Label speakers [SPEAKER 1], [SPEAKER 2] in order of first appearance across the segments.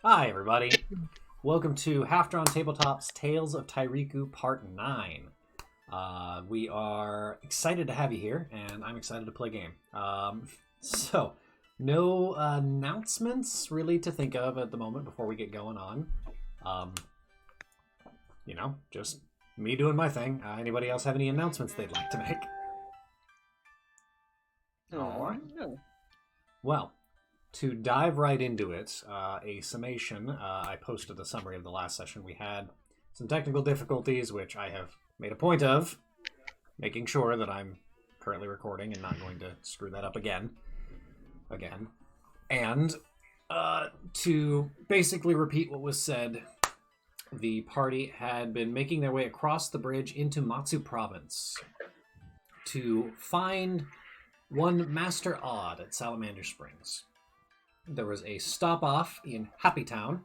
[SPEAKER 1] Hi, everybody. Welcome to Half Drawn Tabletop's Tales of Tairiku Part 9. We are excited to have you here, and I'm excited to play a game. No announcements really to think of at the moment before we get going on. Just me doing my thing. Anybody else have any announcements they'd like to make? All right.
[SPEAKER 2] No.
[SPEAKER 1] Well, to dive right into it, a summation, I posted a summary of the last session. We had some technical difficulties, which I have made a point of making sure that I'm currently recording and not going to screw that up again. And to basically repeat what was said, the party had been making their way across the bridge into Matsu Province to find one Master Odd at Salamander Springs. There was a stop-off in Happy Town,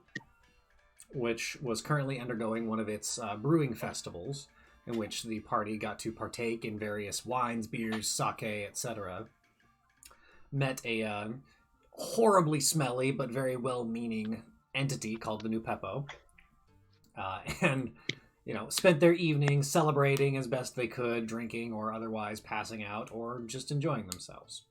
[SPEAKER 1] which was currently undergoing one of its brewing festivals, in which the party got to partake in various wines, beers, sake, etc. Met a horribly smelly but very well-meaning entity called the New Peppo, and spent their evening celebrating as best they could, drinking or otherwise passing out or just enjoying themselves.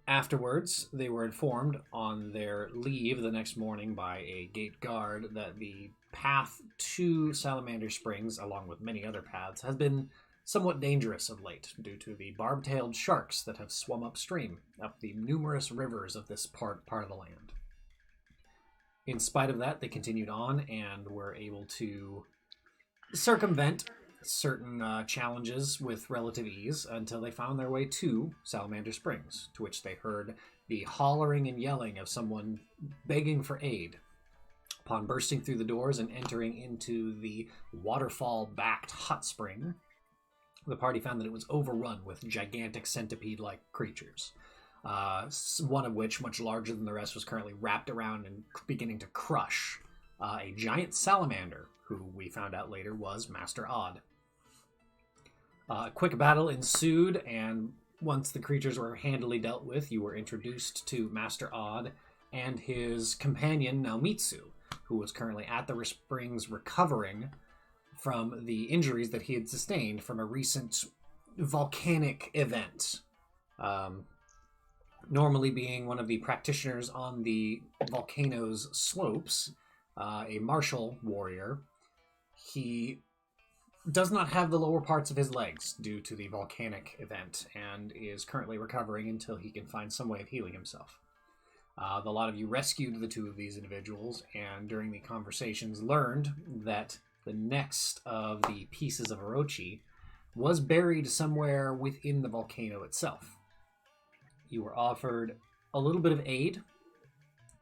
[SPEAKER 1] Afterwards, they were informed on their leave the next morning by a gate guard that the path to Salamander Springs, along with many other paths, has been somewhat dangerous of late due to the barb-tailed sharks that have swum upstream up the numerous rivers of this part of the land. In spite of that, they continued on and were able to circumvent certain challenges with relative ease until they found their way to Salamander Springs, to which they heard the hollering and yelling of someone begging for aid. Upon bursting through the doors and entering into the waterfall-backed hot spring, the party found that it was overrun with gigantic centipede-like creatures. One of which, much larger than the rest, was currently wrapped around and beginning to crush a giant salamander, who we found out later was Master Odd. A quick battle ensued, and once the creatures were handily dealt with, you were introduced to Master Odd and his companion Naomitsu, who was currently at the springs recovering from the injuries that he had sustained from a recent volcanic event. Normally being one of the practitioners on the volcano's slopes, a martial warrior, he does not have the lower parts of his legs due to the volcanic event and is currently recovering until he can find some way of healing himself. The lot of you rescued the two of these individuals, and during the conversations learned that the next of the pieces of Orochi was buried somewhere within the volcano itself. You were offered a little bit of aid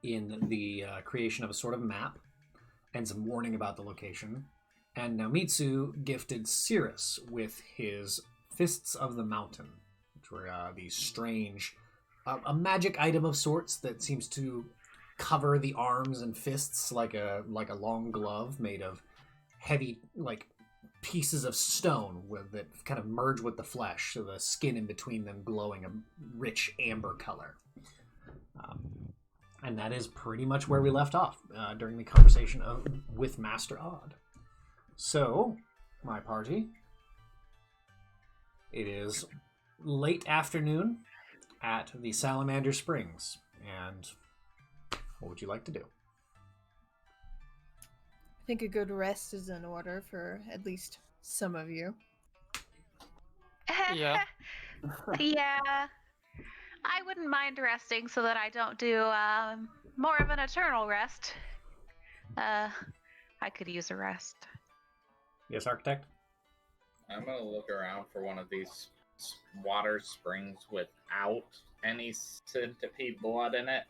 [SPEAKER 1] in the creation of a sort of map and some warning about the location. And Naomitsu gifted Cirrus with his Fists of the Mountain, which were these strange, a magic item of sorts that seems to cover the arms and fists like a long glove made of heavy, pieces of stone that kind of merge with the flesh, so the skin in between them glowing a rich amber color. And that is pretty much where we left off during the conversation with Master Odd. So, my party, it is late afternoon at the Salamander Springs, and what would you like to do?
[SPEAKER 3] I think a good rest is in order for at least some of you.
[SPEAKER 2] Yeah.
[SPEAKER 4] Yeah. I wouldn't mind resting so that I don't do more of an eternal rest. I could use a rest.
[SPEAKER 1] Yes, Architect?
[SPEAKER 2] I'm gonna look around for one of these water springs without any centipede blood in it.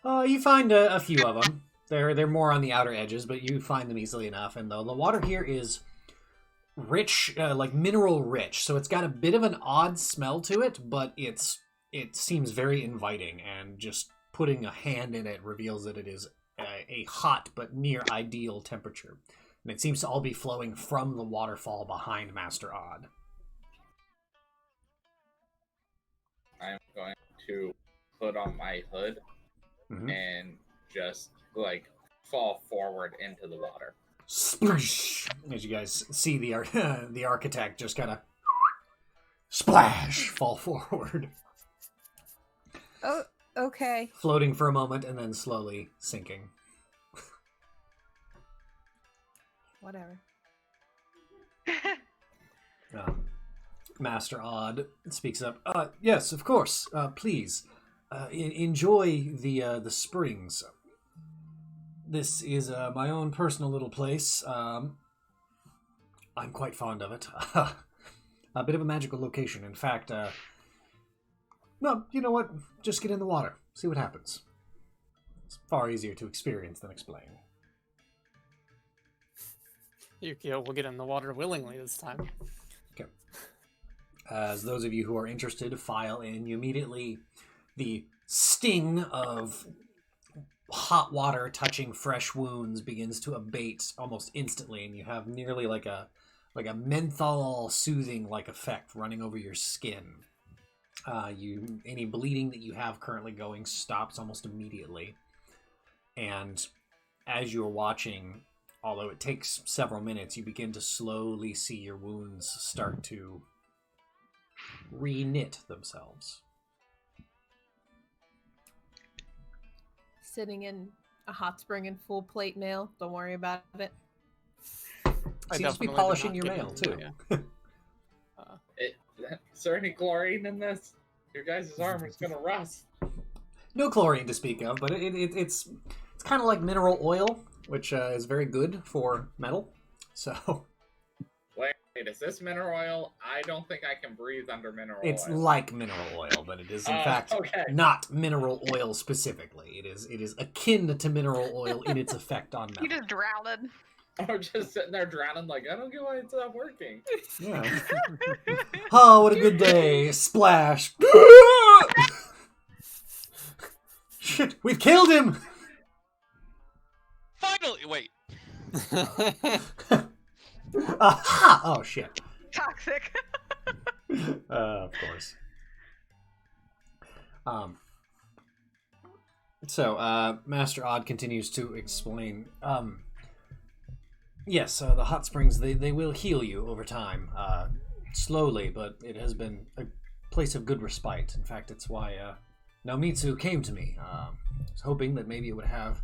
[SPEAKER 1] You find a few of them. They're more on the outer edges, but you find them easily enough. And the water here is rich, mineral rich. So it's got a bit of an odd smell to it, but it seems very inviting. And just putting a hand in it reveals that it is a hot but near ideal temperature. And it seems to all be flowing from the waterfall behind Master Odd.
[SPEAKER 2] I'm going to put on my hood and just like fall forward into the water.
[SPEAKER 1] Sploosh! As you guys see the architect just kind of splash fall forward,
[SPEAKER 3] Oh, okay.
[SPEAKER 1] floating for a moment and then slowly sinking.
[SPEAKER 3] Whatever.
[SPEAKER 1] Master Odd speaks up. Yes, of course. Please enjoy the springs. This is my own personal little place. I'm quite fond of it. A bit of a magical location. In fact, no, you know what? Just get in the water. See what happens. It's far easier to experience than explain.
[SPEAKER 5] Yukio will get in the water willingly this time.
[SPEAKER 1] Okay. As those of you who are interested file in, you immediately, the sting of hot water touching fresh wounds begins to abate almost instantly, and you have nearly like a menthol soothing like effect running over your skin. Any bleeding that you have currently going stops almost immediately. And as you're watching, although it takes several minutes, you begin to slowly see your wounds start to re-knit themselves.
[SPEAKER 3] Sitting in a hot spring in full plate mail. Don't worry about it.
[SPEAKER 1] Seems to be polishing your mail, too.
[SPEAKER 2] Is there any chlorine in this? Your guys' armor's gonna rust.
[SPEAKER 1] No chlorine to speak of, but it's kind of like mineral oil, which is very good for metal. So
[SPEAKER 2] Wait, is this mineral oil? I don't think I can breathe under mineral oil.
[SPEAKER 1] it's like mineral oil, but it is in fact not mineral oil specifically. It is akin to mineral oil in its effect on metal.
[SPEAKER 4] You just drowned.
[SPEAKER 2] I'm just sitting there drowning like, I don't get why it's not working.
[SPEAKER 1] Yeah. Oh, what a good day! Splash! Shit, we've killed him!
[SPEAKER 6] Finally, wait.
[SPEAKER 1] Aha! Oh shit.
[SPEAKER 4] Toxic.
[SPEAKER 1] Of course. So, Master Odd continues to explain. Yes, the hot springs, they will heal you over time. Slowly, but it has been a place of good respite. In fact, it's why Naomitsu came to me. I was hoping that maybe it would have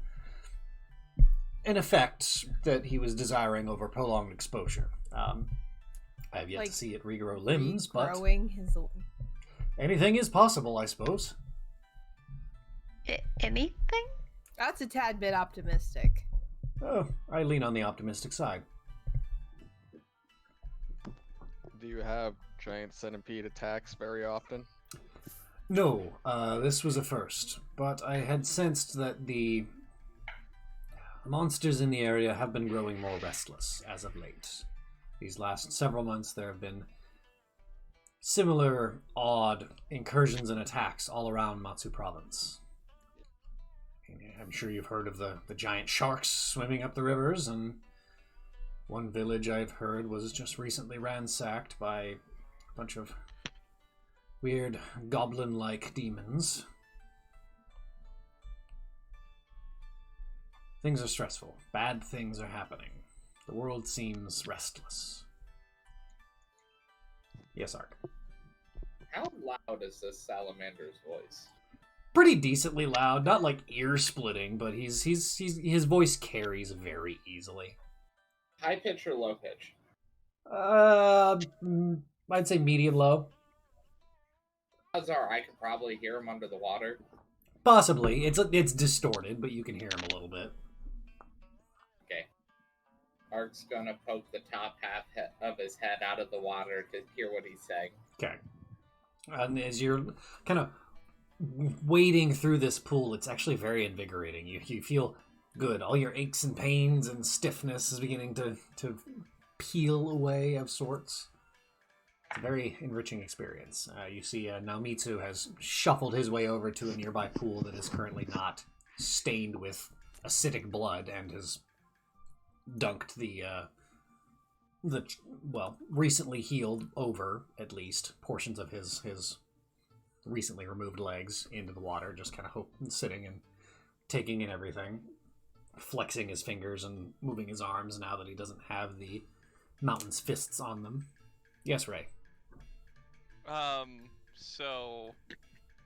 [SPEAKER 1] an effect that he was desiring over prolonged exposure. I have yet to see it regrow limbs, but
[SPEAKER 3] His...
[SPEAKER 1] anything is possible, I suppose.
[SPEAKER 4] Anything?
[SPEAKER 3] That's a tad bit optimistic.
[SPEAKER 1] Oh, I lean on the optimistic side.
[SPEAKER 7] Do you have giant centipede attacks very often?
[SPEAKER 1] No, this was a first, but I had sensed that the monsters in the area have been growing more restless as of late. These last several months there have been similar odd incursions and attacks all around Matsu Province. I'm sure you've heard of the giant sharks swimming up the rivers, and one village I've heard was just recently ransacked by a bunch of weird goblin-like demons. Things are stressful. Bad things are happening. The world seems restless. Yes, Ark.
[SPEAKER 2] How loud is this salamander's voice?
[SPEAKER 1] Pretty decently loud, not like ear-splitting, but his voice carries very easily.
[SPEAKER 2] High pitch or low pitch?
[SPEAKER 1] I'd say medium-low.
[SPEAKER 2] Odds are I could probably hear him under the water.
[SPEAKER 1] Possibly. It's distorted, but you can hear him a little bit.
[SPEAKER 2] Okay. Ark's gonna poke the top half of his head out of the water to hear what he's saying.
[SPEAKER 1] Okay. And as you're kind of wading through this pool, it's actually very invigorating. You feel good. All your aches and pains and stiffness is beginning to peel away of sorts. It's a very enriching experience. You see Naomitsu has shuffled his way over to a nearby pool that is currently not stained with acidic blood and has dunked the recently healed over, at least, portions of his recently removed legs into the water, just kind of sitting and taking in everything, flexing his fingers and moving his arms now that he doesn't have the mountain's fists on them. Yes, Ray.
[SPEAKER 6] So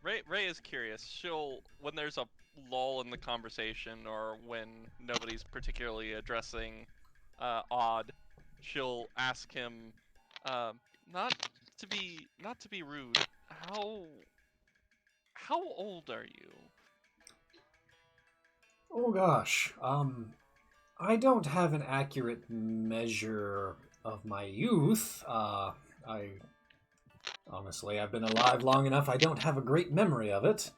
[SPEAKER 6] Ray is curious. She'll, when there's a lull in the conversation or when nobody's particularly addressing Odd, she'll ask him, not to be rude, how old are you?
[SPEAKER 1] Oh gosh, I don't have an accurate measure of my youth. Honestly, I've been alive long enough, I don't have a great memory of it.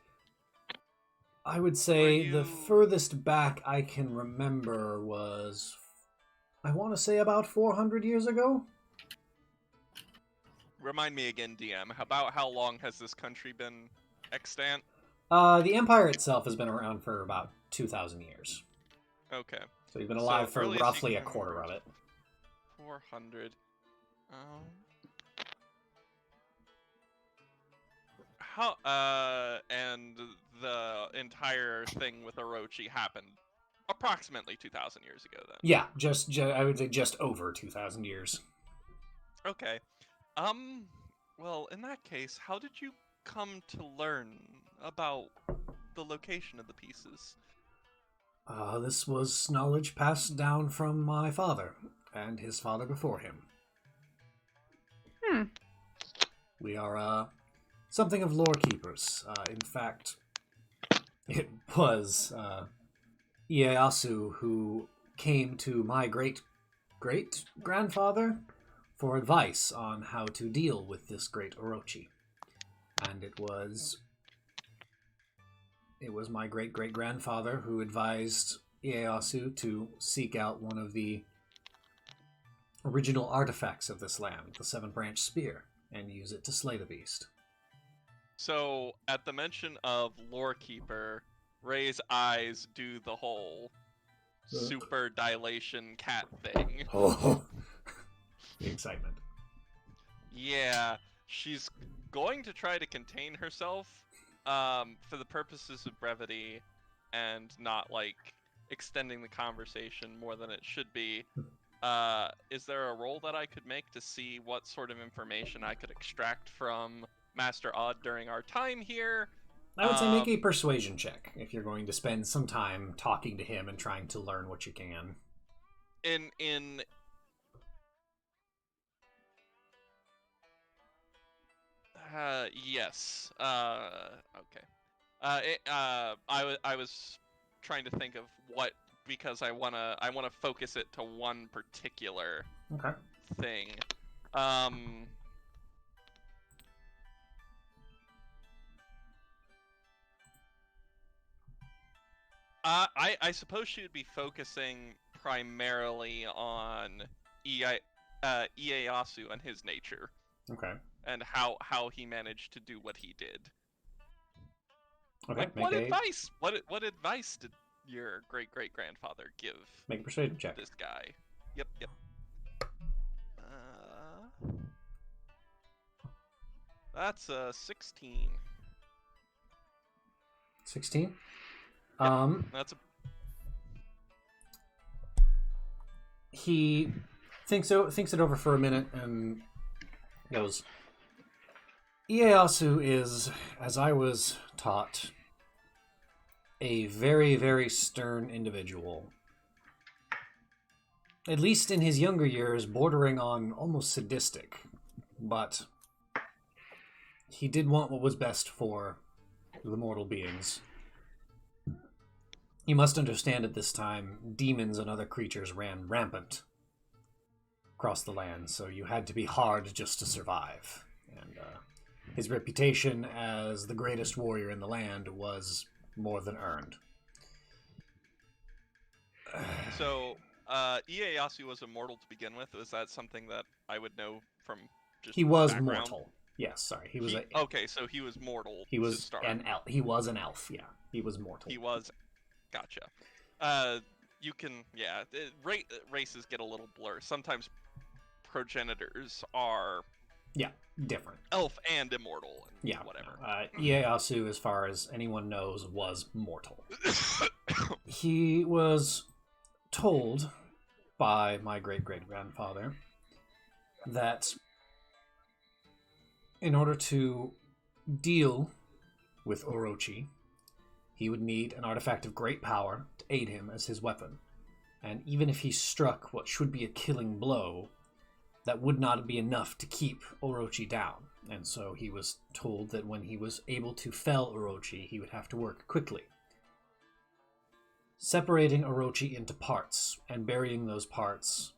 [SPEAKER 1] I would say the furthest back I can remember was, I want to say about 400 years ago?
[SPEAKER 6] Remind me again, DM, about how long has this country been extant?
[SPEAKER 1] The Empire itself has been around for about 2,000 years.
[SPEAKER 6] Okay.
[SPEAKER 1] So you've been alive for
[SPEAKER 6] earliest
[SPEAKER 1] roughly
[SPEAKER 6] you
[SPEAKER 1] a
[SPEAKER 6] can
[SPEAKER 1] quarter
[SPEAKER 6] remember.
[SPEAKER 1] of it.
[SPEAKER 6] 400. And the entire thing with Orochi happened approximately 2,000 years ago then.
[SPEAKER 1] Yeah, I would say just over 2,000 years.
[SPEAKER 6] Okay. Well, in that case, how did you come to learn about the location of the pieces?
[SPEAKER 1] This was knowledge passed down from my father, and his father before him. We are, something of lore keepers. In fact, it was, Ieyasu who came to my great-great-grandfather for advice on how to deal with this great Orochi. And it was my great-great-grandfather who advised Ieyasu to seek out one of the original artifacts of this land, the Seven-Branch Spear, and use it to slay the beast.
[SPEAKER 6] So, at the mention of Lorekeeper, Ray's eyes do the whole super dilation cat thing.
[SPEAKER 1] Oh, the excitement.
[SPEAKER 6] Yeah, she's going to try to contain herself for the purposes of brevity and not, like, extending the conversation more than it should be. Is there a roll that I could make to see what sort of information I could extract from Master Odd during our time here?
[SPEAKER 1] I would say make a persuasion check if you're going to spend some time talking to him and trying to learn what you can.
[SPEAKER 6] Yes. Okay. I was trying to think of what, because I wanna focus it to one particular thing. I suppose she would be focusing primarily on Ieyasu and his nature.
[SPEAKER 1] Okay.
[SPEAKER 6] And how he managed to do what he did.
[SPEAKER 1] Okay.
[SPEAKER 6] Like, advice? What advice did your great-great-grandfather give?
[SPEAKER 1] Make a persuasion check.
[SPEAKER 6] This guy. Yep. That's a 16.
[SPEAKER 1] 16?
[SPEAKER 6] Yep, that's a...
[SPEAKER 1] He thinks it over for a minute and goes, Ieyasu is, as I was taught, a very, very stern individual. At least in his younger years, bordering on almost sadistic. But he did want what was best for the mortal beings. You must understand at this time, demons and other creatures ran rampant across the land, so you had to be hard just to survive. And his reputation as the greatest warrior in the land was more than earned.
[SPEAKER 6] So, Ieyasu was immortal to begin with. Was that something that I would know from just
[SPEAKER 1] He was
[SPEAKER 6] background?
[SPEAKER 1] mortal. Yes, sorry.
[SPEAKER 6] Okay, so he was mortal.
[SPEAKER 1] He was
[SPEAKER 6] to start.
[SPEAKER 1] He was an elf, yeah. He was mortal.
[SPEAKER 6] He was. Gotcha. You can, yeah. Races get a little blurred. Sometimes progenitors are
[SPEAKER 1] Yeah, different.
[SPEAKER 6] Elf and immortal. And
[SPEAKER 1] Yeah,
[SPEAKER 6] whatever.
[SPEAKER 1] Ieyasu, as far as anyone knows, was mortal. He was told by my great-great-grandfather that in order to deal with Orochi, he would need an artifact of great power to aid him as his weapon. And even if he struck what should be a killing blow, that would not be enough to keep Orochi down. And so he was told that when he was able to fell Orochi, he would have to work quickly, separating Orochi into parts and burying those parts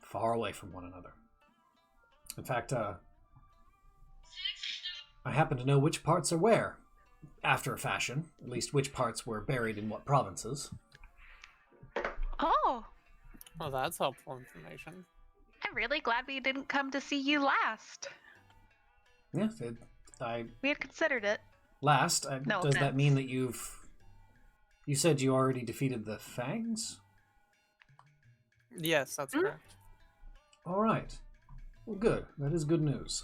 [SPEAKER 1] far away from one another. In fact, I happen to know which parts are where, after a fashion, at least which parts were buried in what provinces.
[SPEAKER 4] Oh,
[SPEAKER 5] Well, that's helpful information.
[SPEAKER 4] I'm really glad we didn't come to see you last.
[SPEAKER 1] Yes,
[SPEAKER 4] We had considered it.
[SPEAKER 1] last,
[SPEAKER 4] No
[SPEAKER 1] does that
[SPEAKER 4] offense.
[SPEAKER 1] mean that you said you already defeated the Fangs?
[SPEAKER 5] Yes, that's correct.
[SPEAKER 1] All right. Well, good. That is good news.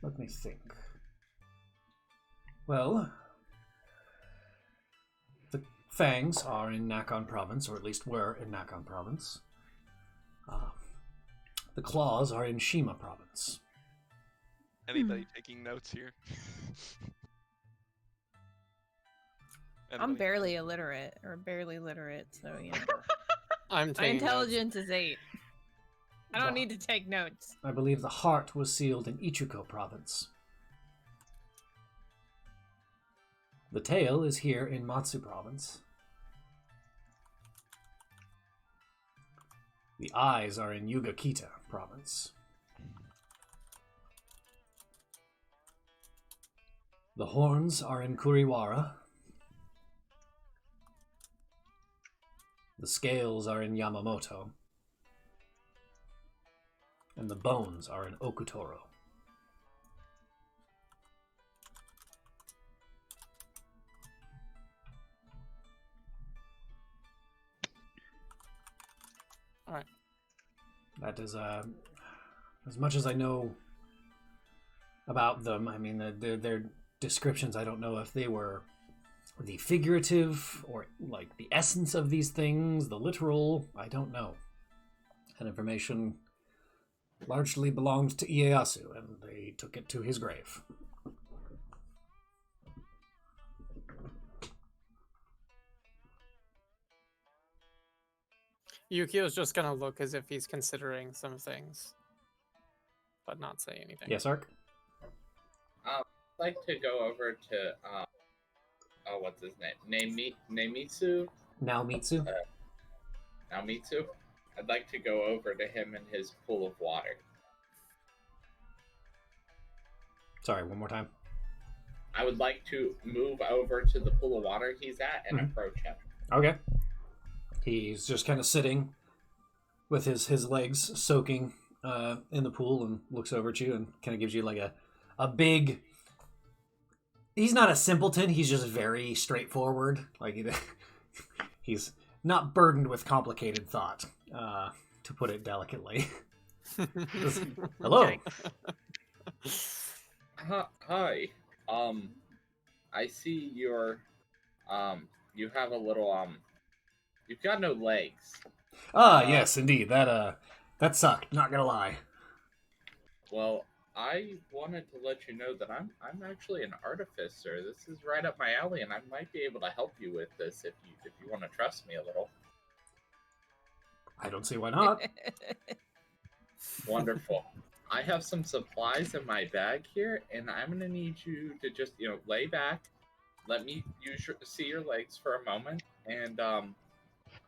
[SPEAKER 1] Let me think. Well, the Fangs are in Nakhon Province, or at least were in Nakhon Province. The Claws are in Shima Province.
[SPEAKER 6] Anybody taking notes here?
[SPEAKER 3] I'm
[SPEAKER 6] Anybody?
[SPEAKER 3] barely illiterate, so yeah.
[SPEAKER 5] I'm
[SPEAKER 3] My
[SPEAKER 5] taking notes.
[SPEAKER 3] intelligence is 8. I don't
[SPEAKER 1] Wow.
[SPEAKER 3] need to take notes.
[SPEAKER 1] I believe the heart was sealed in Ichuko Province. The tail is here in Matsu Province. The eyes are in Yugakita Province. The horns are in Kuriwara. The scales are in Yamamoto. And the bones are in Okutoro.
[SPEAKER 5] All right.
[SPEAKER 1] That is as much as I know about them. I mean, their descriptions, I don't know if they were the figurative or like the essence of these things, the literal. I don't know. That information largely belonged to Ieyasu, and they took it to his grave.
[SPEAKER 5] Yukio's just gonna look as if he's considering some things, but not say anything.
[SPEAKER 1] Yes, Ark?
[SPEAKER 2] I'd like to go over to what's his name? Namitsu?
[SPEAKER 1] Naomitsu?
[SPEAKER 2] Namitsu? I'd like to go over to him in his pool of water.
[SPEAKER 1] Sorry, one more time.
[SPEAKER 2] I would like to move over to the pool of water he's at and
[SPEAKER 1] Mhm.
[SPEAKER 2] approach him.
[SPEAKER 1] Okay. He's just kind of sitting with his legs soaking in the pool and looks over at you and kind of gives you like a big... He's not a simpleton, he's just very straightforward. Like he's not burdened with complicated thought, to put it delicately. Hello.
[SPEAKER 2] Hi. I see you have a little, you've got no legs.
[SPEAKER 1] Yes, indeed. That sucked, not gonna lie.
[SPEAKER 2] Well, I wanted to let you know that I'm actually an artificer. This is right up my alley, and I might be able to help you with this if you want to trust me a little.
[SPEAKER 1] I don't see why not.
[SPEAKER 2] Wonderful. I have some supplies in my bag here, and I'm gonna need you to just lay back, let me see your legs for a moment, and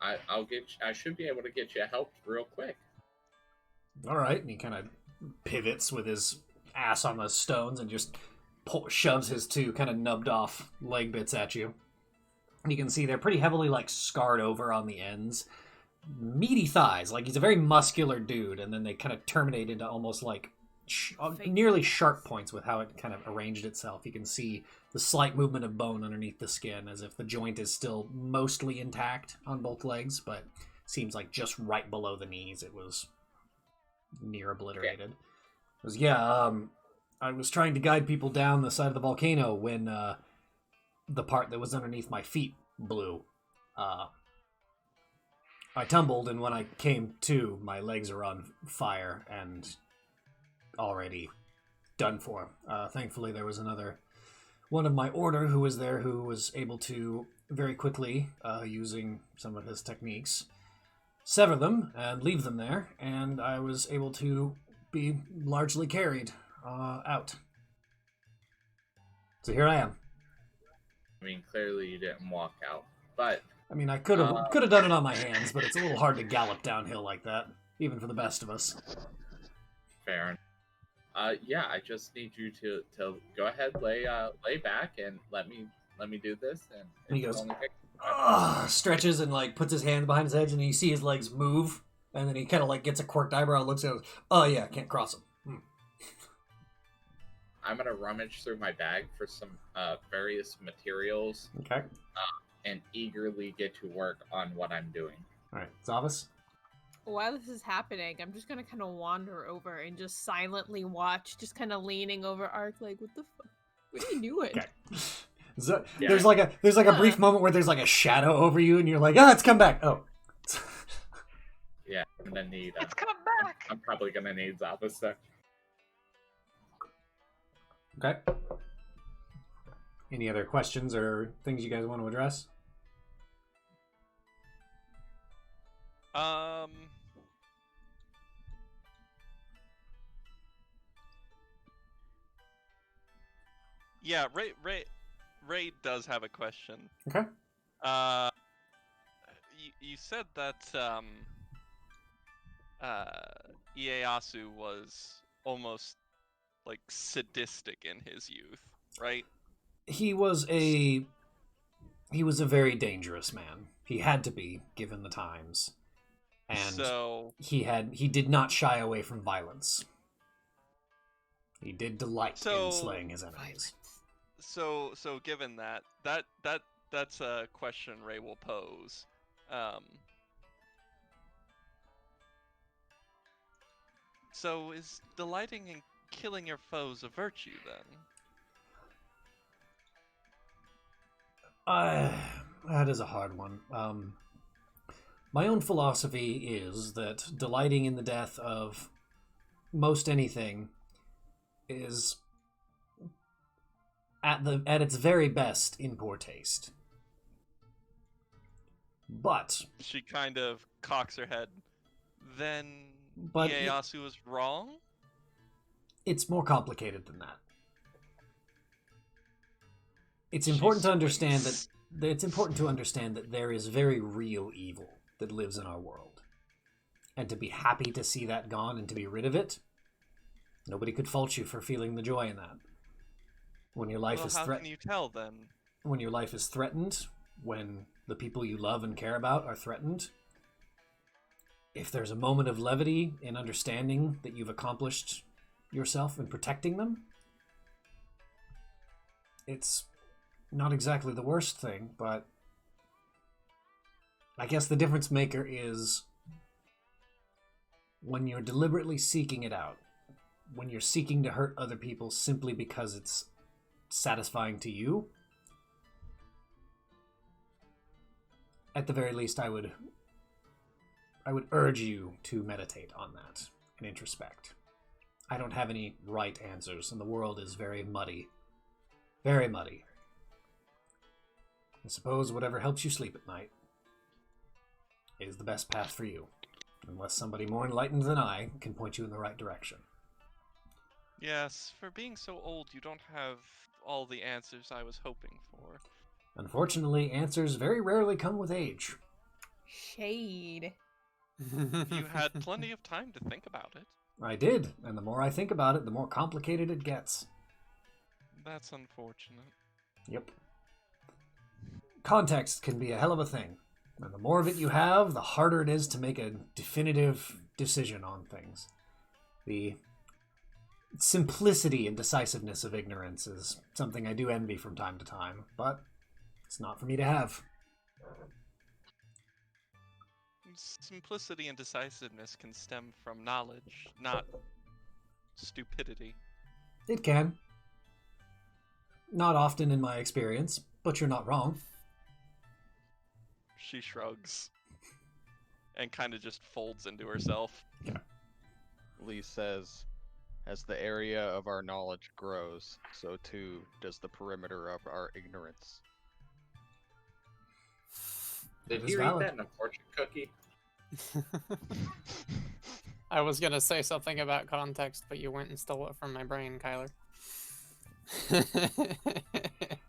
[SPEAKER 2] I should be able to get you helped real quick.
[SPEAKER 1] All right, and he kind of pivots with his ass on the stones and just shoves his two kind of nubbed off leg bits at you. You can see they're pretty heavily like scarred over on the ends. Meaty thighs, like he's a very muscular dude, and then they kind of terminate into almost like nearly sharp points with how it kind of arranged itself. You can see the slight movement of bone underneath the skin as if the joint is still mostly intact on both legs, but seems like just right below the knees. It was near obliterated. It was, I was trying to guide people down the side of the volcano when the part that was underneath my feet blew. I tumbled, and when I came to, my legs are on fire and already done for. Thankfully, there was another one of my order who was there who was able to very quickly, using some of his techniques, sever them and leave them there, and I was able to be largely carried out. So here I am.
[SPEAKER 2] I mean, clearly you didn't walk out, but
[SPEAKER 1] I mean, I could have done it on my hands, but it's a little hard to gallop downhill like that, even for the best of us.
[SPEAKER 2] fair. Yeah, I just need you to go ahead, lay back, and let me do this. And
[SPEAKER 1] he goes, stretches and like puts his hand behind his head, and you see his legs move, and then he kind of like gets a quirked eyebrow, looks at it, oh yeah, can't cross him.
[SPEAKER 2] I'm gonna rummage through my bag for some various materials.
[SPEAKER 1] Okay.
[SPEAKER 2] And eagerly get to work on what I'm doing.
[SPEAKER 1] All right, Zavas.
[SPEAKER 3] While this is happening, I'm just gonna kind of wander over and just silently watch, just kind of leaning over Ark, like, what the fuck? What are you doing?
[SPEAKER 1] Okay. So, there's like a brief moment where there's like a shadow over you, and you're like, it's come back. Oh.
[SPEAKER 2] Yeah, I'm gonna need.
[SPEAKER 4] It's come back.
[SPEAKER 2] I'm probably gonna need Zavas there.
[SPEAKER 1] Okay. Any other questions or things you guys want to address?
[SPEAKER 6] Yeah, Ray does have a question.
[SPEAKER 1] Okay.
[SPEAKER 6] You said that Ieyasu was almost like sadistic in his youth, right?
[SPEAKER 1] He was a very dangerous man. He had to be, given the times. And
[SPEAKER 6] so
[SPEAKER 1] he did not shy away from violence. He did delight in slaying his enemies.
[SPEAKER 6] So given that's a question Ray will pose. So is delighting in killing your foes a virtue then?
[SPEAKER 1] That is a hard one. My own philosophy is that delighting in the death of most anything is at its very best in poor taste. But
[SPEAKER 6] she kind of cocks her head. Then Ieyasu was wrong?
[SPEAKER 1] It's more complicated than that. It's important to understand that there is very real evil that lives in our world. And to be happy to see that gone and to be rid of it, nobody could fault you for feeling the joy in that. When your life is
[SPEAKER 6] threatened, how can you tell then?
[SPEAKER 1] When your life is threatened, when the people you love and care about are threatened, if there's a moment of levity in understanding that you've accomplished yourself in protecting them, it's not exactly the worst thing, but I guess the difference maker is when you're deliberately seeking it out, when you're seeking to hurt other people simply because it's satisfying to you. At the very least, I would urge you to meditate on that and introspect. I don't have any right answers, and the world is very muddy. Very muddy. I suppose whatever helps you sleep at night is the best path for you, unless somebody more enlightened than I can point you in the right direction.
[SPEAKER 6] Yes, for being so old, you don't have all the answers I was hoping for.
[SPEAKER 1] Unfortunately, answers very rarely come with age.
[SPEAKER 3] Shade.
[SPEAKER 6] You had plenty of time to think about it.
[SPEAKER 1] I did, and the more I think about it, the more complicated it gets.
[SPEAKER 6] That's unfortunate.
[SPEAKER 1] Yep. Context can be a hell of a thing, and the more of it you have, the harder it is to make a definitive decision on things. The simplicity and decisiveness of ignorance is something I do envy from time to time, but it's not for me to have.
[SPEAKER 6] simplicity and decisiveness can stem from knowledge, not stupidity.
[SPEAKER 1] It can. Not often in my experience, but you're not wrong.
[SPEAKER 6] She shrugs and kind of just folds into herself.
[SPEAKER 7] Lee says, as the area of our knowledge grows, so too does the perimeter of our ignorance.
[SPEAKER 2] Did
[SPEAKER 1] That is
[SPEAKER 2] you eat
[SPEAKER 1] valid.
[SPEAKER 2] that in a fortune cookie?
[SPEAKER 5] I was gonna say something about context, but you went and stole it from my brain, Kyler.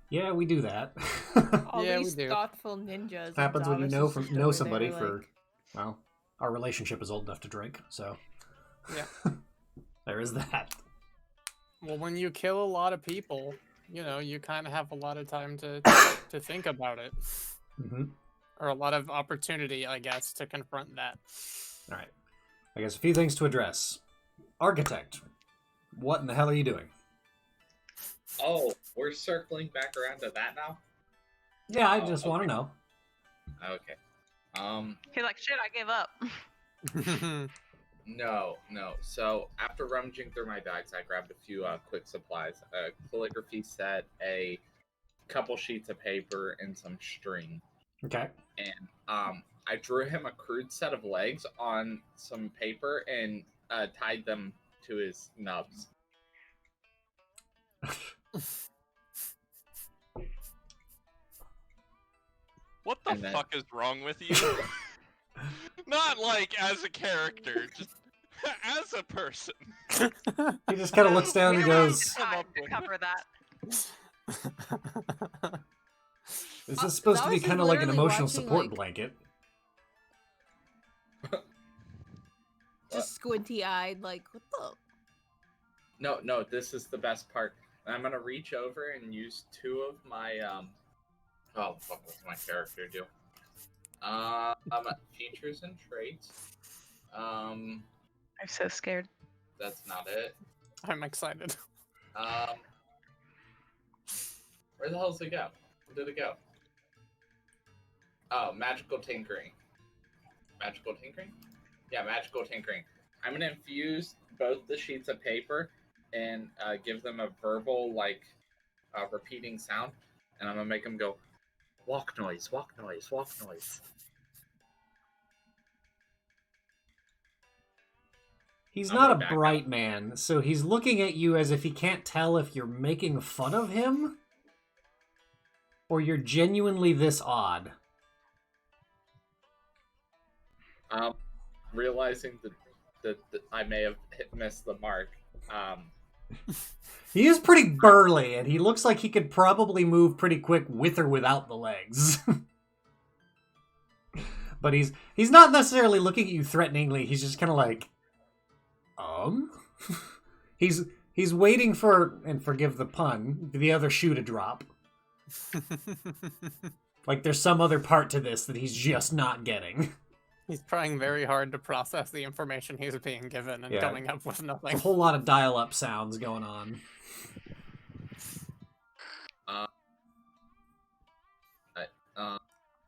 [SPEAKER 1] Yeah, we do that.
[SPEAKER 3] All
[SPEAKER 5] Yeah, we
[SPEAKER 3] these
[SPEAKER 5] do.
[SPEAKER 3] thoughtful ninjas.
[SPEAKER 1] Happens when you
[SPEAKER 3] Adonis
[SPEAKER 1] know
[SPEAKER 3] is just
[SPEAKER 1] know
[SPEAKER 3] over
[SPEAKER 1] somebody
[SPEAKER 3] there,
[SPEAKER 1] for,
[SPEAKER 3] like,
[SPEAKER 1] well, our relationship is old enough to drink, so
[SPEAKER 5] Yeah.
[SPEAKER 1] there is that.
[SPEAKER 5] Well, when you kill a lot of people, you know, you kind of have a lot of time to think about it,
[SPEAKER 1] Mm-hmm.
[SPEAKER 5] or a lot of opportunity, I guess, to confront that.
[SPEAKER 1] All right. I guess a few things to address. Architect, what in the hell are you doing?
[SPEAKER 2] Oh, we're circling back around to that now?
[SPEAKER 1] Yeah, I
[SPEAKER 2] Oh,
[SPEAKER 1] just want to
[SPEAKER 2] okay.
[SPEAKER 1] know.
[SPEAKER 2] Okay.
[SPEAKER 4] You're like, shit, I give up.
[SPEAKER 2] No. So after rummaging through my bags, I grabbed a few quick supplies: a calligraphy set, a couple sheets of paper, and some string.
[SPEAKER 1] Okay.
[SPEAKER 2] And I drew him a crude set of legs on some paper and tied them to his nubs.
[SPEAKER 6] What the
[SPEAKER 2] And then-
[SPEAKER 6] fuck is wrong with you? Not like as a character, just as a person.
[SPEAKER 1] He just kind of looks down and
[SPEAKER 4] We don't
[SPEAKER 1] goes,
[SPEAKER 4] have time to cover that.
[SPEAKER 1] "Is this supposed to be
[SPEAKER 3] Zavis is
[SPEAKER 1] kind of like an
[SPEAKER 3] literally
[SPEAKER 1] emotional
[SPEAKER 3] watching,
[SPEAKER 1] support
[SPEAKER 3] like-
[SPEAKER 1] blanket?"
[SPEAKER 3] just squinty-eyed, like, what the?
[SPEAKER 2] No, this is the best part. I'm gonna reach over and use two of my oh fuck, what's my character do? Features and traits.
[SPEAKER 4] I'm so scared.
[SPEAKER 2] That's not it.
[SPEAKER 5] I'm excited.
[SPEAKER 2] Where the hell does it go? Where did it go? Oh, magical tinkering. Magical tinkering? Yeah, magical tinkering. I'm gonna infuse both the sheets of paper and give them a verbal, like, repeating sound, and I'm gonna make them go, walk noise, walk noise, walk noise.
[SPEAKER 1] He's
[SPEAKER 2] I'm
[SPEAKER 1] not
[SPEAKER 2] gonna
[SPEAKER 1] a
[SPEAKER 2] back up.
[SPEAKER 1] bright man, so he's looking at you as if he can't tell if you're making fun of him or you're genuinely this odd.
[SPEAKER 2] Realizing that I may have missed the mark.
[SPEAKER 1] He is pretty burly, and he looks like he could probably move pretty quick with or without the legs. But he's not necessarily looking at you threateningly. He's just kind of like, He's waiting for, and forgive the pun, the other shoe to drop. Like there's some other part to this that he's just not getting.
[SPEAKER 5] He's trying very hard to process the information he's being given and
[SPEAKER 1] Yeah.
[SPEAKER 5] coming up with
[SPEAKER 1] A
[SPEAKER 5] nothing.
[SPEAKER 1] whole lot of dial-up sounds going on.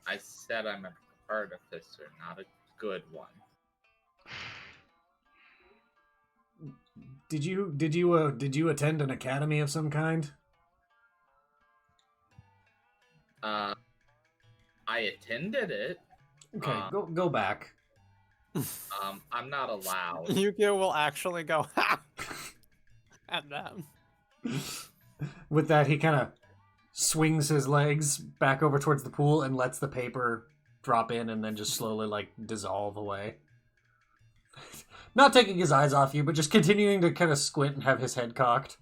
[SPEAKER 2] I said I'm an artificer, not a good one.
[SPEAKER 1] Did you attend an academy of some kind?
[SPEAKER 2] I attended it.
[SPEAKER 1] Okay, go back.
[SPEAKER 2] I'm not allowed.
[SPEAKER 5] Yu-Gi-Oh will actually go ha at them.
[SPEAKER 1] With that, he kind of swings his legs back over towards the pool and lets the paper drop in and then just slowly, like, dissolve away. Not taking his eyes off you, but just continuing to kind of squint and have his head cocked.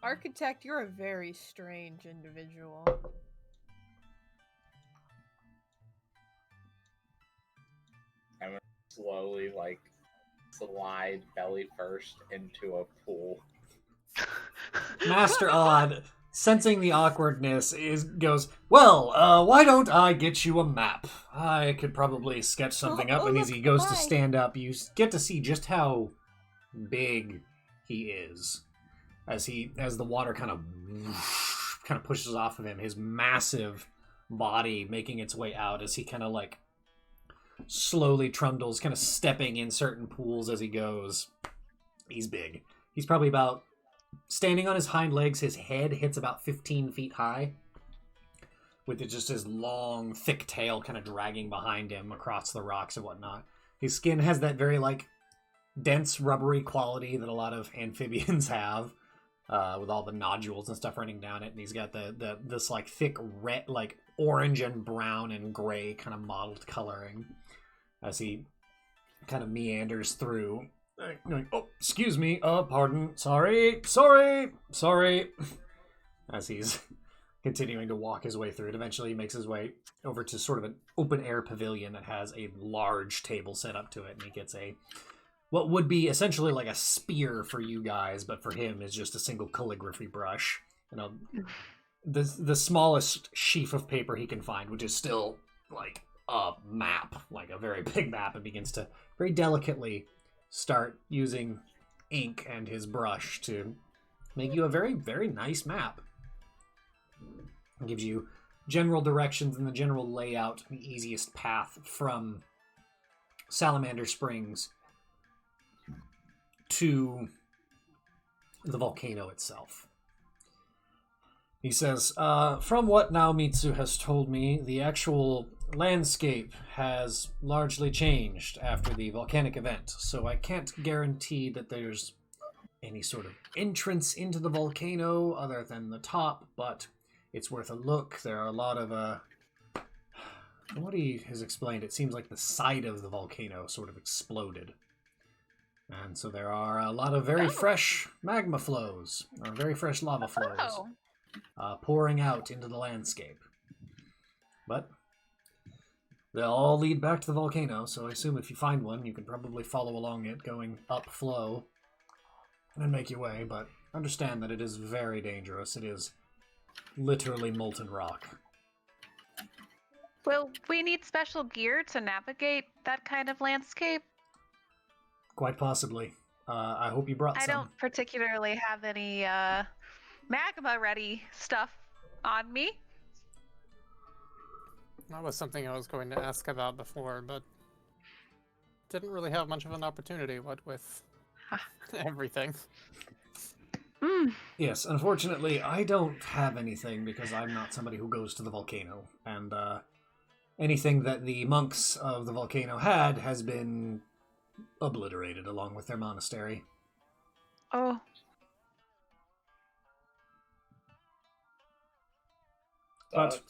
[SPEAKER 3] Architect, you're a very strange individual.
[SPEAKER 2] I'm gonna slowly, like, slide belly first into a pool.
[SPEAKER 1] Master Odd, sensing the awkwardness, goes, well, why don't I get you a map? I could probably sketch something up, and as he goes to stand up, you get to see just how big he is. As the water kind of pushes off of him, his massive body making its way out as he kind of like slowly trundles, kind of stepping in certain pools as he goes. He's big. He's probably about, standing on his hind legs, his head hits about 15 feet high, with just his long, thick tail kind of dragging behind him across the rocks and whatnot. His skin has that very, like, dense, rubbery quality that a lot of amphibians have, with all the nodules and stuff running down it. And he's got this, like, thick red, like, orange and brown and gray kind of mottled coloring as he kind of meanders through. Going, oh, excuse me, pardon, sorry, as he's continuing to walk his way through it. Eventually he makes his way over to sort of an open-air pavilion that has a large table set up to it, and he gets what would be essentially like a spear for you guys, but for him is just a single calligraphy brush. The smallest sheaf of paper he can find, which is still like a map, like a very big map, and begins to very delicately start using ink and his brush to make you a very, very nice map. It gives you general directions and the general layout, the easiest path from Salamander Springs to the volcano itself. He says, from what Naomitsu has told me, the actual landscape has largely changed after the volcanic event, so I can't guarantee that there's any sort of entrance into the volcano other than the top, but it's worth a look. There are a lot of, from what he has explained, it seems like the side of the volcano sort of exploded. And so there are a lot of very fresh magma flows, or very fresh lava flows, pouring out into the landscape. But they'll all lead back to the volcano, so I assume if you find one, you can probably follow along it, going upflow, and make your way, but understand that it is very dangerous. It is literally molten rock.
[SPEAKER 4] Will we need special gear to navigate that kind of landscape?
[SPEAKER 1] Quite possibly. I hope you brought some.
[SPEAKER 4] I don't particularly have any magma-ready stuff on me.
[SPEAKER 5] That was something I was going to ask about before, but didn't really have much of an opportunity, what with everything.
[SPEAKER 1] Yes, unfortunately, I don't have anything because I'm not somebody who goes to the volcano, and anything that the monks of the volcano had has been obliterated along with their monastery.
[SPEAKER 4] Oh.
[SPEAKER 1] But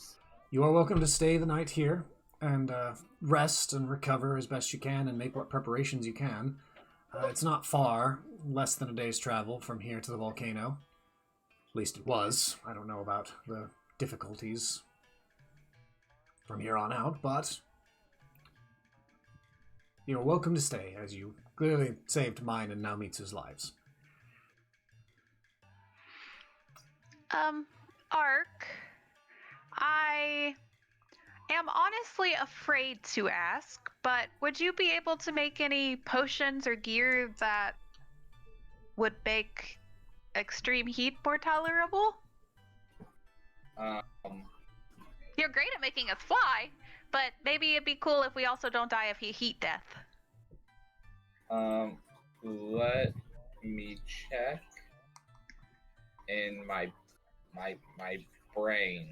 [SPEAKER 1] you are welcome to stay the night here and rest and recover as best you can and make what preparations you can. It's not far, less than a day's travel from here to the volcano. At least it was. I don't know about the difficulties from here on out, but you're welcome to stay, as you clearly saved mine and Naomitsu's lives.
[SPEAKER 4] Ark, I am honestly afraid to ask, but would you be able to make any potions or gear that would make extreme heat more tolerable? You're great at making us fly, but maybe it'd be cool if we also don't die of heat death.
[SPEAKER 2] Let me check in my brain.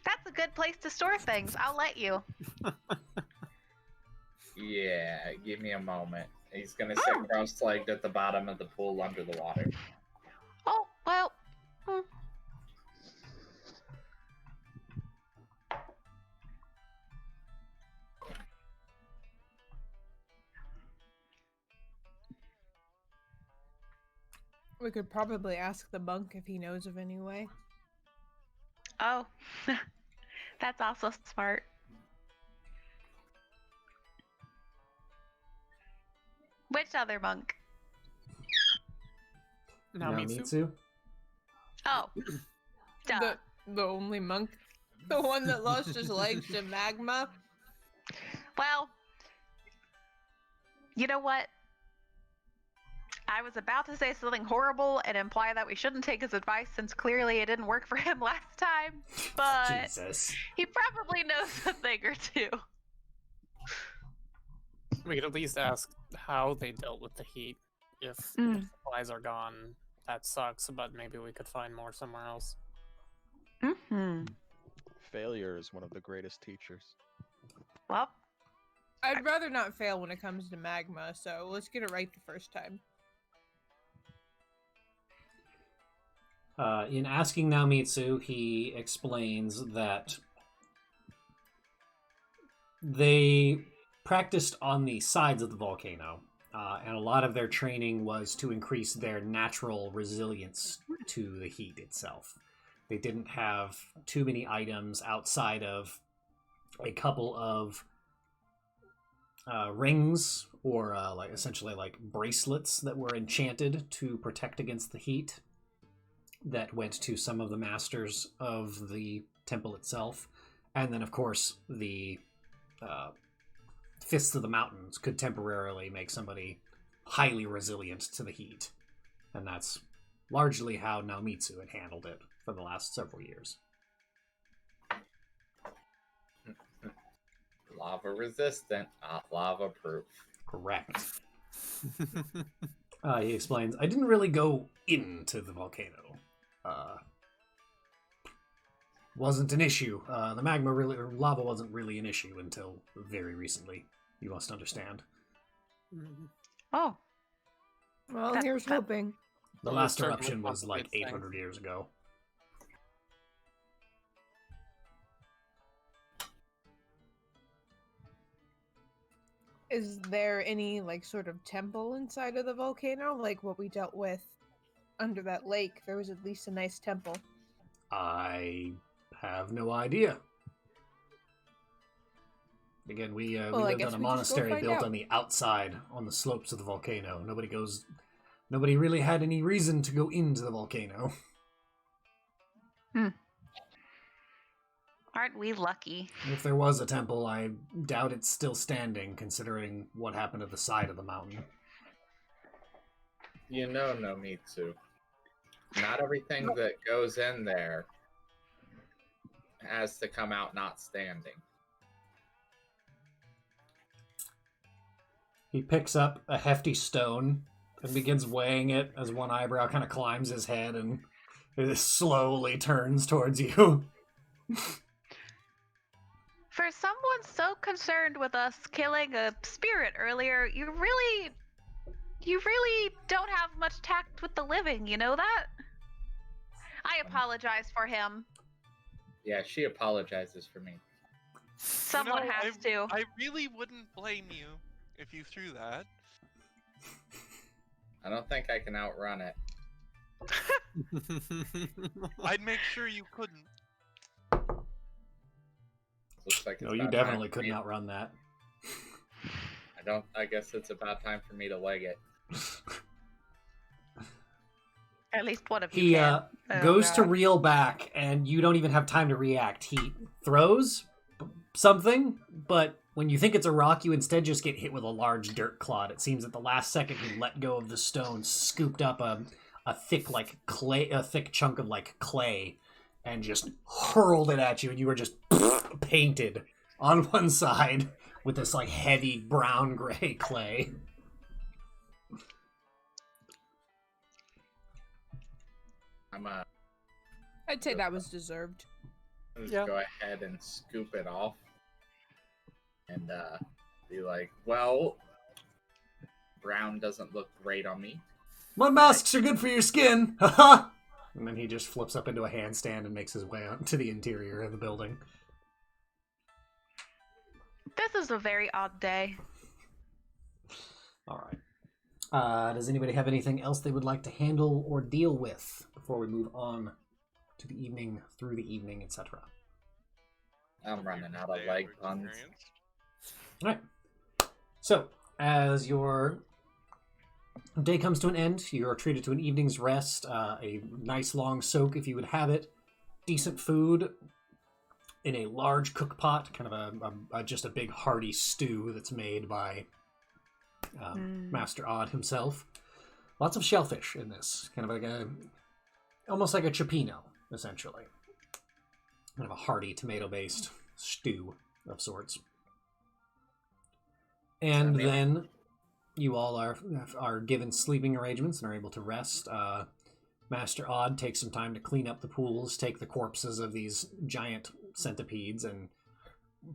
[SPEAKER 4] That's a good place to store things. I'll let you.
[SPEAKER 2] Yeah, give me a moment. He's gonna sit cross-legged at the bottom of the pool under the water.
[SPEAKER 4] Oh, well.
[SPEAKER 3] We could probably ask the monk if he knows of any way.
[SPEAKER 4] Oh, that's also smart. Which other monk?
[SPEAKER 5] Naomitsu?
[SPEAKER 4] Oh, duh.
[SPEAKER 3] The only monk? The one that lost his legs to magma?
[SPEAKER 4] Well, you know what? I was about to say something horrible and imply that we shouldn't take his advice since clearly it didn't work for him last time, but
[SPEAKER 1] Jesus.
[SPEAKER 4] he probably knows a thing or two.
[SPEAKER 5] We could at least ask how they dealt with the heat. If the supplies are gone, that sucks, but maybe we could find more somewhere else.
[SPEAKER 4] Mm-hmm.
[SPEAKER 7] Failure is one of the greatest teachers.
[SPEAKER 4] Well,
[SPEAKER 3] I'd rather not fail when it comes to magma, so let's get it right the first time.
[SPEAKER 1] In asking Naomitsu, he explains that they practiced on the sides of the volcano, and a lot of their training was to increase their natural resilience to the heat itself. They didn't have too many items outside of a couple of rings or like essentially like bracelets that were enchanted to protect against the heat that went to some of the masters of the temple itself. And then, of course, the Fists of the Mountains could temporarily make somebody highly resilient to the heat. And that's largely how Naomitsu had handled it for the last several years.
[SPEAKER 2] Lava resistant, not lava proof.
[SPEAKER 1] Correct. He explains, I didn't really go into the volcano. Wasn't an issue. The magma really, or lava wasn't really an issue until very recently. You must understand.
[SPEAKER 4] oh,
[SPEAKER 3] Well,
[SPEAKER 4] That-
[SPEAKER 3] here's
[SPEAKER 4] that-
[SPEAKER 3] hoping.
[SPEAKER 1] The
[SPEAKER 5] Well,
[SPEAKER 1] last
[SPEAKER 5] certainly
[SPEAKER 1] eruption was like
[SPEAKER 5] complicates
[SPEAKER 1] 800 years ago.
[SPEAKER 3] Is there any, like, sort of temple inside of the volcano? Like what we dealt with under that lake? There was at least a nice temple.
[SPEAKER 1] I have no idea. Again, we
[SPEAKER 3] Well, I
[SPEAKER 1] lived
[SPEAKER 3] guess
[SPEAKER 1] on a
[SPEAKER 3] we just go
[SPEAKER 1] monastery
[SPEAKER 3] find
[SPEAKER 1] built
[SPEAKER 3] out.
[SPEAKER 1] on the outside, on the slopes of the volcano. Nobody really had any reason to go into the volcano.
[SPEAKER 4] aren't we lucky?
[SPEAKER 1] If there was a temple, I doubt it's still standing, considering what happened at the side of the mountain.
[SPEAKER 2] You know, Nomitsu. Not everything that goes in there has to come out not standing.
[SPEAKER 1] He picks up a hefty stone and begins weighing it as one eyebrow kind of climbs his head and it slowly turns towards you.
[SPEAKER 4] For someone so concerned with us killing a spirit earlier, you really don't have much tact with the living, you know that? I apologize for him.
[SPEAKER 2] Yeah, she apologizes for me.
[SPEAKER 4] Someone has to.
[SPEAKER 6] I really wouldn't blame you if you threw that.
[SPEAKER 2] I don't think I can outrun it.
[SPEAKER 6] I'd make sure you couldn't.
[SPEAKER 2] Looks like it's
[SPEAKER 1] No, you
[SPEAKER 2] about
[SPEAKER 1] definitely
[SPEAKER 2] time for me-
[SPEAKER 1] couldn't outrun that.
[SPEAKER 2] I guess it's about time for me to leg it.
[SPEAKER 4] At least one of you
[SPEAKER 1] He
[SPEAKER 4] can. Oh,
[SPEAKER 1] goes to
[SPEAKER 4] God.
[SPEAKER 1] reel back, and you don't even have time to react. He throws something, but when you think it's a rock, you instead just get hit with a large dirt clod. It seems at the last second he let go of the stone, scooped up a thick thick chunk of like clay, and just hurled it at you, and you were just painted on one side with this like heavy brown gray clay.
[SPEAKER 3] I'd say that was deserved.
[SPEAKER 2] Just
[SPEAKER 5] Yeah.
[SPEAKER 2] go ahead and scoop it off and be like, well, brown doesn't look great on me.
[SPEAKER 1] Mud masks are good for your skin, haha! And then he just flips up into a handstand and makes his way out to the interior of the building.
[SPEAKER 4] This is a very odd day.
[SPEAKER 1] All right. Does anybody have anything else they would like to handle or deal with before we move on to the evening, through the evening, etc.?
[SPEAKER 2] I'm running out of leg puns.
[SPEAKER 1] All right. So, as your day comes to an end, you're treated to an evening's rest, a nice long soak if you would have it, decent food in a large cook pot, kind of just a big hearty stew that's made by Master Odd himself. Lots of shellfish in this. Kind of like almost like a cioppino, essentially. Kind of a hearty tomato-based stew of sorts. And then you all are given sleeping arrangements and are able to rest. Master Odd takes some time to clean up the pools, take the corpses of these giant centipedes and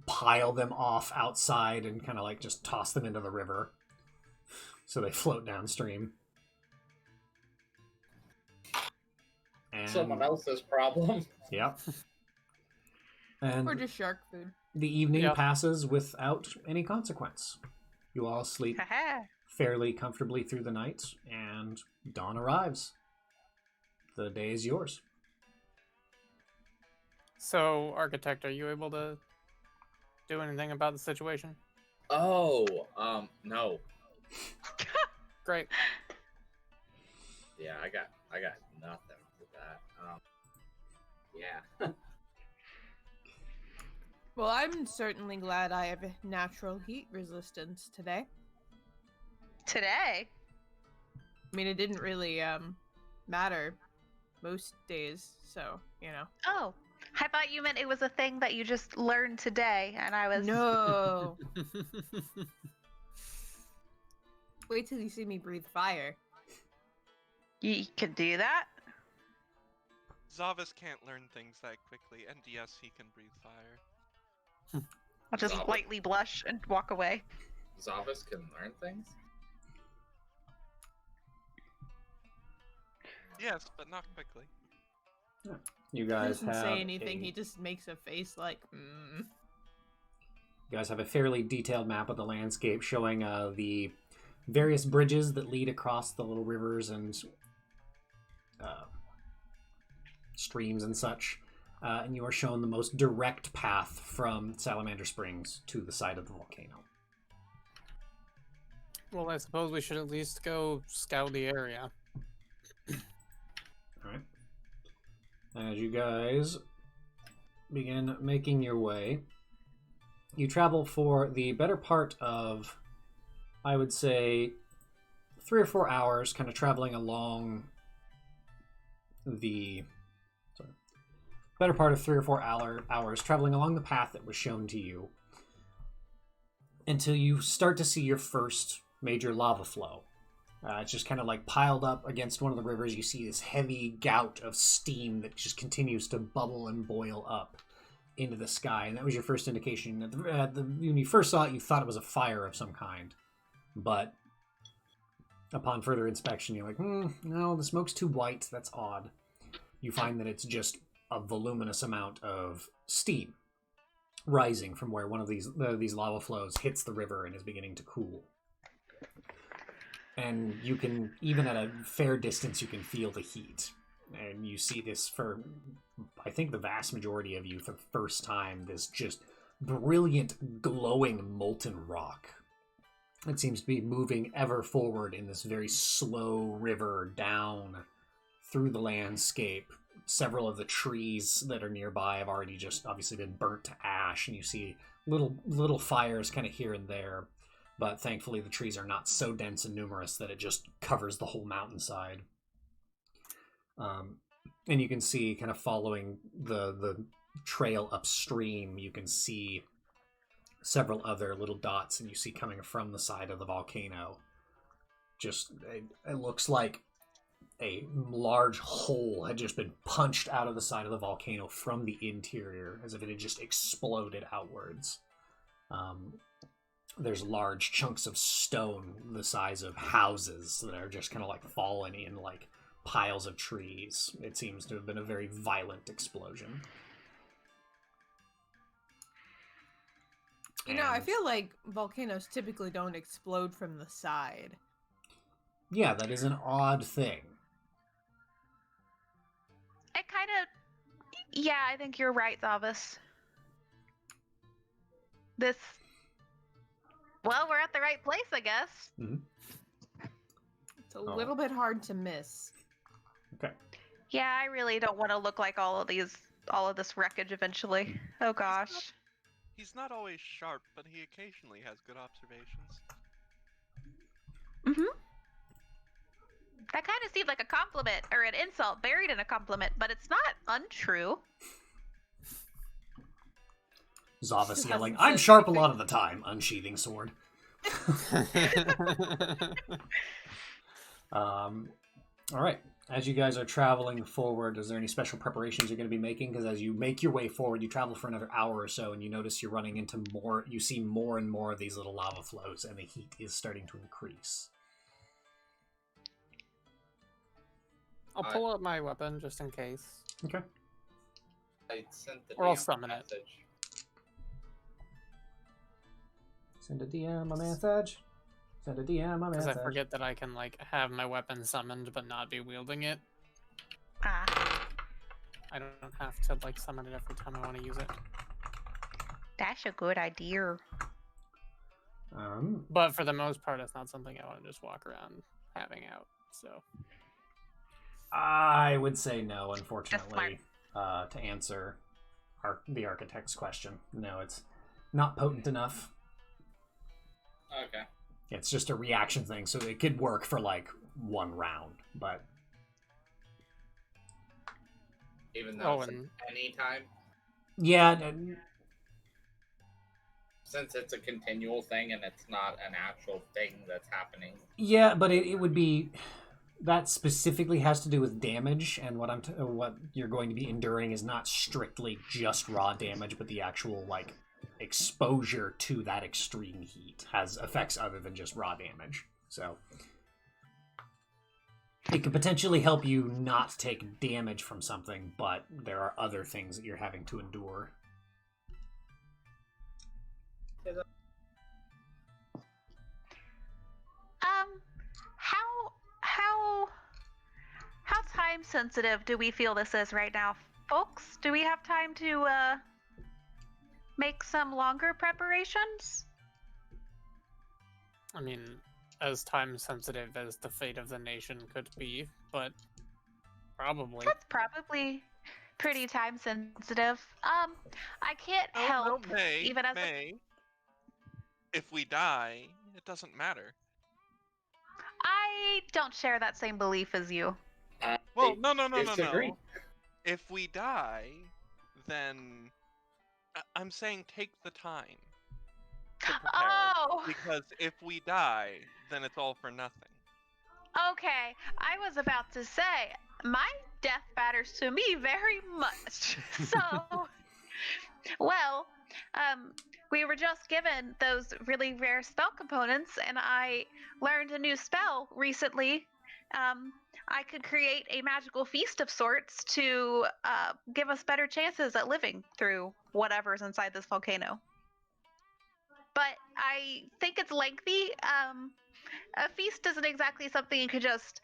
[SPEAKER 1] pile them off outside and kind of like just toss them into the river so they float downstream. And,
[SPEAKER 2] Someone else's problem.
[SPEAKER 1] Yep. And
[SPEAKER 3] Or just shark food.
[SPEAKER 1] the evening
[SPEAKER 5] Yep.
[SPEAKER 1] passes without any consequence. You all sleep
[SPEAKER 4] Haha.
[SPEAKER 1] fairly comfortably through the night, and dawn arrives. The day is yours.
[SPEAKER 5] So, Architect, are you able to do anything about the situation?
[SPEAKER 2] Oh, no.
[SPEAKER 5] Great.
[SPEAKER 2] Yeah, I got nothing for that. Yeah.
[SPEAKER 3] Well, I'm certainly glad I have natural heat resistance today.
[SPEAKER 4] Today?
[SPEAKER 3] I mean, it didn't really matter most days, so, you know.
[SPEAKER 4] Oh, I thought you meant it was a thing that you just learned today, and I was...
[SPEAKER 3] No. Wait till you see me breathe fire.
[SPEAKER 4] You can do that?
[SPEAKER 6] Zavis can't learn things that quickly, and yes, he can breathe fire.
[SPEAKER 4] I'll just
[SPEAKER 2] Stop it.
[SPEAKER 4] lightly blush and walk away.
[SPEAKER 2] Zavis can learn things?
[SPEAKER 6] Yes, but not quickly.
[SPEAKER 1] You
[SPEAKER 3] He
[SPEAKER 1] guys
[SPEAKER 3] doesn't
[SPEAKER 1] have
[SPEAKER 3] say anything,
[SPEAKER 1] a-
[SPEAKER 3] he just makes a face like,
[SPEAKER 1] You guys have a fairly detailed map of the landscape showing the various bridges that lead across the little rivers and streams and such. And you are shown the most direct path from Salamander Springs to the side of the volcano.
[SPEAKER 5] Well, I suppose we should at least go scout the area.
[SPEAKER 1] Alright. As you guys begin making your way, you travel for the better part of, I would say, 3 or 4 hours, kind of traveling along the... better part of 3 or 4 hours traveling along the path that was shown to you until you start to see your first major lava flow. It's just kind of like piled up against one of the rivers. You see this heavy gout of steam that just continues to bubble and boil up into the sky. And that was your first indication. When you first saw it, you thought it was a fire of some kind. But upon further inspection, you're like, no, the smoke's too white. That's odd. You find that it's just a voluminous amount of steam rising from where one of these lava flows hits the river and is beginning to cool. And you can, even at a fair distance, you can feel the heat. And you see this for, I think, the vast majority of you for the first time, this just brilliant, glowing, molten rock. It seems to be moving ever forward in this very slow river down through the landscape. Several of the trees that are nearby have already just obviously been burnt to ash, and you see little fires kind of here and there. But thankfully the trees are not so dense and numerous that it just covers the whole mountainside. And you can see, kind of following the trail upstream, you can see several other little dots, and you see coming from the side of the volcano. Just, it looks like a large hole had just been punched out of the side of the volcano from the interior, as if it had just exploded outwards. There's large chunks of stone the size of houses that are just kind of like fallen in like piles of trees. It seems to have been a very violent explosion.
[SPEAKER 3] You know, I
[SPEAKER 1] And-
[SPEAKER 3] feel like volcanoes typically don't explode from the side.
[SPEAKER 1] Yeah, that is an odd thing.
[SPEAKER 4] It kind of... Yeah, I think you're right, Zavis. This... Well, we're at the right place, I guess.
[SPEAKER 3] It's a little bit hard to miss.
[SPEAKER 1] Okay.
[SPEAKER 4] Yeah, I really don't want to look like all of this wreckage eventually. Oh gosh.
[SPEAKER 6] He's not always sharp, but he occasionally has good observations.
[SPEAKER 4] That kind of seemed like a compliment or an insult buried in a compliment, but it's not untrue.
[SPEAKER 1] Zavas
[SPEAKER 3] She
[SPEAKER 1] yelling,
[SPEAKER 3] hasn't
[SPEAKER 1] I'm
[SPEAKER 3] said
[SPEAKER 1] sharp a
[SPEAKER 3] anything.
[SPEAKER 1] lot of the time, unsheathing sword. All right. As you guys are traveling forward, is there any special preparations you're going to be making? Because as you make your way forward, you travel for another hour or so, and you notice you're running into more. You see more and more of these little lava flows, and the heat is starting to increase.
[SPEAKER 5] I'll pull out my weapon just in case.
[SPEAKER 1] Okay.
[SPEAKER 2] I sent the
[SPEAKER 5] Or I'll
[SPEAKER 2] DM
[SPEAKER 5] summon it.
[SPEAKER 2] message.
[SPEAKER 1] Send a DM a message. Send a DM a
[SPEAKER 5] Because
[SPEAKER 1] message.
[SPEAKER 5] I forget that I can like have my weapon summoned but not be wielding it.
[SPEAKER 4] Ah,
[SPEAKER 5] I don't have to like summon it every time I want to use it.
[SPEAKER 4] that's a good idea.
[SPEAKER 5] But for the most part, it's not something I want to just walk around having out. So
[SPEAKER 1] I would say no, unfortunately, to answer the architect's question. No, it's not potent enough.
[SPEAKER 2] Okay.
[SPEAKER 1] It's just a reaction thing, so it could work for like one round, but
[SPEAKER 2] Even though it's
[SPEAKER 5] and
[SPEAKER 2] any time,
[SPEAKER 1] yeah,
[SPEAKER 2] since it's a continual thing and it's not an actual thing that's happening.
[SPEAKER 1] yeah, but it would be that specifically has to do with damage, and what you're going to be enduring is not strictly just raw damage, but the actual like exposure to that extreme heat has effects other than just raw damage. So it could potentially help you not take damage from something, but there are other things that you're having to endure.
[SPEAKER 4] How time sensitive do we feel this is right now, folks? Do we have time to make some longer preparations?
[SPEAKER 5] I mean, as time sensitive as the fate of the nation could be, but probably.
[SPEAKER 4] That's probably pretty time sensitive. I can't help
[SPEAKER 6] May,
[SPEAKER 4] even as
[SPEAKER 6] May. If we die, it doesn't matter.
[SPEAKER 4] I don't share that same belief as you.
[SPEAKER 6] Well, no.
[SPEAKER 2] Disagree.
[SPEAKER 6] If we die, then I'm saying take the time to prepare.
[SPEAKER 4] Oh,
[SPEAKER 6] Because if we die, then it's all for nothing.
[SPEAKER 4] okay. I was about to say, my death matters to me very much. So, well, we were just given those really rare spell components, and I learned a new spell recently. I could create a magical feast of sorts to give us better chances at living through whatever's inside this volcano. But I think it's lengthy. A feast isn't exactly something you could just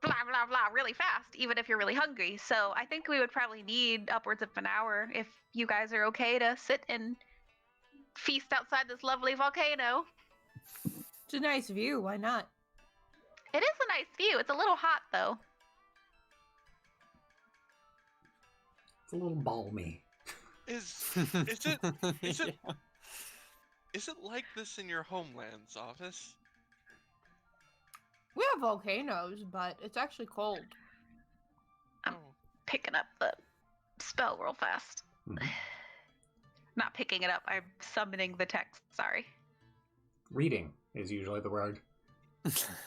[SPEAKER 4] blah, blah, blah really fast, even if you're really hungry. So I think we would probably need upwards of an hour if you guys are okay to sit and feast outside this lovely volcano.
[SPEAKER 3] It's a nice view. Why not?
[SPEAKER 4] It is a nice view. It's a little hot, though.
[SPEAKER 1] It's a little balmy.
[SPEAKER 6] Is it
[SPEAKER 5] Yeah.
[SPEAKER 6] is it like this in your homeland's office?
[SPEAKER 3] We have volcanoes, but it's actually cold.
[SPEAKER 4] I'm
[SPEAKER 6] Oh.
[SPEAKER 4] picking up the spell real fast.
[SPEAKER 1] Mhm.
[SPEAKER 4] Not picking it up. I'm summoning the text. Sorry.
[SPEAKER 1] Reading is usually the word.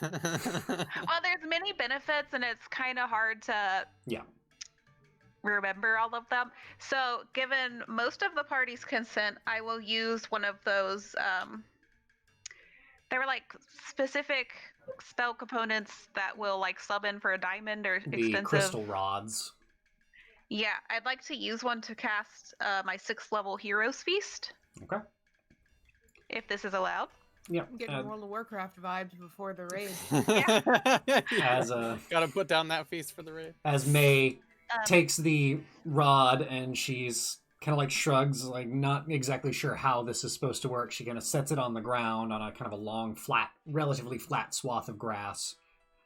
[SPEAKER 4] Well, there's many benefits, and it's kind of hard to remember all of them. So, given most of the party's consent, I will use one of those. There were like specific spell components that will like sub in for a diamond or
[SPEAKER 1] The
[SPEAKER 4] expensive.
[SPEAKER 1] crystal rods.
[SPEAKER 4] Yeah, I'd like to use one to cast my 6th level Heroes Feast,
[SPEAKER 1] Okay.
[SPEAKER 4] if this is allowed.
[SPEAKER 1] Yeah.
[SPEAKER 3] I'm getting World of Warcraft vibes before the raid.
[SPEAKER 1] As
[SPEAKER 5] Gotta put down that feast for the raid.
[SPEAKER 1] as May takes the rod and she's kind of like shrugs, like not exactly sure how this is supposed to work. She kind of sets it on the ground on a kind of a long, relatively flat swath of grass,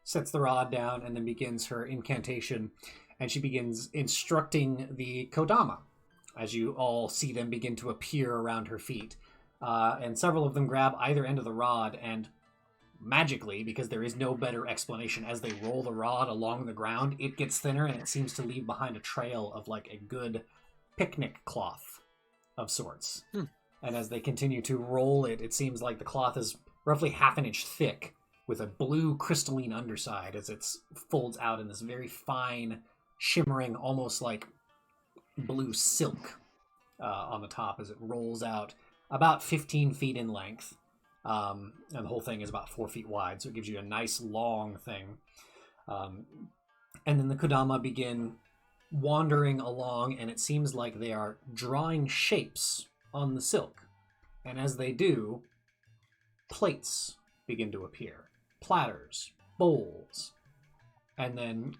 [SPEAKER 1] sets the rod down, and then begins her incantation. And she begins instructing the Kodama, as you all see them begin to appear around her feet. And several of them grab either end of the rod, and magically, because there is no better explanation, as they roll the rod along the ground, it gets thinner and it seems to leave behind a trail of like a good picnic cloth of sorts. And as they continue to roll it, it seems like the cloth is roughly half an inch thick with a blue crystalline underside as it folds out in this very fine, shimmering, almost like blue silk on the top as it rolls out about 15 feet in length. And the whole thing is about 4 feet wide, so it gives you a nice long thing. And then the Kodama begin wandering along, and it seems like they are drawing shapes on the silk. And as they do, plates begin to appear. Platters, bowls. And then,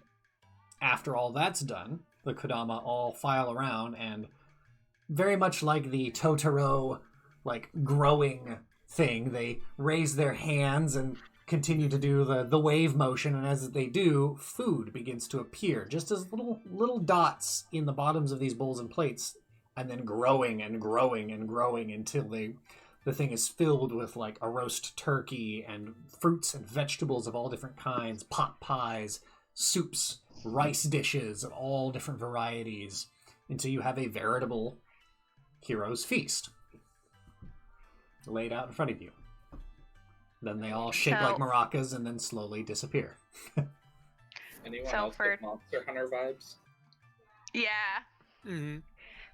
[SPEAKER 1] after all that's done, the Kodama all file around, and very much like the Totoro, like, growing thing, they raise their hands and continue to do the wave motion, and as they do, food begins to appear, just as little dots in the bottoms of these bowls and plates, and then growing and growing and growing until the thing is filled with like a roast turkey and fruits and vegetables of all different kinds, pot pies, soups, rice dishes of all different varieties, until you have a veritable hero's feast laid out in front of you. Then they all shake like maracas and then slowly disappear.
[SPEAKER 2] Anyone else get Monster Hunter vibes?
[SPEAKER 4] Yeah.
[SPEAKER 5] Mm-hmm.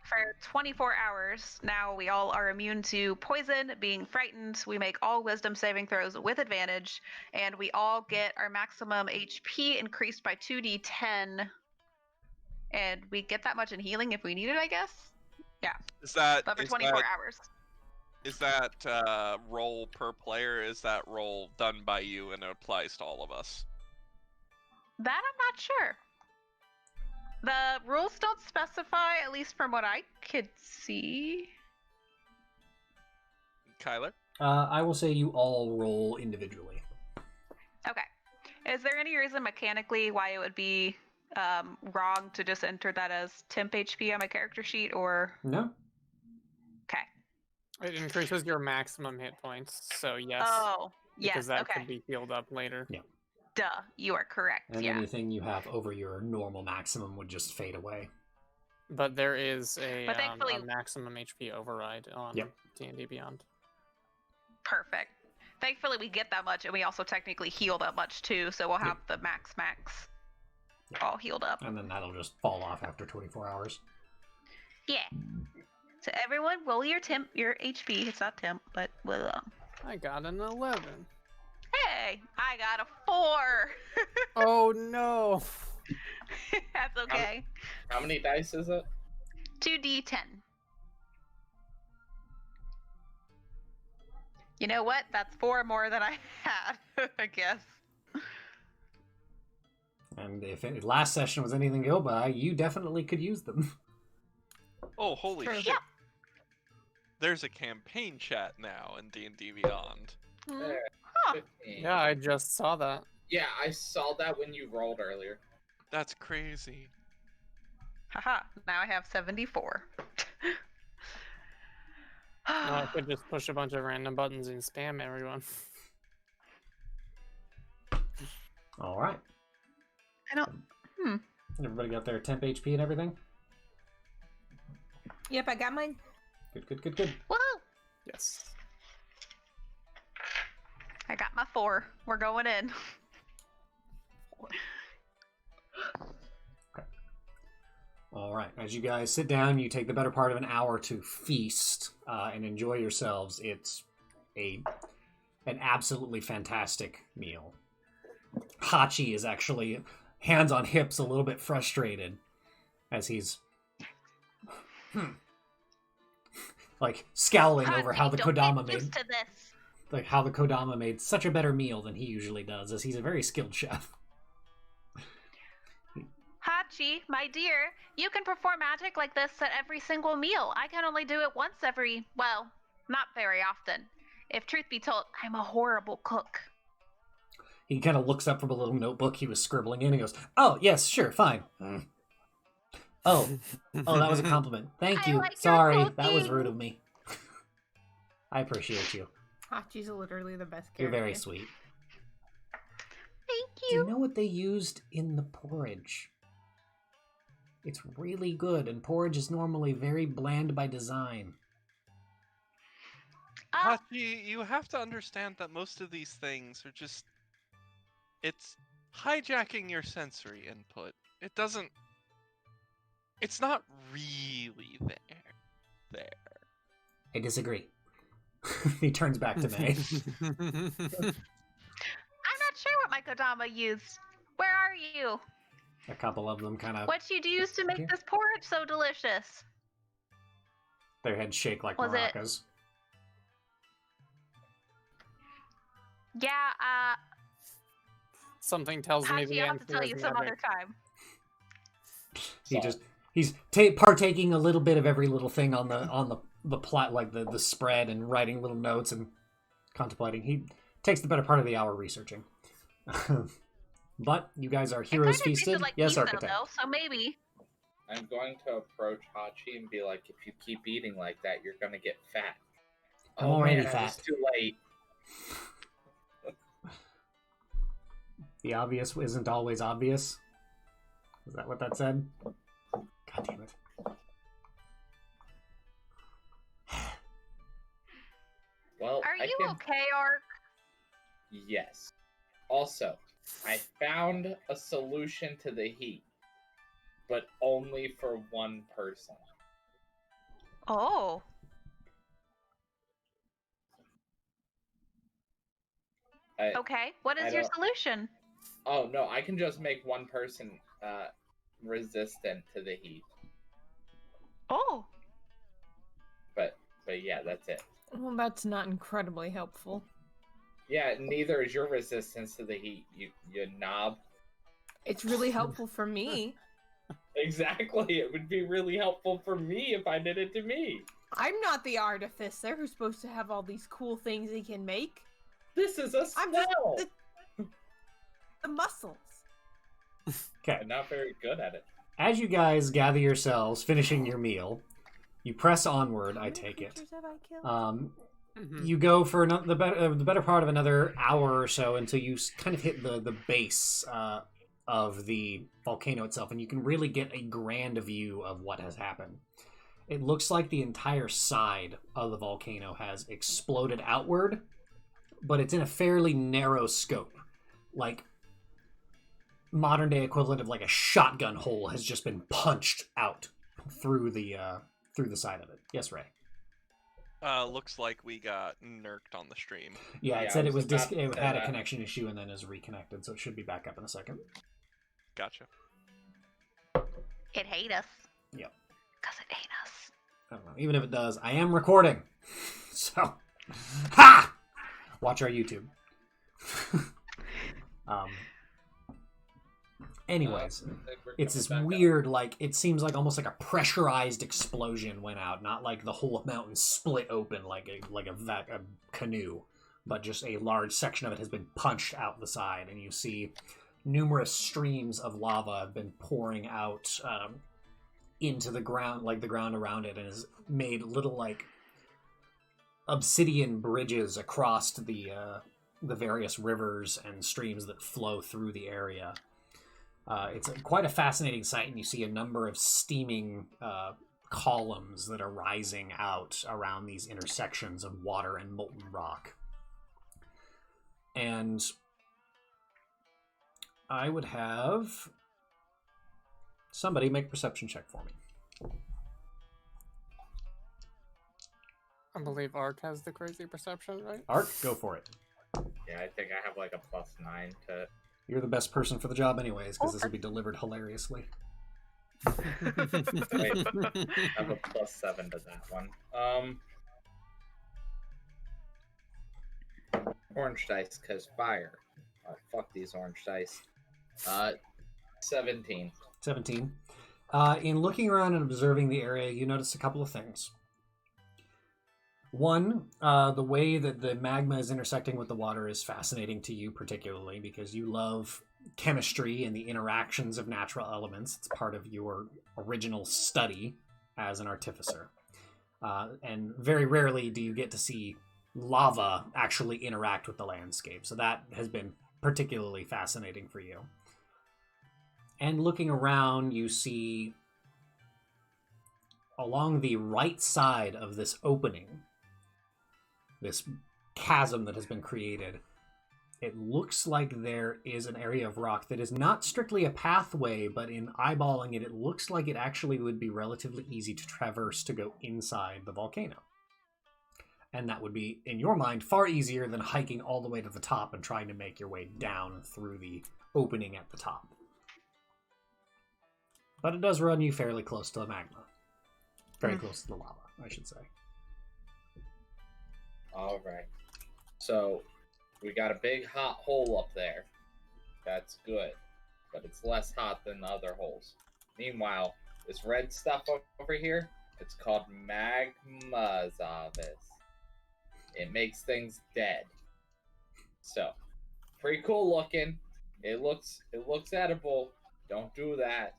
[SPEAKER 4] For 24 hours, now we all are immune to poison, being frightened. We make all wisdom saving throws with advantage, and we all get our maximum HP increased by 2d10. And we get that much in healing if we need it, I guess? Yeah.
[SPEAKER 6] Is that
[SPEAKER 4] but for 24 hours.
[SPEAKER 6] Is that roll per player? Is that roll done by you and it applies to all of us?
[SPEAKER 4] That I'm not sure. The rules don't specify, at least from what I could see.
[SPEAKER 6] Kyler?
[SPEAKER 1] I will say you all roll individually.
[SPEAKER 4] Okay. Is there any reason mechanically why it would be wrong to just enter that as temp HP on my character sheet, or?
[SPEAKER 1] No.
[SPEAKER 4] Okay.
[SPEAKER 5] It increases your maximum hit points, so yes.
[SPEAKER 4] Oh, yes,
[SPEAKER 5] because that
[SPEAKER 4] okay.
[SPEAKER 5] could be healed up later.
[SPEAKER 1] Yeah.
[SPEAKER 4] Duh, you are correct,
[SPEAKER 1] And
[SPEAKER 4] yeah.
[SPEAKER 1] anything you have over your normal maximum would just fade away.
[SPEAKER 5] But there is a
[SPEAKER 4] thankfully-
[SPEAKER 5] maximum HP override on D&D Beyond.
[SPEAKER 4] Perfect. Thankfully, we get that much, and we also technically heal that much, too, so we'll have the max all healed up.
[SPEAKER 1] And then that'll just fall off after 24 hours.
[SPEAKER 4] Yeah. So everyone, roll your HP. It's not temp, but
[SPEAKER 5] I got an 11.
[SPEAKER 4] Hey, I got a 4.
[SPEAKER 5] Oh no.
[SPEAKER 4] That's okay.
[SPEAKER 2] How many dice is it?
[SPEAKER 4] 2d10. You know what? That's 4 more than I had, I guess.
[SPEAKER 1] And if last session was anything to go by, you definitely could use them.
[SPEAKER 6] Oh, holy
[SPEAKER 3] True.
[SPEAKER 6] shit.
[SPEAKER 4] Yeah.
[SPEAKER 6] There's a campaign chat now in D&D Beyond.
[SPEAKER 2] There.
[SPEAKER 4] Huh.
[SPEAKER 2] 15.
[SPEAKER 5] Yeah, I just saw that.
[SPEAKER 2] Yeah, I saw that when you rolled earlier.
[SPEAKER 6] That's crazy.
[SPEAKER 4] Haha, now I have 74.
[SPEAKER 5] No, I could just push a bunch of random buttons and spam everyone.
[SPEAKER 1] All right.
[SPEAKER 4] I don't...
[SPEAKER 1] Everybody got their temp HP and everything?
[SPEAKER 3] Yep, I got mine.
[SPEAKER 1] Good.
[SPEAKER 4] Woohoo!
[SPEAKER 5] Yes.
[SPEAKER 4] I got my 4. We're going in.
[SPEAKER 1] All right. As you guys sit down, you take the better part of an hour to feast and enjoy yourselves. It's an absolutely fantastic meal. Hachi is actually hands on hips, a little bit frustrated as he's like scowling over how the Kodama made
[SPEAKER 4] Used to this.
[SPEAKER 1] like how the Kodama made such a better meal than he usually does, as he's a very skilled chef.
[SPEAKER 4] Hachi, my dear, you can perform magic like this at every single meal. I can only do it once every, well, not very often. If truth be told, I'm a horrible cook.
[SPEAKER 1] He kind of looks up from a little notebook he was scribbling in and goes, "Oh, yes, sure, fine. Oh, that was a compliment. Thank
[SPEAKER 4] I
[SPEAKER 1] you.
[SPEAKER 4] like your
[SPEAKER 1] Sorry, that was
[SPEAKER 4] cooking."
[SPEAKER 1] rude of me. I appreciate you.
[SPEAKER 3] Hachi's literally the best character.
[SPEAKER 1] You're very sweet.
[SPEAKER 4] Thank
[SPEAKER 1] Do you
[SPEAKER 4] you.
[SPEAKER 1] know what they used in the porridge? It's really good, and porridge is normally very bland by design.
[SPEAKER 6] Hachi, you have to understand that most of these things are just... It's hijacking your sensory input. It doesn't... It's not really there.
[SPEAKER 1] I disagree. He turns back to May.
[SPEAKER 4] I'm not sure what my Kodama used. Where are you?
[SPEAKER 1] A couple of them kind of,
[SPEAKER 4] What'd you use to make this porridge so delicious?
[SPEAKER 1] their heads shake like
[SPEAKER 4] Was it-
[SPEAKER 1] maracas.
[SPEAKER 4] Yeah,
[SPEAKER 5] Something tells me
[SPEAKER 4] Hachi,
[SPEAKER 5] the
[SPEAKER 4] I'll have to
[SPEAKER 5] answer
[SPEAKER 4] tell
[SPEAKER 5] is
[SPEAKER 4] you some
[SPEAKER 5] never.
[SPEAKER 4] other time.
[SPEAKER 1] He's partaking a little bit of every little thing on the plot, like the spread, and writing little notes and contemplating. He takes the better part of the hour researching. But you guys are heroes
[SPEAKER 4] it kinda
[SPEAKER 1] feasted.
[SPEAKER 4] tasted like
[SPEAKER 1] Yes,
[SPEAKER 4] miso,
[SPEAKER 1] architect.
[SPEAKER 4] though, so maybe.
[SPEAKER 2] I'm going to approach Hachi and be like, if you keep eating like that, you're gonna get fat.
[SPEAKER 1] I'm already
[SPEAKER 2] man, I was
[SPEAKER 1] fat.
[SPEAKER 2] too late.
[SPEAKER 1] The obvious isn't always obvious. Is that what that said? God damn it.
[SPEAKER 2] Well,
[SPEAKER 4] Are
[SPEAKER 2] I
[SPEAKER 4] you
[SPEAKER 2] can...
[SPEAKER 4] okay, Ark?
[SPEAKER 2] Yes. Also, I found a solution to the heat, but only for one person.
[SPEAKER 4] Oh. Okay, what
[SPEAKER 2] I
[SPEAKER 4] is your
[SPEAKER 2] don't-
[SPEAKER 4] solution?
[SPEAKER 2] Oh no, I can just make one person resistant to the heat.
[SPEAKER 4] Oh.
[SPEAKER 2] But yeah, that's it.
[SPEAKER 3] Well, that's not incredibly helpful.
[SPEAKER 2] Yeah, neither is your resistance to the heat, you knob.
[SPEAKER 3] It's really helpful for me.
[SPEAKER 2] Exactly, it would be really helpful for me if I did it to me.
[SPEAKER 3] I'm not the artificer who's supposed to have all these cool things he can make.
[SPEAKER 2] This is a
[SPEAKER 3] I'm just
[SPEAKER 2] spell.
[SPEAKER 3] the muscles.
[SPEAKER 1] Okay.
[SPEAKER 2] I'm not very good at it.
[SPEAKER 1] As you guys gather yourselves, finishing your meal, you press onward. I take it.
[SPEAKER 3] Creatures have I killed?
[SPEAKER 1] You go for the better part of another hour or so until you kind of hit the base of the volcano itself, and you can really get a grand view of what has happened. It looks like the entire side of the volcano has exploded outward, but it's in a fairly narrow scope. Like, modern day equivalent of like a shotgun hole has just been punched out through the side of it. Yes, Ray.
[SPEAKER 6] Looks like we got nerked on the stream.
[SPEAKER 1] Yeah, it
[SPEAKER 2] Yeah,
[SPEAKER 1] said
[SPEAKER 2] I
[SPEAKER 1] it
[SPEAKER 2] was
[SPEAKER 1] was
[SPEAKER 2] about to
[SPEAKER 1] it
[SPEAKER 2] say
[SPEAKER 1] had a
[SPEAKER 2] that.
[SPEAKER 1] connection issue and then is reconnected, so it should be back up in a second.
[SPEAKER 6] Gotcha.
[SPEAKER 4] It hate us.
[SPEAKER 1] Yep.
[SPEAKER 4] Because it hate us.
[SPEAKER 1] I don't know. Even if it does, I am recording. So, ha! Watch our YouTube. Anyways, it's this weird, like, it seems like almost like a pressurized explosion went out, not like the whole mountain split open like a canoe, but just a large section of it has been punched out the side, and you see numerous streams of lava have been pouring out into the ground, like the ground around it, and has made little like obsidian bridges across the various rivers and streams that flow through the area. It's quite a fascinating sight, and you see a number of steaming columns that are rising out around these intersections of water and molten rock. And I would have somebody make a perception check for me.
[SPEAKER 5] I believe Ark has the crazy perception, right?
[SPEAKER 1] Ark, go for it.
[SPEAKER 2] Yeah, I think I have like a +9 to...
[SPEAKER 1] You're the best person for the job anyways, because this will be delivered hilariously.
[SPEAKER 2] Wait, I have a +7 to that one. Orange dice, because fire. Oh, fuck these orange dice. 17.
[SPEAKER 1] 17. In looking around and observing the area, you notice a couple of things. One, the way that the magma is intersecting with the water is fascinating to you particularly because you love chemistry and the interactions of natural elements. It's part of your original study as an artificer. And very rarely do you get to see lava actually interact with the landscape. So that has been particularly fascinating for you. And looking around, you see along the right side of this opening, this chasm that has been created, it looks like there is an area of rock that is not strictly a pathway, but in eyeballing it, it looks like it actually would be relatively easy to traverse to go inside the volcano. And that would be, in your mind, far easier than hiking all the way to the top and trying to make your way down through the opening at the top. But it does run you fairly close to the magma. Very close to the lava, I should say.
[SPEAKER 2] All right. So we got a big hot hole up there. That's good. But it's less hot than the other holes. Meanwhile, this red stuff over here, it's called magma zavis. It makes things dead. So, pretty cool looking. It looks edible. Don't do that.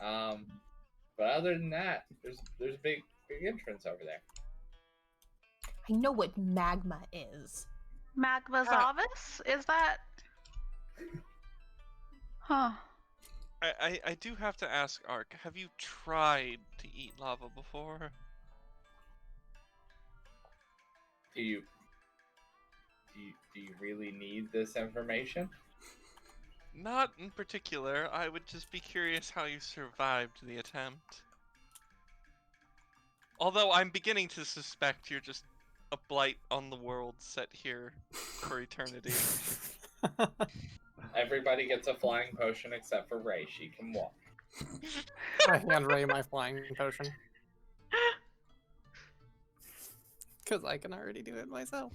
[SPEAKER 2] But other than that, there's a big entrance over there.
[SPEAKER 3] I know what magma is.
[SPEAKER 4] Magma zavis? Is that? Huh.
[SPEAKER 6] I do have to ask, Ark, have you tried to eat lava before?
[SPEAKER 2] Do you really need this information?
[SPEAKER 6] Not in particular. I would just be curious how you survived the attempt. Although I'm beginning to suspect you're just a blight on the world set here for eternity.
[SPEAKER 2] Everybody gets a flying potion except for Ray. She can walk.
[SPEAKER 5] I hand Ray my flying potion. Because I can already do it myself.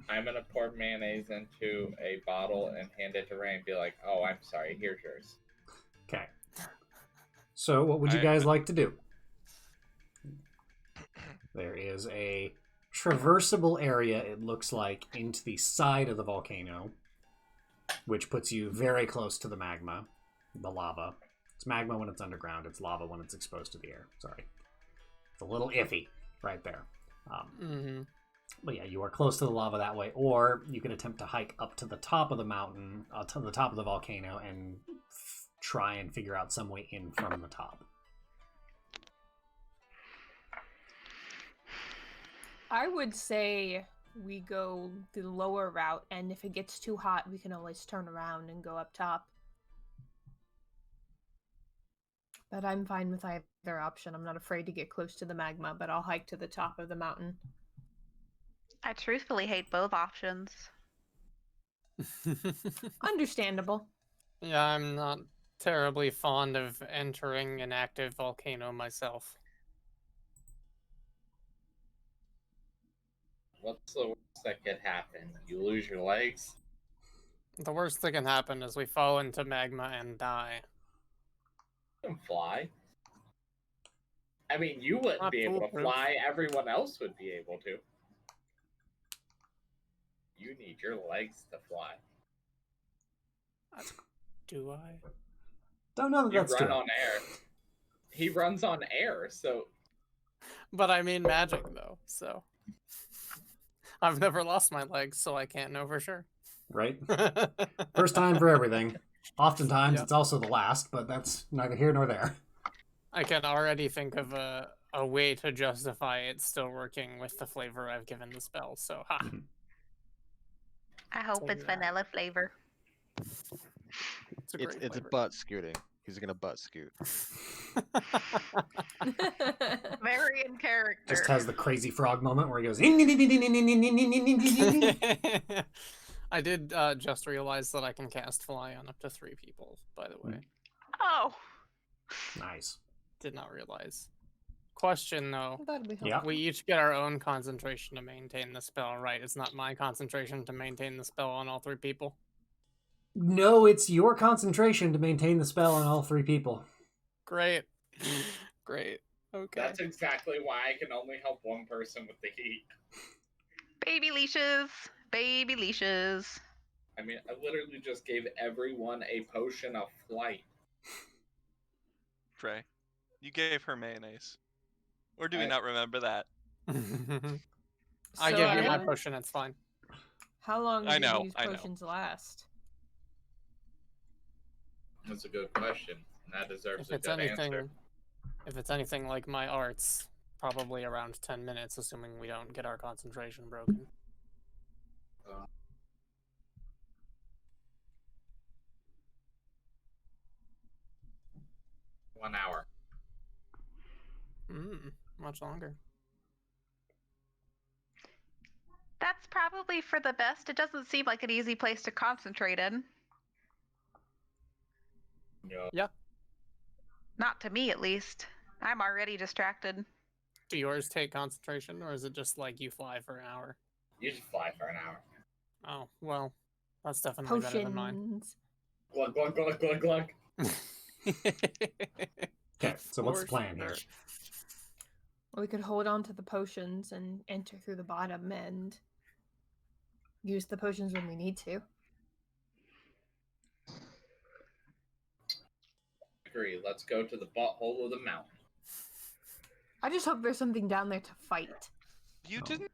[SPEAKER 2] I'm gonna pour mayonnaise into a bottle and hand it to Ray and be like, "Oh, I'm sorry. Here's yours."
[SPEAKER 1] Okay. So, what would you guys like to do? There is a traversable area, it looks like, into the side of the volcano, which puts you very close to the magma, the lava. It's magma when it's underground. It's lava when it's exposed to the air. Sorry. It's a little iffy right there. But yeah, you are close to the lava that way, or you can attempt to hike up to the top of the mountain, to the top of the volcano, and try and figure out some way in from the top.
[SPEAKER 3] I would say we go the lower route, and if it gets too hot, we can always turn around and go up top. But I'm fine with either option. I'm not afraid to get close to the magma, but I'll hike to the top of the mountain.
[SPEAKER 4] I truthfully hate both options.
[SPEAKER 3] Understandable.
[SPEAKER 5] Yeah, I'm not terribly fond of entering an active volcano myself.
[SPEAKER 2] What's the worst that could happen? You lose your legs?
[SPEAKER 5] The worst that can happen is we fall into magma and die.
[SPEAKER 2] You can fly. I mean, you wouldn't
[SPEAKER 5] Not
[SPEAKER 2] be able to
[SPEAKER 5] foolproof.
[SPEAKER 2] fly. Everyone else would be able to. You need your legs to fly.
[SPEAKER 5] Do I?
[SPEAKER 1] Don't know that
[SPEAKER 2] You
[SPEAKER 1] that's
[SPEAKER 2] run
[SPEAKER 1] true.
[SPEAKER 2] on air. He runs on air, so
[SPEAKER 5] But I mean magic, though, so... I've never lost my legs, so I can't know for sure.
[SPEAKER 1] Right? First time for everything. Oftentimes,
[SPEAKER 5] Yep.
[SPEAKER 1] it's also the last, but that's neither here nor there.
[SPEAKER 5] I can already think of a way to justify it still working with the flavor I've given the spell, so ha.
[SPEAKER 4] I hope
[SPEAKER 5] Take
[SPEAKER 4] it's
[SPEAKER 5] that.
[SPEAKER 4] vanilla flavor.
[SPEAKER 5] It's a great
[SPEAKER 7] It's
[SPEAKER 5] flavor.
[SPEAKER 7] butt scooting. He's gonna butt scoot.
[SPEAKER 4] Very in character.
[SPEAKER 1] Just has the crazy frog moment where he goes.
[SPEAKER 5] I did just realize that I can cast fly on up to 3 people, by the way.
[SPEAKER 4] Oh.
[SPEAKER 1] Nice.
[SPEAKER 5] Did not realize. Question, though.
[SPEAKER 3] That'd be helpful.
[SPEAKER 1] Yeah.
[SPEAKER 5] We each get our own concentration to maintain the spell, right? It's not my concentration to maintain the spell on all 3 people.
[SPEAKER 1] No, it's your concentration to maintain the spell on all 3 people.
[SPEAKER 5] Great. Great. Okay.
[SPEAKER 2] that's exactly why I can only help one person with the heat.
[SPEAKER 4] Baby leashes. Baby leashes.
[SPEAKER 2] I mean, I literally just gave everyone a potion of flight.
[SPEAKER 6] Trey, you gave her mayonnaise. Or do we
[SPEAKER 2] I-
[SPEAKER 6] not remember that?
[SPEAKER 5] I
[SPEAKER 3] So
[SPEAKER 5] give you my
[SPEAKER 3] anyone-
[SPEAKER 5] potion, it's fine.
[SPEAKER 3] How long
[SPEAKER 6] I
[SPEAKER 3] do
[SPEAKER 6] know,
[SPEAKER 3] these
[SPEAKER 6] I know.
[SPEAKER 3] potions last?
[SPEAKER 2] That's a good question. And that deserves a good answer.
[SPEAKER 5] If it's anything like my arts, probably around 10 minutes, assuming we don't get our concentration broken.
[SPEAKER 2] 1 hour.
[SPEAKER 5] Much longer.
[SPEAKER 4] That's probably for the best. It doesn't seem like an easy place to concentrate in.
[SPEAKER 5] Yeah.
[SPEAKER 4] Not to me, at least. I'm already distracted.
[SPEAKER 5] Do yours take concentration, or is it just like you fly for an hour?
[SPEAKER 2] You just fly for an hour.
[SPEAKER 5] Oh, well, that's definitely better than mine.
[SPEAKER 3] Potions.
[SPEAKER 2] Glug, glug, glug, glug, glug.
[SPEAKER 1] Okay, so what's the
[SPEAKER 5] For
[SPEAKER 1] plan here?
[SPEAKER 5] sure.
[SPEAKER 3] We could hold on to the potions and enter through the bottom and use the potions when we need to.
[SPEAKER 2] Agree. Let's go to the butthole of the mountain.
[SPEAKER 3] I just hope there's something down there to fight.
[SPEAKER 6] You didn't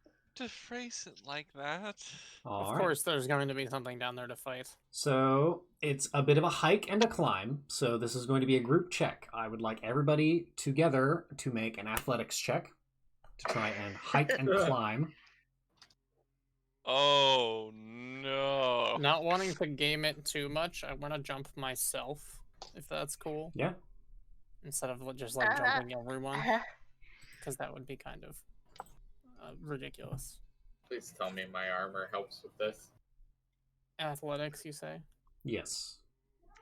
[SPEAKER 6] phrase it like that.
[SPEAKER 1] All
[SPEAKER 5] Of
[SPEAKER 1] right.
[SPEAKER 5] course, there's going to be something down there to fight.
[SPEAKER 1] So it's a bit of a hike and a climb. So this is going to be a group check. I would like everybody together to make an athletics check to try and hike and climb.
[SPEAKER 6] Oh no.
[SPEAKER 5] Not wanting to game it too much, I want to jump myself, if that's cool.
[SPEAKER 1] Yeah.
[SPEAKER 5] Instead of just like jumping everyone, because that would be kind of ridiculous.
[SPEAKER 2] Please tell me my armor helps with this.
[SPEAKER 5] Athletics, you say?
[SPEAKER 1] Yes.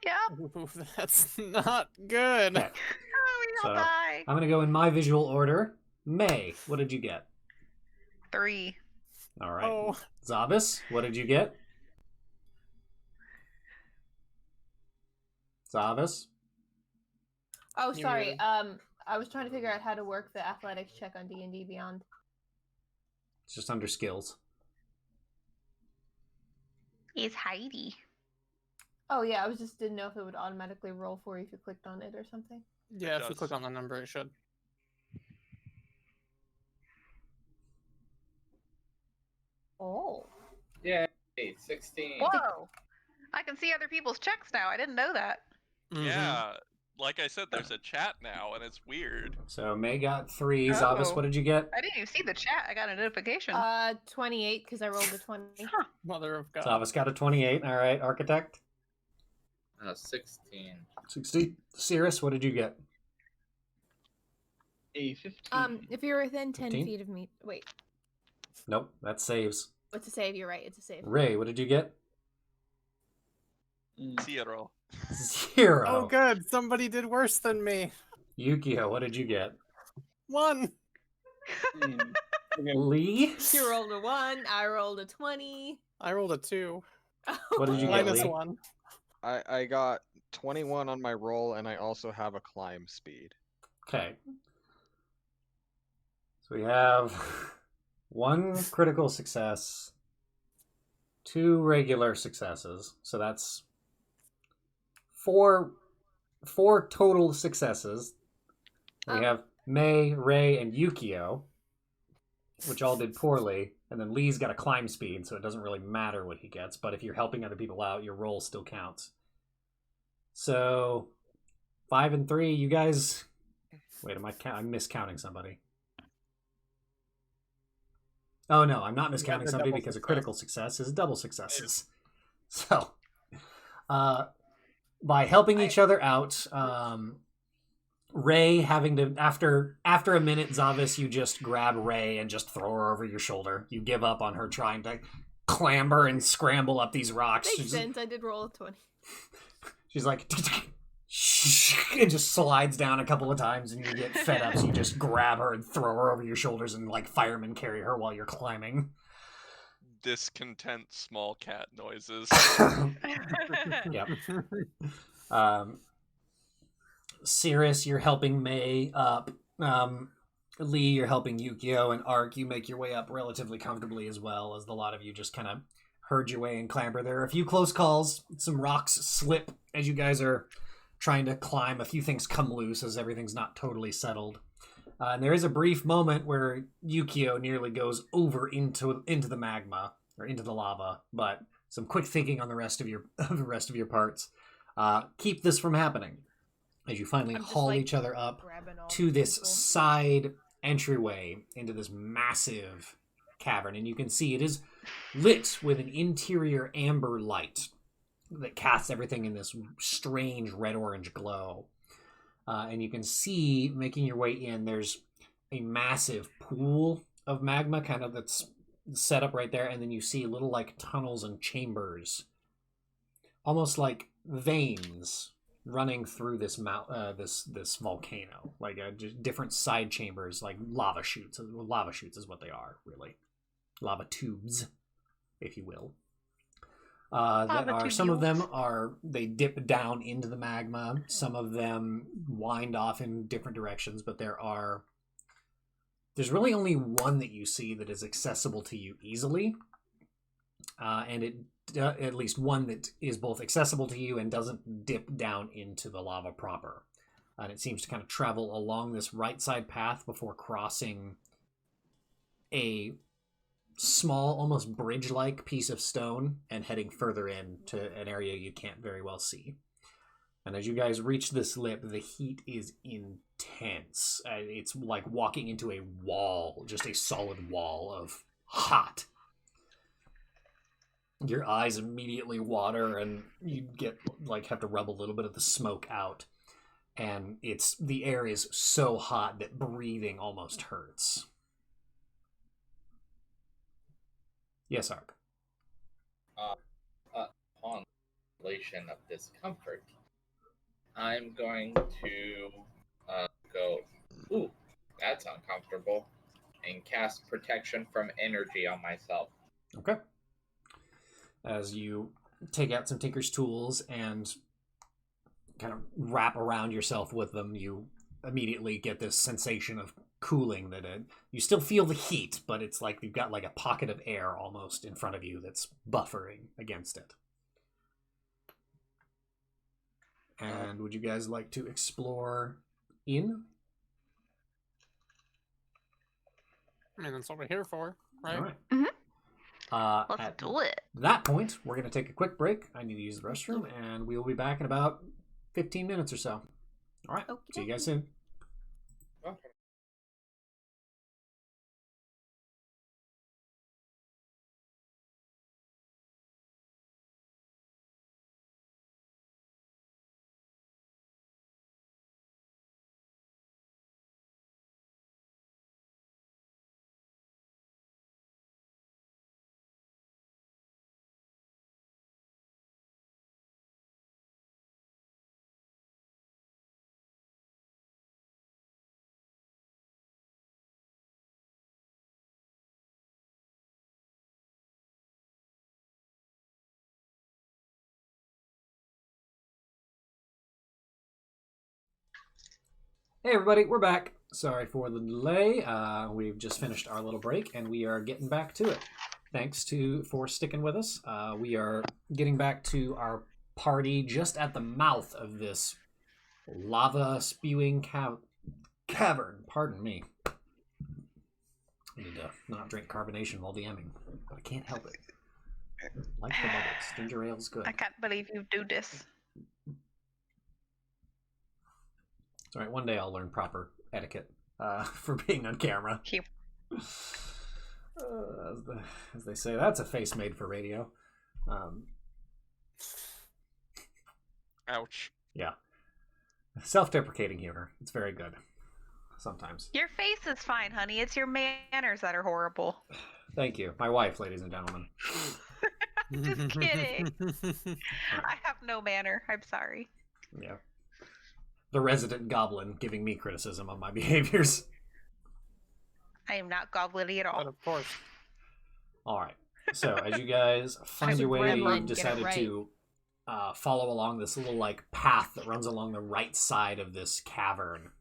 [SPEAKER 4] Yep.
[SPEAKER 5] Ooh, that's not good.
[SPEAKER 1] Okay.
[SPEAKER 4] Oh, we all
[SPEAKER 1] So,
[SPEAKER 4] die.
[SPEAKER 1] I'm going to go in my visual order. May, what did you get?
[SPEAKER 4] 3.
[SPEAKER 1] All right.
[SPEAKER 5] Oh,
[SPEAKER 1] Zavis, what did you get? Zavis?
[SPEAKER 3] Oh,
[SPEAKER 5] You
[SPEAKER 3] sorry.
[SPEAKER 5] muted.
[SPEAKER 3] I was trying to figure out how to work the athletics check on D&D Beyond.
[SPEAKER 1] It's just under skills.
[SPEAKER 4] He's Heidi.
[SPEAKER 3] Oh yeah, I just didn't know if it would automatically roll for you if you clicked on it or something.
[SPEAKER 5] yeah, if you
[SPEAKER 6] does.
[SPEAKER 5] click on the number, it should.
[SPEAKER 3] Oh.
[SPEAKER 2] Yay, 16.
[SPEAKER 4] Whoa! I can see other people's checks now. I didn't know that.
[SPEAKER 5] Mhm.
[SPEAKER 6] Yeah, like I said, there's a chat now, and it's weird.
[SPEAKER 1] So May got 3. Zavis,
[SPEAKER 4] Oh.
[SPEAKER 1] what did you get?
[SPEAKER 4] I didn't even see the chat. I got a notification.
[SPEAKER 3] 28 because I rolled a 20.
[SPEAKER 5] Mother of God.
[SPEAKER 1] Zavis got a 28. All right. Architect?
[SPEAKER 2] 16.
[SPEAKER 1] 60. Cirrus, what did you get?
[SPEAKER 8] A 15.
[SPEAKER 3] If you're within 10
[SPEAKER 1] 15?
[SPEAKER 3] feet of me, wait,
[SPEAKER 1] Nope, that saves.
[SPEAKER 3] it's a save. You're right. It's a save.
[SPEAKER 1] Ray, what did you get?
[SPEAKER 6] Zero.
[SPEAKER 1] 0.
[SPEAKER 5] Oh, good. Somebody did worse than me.
[SPEAKER 1] Yukio, what did you get?
[SPEAKER 5] 1.
[SPEAKER 8] Okay.
[SPEAKER 1] Lee?
[SPEAKER 3] You rolled a 1. I rolled a 20.
[SPEAKER 5] I rolled a 2.
[SPEAKER 1] What did you get,
[SPEAKER 5] Minus
[SPEAKER 1] Lee?
[SPEAKER 5] 1.
[SPEAKER 7] I got 21 on my roll, and I also have a climb speed.
[SPEAKER 1] Okay. So we have 1 critical success, 2 regular successes. So that's 4 total successes. We have May, Ray, and Yukio, which all did poorly. And then Lee's got a climb speed, so it doesn't really matter what he gets. But if you're helping other people out, your roll still counts. So 5 and 3, you guys. Wait, I'm miscounting somebody. Oh no, I'm not miscounting
[SPEAKER 5] the
[SPEAKER 1] somebody
[SPEAKER 5] double
[SPEAKER 1] because a
[SPEAKER 5] success.
[SPEAKER 1] critical success is double successes. So, by helping each other out, Ray having to after a minute, Zavis, you just grab Ray and just throw her over your shoulder. You give up on her trying to clamber and scramble up these rocks.
[SPEAKER 3] Makes sense. I did roll a 20.
[SPEAKER 1] She's like, and just slides down a couple of times, and you get fed up, so you just grab her and throw her over your shoulders and like firemen carry her while you're climbing.
[SPEAKER 6] Discontent small cat noises.
[SPEAKER 1] Yep. Cirrus, you're helping May up. Lee, you're helping Yukio, and Ark, you make your way up relatively comfortably as well, as the lot of you just kind of herd your way and clamber. There are a few close calls. Some rocks slip as you guys are trying to climb. A few things come loose as everything's not totally settled. And there is a brief moment where Yukio nearly goes over into the magma, or into the lava, but some quick thinking on the rest of your parts keep this from happening. As you finally
[SPEAKER 3] I'm just,
[SPEAKER 1] haul
[SPEAKER 3] like,
[SPEAKER 1] each other up
[SPEAKER 3] grabbing all
[SPEAKER 1] to
[SPEAKER 3] the
[SPEAKER 1] this
[SPEAKER 3] people.
[SPEAKER 1] side entryway into this massive cavern, and you can see it is lit with an interior amber light that casts everything in this strange red-orange glow. And you can see, making your way in, there's a massive pool of magma kind of that's set up right there, and then you see little like tunnels and chambers, almost like veins running through this this volcano, like just different side chambers, like lava chutes. Lava chutes is what they are, really. Lava tubes, if you will. Some of them they dip down into the magma. Some of them wind off in different directions, but there's really only one that you see that is accessible to you easily, and at least one that is both accessible to you and doesn't dip down into the lava proper. And it seems to kind of travel along this right side path before crossing a small, almost bridge-like piece of stone and heading further in to an area you can't very well see. And as you guys reach this lip, the heat is intense. It's like walking into a wall, just a solid wall of hot. Your eyes immediately water, and you have to rub a little bit of the smoke out. And the air is so hot that breathing almost hurts. Yes, Ark.
[SPEAKER 2] Upon relation of discomfort, I'm going to go, ooh, that's uncomfortable, and cast protection from energy on myself.
[SPEAKER 1] Okay. As you take out some Tinker's tools and kind of wrap around yourself with them, you immediately get this sensation of cooling you still feel the heat, but it's like you've got like a pocket of air almost in front of you that's buffering against it. And would you guys like to explore in?
[SPEAKER 5] I mean, that's what we're here for, right?
[SPEAKER 1] All right.
[SPEAKER 4] Mm-hmm. Let's do it.
[SPEAKER 1] That point, we're going to take a quick break. I need to use the restroom, and we will be back in about 15 minutes or so. All right.
[SPEAKER 3] Okey-dokey.
[SPEAKER 1] See you guys soon.
[SPEAKER 2] Okay.
[SPEAKER 1] Hey everybody, we're back. Sorry for the delay. We've just finished our little break, and we are getting back to it. Thanks for sticking with us. We are getting back to our party just at the mouth of this lava-spewing cavern. Pardon me. I need to not drink carbonation while DMing, but I can't help it. Like the bubbles. Ginger ale's good.
[SPEAKER 4] I can't believe you do this.
[SPEAKER 1] It's all right. One day I'll learn proper etiquette for being on camera.
[SPEAKER 4] Cute.
[SPEAKER 1] As they say, that's a face made for radio.
[SPEAKER 6] Ouch.
[SPEAKER 1] Yeah. Self-deprecating humor. It's very good. Sometimes.
[SPEAKER 4] Your face is fine, honey. It's your manners that are horrible.
[SPEAKER 1] Thank you. My wife, ladies and gentlemen.
[SPEAKER 4] Just kidding. I have no manner. I'm sorry.
[SPEAKER 1] Yeah. The resident goblin giving me criticism on my behaviors.
[SPEAKER 4] I am not goblin-y at
[SPEAKER 5] But
[SPEAKER 4] all.
[SPEAKER 5] of course.
[SPEAKER 1] All right. So as you guys find your way,
[SPEAKER 3] grandma,
[SPEAKER 1] you've
[SPEAKER 3] get it
[SPEAKER 1] decided
[SPEAKER 3] right.
[SPEAKER 1] to follow along this little like path that runs along the right side of this cavern.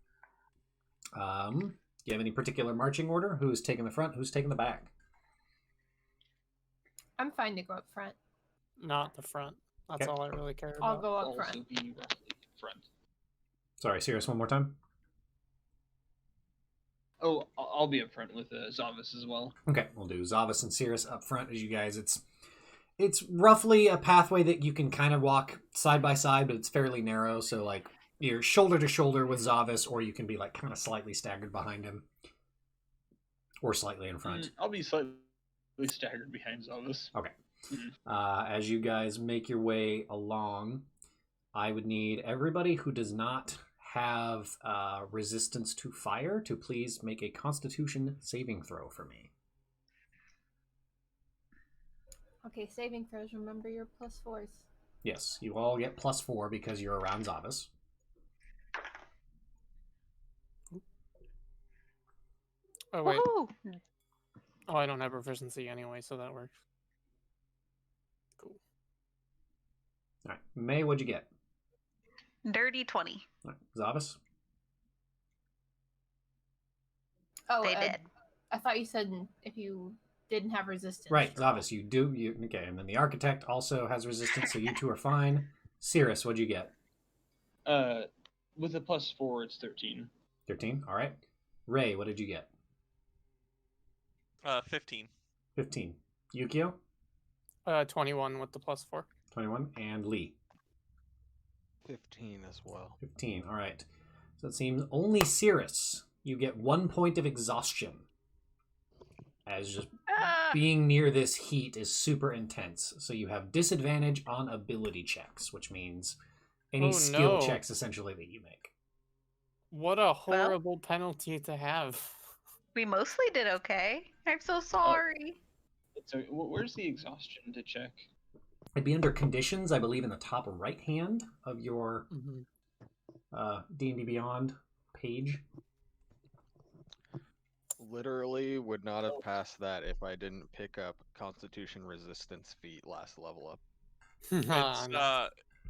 [SPEAKER 1] Do you have any particular marching order? Who's taking the front? Who's taking the back?
[SPEAKER 3] I'm fine to go up front.
[SPEAKER 5] Not the front. That's
[SPEAKER 1] Okay.
[SPEAKER 5] all I really care
[SPEAKER 3] I'll
[SPEAKER 5] about.
[SPEAKER 3] go up
[SPEAKER 8] Also
[SPEAKER 3] front.
[SPEAKER 8] be roughly front.
[SPEAKER 1] Sorry, Sirius, one more time.
[SPEAKER 8] Oh, I'll I'll be up front with Zavis as well.
[SPEAKER 1] Okay, we'll do Zavis and Cirrus up front as you guys. It's roughly a pathway that you can kind of walk side by side, but it's fairly narrow. So like you're shoulder to shoulder with Zavis, or you can be like kind of slightly staggered behind him, or slightly in front.
[SPEAKER 8] I'll be slightly staggered behind Zavis.
[SPEAKER 1] Okay.
[SPEAKER 8] Mhm.
[SPEAKER 1] As you guys make your way along, I would need everybody who does not have resistance to fire to please make a Constitution saving throw for me.
[SPEAKER 3] Okay, saving throws. Remember your +4s.
[SPEAKER 1] Yes, you all get +4 because you're around Zavis.
[SPEAKER 5] Oh wait.
[SPEAKER 4] Woohoo!
[SPEAKER 5] Oh, I don't have proficiency anyway, so that works. Cool.
[SPEAKER 1] All right, May, what'd you get?
[SPEAKER 4] Dirty 20.
[SPEAKER 1] All right, Zavis?
[SPEAKER 3] Oh,
[SPEAKER 4] They did.
[SPEAKER 3] I thought you said if you didn't have resistance.
[SPEAKER 1] Right,
[SPEAKER 3] to roll.
[SPEAKER 1] Zavis, you do. Okay, and then the Architect also has resistance, so you two are fine. Cirrus, what'd you get?
[SPEAKER 8] With a +4, it's 13.
[SPEAKER 1] 13, all right. Ray, what did you get?
[SPEAKER 6] 15.
[SPEAKER 1] 15. Yukio?
[SPEAKER 5] 21 with the +4.
[SPEAKER 1] 21. And Lee?
[SPEAKER 7] 15 as well.
[SPEAKER 1] 15, all right. So it seems only Cirrus, you get 1 point of exhaustion. As just being near this heat is super intense. So you have disadvantage on ability checks, which means any skill
[SPEAKER 5] no.
[SPEAKER 1] checks essentially that you make.
[SPEAKER 5] What a horrible penalty to have.
[SPEAKER 4] We mostly did okay. I'm so sorry.
[SPEAKER 8] So where's the exhaustion to check?
[SPEAKER 1] It'd be under conditions, I believe, in the top right hand of your D&D Beyond page.
[SPEAKER 7] Literally would not have passed that if I didn't pick up Constitution Resistance feat last level up.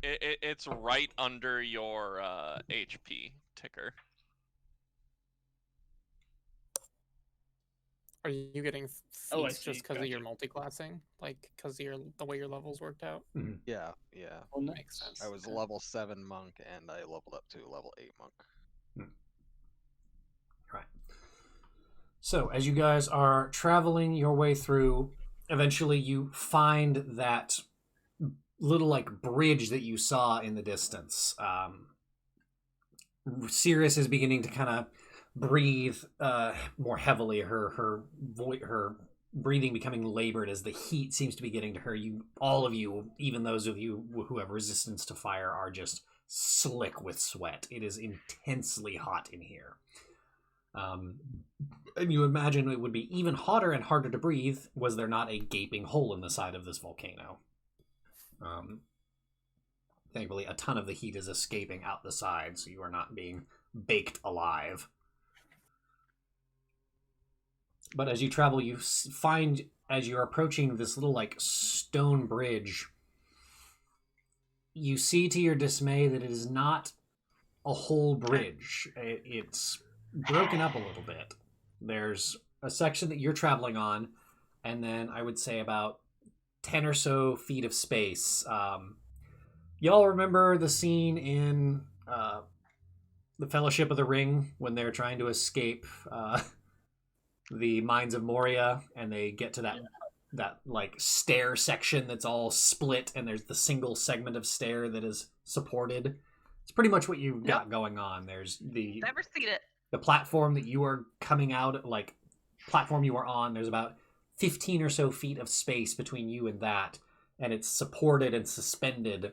[SPEAKER 6] It's right under your HP ticker.
[SPEAKER 5] Are you getting
[SPEAKER 8] Oh, I
[SPEAKER 5] feats
[SPEAKER 8] see.
[SPEAKER 5] just because of your
[SPEAKER 8] Gotcha.
[SPEAKER 5] multi-classing? Like, because the way your levels worked out?
[SPEAKER 7] Yeah.
[SPEAKER 8] Well,
[SPEAKER 5] Makes sense.
[SPEAKER 7] I was level 7 monk and I leveled up to level 8 monk.
[SPEAKER 1] Right. So, as you guys are traveling your way through, eventually you find that little, like, bridge that you saw in the distance. Cirrus is beginning to kind of breathe more heavily. Her breathing becoming labored as the heat seems to be getting to her. All of you, even those of you who have resistance to fire, are just slick with sweat. It is intensely hot in here. And you imagine it would be even hotter and harder to breathe was there not a gaping hole in the side of this volcano. Thankfully, a ton of the heat is escaping out the side, so you are not being baked alive. But as you travel, you find, as you're approaching this little, like, stone bridge, you see to your dismay that it is not a whole bridge. It's broken up a little bit. There's a section that you're traveling on, and then I would say about 10 or so feet of space. Y'all remember the scene in the Fellowship of the Ring when they're trying to escape the Mines of Moria, and they get to that like stair section that's all split, and there's the single segment of stair that is supported. It's pretty much what you've got going on. There's
[SPEAKER 4] Never seen it.
[SPEAKER 1] the platform that you are coming out, like platform you are on. There's about 15 or so feet of space between you and that, and it's supported and suspended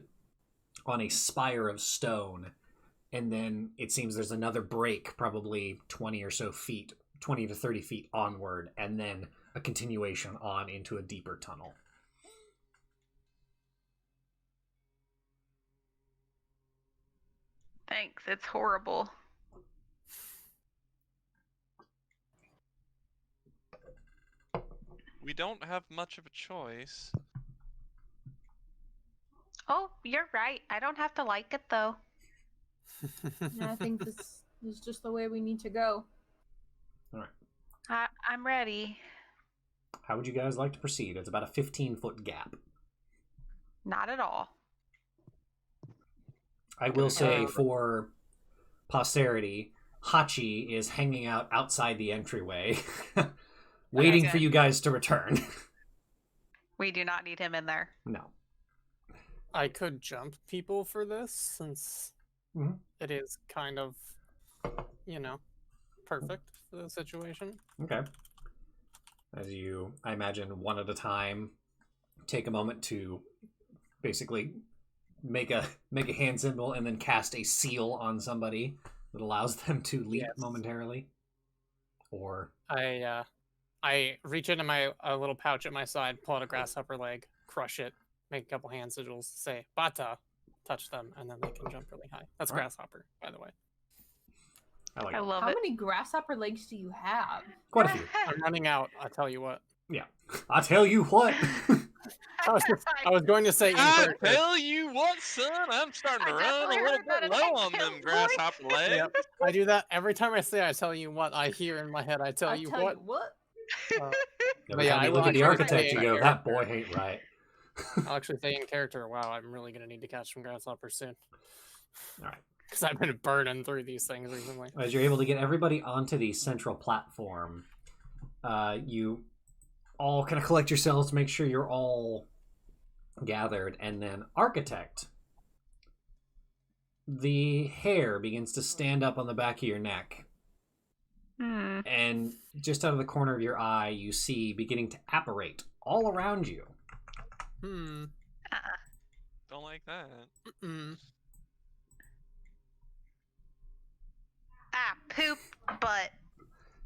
[SPEAKER 1] on a spire of stone. And then it seems there's another break, probably 20 or so feet, 20 to 30 feet onward, and then a continuation on into a deeper tunnel.
[SPEAKER 4] Thanks. It's horrible.
[SPEAKER 6] We don't have much of a choice.
[SPEAKER 4] Oh, you're right. I don't have to like it though.
[SPEAKER 3] Yeah, I think this is just the way we need to go.
[SPEAKER 1] All right.
[SPEAKER 4] I'm ready.
[SPEAKER 1] How would you guys like to proceed? It's about a 15-foot gap.
[SPEAKER 4] Not at all.
[SPEAKER 1] I will say for posterity, Hachi is hanging out outside the entryway, waiting for you guys to return.
[SPEAKER 4] We do not need him in there.
[SPEAKER 1] No.
[SPEAKER 5] I could jump people for this since it is kind of, perfect for the situation.
[SPEAKER 1] Okay. As you, I imagine, one at a time, take a moment to basically make a hand symbol and then cast a seal on somebody that allows them to leap momentarily. Or
[SPEAKER 5] I reach into my little pouch at my side, pull out a grasshopper leg, crush it, make a couple hand sigils, say "Bata," touch them, and then they can jump really high. That's grasshopper, by the way.
[SPEAKER 4] I love
[SPEAKER 3] How
[SPEAKER 4] it.
[SPEAKER 3] many grasshopper legs do you have?
[SPEAKER 1] quite a few.
[SPEAKER 5] I'm running out. I'll tell you what.
[SPEAKER 1] Yeah. I tell you what.
[SPEAKER 5] I was going to say.
[SPEAKER 6] I tell you what, son, I'm starting to
[SPEAKER 4] I
[SPEAKER 6] run a
[SPEAKER 4] definitely
[SPEAKER 6] little
[SPEAKER 4] heard that
[SPEAKER 6] bit
[SPEAKER 4] in
[SPEAKER 6] low
[SPEAKER 4] my
[SPEAKER 6] on them
[SPEAKER 4] voice.
[SPEAKER 6] grasshopper legs.
[SPEAKER 5] Yep. I do that every time I say "I tell you what." I hear in my head, "I tell you what."
[SPEAKER 1] Every
[SPEAKER 5] Yeah,
[SPEAKER 1] time
[SPEAKER 5] I
[SPEAKER 1] you
[SPEAKER 5] will
[SPEAKER 1] look at the
[SPEAKER 5] actually
[SPEAKER 1] architect,
[SPEAKER 5] say
[SPEAKER 1] you
[SPEAKER 5] in
[SPEAKER 1] go, that boy
[SPEAKER 5] character.
[SPEAKER 1] ain't right.
[SPEAKER 5] I'll actually say in character, "Wow, I'm really gonna need to catch some grasshoppers soon."
[SPEAKER 1] All right.
[SPEAKER 5] Because I've been burning through these things recently.
[SPEAKER 1] As you're able to get everybody onto the central platform, you all kind of collect yourselves to make sure you're all gathered, and then architect, the hair begins to stand up on the back of your neck, and just out of the corner of your eye you see beginning to apparate all around you.
[SPEAKER 6] Don't like that.
[SPEAKER 4] Poop, but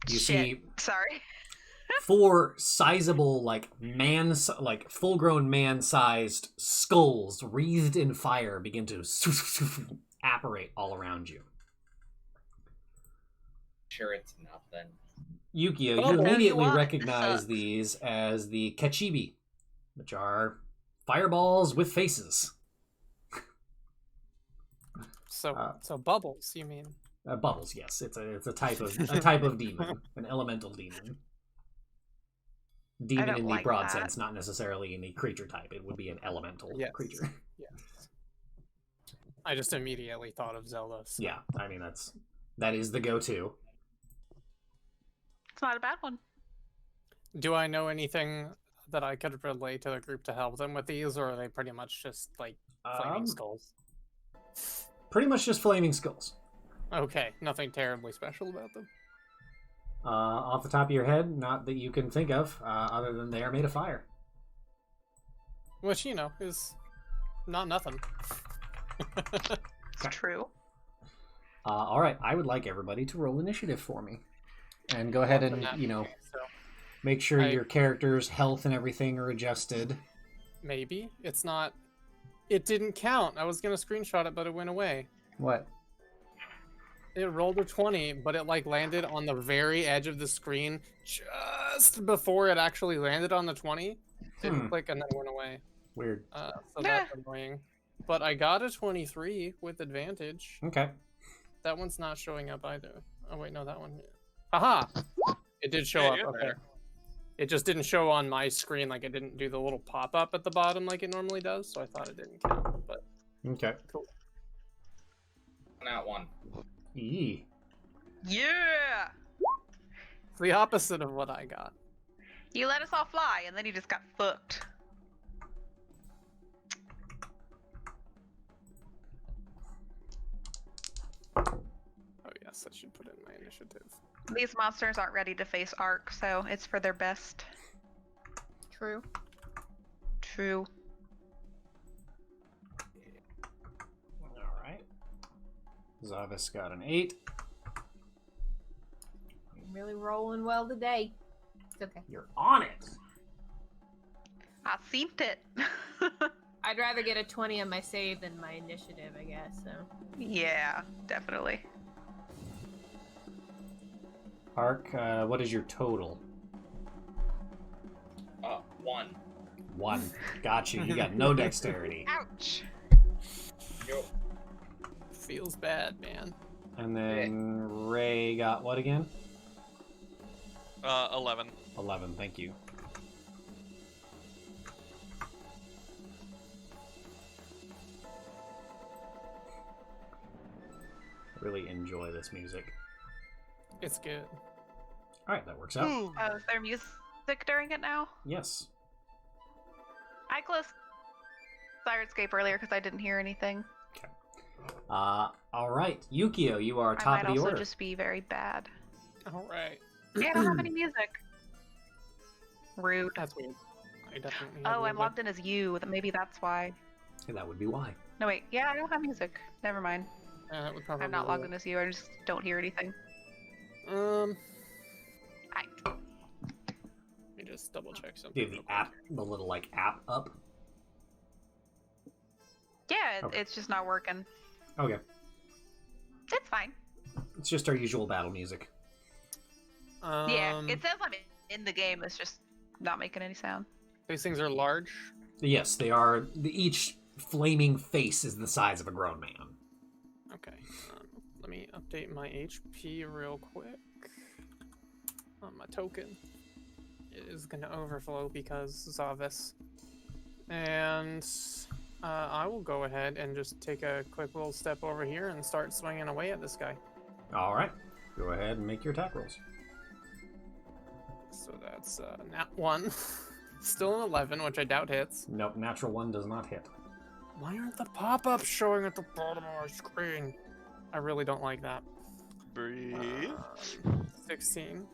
[SPEAKER 1] You
[SPEAKER 4] shit.
[SPEAKER 1] see
[SPEAKER 4] Sorry.
[SPEAKER 1] 4 sizable, like full-grown man-sized skulls wreathed in fire begin to apparate all around you.
[SPEAKER 2] Sure, it's nothing.
[SPEAKER 1] Yukio,
[SPEAKER 5] Oh,
[SPEAKER 1] you
[SPEAKER 5] man,
[SPEAKER 1] immediately
[SPEAKER 4] you are.
[SPEAKER 1] recognize
[SPEAKER 4] Sucks.
[SPEAKER 1] these as the Kachibi, which are fireballs with faces.
[SPEAKER 5] So bubbles, you mean?
[SPEAKER 1] Bubbles, yes. It's a type of demon, an elemental demon. Demon
[SPEAKER 4] don't
[SPEAKER 1] in the
[SPEAKER 4] like
[SPEAKER 1] broad
[SPEAKER 4] that.
[SPEAKER 1] sense, not necessarily in the creature type. It would be an elemental creature.
[SPEAKER 5] Yes. I just immediately thought of Zelda. So.
[SPEAKER 1] Yeah, I mean that is the go-to.
[SPEAKER 4] It's not a bad one.
[SPEAKER 5] Do I know anything that I could relay to the group to help them with these, or are they pretty much just like flaming skulls?
[SPEAKER 1] Pretty much just flaming skulls.
[SPEAKER 5] Okay, nothing terribly special about them.
[SPEAKER 1] Off the top of your head, not that you can think of, other than they are made of fire.
[SPEAKER 5] Which, is not nothing.
[SPEAKER 4] It's true.
[SPEAKER 1] All right, I would like everybody to roll initiative for me. And go ahead and, make sure your character's health and everything are adjusted.
[SPEAKER 5] Maybe. It's not... It didn't count. I was going to screenshot it, but it went away.
[SPEAKER 1] What?
[SPEAKER 5] It rolled a 20, but it landed on the very edge of the screen just before it actually landed on the 20. Didn't click and then went away.
[SPEAKER 1] Weird.
[SPEAKER 5] So that's annoying. But I got a 23 with advantage.
[SPEAKER 1] Okay.
[SPEAKER 5] That one's not showing up either. Oh wait, no, that one. Aha! It did show up. Okay.
[SPEAKER 6] There.
[SPEAKER 5] It just didn't show on my screen. It didn't do the little pop-up at the bottom like it normally does. So I thought it didn't count. But
[SPEAKER 1] okay.
[SPEAKER 5] Cool.
[SPEAKER 2] Not one.
[SPEAKER 1] Eee.
[SPEAKER 4] Yeah!
[SPEAKER 5] It's the opposite of what I got.
[SPEAKER 4] You let us all fly, and then you just got fucked.
[SPEAKER 5] Oh yes, I should put in my initiative.
[SPEAKER 4] These monsters aren't ready to face Ark, so it's for their best.
[SPEAKER 3] True.
[SPEAKER 4] True.
[SPEAKER 1] All right. Zavis got an 8.
[SPEAKER 3] I'm really rolling well today. It's okay.
[SPEAKER 1] You're on it.
[SPEAKER 4] I seen it.
[SPEAKER 3] I'd rather get a 20 on my save than my initiative, I guess, so.
[SPEAKER 4] Yeah, definitely.
[SPEAKER 1] Ark, what is your total?
[SPEAKER 2] 1.
[SPEAKER 1] 1. Got you. You got no dexterity.
[SPEAKER 4] Ouch!
[SPEAKER 2] Yo.
[SPEAKER 5] Feels bad, man.
[SPEAKER 1] And then Ray got what again?
[SPEAKER 6] 11.
[SPEAKER 1] 11, thank you. Really enjoy this music.
[SPEAKER 5] It's good.
[SPEAKER 1] All right, that works out.
[SPEAKER 4] Oh, is there music during it now?
[SPEAKER 1] Yes.
[SPEAKER 4] I closed Sirenscape earlier because I didn't hear anything.
[SPEAKER 1] All right, Yukio, you are
[SPEAKER 4] I
[SPEAKER 1] top
[SPEAKER 4] might
[SPEAKER 1] of the
[SPEAKER 4] also
[SPEAKER 1] order.
[SPEAKER 4] just be very bad.
[SPEAKER 5] All right.
[SPEAKER 4] Yeah, I don't have any music. Rude.
[SPEAKER 5] That's weird. I definitely have
[SPEAKER 4] Oh, I'm
[SPEAKER 5] music.
[SPEAKER 4] logged in as you. Maybe that's why.
[SPEAKER 1] And that would be why.
[SPEAKER 4] No, wait. Yeah, I don't have music. Never mind.
[SPEAKER 5] Yeah, that would probably
[SPEAKER 4] I'm not
[SPEAKER 5] be
[SPEAKER 4] logged in as you. I just don't hear anything.
[SPEAKER 5] Let
[SPEAKER 4] Hi.
[SPEAKER 5] me just double check
[SPEAKER 1] Do
[SPEAKER 5] something.
[SPEAKER 1] you have
[SPEAKER 5] real
[SPEAKER 1] the app, the little like app up?
[SPEAKER 4] Yeah,
[SPEAKER 1] Okay.
[SPEAKER 4] it's just not working.
[SPEAKER 1] Okay.
[SPEAKER 4] It's fine.
[SPEAKER 1] It's just our usual battle music.
[SPEAKER 5] quick.
[SPEAKER 4] Yeah, it says I'm in the game. It's just not making any sound.
[SPEAKER 5] These things are large.
[SPEAKER 1] Yes, they are. Each flaming face is the size of a grown man.
[SPEAKER 5] Okay. Let me update my HP real quick. On my token. It is going to overflow because Zavis. And I will go ahead and just take a quick little step over here and start swinging away at this guy.
[SPEAKER 1] All right. Go ahead and make your attack rolls.
[SPEAKER 5] So that's nat 1. Still an 11, which I doubt hits.
[SPEAKER 1] Nope, natural one does not hit.
[SPEAKER 5] Why aren't the pop-ups showing at the bottom of my screen? I really don't like that.
[SPEAKER 6] Breathe.
[SPEAKER 5] 16.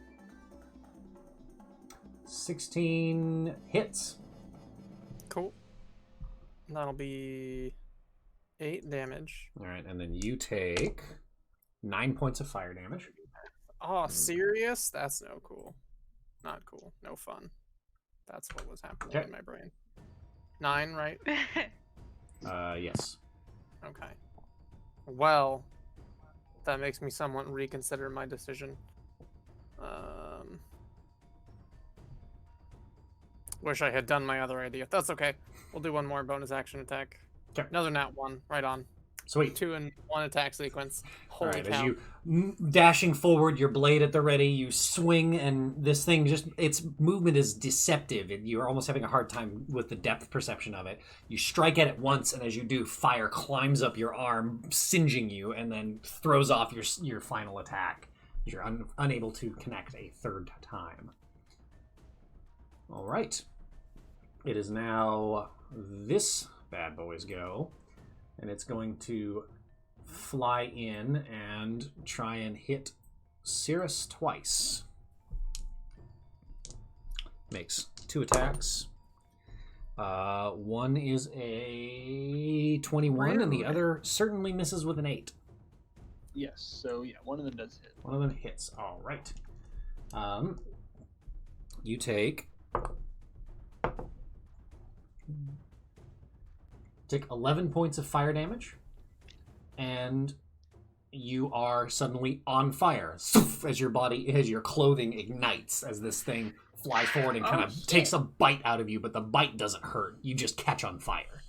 [SPEAKER 1] 16 hits.
[SPEAKER 5] Cool. That'll be 8 damage.
[SPEAKER 1] All right, and then you take 9 points of fire damage.
[SPEAKER 5] Oh, serious? That's no cool. Not cool. No fun. That's what was happening
[SPEAKER 1] Okay.
[SPEAKER 5] in my brain. 9, right?
[SPEAKER 1] Yes.
[SPEAKER 5] Okay. Well, that makes me somewhat reconsider my decision. Wish I had done my other idea. That's okay. We'll do one more bonus action attack.
[SPEAKER 1] Okay.
[SPEAKER 5] Another nat 1. Right on.
[SPEAKER 1] Sweet.
[SPEAKER 5] 2 in 1 attack sequence.
[SPEAKER 1] All
[SPEAKER 5] Holy
[SPEAKER 1] right,
[SPEAKER 5] cow.
[SPEAKER 1] as you dashing forward, your blade at the ready, you swing, and this thing just, its movement is deceptive, and you're almost having a hard time with the depth perception of it. You strike at it once, and as you do, fire climbs up your arm, singeing you, and then throws off your final attack. You're unable to connect a third time. All right. It is now this bad boy's go, and it's going to fly in and try and hit Cirrus twice. Makes 2 attacks. One is a 21, and the
[SPEAKER 4] Rude.
[SPEAKER 1] other certainly misses with an 8.
[SPEAKER 8] Yes, so yeah, one of them does hit.
[SPEAKER 1] One of them hits. All right. You take 11 points of fire damage, and you are suddenly on fire as your clothing ignites as this thing flies forward and kind of takes a bite out of you, but the bite doesn't hurt. You just catch on fire.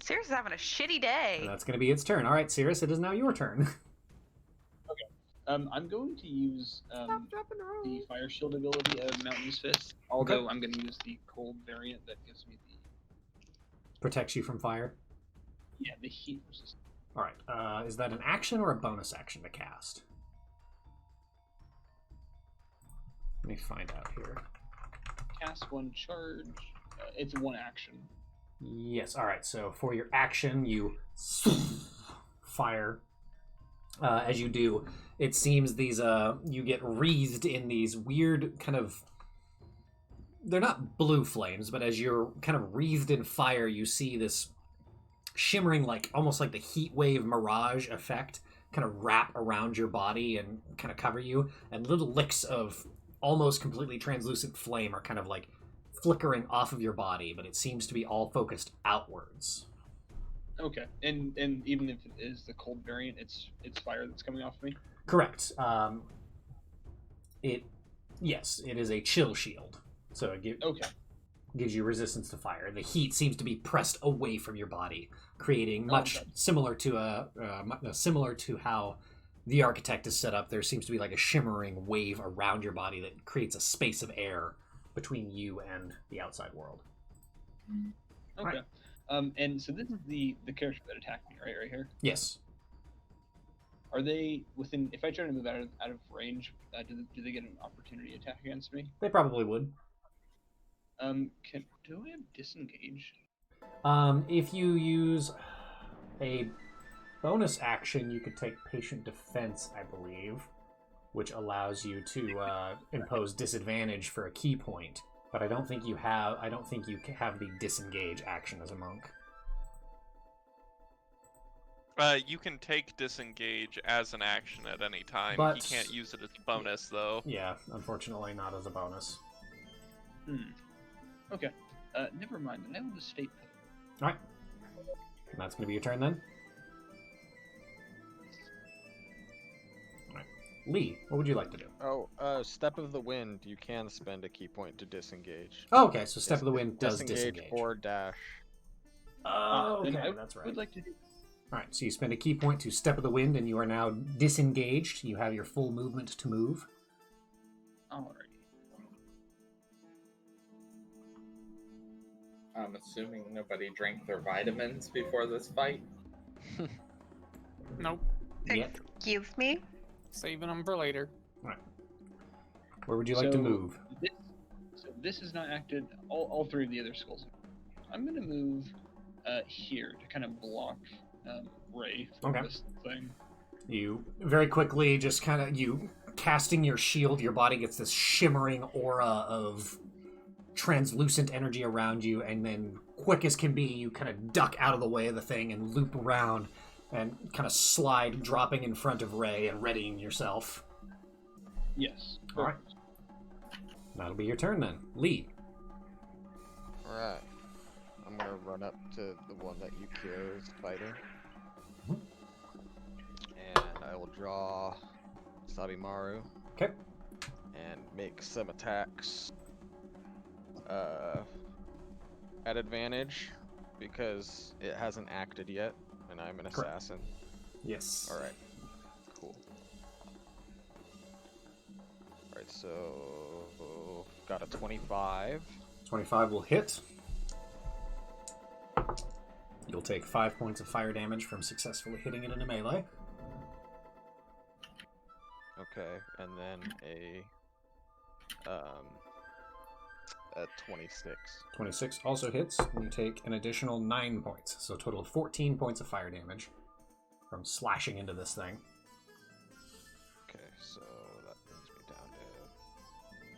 [SPEAKER 4] Cirrus is having a shitty day.
[SPEAKER 1] And that's going to be its turn. All right, Cirrus, it is now your turn.
[SPEAKER 8] I'm going to use
[SPEAKER 3] Stop, drop, and roll.
[SPEAKER 8] the Fire Shield ability of Mountain's Fist, although I'm going to use the Cold variant that gives me the
[SPEAKER 1] Protects you from fire.
[SPEAKER 8] the heat resistance.
[SPEAKER 1] All right. Is that an action or a bonus action to cast? Let me find out here.
[SPEAKER 8] Cast 1 charge. It's 1 action.
[SPEAKER 1] Yes. All right. So for your action, you fire. As you do, it seems these you get wreathed in these weird kind of. They're not blue flames, but as you're kind of wreathed in fire, you see this shimmering, like almost like the heat wave mirage effect, kind of wrap around your body and kind of cover you, and little licks of almost completely translucent flame are kind of like flickering off of your body, but it seems to be all focused outwards.
[SPEAKER 8] Okay, and even if it is the Cold variant, it's fire that's coming off of me.
[SPEAKER 1] Correct. It is a chill shield, so it gives you resistance to fire. The heat seems to be pressed away from your body, creating much similar to similar to how the Architect is set up. There seems to be like a shimmering wave around your body that creates a space of air between you and the outside world.
[SPEAKER 8] Okay.
[SPEAKER 1] Right.
[SPEAKER 8] And so this is the character that attacked me right here.
[SPEAKER 1] Yes.
[SPEAKER 8] Are they within? If I try to move out of range, do they get an opportunity attack against me?
[SPEAKER 1] They probably would.
[SPEAKER 8] Do I have disengage?
[SPEAKER 1] If you use a bonus action, you could take patient defense, I believe, which allows you to impose disadvantage for a key point. But I don't think you have. I don't think you have the disengage action as a monk.
[SPEAKER 6] You can take disengage as an action at any time.
[SPEAKER 1] But...
[SPEAKER 6] He can't use it as a bonus, though.
[SPEAKER 1] Yeah, unfortunately, not as a bonus.
[SPEAKER 8] Okay. Never mind. Then I will just stay put.
[SPEAKER 1] All right. And that's going to be your turn then. All right. Lee, what would you like to do?
[SPEAKER 7] Oh, Step of the Wind. You can spend a key point to disengage.
[SPEAKER 1] Oh, okay, so Step of the Wind does
[SPEAKER 7] disengage
[SPEAKER 1] disengage.
[SPEAKER 7] or dash.
[SPEAKER 1] Oh, okay,
[SPEAKER 8] Then I
[SPEAKER 1] that's right.
[SPEAKER 8] would like to do.
[SPEAKER 1] All right, so you spend a key point to Step of the Wind, and you are now disengaged. You have your full movement to move.
[SPEAKER 8] Alrighty.
[SPEAKER 2] I'm assuming nobody drank their vitamins before this fight.
[SPEAKER 5] Nope.
[SPEAKER 1] Yep.
[SPEAKER 4] Excuse me?
[SPEAKER 5] Saving them for later.
[SPEAKER 1] All right. Where would you like to move?
[SPEAKER 8] This is not acted. All three of the other skulls. I'm gonna move here to kind of block Ray from this thing.
[SPEAKER 1] You very quickly just kind of, you casting your shield, your body gets this shimmering aura of translucent energy around you, and then quick as can be, you kind of duck out of the way of the thing and loop around and kind of slide, dropping in front of Ray and readying yourself.
[SPEAKER 8] Yes.
[SPEAKER 1] All right. That'll be your turn then. Lee.
[SPEAKER 7] Alright. I'm gonna run up to the one that Yukio is fighting. And I will draw Sabimaru.
[SPEAKER 1] Okay.
[SPEAKER 7] And make some attacks at advantage because it hasn't acted yet, and I'm an assassin.
[SPEAKER 1] Yes.
[SPEAKER 7] Alright. Cool. Alright, so got a 25.
[SPEAKER 1] 25 will hit. You'll take 5 points of fire damage from successfully hitting it in a melee.
[SPEAKER 7] Okay, and then a 26.
[SPEAKER 1] 26 also hits, and you take an additional 9 points. So a total of 14 points of fire damage from slashing into this thing.
[SPEAKER 7] Okay, so that brings me down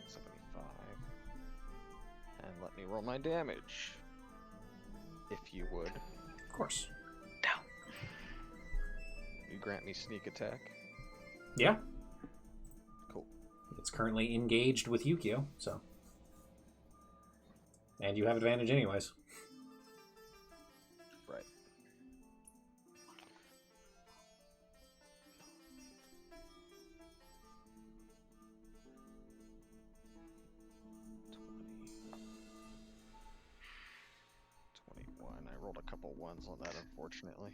[SPEAKER 7] to 75. And let me roll my damage, if you would.
[SPEAKER 1] Of course.
[SPEAKER 7] You grant me sneak attack.
[SPEAKER 1] Yeah.
[SPEAKER 7] Cool.
[SPEAKER 1] It's currently engaged with Yukio, so. And you have advantage anyways.
[SPEAKER 7] Right. I rolled a couple ones on that, unfortunately.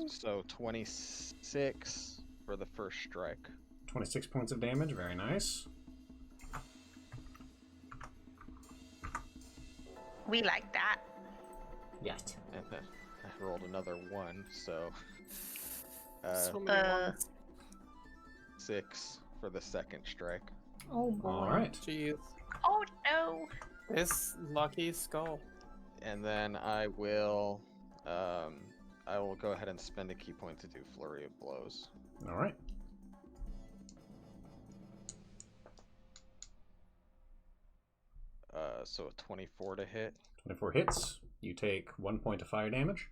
[SPEAKER 7] So 26 for the first strike.
[SPEAKER 1] 26 points of damage, very nice.
[SPEAKER 4] We like that.
[SPEAKER 1] Yet.
[SPEAKER 7] And then I rolled another one, so
[SPEAKER 5] So many ones.
[SPEAKER 7] 6 for the second strike.
[SPEAKER 5] Oh boy.
[SPEAKER 1] Alright.
[SPEAKER 5] Jeez.
[SPEAKER 4] Oh no!
[SPEAKER 5] This lucky skull.
[SPEAKER 7] And then I will go ahead and spend a key point to do Flurry of Blows.
[SPEAKER 1] Alright.
[SPEAKER 7] So a 24 to hit.
[SPEAKER 1] 24 hits. You take 1 point of fire damage.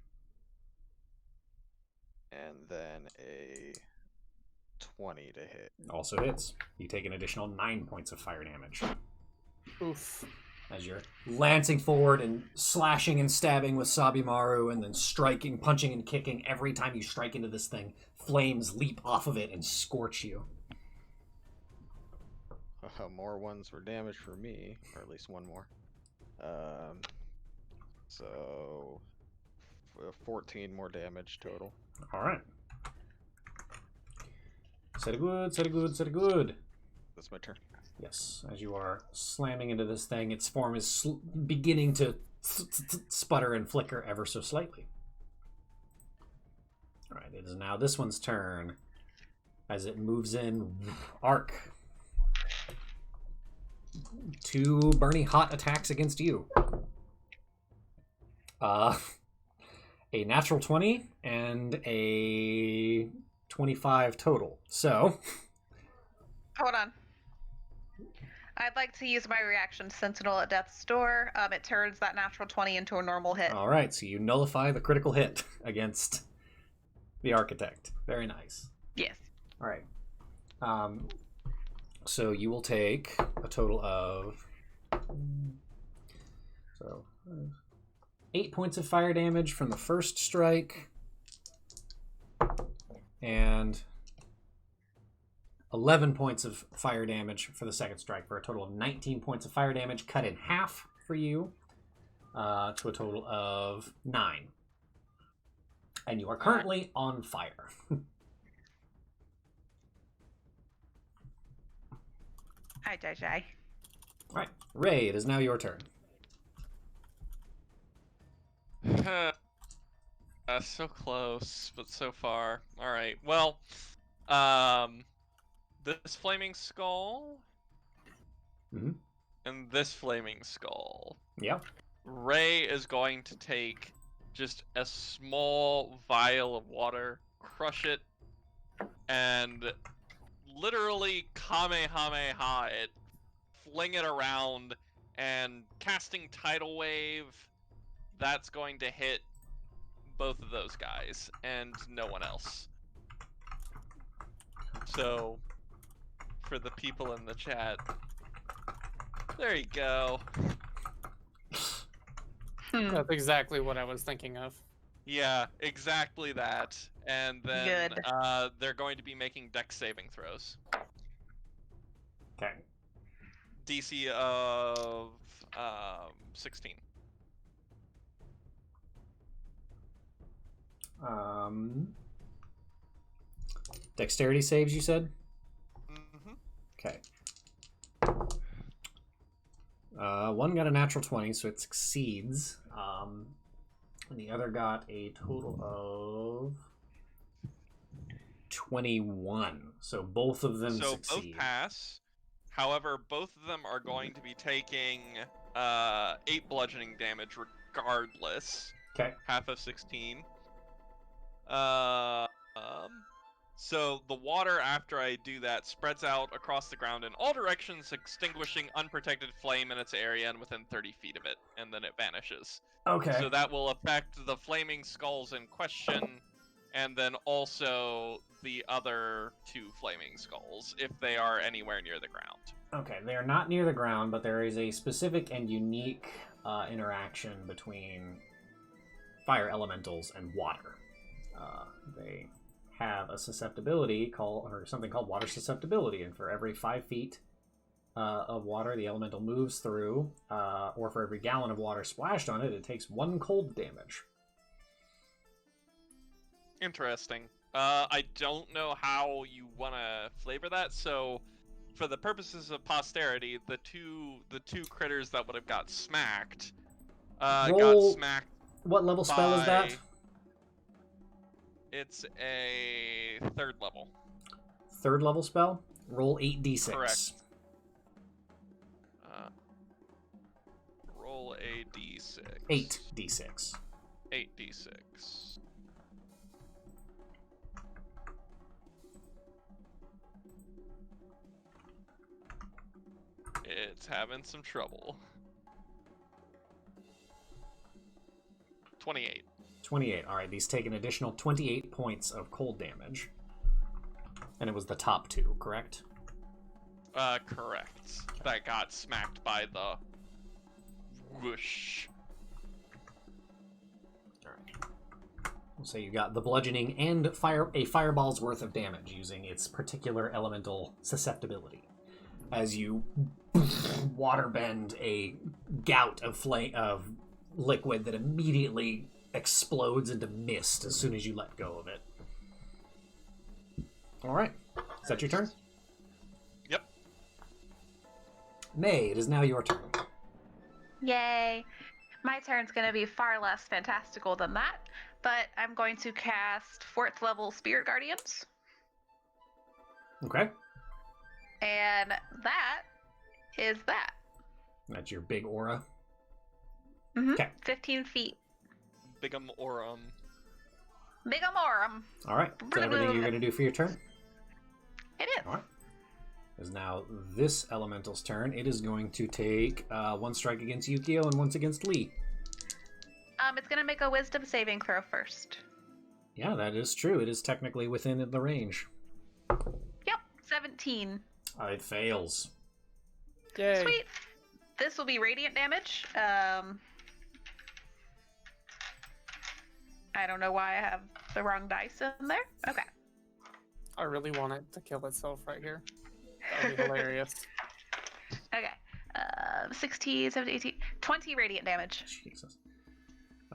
[SPEAKER 7] And then a 20 to hit.
[SPEAKER 1] Also hits. You take an additional 9 points of fire damage.
[SPEAKER 5] Oof.
[SPEAKER 1] As you're lancing forward and slashing and stabbing with Sabimaru, and then striking, punching, and kicking. Every time you strike into this thing, flames leap off of it and scorch you.
[SPEAKER 7] More ones were damaged for me, or at least one more. So 14 more damage total.
[SPEAKER 1] Alright. Set it good, set it good, set it good.
[SPEAKER 7] That's my turn.
[SPEAKER 1] Yes, as you are slamming into this thing, its form is beginning to sputter and flicker ever so slightly. Alright, it is now this one's turn. As it moves in, Arc. 2 burning hot attacks against you. A natural 20 and a 25 total. So...
[SPEAKER 4] Hold on. I'd like to use my reaction Sentinel at Death's Door. It turns that natural 20 into a normal hit.
[SPEAKER 1] Alright, so you nullify the critical hit against the Architect. Very nice.
[SPEAKER 4] Yes.
[SPEAKER 1] Alright. So you will take a total of 8 points of fire damage from the first strike, and 11 points of fire damage for the second strike, for a total of 19 points of fire damage, cut in half for you, to a total of 9. And you are currently on fire.
[SPEAKER 4] Hi, JJ.
[SPEAKER 1] Alright, Ray, it is now your turn.
[SPEAKER 6] So close, but so far. Alright, well, this flaming skull, and this flaming skull.
[SPEAKER 1] Yeah.
[SPEAKER 6] Ray is going to take just a small vial of water, crush it, and literally Kamehameha it, fling it around, and casting Tidal Wave, that's going to hit both of those guys, and no one else. So, for the people in the chat, there you go.
[SPEAKER 5] That's exactly what I was thinking of.
[SPEAKER 6] Yeah, exactly that. And then
[SPEAKER 4] Good.
[SPEAKER 6] They're going to be making dex saving throws.
[SPEAKER 1] Okay.
[SPEAKER 6] DC of 16.
[SPEAKER 1] Dexterity saves, you said?
[SPEAKER 6] Mm-hmm.
[SPEAKER 1] Okay. One got a natural 20, so it succeeds. And the other got a total of 21. So both of them succeed.
[SPEAKER 6] So both pass. However, both of them are going to be taking 8 bludgeoning damage regardless.
[SPEAKER 1] Okay.
[SPEAKER 6] Half of 16. So the water, after I do that, spreads out across the ground in all directions, extinguishing unprotected flame in its area and within 30 feet of it, and then it vanishes.
[SPEAKER 1] Okay.
[SPEAKER 6] So that will affect the flaming skulls in question, and then also the other 2 flaming skulls, if they are anywhere near the ground.
[SPEAKER 1] Okay, they are not near the ground, but there is a specific and unique interaction between fire elementals and water. They have a susceptibility something called water susceptibility, and for every 5 feet of water the elemental moves through, or for every gallon of water splashed on it, it takes 1 cold damage.
[SPEAKER 6] Interesting. I don't know how you want to flavor that, so for the purposes of posterity, the two critters that would have got smacked got smacked.
[SPEAKER 1] What level spell is that?
[SPEAKER 6] It's a 3rd level.
[SPEAKER 1] 3rd level spell? Roll 8d6.
[SPEAKER 6] Correct. Roll a d6.
[SPEAKER 1] 8d6.
[SPEAKER 6] 8d6. It's having some trouble. 28.
[SPEAKER 1] 28. Alright, these take an additional 28 points of cold damage. And it was the top 2, correct?
[SPEAKER 6] Correct. That got smacked by the whoosh.
[SPEAKER 1] Alright. We'll say you got the bludgeoning and a fireball's worth of damage using its particular elemental susceptibility. As you waterbend a gout of liquid that immediately explodes into mist as soon as you let go of it. Alright. Is that your turn?
[SPEAKER 6] Yep.
[SPEAKER 1] May, it is now your turn.
[SPEAKER 4] Yay. My turn's going to be far less fantastical than that, but I'm going to cast 4th level Spirit Guardians.
[SPEAKER 1] Okay.
[SPEAKER 4] And that is that.
[SPEAKER 1] That's your big aura.
[SPEAKER 4] Mm-hmm.
[SPEAKER 1] Okay.
[SPEAKER 4] 15 feet.
[SPEAKER 6] Bigum Aurum.
[SPEAKER 4] Bigum Aurum.
[SPEAKER 1] All right. Is that everything you're going to do for your turn?
[SPEAKER 4] It is.
[SPEAKER 1] All right. Is now this elemental's turn. It is going to take 1 strike against Yukio and once against Lee.
[SPEAKER 4] It's going to make a wisdom saving throw first.
[SPEAKER 1] Yeah, that is true. It is technically within the range.
[SPEAKER 4] Yep, 17.
[SPEAKER 1] It fails.
[SPEAKER 5] Yay.
[SPEAKER 4] Sweet. This will be radiant damage. I don't know why I have the wrong dice in there. Okay.
[SPEAKER 5] I really want it to kill itself right here. That would be hilarious.
[SPEAKER 4] Okay. 16, 17, 18, 20 radiant damage.
[SPEAKER 1] Jesus.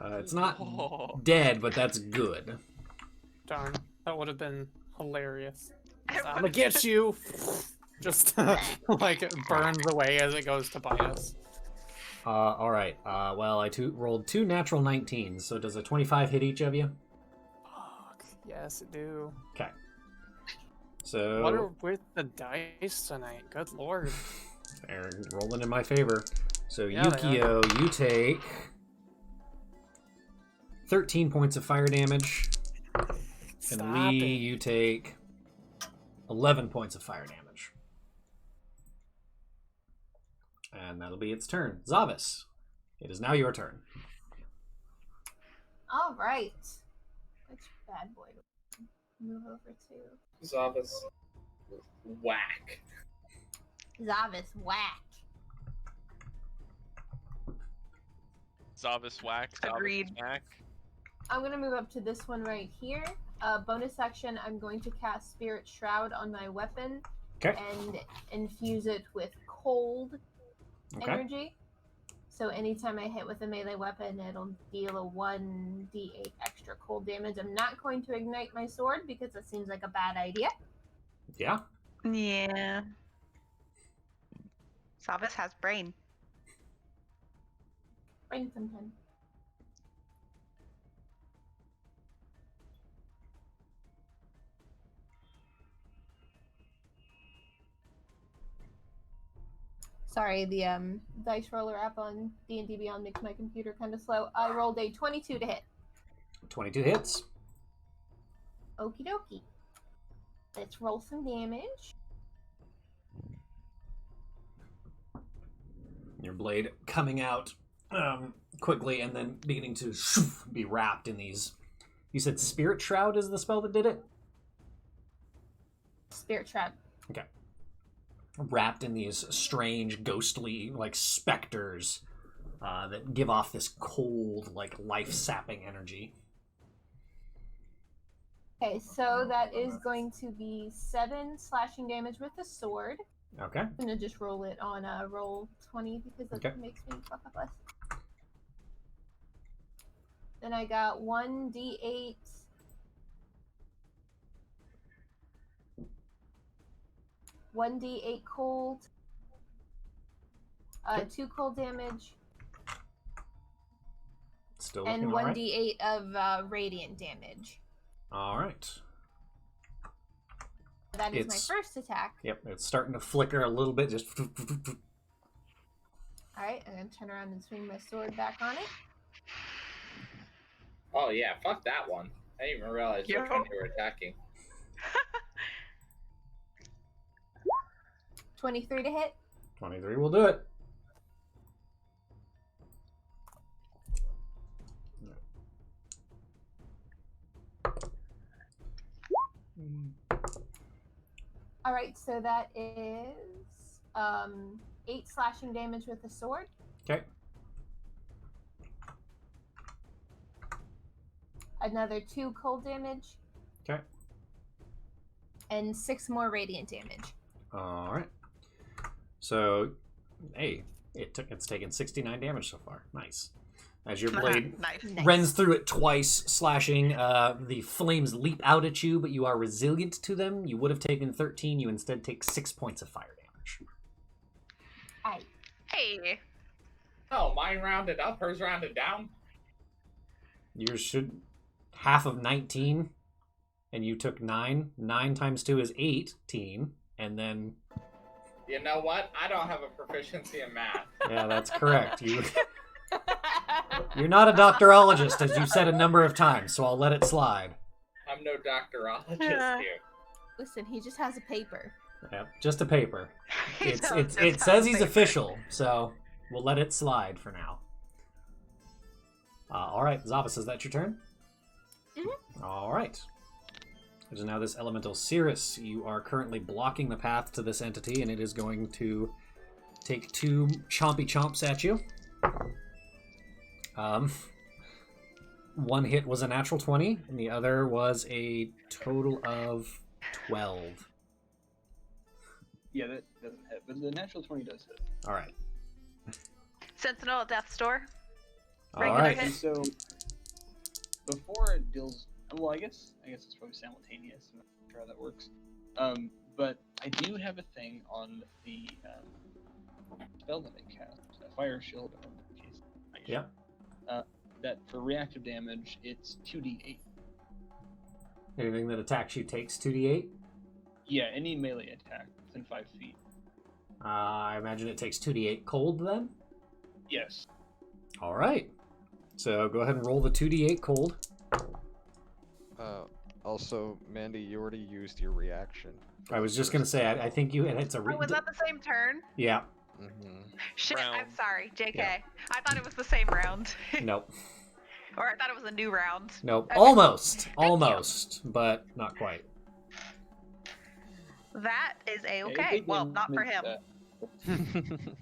[SPEAKER 1] It's not
[SPEAKER 6] Oh.
[SPEAKER 1] dead, but that's good.
[SPEAKER 5] Darn. That would have been hilarious.
[SPEAKER 4] It
[SPEAKER 5] I'm gonna
[SPEAKER 4] would've
[SPEAKER 5] get you! Just like it burns away as it goes to bite us.
[SPEAKER 1] All right. Well, I rolled 2 natural 19s, so does a 25 hit each of you?
[SPEAKER 5] Fuck. Yes, it do.
[SPEAKER 1] Okay. So
[SPEAKER 5] What are with the dice tonight? Good lord.
[SPEAKER 1] they're rolling in my favor. So
[SPEAKER 5] Yeah, they are.
[SPEAKER 1] Yukio, you take 13 points of fire damage, and
[SPEAKER 5] Stop
[SPEAKER 1] Lee,
[SPEAKER 5] it.
[SPEAKER 1] you take 11 points of fire damage. And that'll be its turn. Zavis, it is now your turn.
[SPEAKER 3] All right. Which bad boy do we move over to?
[SPEAKER 2] Zavis. Whack.
[SPEAKER 3] Zavis, whack.
[SPEAKER 6] Zavis whack. Zavis
[SPEAKER 4] Agreed.
[SPEAKER 6] smack.
[SPEAKER 3] I'm going to move up to this one right here. Bonus action, I'm going to cast Spirit Shroud on my weapon
[SPEAKER 1] Okay.
[SPEAKER 3] and infuse it with cold
[SPEAKER 1] Okay.
[SPEAKER 3] energy. So anytime I hit with a melee weapon, it'll deal a 1d8 extra cold damage. I'm not going to ignite my sword because that seems like a bad idea.
[SPEAKER 1] Yeah.
[SPEAKER 4] Yeah. Savis has brain.
[SPEAKER 3] Brain sometime. Sorry, the dice roller app on D&D Beyond makes my computer kind of slow. I rolled a 22 to hit.
[SPEAKER 1] 22 hits.
[SPEAKER 3] Okie dokie. Let's roll some damage.
[SPEAKER 1] Your blade coming out quickly and then beginning to be wrapped in these. You said Spirit Shroud is the spell that did it?
[SPEAKER 3] Spirit Shroud.
[SPEAKER 1] Okay. Wrapped in these strange, ghostly, like specters that give off this cold, like life-sapping energy.
[SPEAKER 3] Okay, so that is going to be 7 slashing damage with the sword.
[SPEAKER 1] Okay.
[SPEAKER 3] I'm gonna just roll it on roll 20 because that
[SPEAKER 1] Okay.
[SPEAKER 3] makes me fuck up less. Then I got 1d8. One d8 cold, 2 cold damage,
[SPEAKER 1] Still
[SPEAKER 3] and
[SPEAKER 1] looking
[SPEAKER 3] 1
[SPEAKER 1] alright.
[SPEAKER 3] d8 of radiant damage.
[SPEAKER 1] All right.
[SPEAKER 3] That is
[SPEAKER 1] It's-
[SPEAKER 3] my first attack.
[SPEAKER 1] Yep, it's starting to flicker a little bit. Just
[SPEAKER 3] Alright, I'm gonna turn around and swing my sword back on it.
[SPEAKER 2] Oh yeah, fuck that one. I didn't even realize which
[SPEAKER 4] Yo.
[SPEAKER 2] one you were attacking.
[SPEAKER 3] 23 to hit.
[SPEAKER 1] 23 will do it.
[SPEAKER 3] Alright, so that is 8 slashing damage with the sword.
[SPEAKER 1] Okay.
[SPEAKER 3] Another 2 cold damage.
[SPEAKER 1] Okay.
[SPEAKER 3] And 6 more radiant damage.
[SPEAKER 1] All right. So, hey, it's taken 69 damage so far. Nice. As your blade
[SPEAKER 4] Nice.
[SPEAKER 3] Nice.
[SPEAKER 1] rends through it twice, slashing. The flames leap out at you, but you are resilient to them. You would have taken 13. You instead take 6 points of fire damage.
[SPEAKER 3] Aye.
[SPEAKER 4] Hey.
[SPEAKER 2] Oh, mine rounded up, hers rounded down.
[SPEAKER 1] Yours should. half of 19, and you took 9. 9 times 2 is 18, and then...
[SPEAKER 2] You know what? I don't have a proficiency in math.
[SPEAKER 1] Yeah, that's correct. You're not a doctorologist, as you said a number of times, so I'll let it slide.
[SPEAKER 2] I'm no doctorologist here.
[SPEAKER 3] Listen, he just has a paper.
[SPEAKER 1] Yeah, just a paper.
[SPEAKER 4] He
[SPEAKER 1] It
[SPEAKER 4] just
[SPEAKER 1] says
[SPEAKER 4] has
[SPEAKER 1] he's
[SPEAKER 4] paper.
[SPEAKER 1] official, so we'll let it slide for now. All right, Zavas, is that your turn?
[SPEAKER 3] Mhm.
[SPEAKER 1] All right. It is now this elemental Cirrus. You are currently blocking the path to this entity, and it is going to take 2 chompy chomps at you. One hit was a natural 20, and the other was a total of 12.
[SPEAKER 8] Yeah, that doesn't hit, but the natural 20 does hit.
[SPEAKER 1] All right.
[SPEAKER 4] Sentinel at death's door.
[SPEAKER 1] All
[SPEAKER 4] Regular
[SPEAKER 1] right.
[SPEAKER 4] hit.
[SPEAKER 8] And so, before it deals, well, I guess it's probably simultaneous. I'm not sure how that works. But I do have a thing on the spell that I cast, a fire shield. Or in case
[SPEAKER 1] Yeah.
[SPEAKER 8] That for reactive damage, it's 2d8.
[SPEAKER 1] Anything that attacks you takes 2d8.
[SPEAKER 8] Yeah, any melee attack within 5 feet.
[SPEAKER 1] I imagine it takes 2d8 cold then.
[SPEAKER 8] Yes.
[SPEAKER 1] All right. So go ahead and roll the 2d8 cold.
[SPEAKER 7] Also, Mandy, you already used your reaction.
[SPEAKER 1] I was just gonna say, I think it's a.
[SPEAKER 4] Oh, was that the same turn?
[SPEAKER 1] Yeah.
[SPEAKER 4] Shit, I'm
[SPEAKER 6] Round.
[SPEAKER 4] sorry, JK.
[SPEAKER 1] Yeah.
[SPEAKER 4] I thought it was the same round.
[SPEAKER 1] Nope.
[SPEAKER 4] Or I thought it was a new round.
[SPEAKER 1] Nope.
[SPEAKER 4] Okay.
[SPEAKER 1] Almost.
[SPEAKER 4] you.
[SPEAKER 1] Almost, but not quite.
[SPEAKER 4] That is
[SPEAKER 8] Yeah,
[SPEAKER 4] a-okay.
[SPEAKER 8] it
[SPEAKER 4] Well,
[SPEAKER 8] didn't
[SPEAKER 4] not for
[SPEAKER 8] miss
[SPEAKER 4] him.
[SPEAKER 8] that.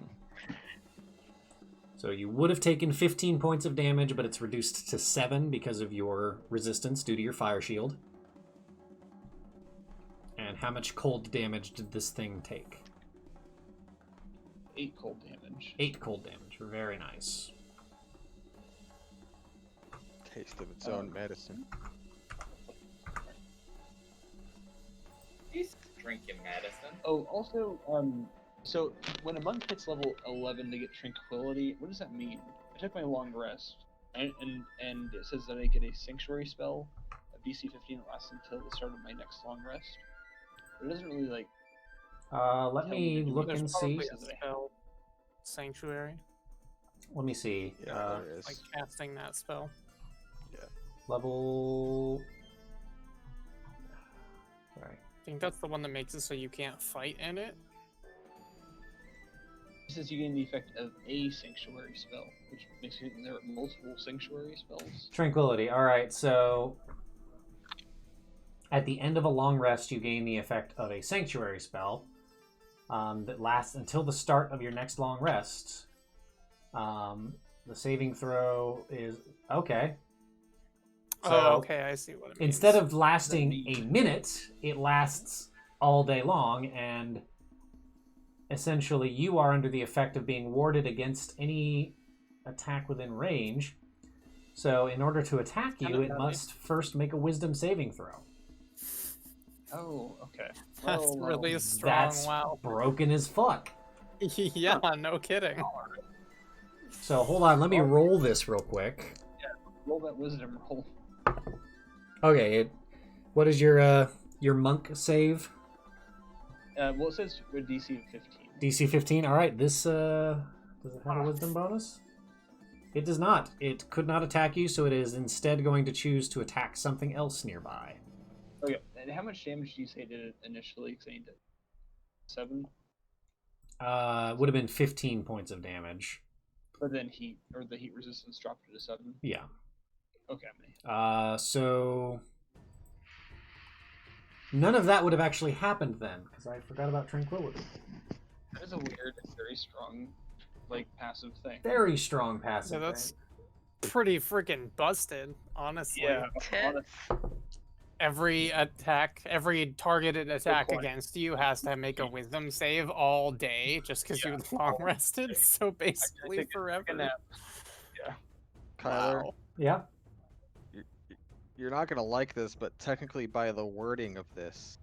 [SPEAKER 1] So you would have taken 15 points of damage, but it's reduced to 7 because of your resistance due to your fire shield. And how much cold damage did this thing take?
[SPEAKER 8] 8 cold damage.
[SPEAKER 1] 8 cold damage. Very nice.
[SPEAKER 7] Taste of its own medicine.
[SPEAKER 2] He's drinking medicine.
[SPEAKER 8] Oh, also, so when a monk hits level 11 to get tranquility, what does that mean? I took my long rest, and it says that I get a sanctuary spell, a DC 15 that lasts until the start of my next long rest. But it doesn't really like.
[SPEAKER 1] Let
[SPEAKER 8] Tell
[SPEAKER 1] me
[SPEAKER 8] me to do
[SPEAKER 1] look
[SPEAKER 8] it.
[SPEAKER 1] and
[SPEAKER 5] There's
[SPEAKER 1] see.
[SPEAKER 5] probably a spell. Sanctuary.
[SPEAKER 1] Let me see.
[SPEAKER 7] Yeah, there is.
[SPEAKER 5] Like casting that spell.
[SPEAKER 1] Level. Sorry.
[SPEAKER 5] I think that's the one that makes it so you can't fight in it.
[SPEAKER 8] It says you gain the effect of a sanctuary spell, which makes you think there are multiple sanctuary spells.
[SPEAKER 1] Tranquility. All right. So at the end of a long rest, you gain the effect of a sanctuary spell that lasts until the start of your next long rest. The saving throw is okay. So
[SPEAKER 5] Oh, okay, I see what it means.
[SPEAKER 1] instead of lasting a minute, it lasts all day long, and essentially you are under the effect of being warded against any attack within range. So in order to attack you, it must first make a wisdom saving throw.
[SPEAKER 8] Oh, okay.
[SPEAKER 5] That's
[SPEAKER 8] Well,
[SPEAKER 5] really strong.
[SPEAKER 1] That's
[SPEAKER 5] Wow.
[SPEAKER 1] broken as fuck.
[SPEAKER 5] Yeah, no kidding.
[SPEAKER 1] So hold on, let me roll this real quick.
[SPEAKER 8] roll that wisdom roll.
[SPEAKER 1] Okay, what is your monk save?
[SPEAKER 8] Well, it says a DC of 15.
[SPEAKER 1] DC 15. All right, this does it have a wisdom bonus? It does not. It could not attack you, so it is instead going to choose to attack something else nearby.
[SPEAKER 8] Okay, and how much damage do you say did it initially? Because I need to... 7?
[SPEAKER 1] Would have been 15 points of damage.
[SPEAKER 8] But then the heat resistance dropped it to 7?
[SPEAKER 1] Yeah.
[SPEAKER 8] Okay, I'm gonna...
[SPEAKER 1] So none of that would have actually happened then, because I forgot about tranquility.
[SPEAKER 8] That is a weird, very strong, passive thing.
[SPEAKER 1] Very strong passive.
[SPEAKER 5] Yeah, that's
[SPEAKER 1] thing.
[SPEAKER 5] pretty freaking busted, honestly.
[SPEAKER 8] Yeah,
[SPEAKER 4] Tits.
[SPEAKER 5] Every targeted attack
[SPEAKER 8] point.
[SPEAKER 5] against you has to make a wisdom save all day just because you long rested. So basically
[SPEAKER 8] take a
[SPEAKER 5] forever.
[SPEAKER 8] nap.
[SPEAKER 7] Kyler,
[SPEAKER 5] Wow.
[SPEAKER 1] Yeah.
[SPEAKER 7] you're not gonna like this, but technically by the wording of this,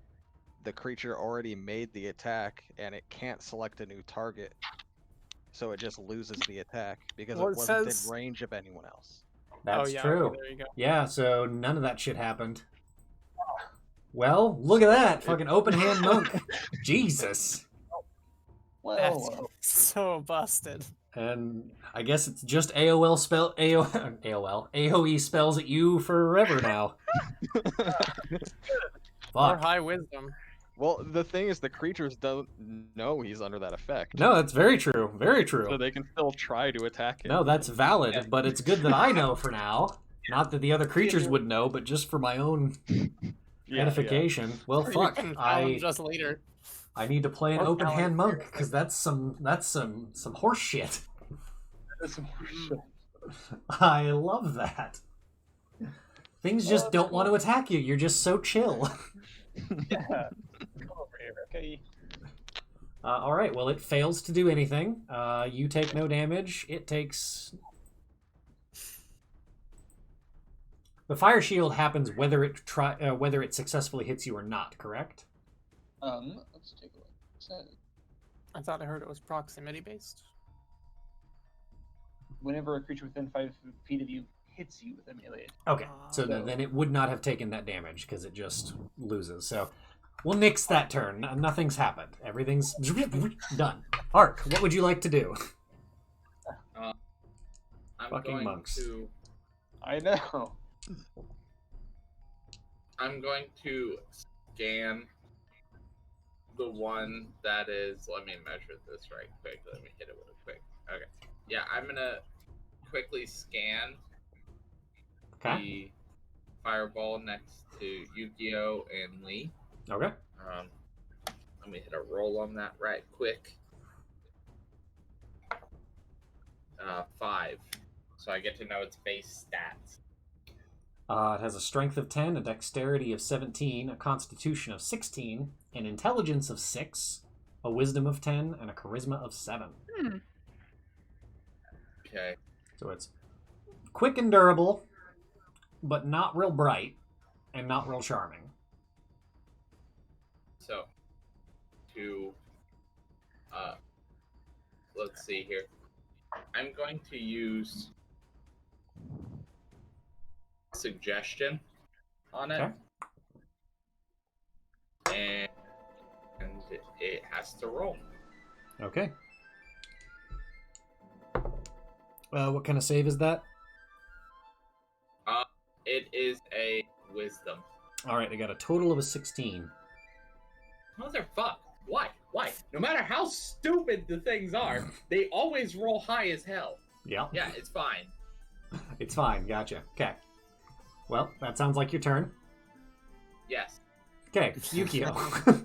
[SPEAKER 7] the creature already made the attack and it can't select a new target. So it just loses the attack because
[SPEAKER 5] Well,
[SPEAKER 7] it
[SPEAKER 5] it
[SPEAKER 7] wasn't
[SPEAKER 5] says-
[SPEAKER 7] in range of anyone else.
[SPEAKER 1] That's
[SPEAKER 5] yeah,
[SPEAKER 1] true.
[SPEAKER 5] Okay, there you go.
[SPEAKER 1] Yeah, so none of that shit happened. Well, look at that. Fucking open hand monk. Jesus.
[SPEAKER 5] That's
[SPEAKER 8] Well,
[SPEAKER 5] so busted.
[SPEAKER 1] And I guess it's just AOL spell AOE spells at you forever now.
[SPEAKER 5] Or
[SPEAKER 1] Fuck.
[SPEAKER 5] high wisdom.
[SPEAKER 7] Well, the thing is, the creatures don't know he's under that effect.
[SPEAKER 1] No, that's very true. Very true.
[SPEAKER 7] So they can still try to attack him.
[SPEAKER 1] No, that's valid, but it's good that I know for now. Not that the other creatures would know, but just for my own edification. Well,
[SPEAKER 5] Or you
[SPEAKER 1] fuck.
[SPEAKER 5] can tell
[SPEAKER 1] I
[SPEAKER 5] him just later.
[SPEAKER 1] need to play an
[SPEAKER 5] Or
[SPEAKER 1] open
[SPEAKER 5] Paladin.
[SPEAKER 1] hand monk because that's some horse shit.
[SPEAKER 8] that's some shit.
[SPEAKER 1] I love that. Things just don't want to attack you. You're just so chill.
[SPEAKER 8] Yeah. Come over here, okay?
[SPEAKER 1] All right. Well, it fails to do anything. You take no damage. It takes. The fire shield happens whether it successfully hits you or not. Correct?
[SPEAKER 8] Let's take a look. What's that?
[SPEAKER 5] I thought I heard it was proximity based.
[SPEAKER 8] Whenever a creature within 5 feet of you hits you with a melee.
[SPEAKER 1] Okay. So then it would not have taken that damage because it just loses. So we'll nix that turn. Nothing's happened. Everything's done. Ark, what would you like to do?
[SPEAKER 2] I'm
[SPEAKER 1] Fucking
[SPEAKER 2] going
[SPEAKER 1] monks.
[SPEAKER 2] to.
[SPEAKER 8] I know.
[SPEAKER 2] I'm going to scan the one that is. Let me measure this right quick. Let me hit it with a quick. Okay. Yeah, I'm gonna quickly scan
[SPEAKER 1] Okay.
[SPEAKER 2] the fireball next to Yu-Gi-Oh and Lee.
[SPEAKER 1] Okay.
[SPEAKER 2] Let me hit a roll on that right quick. 5. So I get to know its base stats.
[SPEAKER 1] It has a strength of 10, a dexterity of 17, a constitution of 16, an intelligence of 6, a wisdom of 10, and a charisma of 7.
[SPEAKER 2] Okay.
[SPEAKER 1] So it's quick and durable, but not real bright, and not real charming.
[SPEAKER 2] So, let's see here. I'm going to use suggestion on it, and it has to roll.
[SPEAKER 1] Okay. What kind of save is that?
[SPEAKER 2] It is a wisdom.
[SPEAKER 1] All right, I got a total of a 16.
[SPEAKER 2] Motherfuck. Why? No matter how stupid the things are, they always roll high as hell.
[SPEAKER 1] Yeah.
[SPEAKER 2] Yeah, it's fine.
[SPEAKER 1] It's fine. Gotcha. Okay. Well, that sounds like your turn.
[SPEAKER 2] Yes.
[SPEAKER 1] Okay, Yukio.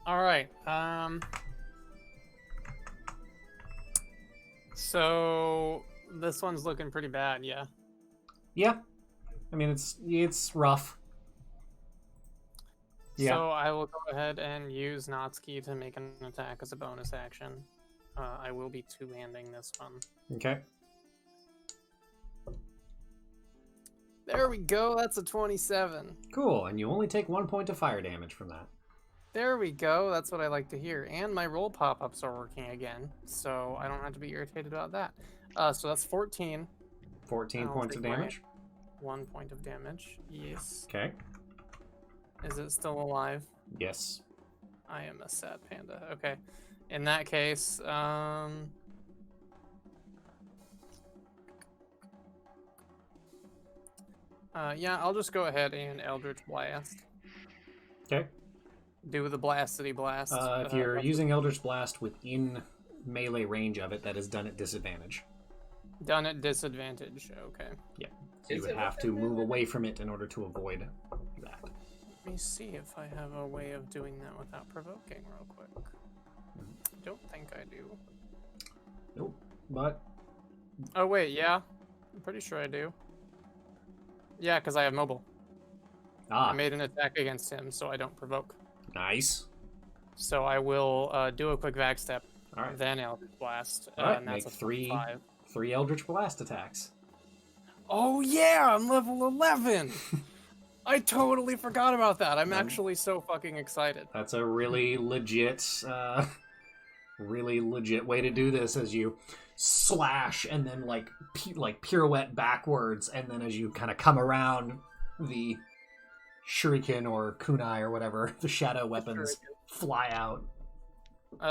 [SPEAKER 5] All right. So this one's looking pretty bad. Yeah.
[SPEAKER 1] Yeah. I mean, it's rough. Yeah.
[SPEAKER 5] So I will go ahead and use Natsuki to make an attack as a bonus action. I will be two-handing this one.
[SPEAKER 1] Okay.
[SPEAKER 5] There we go. That's a 27.
[SPEAKER 1] Cool, and you only take 1 point of fire damage from that.
[SPEAKER 5] There we go. That's what I like to hear. And my roll pop-ups are working again, so I don't have to be irritated about that. So that's 14.
[SPEAKER 1] 14
[SPEAKER 5] I'll
[SPEAKER 1] points of
[SPEAKER 5] take my-
[SPEAKER 1] damage.
[SPEAKER 5] 1 point of damage. Yes.
[SPEAKER 1] Okay.
[SPEAKER 5] Is it still alive?
[SPEAKER 1] Yes.
[SPEAKER 5] I am a sad panda. Okay. In that case, yeah, I'll just go ahead and Eldritch Blast.
[SPEAKER 1] Okay.
[SPEAKER 5] Do the blastity blast.
[SPEAKER 1] If you're using Eldritch Blast within melee range of it, that is done at disadvantage.
[SPEAKER 5] Done at disadvantage. Okay.
[SPEAKER 1] Yeah. So you
[SPEAKER 2] Is
[SPEAKER 1] would
[SPEAKER 2] it
[SPEAKER 1] have to move away from it in order to avoid that.
[SPEAKER 5] Let me see if I have a way of doing that without provoking real quick. Don't think I do.
[SPEAKER 1] Nope. But
[SPEAKER 5] Oh wait, yeah. I'm pretty sure I do. Yeah, because I have mobile. I made an attack against him, so I don't provoke.
[SPEAKER 1] Nice.
[SPEAKER 5] So I will do a quick vac step,
[SPEAKER 1] All right.
[SPEAKER 5] then Eldritch Blast.
[SPEAKER 1] All right.
[SPEAKER 5] And that's
[SPEAKER 1] Make
[SPEAKER 5] a
[SPEAKER 1] three
[SPEAKER 5] 5.
[SPEAKER 1] Eldritch Blast attacks.
[SPEAKER 5] Oh yeah, I'm level 11! I totally forgot about that. I'm actually so fucking excited.
[SPEAKER 1] That's a really legit way to do this as you slash and then like pirouette backwards, and then as you kind of come around, the shuriken or kunai or whatever, the shadow weapons fly out.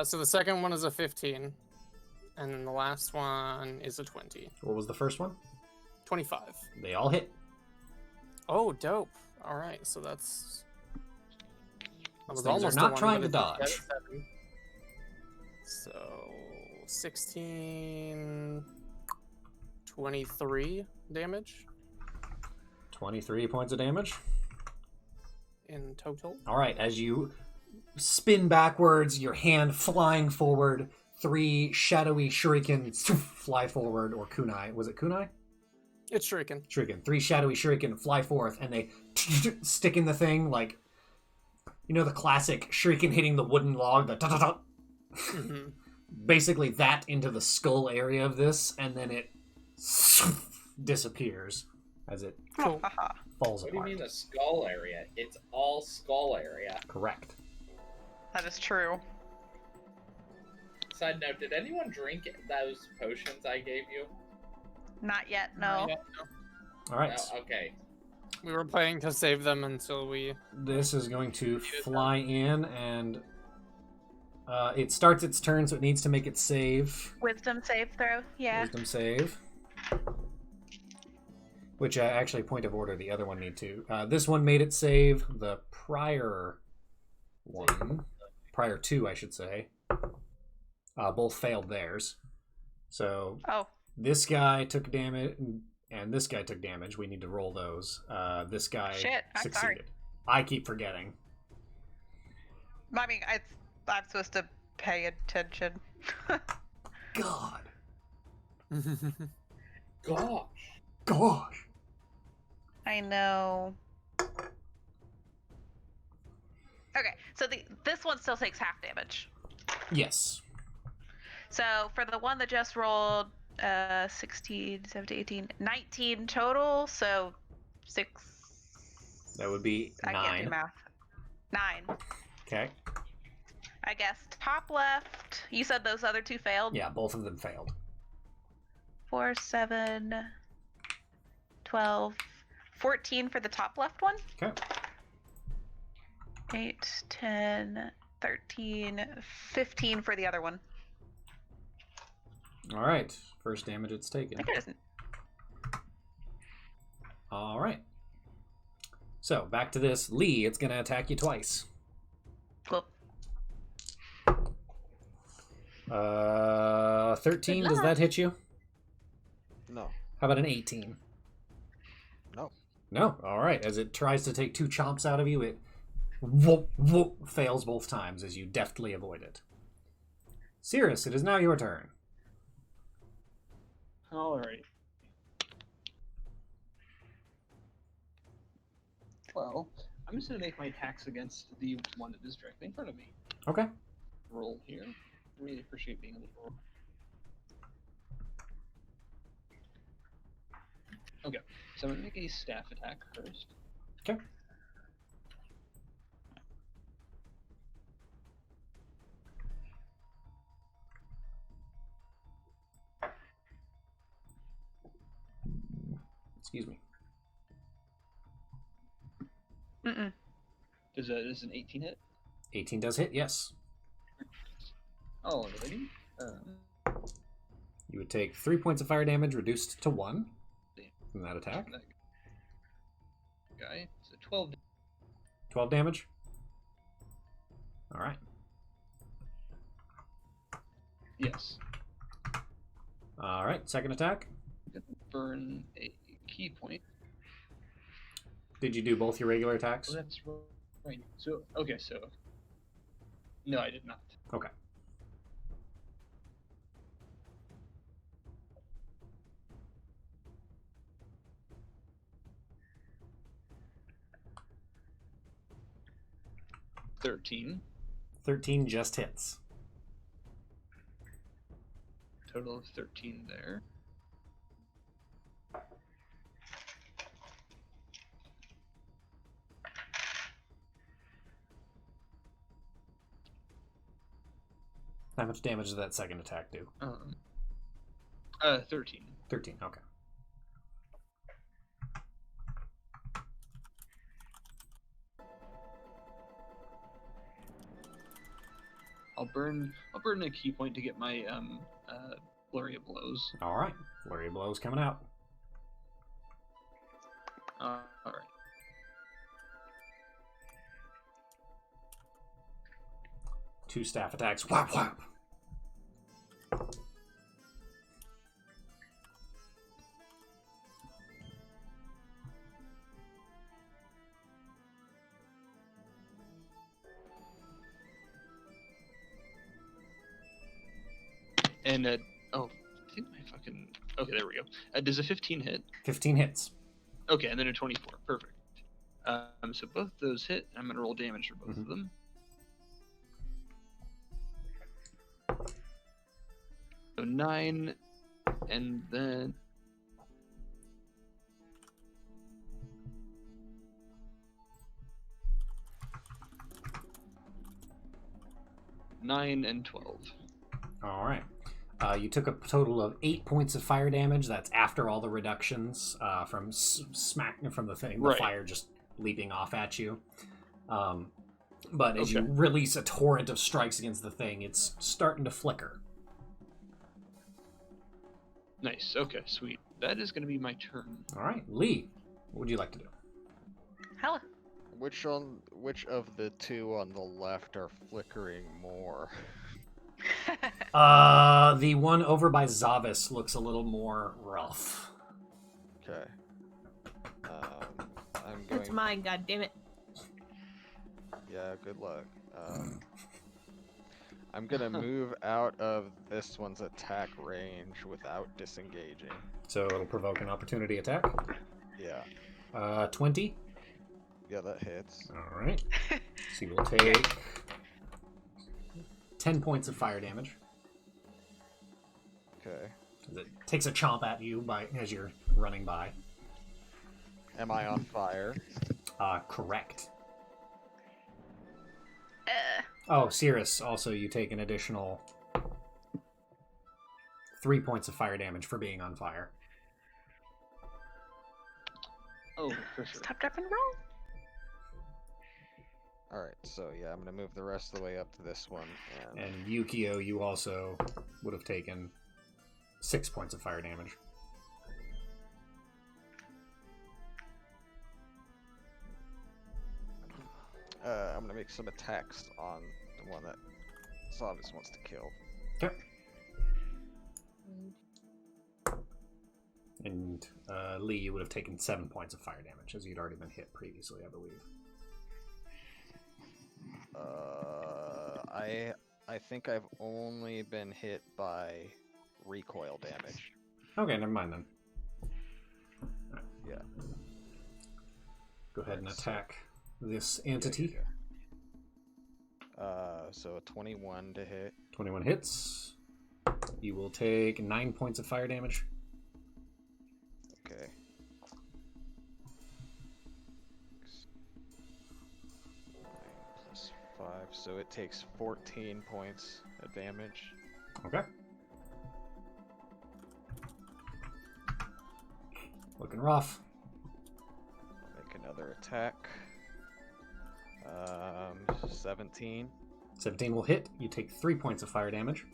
[SPEAKER 5] So the second one is a 15, and then the last one is a 20.
[SPEAKER 1] What was the first one?
[SPEAKER 5] 25.
[SPEAKER 1] They all hit.
[SPEAKER 5] Oh, dope. All right, so that's. I was
[SPEAKER 1] Things are
[SPEAKER 5] almost
[SPEAKER 1] not
[SPEAKER 5] a 1,
[SPEAKER 1] trying
[SPEAKER 5] but
[SPEAKER 1] to
[SPEAKER 5] it's
[SPEAKER 1] dodge.
[SPEAKER 5] 7. So 16, 23 damage
[SPEAKER 1] 23 points of damage.
[SPEAKER 5] in total.
[SPEAKER 1] All right, as you spin backwards, your hand flying forward, 3 shadowy shurikens fly forward, or kunai. Was it kunai?
[SPEAKER 5] It's shuriken.
[SPEAKER 1] Shuriken. 3 shadowy shuriken fly forth, and they stick in the thing like, you know, the classic shuriken hitting the wooden log, the ta-ta-ta.
[SPEAKER 5] Mhm.
[SPEAKER 1] Basically that into the skull area of this, and then it disappears as it
[SPEAKER 5] Cool.
[SPEAKER 1] falls
[SPEAKER 2] What do you
[SPEAKER 1] apart.
[SPEAKER 2] mean the skull area? It's all skull area.
[SPEAKER 1] Correct.
[SPEAKER 4] That is true.
[SPEAKER 2] Side note, did anyone drink those potions I gave you?
[SPEAKER 4] Not yet, no.
[SPEAKER 5] Yeah,
[SPEAKER 1] All right.
[SPEAKER 2] No? Okay.
[SPEAKER 5] we were planning to save them until we.
[SPEAKER 1] This is going to fly in, and it starts its turn, so it needs to make its save.
[SPEAKER 4] Wisdom save throw, yeah.
[SPEAKER 1] Wisdom save. Which, actually, point of order, the other one need to. This one made it save. The prior two, I should say, both failed theirs. So
[SPEAKER 4] Oh,
[SPEAKER 1] this guy took damage, and this guy took damage. We need to roll those. This guy
[SPEAKER 4] Shit, I'm
[SPEAKER 1] succeeded.
[SPEAKER 4] sorry.
[SPEAKER 1] I keep forgetting.
[SPEAKER 4] I mean, I'm supposed to pay attention.
[SPEAKER 1] God.
[SPEAKER 2] Gosh.
[SPEAKER 1] Gosh.
[SPEAKER 4] I know. Okay, so this one still takes half damage.
[SPEAKER 1] Yes.
[SPEAKER 4] So for the one that just rolled 16, 17, 18, 19 total, so 6.
[SPEAKER 1] That would be
[SPEAKER 4] I can't
[SPEAKER 1] 9.
[SPEAKER 4] do math. 9.
[SPEAKER 1] Okay.
[SPEAKER 4] I guess top left. You said those other 2 failed?
[SPEAKER 1] Yeah, both of them failed.
[SPEAKER 4] 4, 7, 12, 14 for the top left one.
[SPEAKER 1] Okay.
[SPEAKER 4] 8, 10, 13, 15 for the other one.
[SPEAKER 1] All right. First damage it's taken.
[SPEAKER 4] I think it isn't.
[SPEAKER 1] All right. So, back to this. Lee, it's going to attack you twice.
[SPEAKER 4] Cool.
[SPEAKER 1] 13, does that hit you?
[SPEAKER 7] No.
[SPEAKER 1] How about an 18?
[SPEAKER 7] No.
[SPEAKER 1] No? All right. As it tries to take 2 chomps out of you, it whoop, whoop, fails both times as you deftly avoid it. Cirrus, it is now your turn.
[SPEAKER 8] Alright. Well, I'm just gonna make my attacks against the one that is directly in front of me.
[SPEAKER 1] Okay.
[SPEAKER 8] Roll here. Really appreciate being able to roll. Okay, so I'm gonna make a staff attack first.
[SPEAKER 1] Okay. Excuse me.
[SPEAKER 4] Mm-mm.
[SPEAKER 8] Does an 18 hit?
[SPEAKER 1] 18 does hit, yes.
[SPEAKER 8] Oh, already?
[SPEAKER 1] You would take 3 points of fire damage reduced to 1 from that attack.
[SPEAKER 8] That guy. So 12.
[SPEAKER 1] 12 damage. All right.
[SPEAKER 8] Yes.
[SPEAKER 1] All right, second attack.
[SPEAKER 8] Burn a key point.
[SPEAKER 1] Did you do both your regular
[SPEAKER 8] Oh,
[SPEAKER 1] attacks?
[SPEAKER 8] that's right. So, okay, so. No, I did not.
[SPEAKER 1] Okay.
[SPEAKER 8] $13.
[SPEAKER 1] 13 just hits.
[SPEAKER 8] Total of 13 there.
[SPEAKER 1] How much damage does that second attack do?
[SPEAKER 8] 13.
[SPEAKER 1] 13. Okay.
[SPEAKER 8] I'll burn a key point to get my flurry of blows.
[SPEAKER 1] All right. Flurry of blows coming out.
[SPEAKER 8] All right.
[SPEAKER 1] Two staff attacks. Whap whap.
[SPEAKER 8] And oh, I think my fucking okay. There we go. Does a 15 hit?
[SPEAKER 1] 15 hits.
[SPEAKER 8] Okay, and then a 24. Perfect. So both those hit. I'm gonna roll damage for both of them. So 9, and then 9 and 12.
[SPEAKER 1] All right. You took a total of 8 points of fire damage. That's after all the reductions from from the thing, the
[SPEAKER 8] Right.
[SPEAKER 1] fire just leaping off at you. But as
[SPEAKER 8] Okay.
[SPEAKER 1] you release a torrent of strikes against the thing, it's starting to flicker.
[SPEAKER 8] Nice. Okay, sweet. That is gonna be my turn.
[SPEAKER 1] All right, Lee, what would you like to do?
[SPEAKER 4] Hella.
[SPEAKER 7] Which of the two on the left are flickering more?
[SPEAKER 1] The one over by Zavis looks a little more rough.
[SPEAKER 7] Okay. I'm
[SPEAKER 3] That's
[SPEAKER 7] going.
[SPEAKER 3] mine, god damn it.
[SPEAKER 7] Yeah, good luck. I'm gonna move out of this one's attack range without disengaging.
[SPEAKER 1] So it'll provoke an opportunity attack.
[SPEAKER 7] Yeah.
[SPEAKER 1] 20.
[SPEAKER 7] Yeah, that hits.
[SPEAKER 1] All right. So you will take 10 points of fire damage.
[SPEAKER 7] Okay.
[SPEAKER 1] It takes a chomp at you as you're running by.
[SPEAKER 7] Am I on fire?
[SPEAKER 1] Correct.
[SPEAKER 4] Uh,
[SPEAKER 1] Oh, Cirrus, also you take an additional 3 points of fire damage for being on fire.
[SPEAKER 8] Oh, for sure.
[SPEAKER 4] stop, drop, and roll.
[SPEAKER 7] Alright, so yeah, I'm gonna move the rest of the way up to this one.
[SPEAKER 1] And Yukio, you also would have taken 6 points of fire damage.
[SPEAKER 7] I'm gonna make some attacks on the one that Zavis wants to kill.
[SPEAKER 1] Okay. And Lee, you would have taken 7 points of fire damage, as you'd already been hit previously, I believe.
[SPEAKER 7] I think I've only been hit by recoil damage.
[SPEAKER 1] Okay, never mind then.
[SPEAKER 7] Yeah.
[SPEAKER 1] Go ahead and
[SPEAKER 7] Alright, so-
[SPEAKER 1] attack this entity.
[SPEAKER 7] So a 21 to hit.
[SPEAKER 1] 21 hits. You will take 9 points of fire damage.
[SPEAKER 7] Okay. 9 plus 5, so it takes 14 points of damage.
[SPEAKER 1] Okay. Looking rough.
[SPEAKER 7] Make another attack. 17.
[SPEAKER 1] 17 will hit. You take 3 points of fire damage.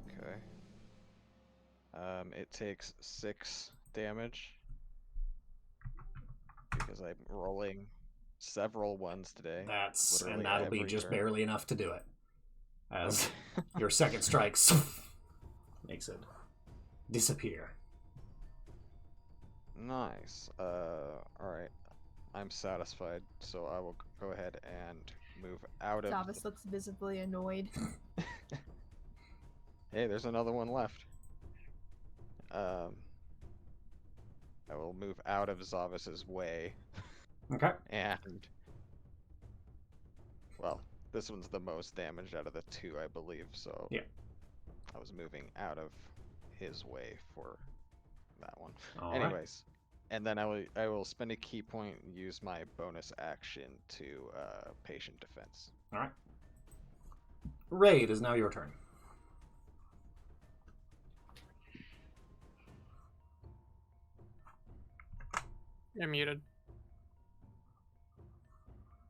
[SPEAKER 7] Okay. It takes 6 damage because I'm rolling several ones today.
[SPEAKER 1] That's and
[SPEAKER 7] Literally
[SPEAKER 1] that'll be
[SPEAKER 7] every
[SPEAKER 1] just
[SPEAKER 7] turn.
[SPEAKER 1] barely enough to do it. As your second strike makes it disappear.
[SPEAKER 7] Nice. Alright. I'm satisfied, so I will go ahead and move out of.
[SPEAKER 3] Zavis looks visibly annoyed.
[SPEAKER 7] Hey, there's another one left. I will move out of Zavis's way,
[SPEAKER 1] Okay.
[SPEAKER 7] and well, this one's the most damaged out of the two, I believe. So
[SPEAKER 1] Yeah.
[SPEAKER 7] I was moving out of his way for that one.
[SPEAKER 1] All right.
[SPEAKER 7] Anyways, and then I will spend a key point and use my bonus action to patient defense.
[SPEAKER 1] All right. Ray, it is now your turn.
[SPEAKER 5] You're muted.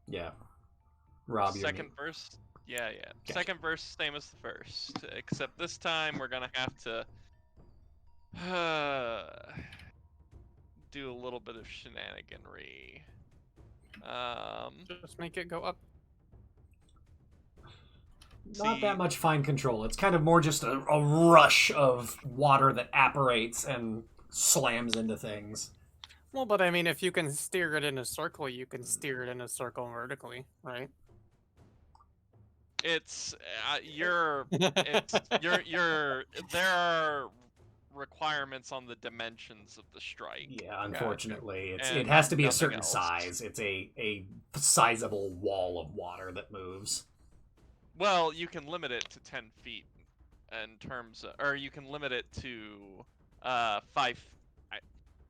[SPEAKER 1] Yeah. Rob, you're
[SPEAKER 6] Second
[SPEAKER 1] mute.
[SPEAKER 6] verse. Yeah.
[SPEAKER 1] Gotcha.
[SPEAKER 6] Second verse, same as the first, except this time we're gonna have to do a little bit of shenaniganry.
[SPEAKER 5] Just make it go up.
[SPEAKER 1] Not
[SPEAKER 6] See-
[SPEAKER 1] that much fine control. It's kind of more just a rush of water that apparates and slams into things.
[SPEAKER 5] Well, but I mean, if you can steer it in a circle, you can steer it in a circle vertically, right?
[SPEAKER 6] It's you're there are requirements on the dimensions of the strike.
[SPEAKER 1] Yeah, unfortunately, it
[SPEAKER 6] And
[SPEAKER 1] has to be a
[SPEAKER 6] nothing
[SPEAKER 1] certain
[SPEAKER 6] else.
[SPEAKER 1] size. It's a sizable wall of water that moves.
[SPEAKER 6] Well, you can limit it to 10 feet in terms of, or you can limit it to 5.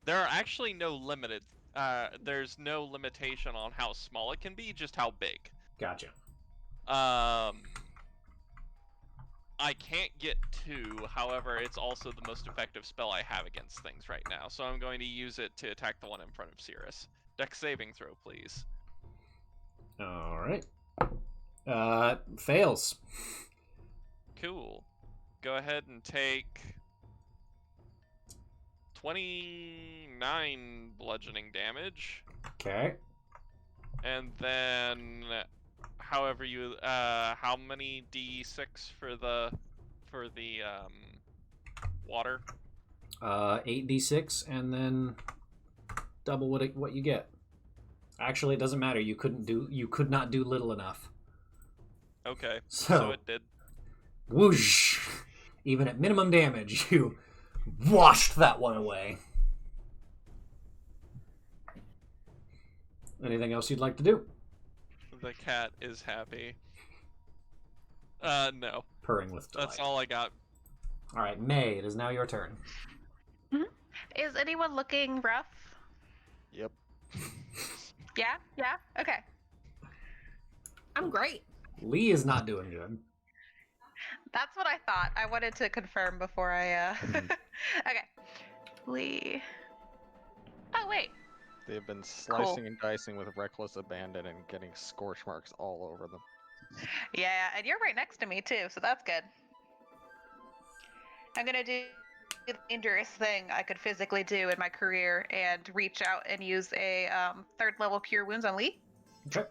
[SPEAKER 6] There are actually no limited. There's no limitation on how small it can be, just how big.
[SPEAKER 1] Gotcha.
[SPEAKER 6] I can't get 2, however, it's also the most effective spell I have against things right now, so I'm going to use it to attack the one in front of Cirrus. Dex saving throw, please.
[SPEAKER 1] All right. Fails.
[SPEAKER 6] Cool. Go ahead and take 29 bludgeoning damage,
[SPEAKER 1] Okay.
[SPEAKER 6] and then however you how many d6 for the water?
[SPEAKER 1] 8d6, and then double what you get. Actually, it doesn't matter. You could not do little enough.
[SPEAKER 6] Okay,
[SPEAKER 1] So
[SPEAKER 6] so it did.
[SPEAKER 1] whoosh! Even at minimum damage, you washed that one away. Anything else you'd like to do?
[SPEAKER 6] The cat is happy. No,
[SPEAKER 1] Purring with delight.
[SPEAKER 6] that's all I got.
[SPEAKER 1] All right, May, it is now your turn.
[SPEAKER 4] Is anyone looking rough?
[SPEAKER 7] Yep.
[SPEAKER 4] Yeah? Yeah? Okay.
[SPEAKER 3] I'm great.
[SPEAKER 1] Lee is not doing good.
[SPEAKER 4] That's what I thought. I wanted to confirm before I, Okay. Lee. Oh, wait.
[SPEAKER 7] They've been slicing and dicing with reckless abandon and getting scorch marks all over them.
[SPEAKER 4] Yeah, and you're right next to me, too, so that's good. I'm gonna do the dangerous thing I could physically do in my career and reach out and use a 3rd level Cure Wounds on Lee,
[SPEAKER 1] Okay.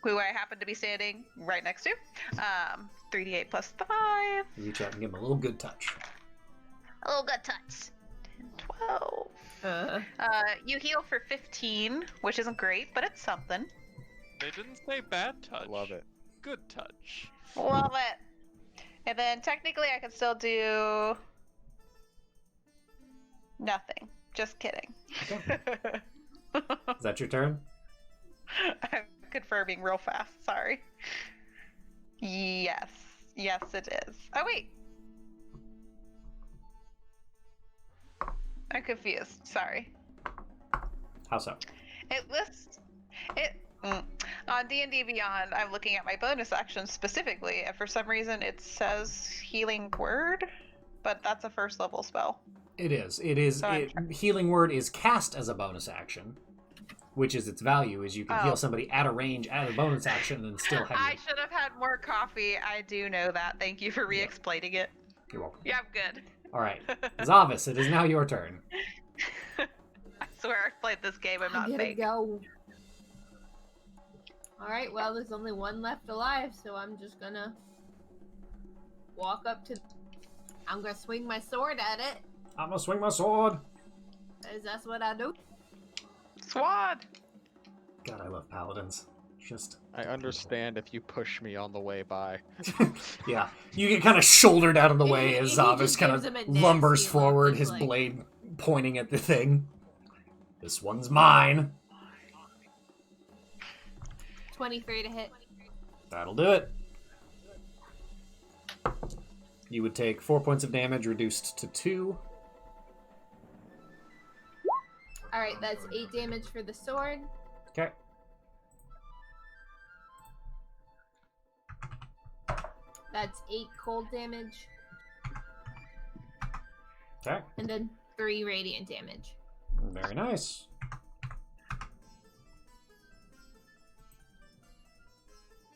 [SPEAKER 4] who I happen to be standing right next to. 3d8 plus 5.
[SPEAKER 1] Reach out and give him a little good touch.
[SPEAKER 4] A little good touch. 10, 12. You heal for 15, which isn't great, but it's something.
[SPEAKER 6] They didn't say bad touch.
[SPEAKER 7] Love it.
[SPEAKER 6] Good touch.
[SPEAKER 4] Love it. And then technically I can still do nothing. Just kidding.
[SPEAKER 1] Okay. Is that your turn?
[SPEAKER 4] I'm confirming real fast. Sorry. Yes. Yes, it is. Oh, wait. I'm confused. Sorry.
[SPEAKER 1] How so?
[SPEAKER 4] It lists it on D&D Beyond. I'm looking at my bonus actions specifically, and for some reason it says Healing Word, but that's a 1st level spell.
[SPEAKER 1] It is. It is.
[SPEAKER 4] So
[SPEAKER 1] Healing Word is cast as a bonus action, which is its value. Is you can heal somebody at a range at a bonus action and still have.
[SPEAKER 4] I should have had more coffee. I do know that. Thank you for re-explaining it.
[SPEAKER 1] You're welcome.
[SPEAKER 4] Yeah, I'm good.
[SPEAKER 1] All right, Zavis, it is now your turn.
[SPEAKER 4] I swear I've played this game. I'm
[SPEAKER 3] I
[SPEAKER 4] not
[SPEAKER 3] gotta
[SPEAKER 4] fake.
[SPEAKER 3] go. Alright, well, there's only one left alive, so I'm just gonna walk up to. I'm gonna swing my sword at it,
[SPEAKER 1] I'm gonna swing my sword.
[SPEAKER 3] because that's what I do.
[SPEAKER 4] Swad.
[SPEAKER 1] God, I love paladins. Just
[SPEAKER 7] I understand if you push me on the way by.
[SPEAKER 1] yeah, you get kind of shouldered out of the way
[SPEAKER 3] He
[SPEAKER 1] as
[SPEAKER 3] just
[SPEAKER 1] Zavis
[SPEAKER 3] gives
[SPEAKER 1] kind
[SPEAKER 3] him a
[SPEAKER 1] of
[SPEAKER 3] nasty
[SPEAKER 1] lumbers
[SPEAKER 3] look,
[SPEAKER 1] forward,
[SPEAKER 3] just
[SPEAKER 1] his
[SPEAKER 3] like-
[SPEAKER 1] blade pointing at the thing. This one's mine.
[SPEAKER 3] 23 to hit.
[SPEAKER 1] That'll do it. You would take 4 points of damage, reduced to 2.
[SPEAKER 3] Alright, that's 8 damage for the sword.
[SPEAKER 1] Okay.
[SPEAKER 3] That's 8 cold damage,
[SPEAKER 1] Okay.
[SPEAKER 3] and then 3 radiant damage.
[SPEAKER 1] Very nice.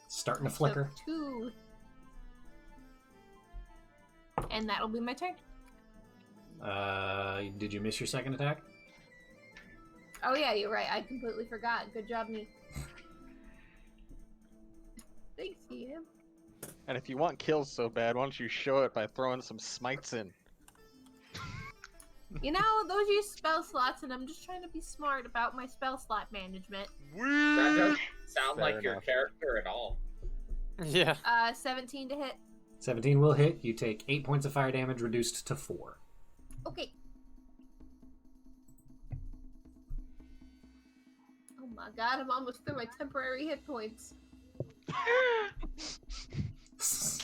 [SPEAKER 1] Starting to flicker.
[SPEAKER 3] So 2. And that'll be my turn.
[SPEAKER 1] Did you miss your second attack?
[SPEAKER 3] Oh yeah, you're right. I completely forgot. Good job, me. Thanks, Ian.
[SPEAKER 7] And if you want kills so bad, why don't you show it by throwing some smites in?
[SPEAKER 3] You know, those use spell slots, and I'm just trying to be smart about my spell slot management.
[SPEAKER 2] That doesn't sound
[SPEAKER 7] Fair
[SPEAKER 2] like your
[SPEAKER 7] enough.
[SPEAKER 2] character at all.
[SPEAKER 5] Yeah.
[SPEAKER 3] 17 to hit.
[SPEAKER 1] 17 will hit. You take 8 points of fire damage, reduced to 4.
[SPEAKER 3] Okay. Oh my god, I'm almost through my temporary hit points.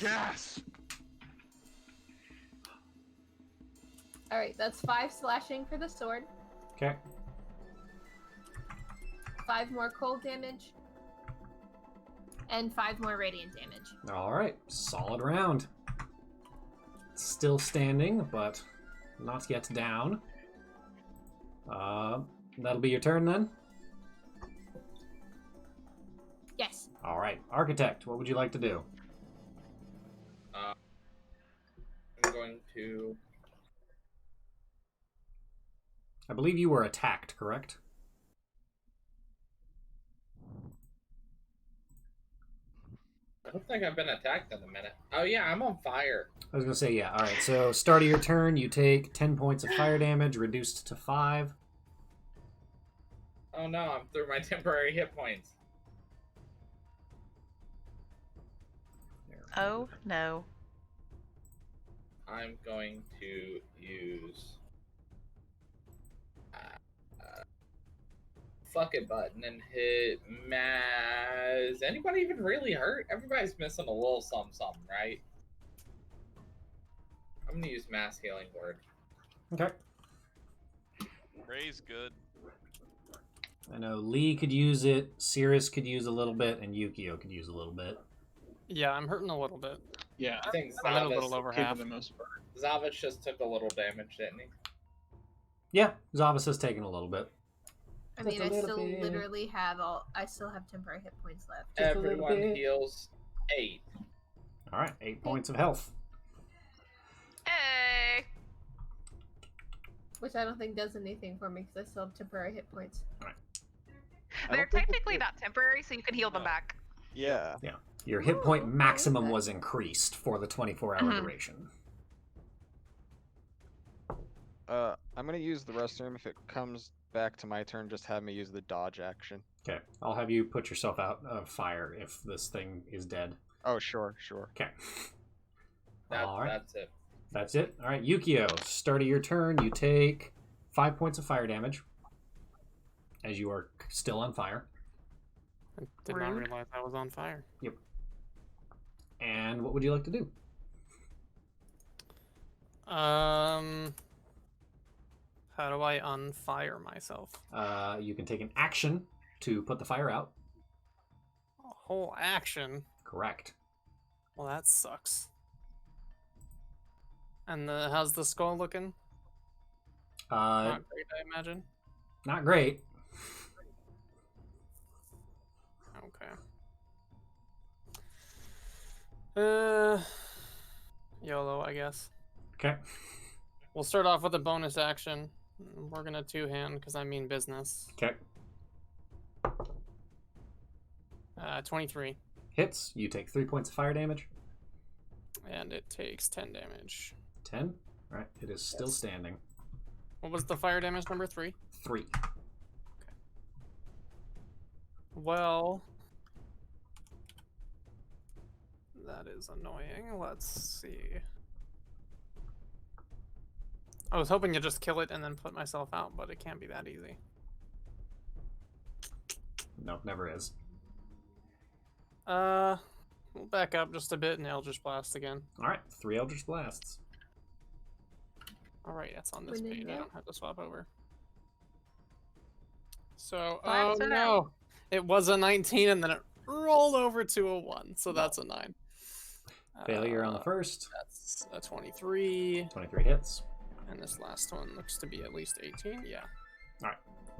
[SPEAKER 6] Gasp!
[SPEAKER 3] Alright, that's 5 slashing for the sword,
[SPEAKER 1] Okay.
[SPEAKER 3] 5 more cold damage, and 5 more radiant damage.
[SPEAKER 1] All right. Solid round. Still standing, but not yet down. That'll be your turn then?
[SPEAKER 3] Yes.
[SPEAKER 1] All right. Architect, what would you like to do?
[SPEAKER 2] I'm going to.
[SPEAKER 1] I believe you were attacked, correct?
[SPEAKER 2] I don't think I've been attacked in a minute. Oh yeah, I'm on fire.
[SPEAKER 1] I was going to say, yeah. All right. So, start of your turn, you take 10 points of fire damage, reduced to 5.
[SPEAKER 2] Oh no, I'm through my temporary hit points.
[SPEAKER 4] Oh no.
[SPEAKER 2] I'm going to use fuck it button and hit Is anybody even really hurt? Everybody's missing a little something, right? I'm gonna use mass healing word.
[SPEAKER 1] Okay.
[SPEAKER 6] Ray's good.
[SPEAKER 1] I know Lee could use it, Cirrus could use a little bit, and Yukio could use a little bit.
[SPEAKER 5] Yeah, I'm hurting a little bit.
[SPEAKER 8] Yeah,
[SPEAKER 2] I think
[SPEAKER 5] I'm at a little over
[SPEAKER 8] okay
[SPEAKER 5] half.
[SPEAKER 8] for the most part.
[SPEAKER 2] Zavich just took a little damage, didn't he?
[SPEAKER 1] Yeah, Zavas has taken a little bit.
[SPEAKER 3] I
[SPEAKER 1] Just
[SPEAKER 3] mean,
[SPEAKER 1] a
[SPEAKER 3] I
[SPEAKER 1] little
[SPEAKER 3] still
[SPEAKER 1] bit.
[SPEAKER 3] literally have I still have temporary hit points left.
[SPEAKER 1] Just a little
[SPEAKER 2] Everyone
[SPEAKER 1] bit.
[SPEAKER 2] heals 8.
[SPEAKER 1] All right, 8 points of health.
[SPEAKER 4] Hey.
[SPEAKER 3] Which I don't think does anything for me because I still have temporary hit points.
[SPEAKER 7] I
[SPEAKER 4] They're
[SPEAKER 7] don't think
[SPEAKER 4] technically
[SPEAKER 7] it-
[SPEAKER 4] not temporary, so you can heal them
[SPEAKER 6] No.
[SPEAKER 4] back.
[SPEAKER 7] Yeah.
[SPEAKER 1] Your hit point
[SPEAKER 3] Ooh,
[SPEAKER 1] maximum
[SPEAKER 3] okay.
[SPEAKER 1] was increased for the 24-hour
[SPEAKER 4] Mhm.
[SPEAKER 1] duration.
[SPEAKER 7] I'm gonna use the restroom. If it comes back to my turn, just have me use the dodge action.
[SPEAKER 1] Okay, I'll have you put yourself out of fire if this thing is dead.
[SPEAKER 7] Oh, sure.
[SPEAKER 1] Okay.
[SPEAKER 2] That,
[SPEAKER 1] All right,
[SPEAKER 2] That's it.
[SPEAKER 1] that's it. All right, Yukio, start of your turn, you take 5 points of fire damage as you are still on fire.
[SPEAKER 5] I did not
[SPEAKER 4] Rude.
[SPEAKER 5] realize I was on fire.
[SPEAKER 1] And what would you like to do?
[SPEAKER 5] How do I unfire myself?
[SPEAKER 1] You can take an action to put the fire out.
[SPEAKER 5] A whole action?
[SPEAKER 1] Correct.
[SPEAKER 5] Well, that sucks. And how's the skull looking? Not great, I imagine.
[SPEAKER 1] Not great.
[SPEAKER 5] Okay. YOLO, I guess.
[SPEAKER 1] Okay.
[SPEAKER 5] We'll start off with a bonus action. We're gonna two-hand because I mean business.
[SPEAKER 1] Okay.
[SPEAKER 5] 23,
[SPEAKER 1] Hits. You take 3 points of fire damage.
[SPEAKER 5] and it takes 10 damage.
[SPEAKER 1] 10. All right. It is still
[SPEAKER 5] Yes.
[SPEAKER 1] standing.
[SPEAKER 5] What was the fire damage number? 3?
[SPEAKER 1] 3.
[SPEAKER 5] Well, that is annoying. Let's see. I was hoping to just kill it and then put myself out, but it can't be that easy.
[SPEAKER 1] Nope, never is.
[SPEAKER 5] We'll back up just a bit and Eldritch Blast again.
[SPEAKER 1] All right. 3 Eldritch Blasts.
[SPEAKER 5] All right, that's on this
[SPEAKER 3] When in
[SPEAKER 5] page. I
[SPEAKER 3] doubt.
[SPEAKER 5] don't have to swap over. So,
[SPEAKER 4] Five
[SPEAKER 5] oh
[SPEAKER 4] to
[SPEAKER 5] no, it was a 19 and then it rolled over to a 1, so that's a 9.
[SPEAKER 1] Failure on the first.
[SPEAKER 5] That's a 23.
[SPEAKER 1] 23 hits.
[SPEAKER 5] And this last one looks to be at least 18. Yeah.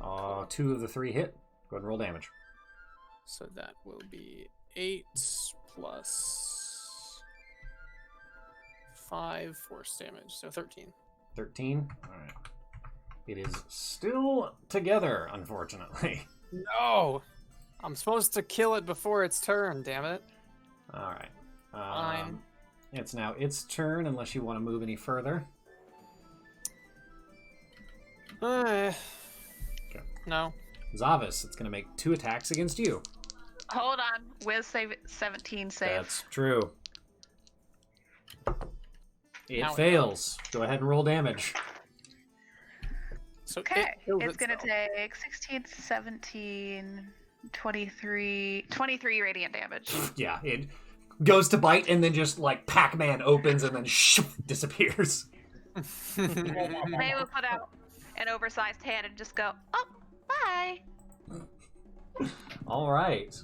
[SPEAKER 1] All right. 2 of the 3 hit. Go ahead and roll damage.
[SPEAKER 5] So that will be 8 plus 5 force damage. So 13.
[SPEAKER 1] 13. All right. It is still together, unfortunately.
[SPEAKER 5] No! I'm supposed to kill it before its turn, damn it.
[SPEAKER 1] All right.
[SPEAKER 5] Fine.
[SPEAKER 1] It's now its turn, unless you want to move any further.
[SPEAKER 5] Okay. No.
[SPEAKER 1] Zavis, it's going to make 2 attacks against you.
[SPEAKER 4] Hold on. Wiz save 17 save.
[SPEAKER 1] That's true. It
[SPEAKER 5] Now it
[SPEAKER 1] fails. Go ahead and roll damage.
[SPEAKER 5] So
[SPEAKER 4] Okay.
[SPEAKER 5] it kills
[SPEAKER 4] It's going to
[SPEAKER 5] itself.
[SPEAKER 4] take 16, 17, 23 radiant damage.
[SPEAKER 1] Yeah, it goes to bite and then just like Pac-Man opens and then disappears.
[SPEAKER 4] May will put out an oversized hand and just go, oh, bye.
[SPEAKER 1] All right.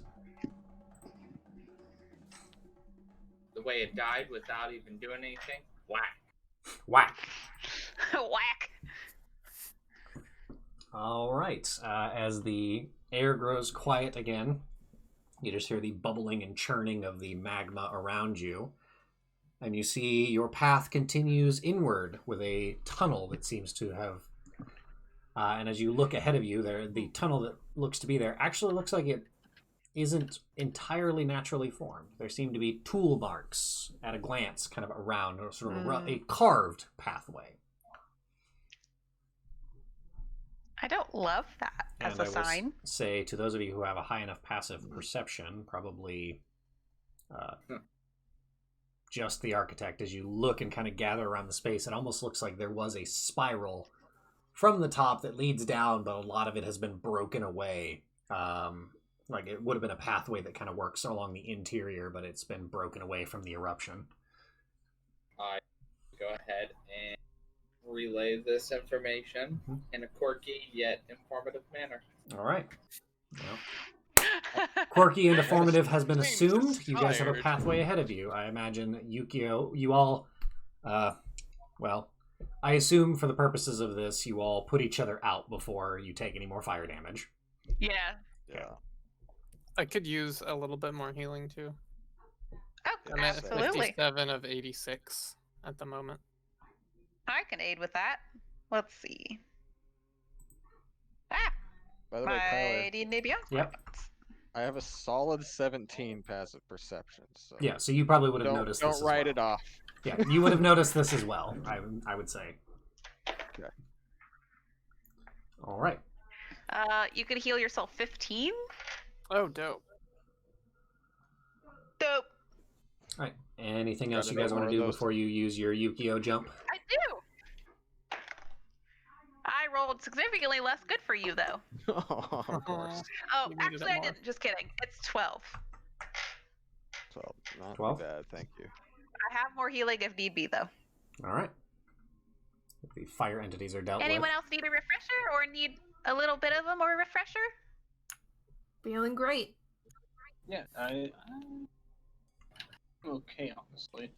[SPEAKER 2] The way it died without even doing anything. Whack.
[SPEAKER 1] Whack.
[SPEAKER 4] Whack.
[SPEAKER 1] All right. As the air grows quiet again, you just hear the bubbling and churning of the magma around you. And you see your path continues inward with a tunnel that seems to have... and as you look ahead of you, the tunnel that looks to be there actually looks like it isn't entirely naturally formed. There seem to be tool marks at a glance kind of around, or sort of a carved pathway.
[SPEAKER 4] I don't love that as
[SPEAKER 1] And
[SPEAKER 4] a
[SPEAKER 1] I will
[SPEAKER 4] sign.
[SPEAKER 1] say to those of you who have a high enough passive perception, probably just the architect, as you look and kind of gather around the space, it almost looks like there was a spiral from the top that leads down, but a lot of it has been broken away. Like it would have been a pathway that kind of works along the interior, but it's been broken away from the eruption.
[SPEAKER 2] I go ahead and relay this information in a quirky yet informative manner.
[SPEAKER 1] All right. Well, quirky and informative has been assumed. You guys have a
[SPEAKER 6] Tired.
[SPEAKER 1] pathway ahead of you. I imagine Yukio, you all, well, I assume for the purposes of this, you all put each other out before you take any more fire damage.
[SPEAKER 4] Yeah.
[SPEAKER 7] Yeah.
[SPEAKER 5] I could use a little bit more healing too.
[SPEAKER 4] Oh,
[SPEAKER 5] I'm at
[SPEAKER 4] absolutely.
[SPEAKER 5] 57 of 86 at the moment.
[SPEAKER 4] I can aid with that. Let's see. Ah,
[SPEAKER 7] By the way,
[SPEAKER 4] my
[SPEAKER 7] Tyler,
[SPEAKER 4] D&D Beyond.
[SPEAKER 1] Yep.
[SPEAKER 7] I have a solid 17 passive perception. So
[SPEAKER 1] Yeah, so you probably would have
[SPEAKER 7] don't,
[SPEAKER 1] noticed
[SPEAKER 7] don't
[SPEAKER 1] this
[SPEAKER 7] write
[SPEAKER 1] as well.
[SPEAKER 7] it off.
[SPEAKER 1] Yeah, you would have noticed this as well, I would say.
[SPEAKER 7] Okay.
[SPEAKER 1] All right.
[SPEAKER 4] You could heal yourself 15.
[SPEAKER 5] Oh, dope.
[SPEAKER 4] Dope.
[SPEAKER 1] All right. Anything else
[SPEAKER 7] Gotta
[SPEAKER 1] you guys
[SPEAKER 7] know
[SPEAKER 1] want to
[SPEAKER 7] more
[SPEAKER 1] do
[SPEAKER 7] of those.
[SPEAKER 1] before you use your Yukio jump?
[SPEAKER 4] I do. I rolled significantly less good for you, though.
[SPEAKER 7] Of course.
[SPEAKER 4] Oh,
[SPEAKER 5] You needed it
[SPEAKER 4] actually, I
[SPEAKER 5] more.
[SPEAKER 4] didn't. Just kidding. It's 12.
[SPEAKER 7] 12. Not
[SPEAKER 1] 12?
[SPEAKER 7] too bad, thank you.
[SPEAKER 4] I have more healing if need be, though.
[SPEAKER 1] All right. The fire entities are dealt
[SPEAKER 4] Anyone
[SPEAKER 1] with.
[SPEAKER 4] else need a refresher or need a little bit of them or a refresher?
[SPEAKER 3] Feeling great.
[SPEAKER 8] Yeah, I'm okay, honestly.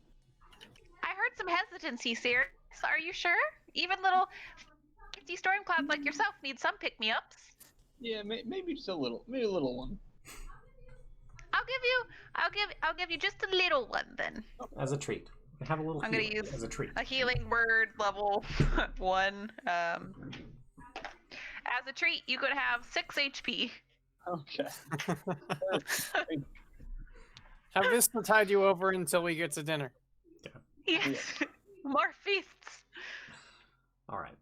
[SPEAKER 4] I heard some hesitancy, Sirius. Are you sure? Even little empty storm clouds like yourself need some pick-me-ups.
[SPEAKER 8] Yeah, maybe just a little one.
[SPEAKER 4] I'll give you just a little one then.
[SPEAKER 1] As a treat. You can have a little
[SPEAKER 4] I'm gonna
[SPEAKER 1] healing
[SPEAKER 4] use
[SPEAKER 1] as a treat.
[SPEAKER 4] A healing word level 1. As a treat, you could have 6 HP.
[SPEAKER 8] Okay.
[SPEAKER 5] Have this to tide you over until we get to dinner.
[SPEAKER 4] Yes. More feasts.
[SPEAKER 1] All right.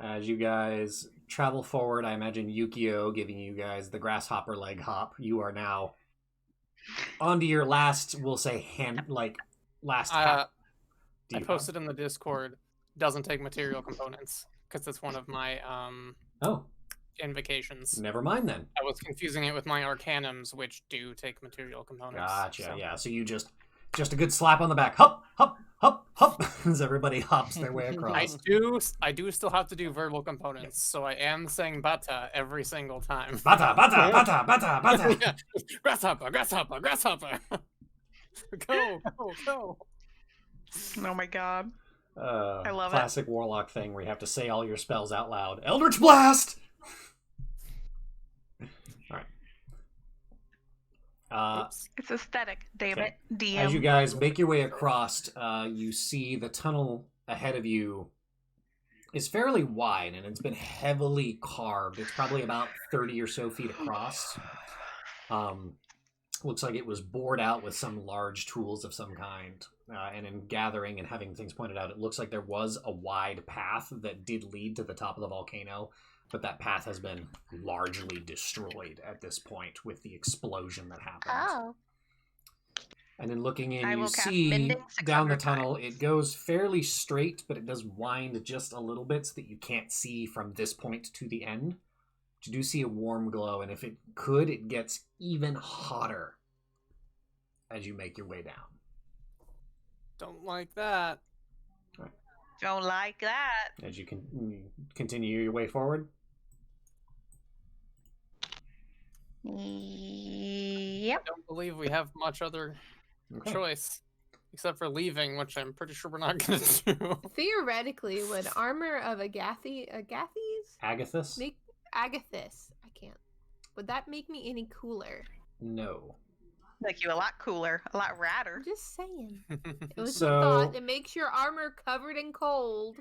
[SPEAKER 1] As you guys travel forward, I imagine Yukio giving you guys the grasshopper leg hop. You are now onto your last, we'll say, last hop.
[SPEAKER 5] I posted in the Discord, doesn't take material components, because it's one of my
[SPEAKER 1] Oh,
[SPEAKER 5] invocations.
[SPEAKER 1] never mind then.
[SPEAKER 5] I was confusing it with my arcanums, which do take material components.
[SPEAKER 1] Gotcha,
[SPEAKER 5] so-
[SPEAKER 1] yeah. So you just a good slap on the back. Hop, hop, hop, hop, as everybody hops their way
[SPEAKER 5] I
[SPEAKER 1] across.
[SPEAKER 5] do still have to do verbal components, so I am saying bata every single time.
[SPEAKER 1] Bata, bata, bata, bata, bata.
[SPEAKER 5] Yeah. Grasshopper, grasshopper, grasshopper. Go, go, go.
[SPEAKER 4] Oh my god. I love it.
[SPEAKER 1] Classic warlock thing where you have to say all your spells out loud. Eldritch Blast! Alright.
[SPEAKER 5] Oops.
[SPEAKER 4] It's aesthetic, damn
[SPEAKER 1] Okay.
[SPEAKER 4] it. DM.
[SPEAKER 1] As you guys make your way across, you see the tunnel ahead of you is fairly wide, and it's been heavily carved. It's probably about 30 or so feet across. Looks like it was bored out with some large tools of some kind. And in gathering and having things pointed out, it looks like there was a wide path that did lead to the top of the volcano, but that path has been largely destroyed at this point with the explosion that happened.
[SPEAKER 3] Oh.
[SPEAKER 1] And then looking in,
[SPEAKER 4] I
[SPEAKER 1] you
[SPEAKER 4] will cast
[SPEAKER 1] see
[SPEAKER 4] Mending
[SPEAKER 1] down the
[SPEAKER 4] 600
[SPEAKER 1] tunnel,
[SPEAKER 4] times.
[SPEAKER 1] it goes fairly straight, but it does wind just a little bit so that you can't see from this point to the end. But you do see a warm glow, and if it could, it gets even hotter as you make your way down.
[SPEAKER 5] Don't like that.
[SPEAKER 4] Don't like that.
[SPEAKER 1] As you can continue your way forward.
[SPEAKER 4] Yep.
[SPEAKER 5] I don't believe we have much other
[SPEAKER 1] Okay.
[SPEAKER 5] choice. Except for leaving, which I'm pretty sure we're not going to do.
[SPEAKER 3] Theoretically, would armor of Agathis
[SPEAKER 1] Agathis?
[SPEAKER 3] make Agathis? I can't. Would that make me any cooler?
[SPEAKER 1] No.
[SPEAKER 4] Make you a lot cooler, a lot radder.
[SPEAKER 3] I'm just saying. It was
[SPEAKER 1] So-
[SPEAKER 3] a thought. It makes your armor covered in cold.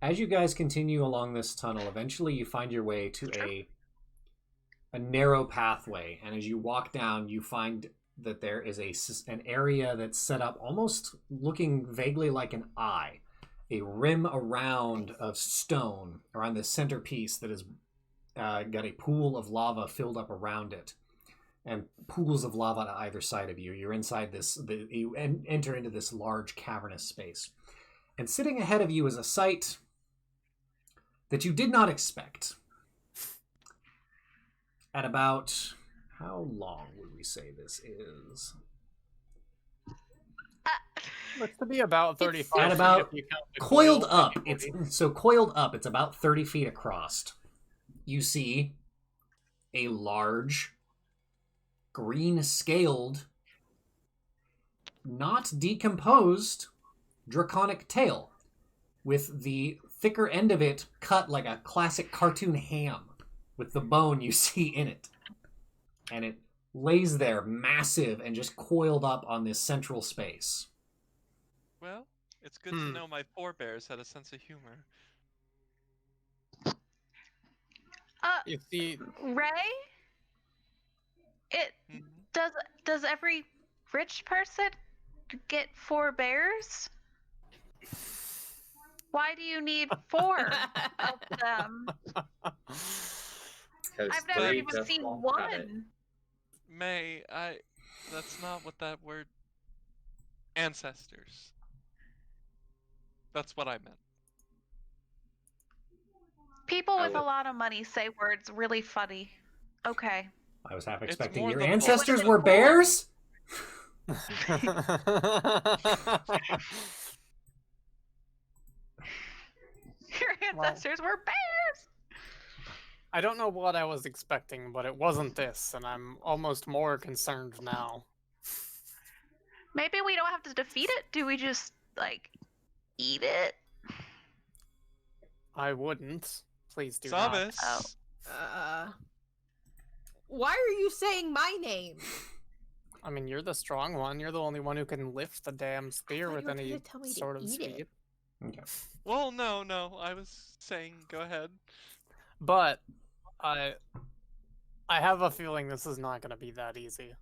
[SPEAKER 1] As you guys continue along this tunnel, eventually you find your way to a narrow pathway, and as you walk down, you find that there is an area that's set up almost looking vaguely like an eye, a rim around of stone around the centerpiece that has got a pool of lava filled up around it, and pools of lava to either side of you. You're inside this. You enter into this large cavernous space, and sitting ahead of you is a sight that you did not expect. At about, how long would we say this is?
[SPEAKER 5] Looks to be about 35
[SPEAKER 1] At
[SPEAKER 5] feet
[SPEAKER 1] about
[SPEAKER 5] if you count the
[SPEAKER 1] coiled
[SPEAKER 5] coil,
[SPEAKER 1] up.
[SPEAKER 5] maybe
[SPEAKER 1] It's
[SPEAKER 5] 40.
[SPEAKER 1] so coiled up. It's about 30 feet across. You see a large, green-scaled, not decomposed, draconic tail, with the thicker end of it cut like a classic cartoon ham, with the bone you see in it. And it lays there massive and just coiled up on this central space.
[SPEAKER 6] Well, it's good to know my forebears had a sense of humor.
[SPEAKER 5] You see,
[SPEAKER 4] Ray? It
[SPEAKER 6] Mhm.
[SPEAKER 4] does every rich person get 4 bears? Why do you need 4 of them?
[SPEAKER 2] 'Cause
[SPEAKER 4] I've never
[SPEAKER 2] three
[SPEAKER 4] even
[SPEAKER 2] just
[SPEAKER 4] seen
[SPEAKER 2] won't cut it.
[SPEAKER 4] one.
[SPEAKER 6] May, that's not what that word... Ancestors. That's what I meant.
[SPEAKER 4] People
[SPEAKER 2] I
[SPEAKER 4] with a
[SPEAKER 2] would-
[SPEAKER 4] lot of money say words really funny. Okay.
[SPEAKER 1] I was half
[SPEAKER 6] It's
[SPEAKER 1] expecting
[SPEAKER 6] more
[SPEAKER 1] your
[SPEAKER 6] the
[SPEAKER 1] ancestors
[SPEAKER 4] bullshit
[SPEAKER 1] were
[SPEAKER 4] war.
[SPEAKER 1] bears?
[SPEAKER 4] Your ancestors were bears!
[SPEAKER 5] I don't know what I was expecting, but it wasn't this, and I'm almost more concerned now.
[SPEAKER 4] Maybe we don't have to defeat it? Do we just, like, eat it?
[SPEAKER 5] I wouldn't. Please do not.
[SPEAKER 6] Samus!
[SPEAKER 3] Why are you saying my name?
[SPEAKER 5] I mean, you're the strong one. You're the only one who can lift the damn spear
[SPEAKER 3] thought
[SPEAKER 5] with
[SPEAKER 3] you were
[SPEAKER 5] any
[SPEAKER 3] gonna tell me to
[SPEAKER 5] sort of
[SPEAKER 3] eat it.
[SPEAKER 5] speed.
[SPEAKER 1] Okay.
[SPEAKER 6] Well, no, I was saying go ahead.
[SPEAKER 5] But I have a feeling this is not going to be that easy.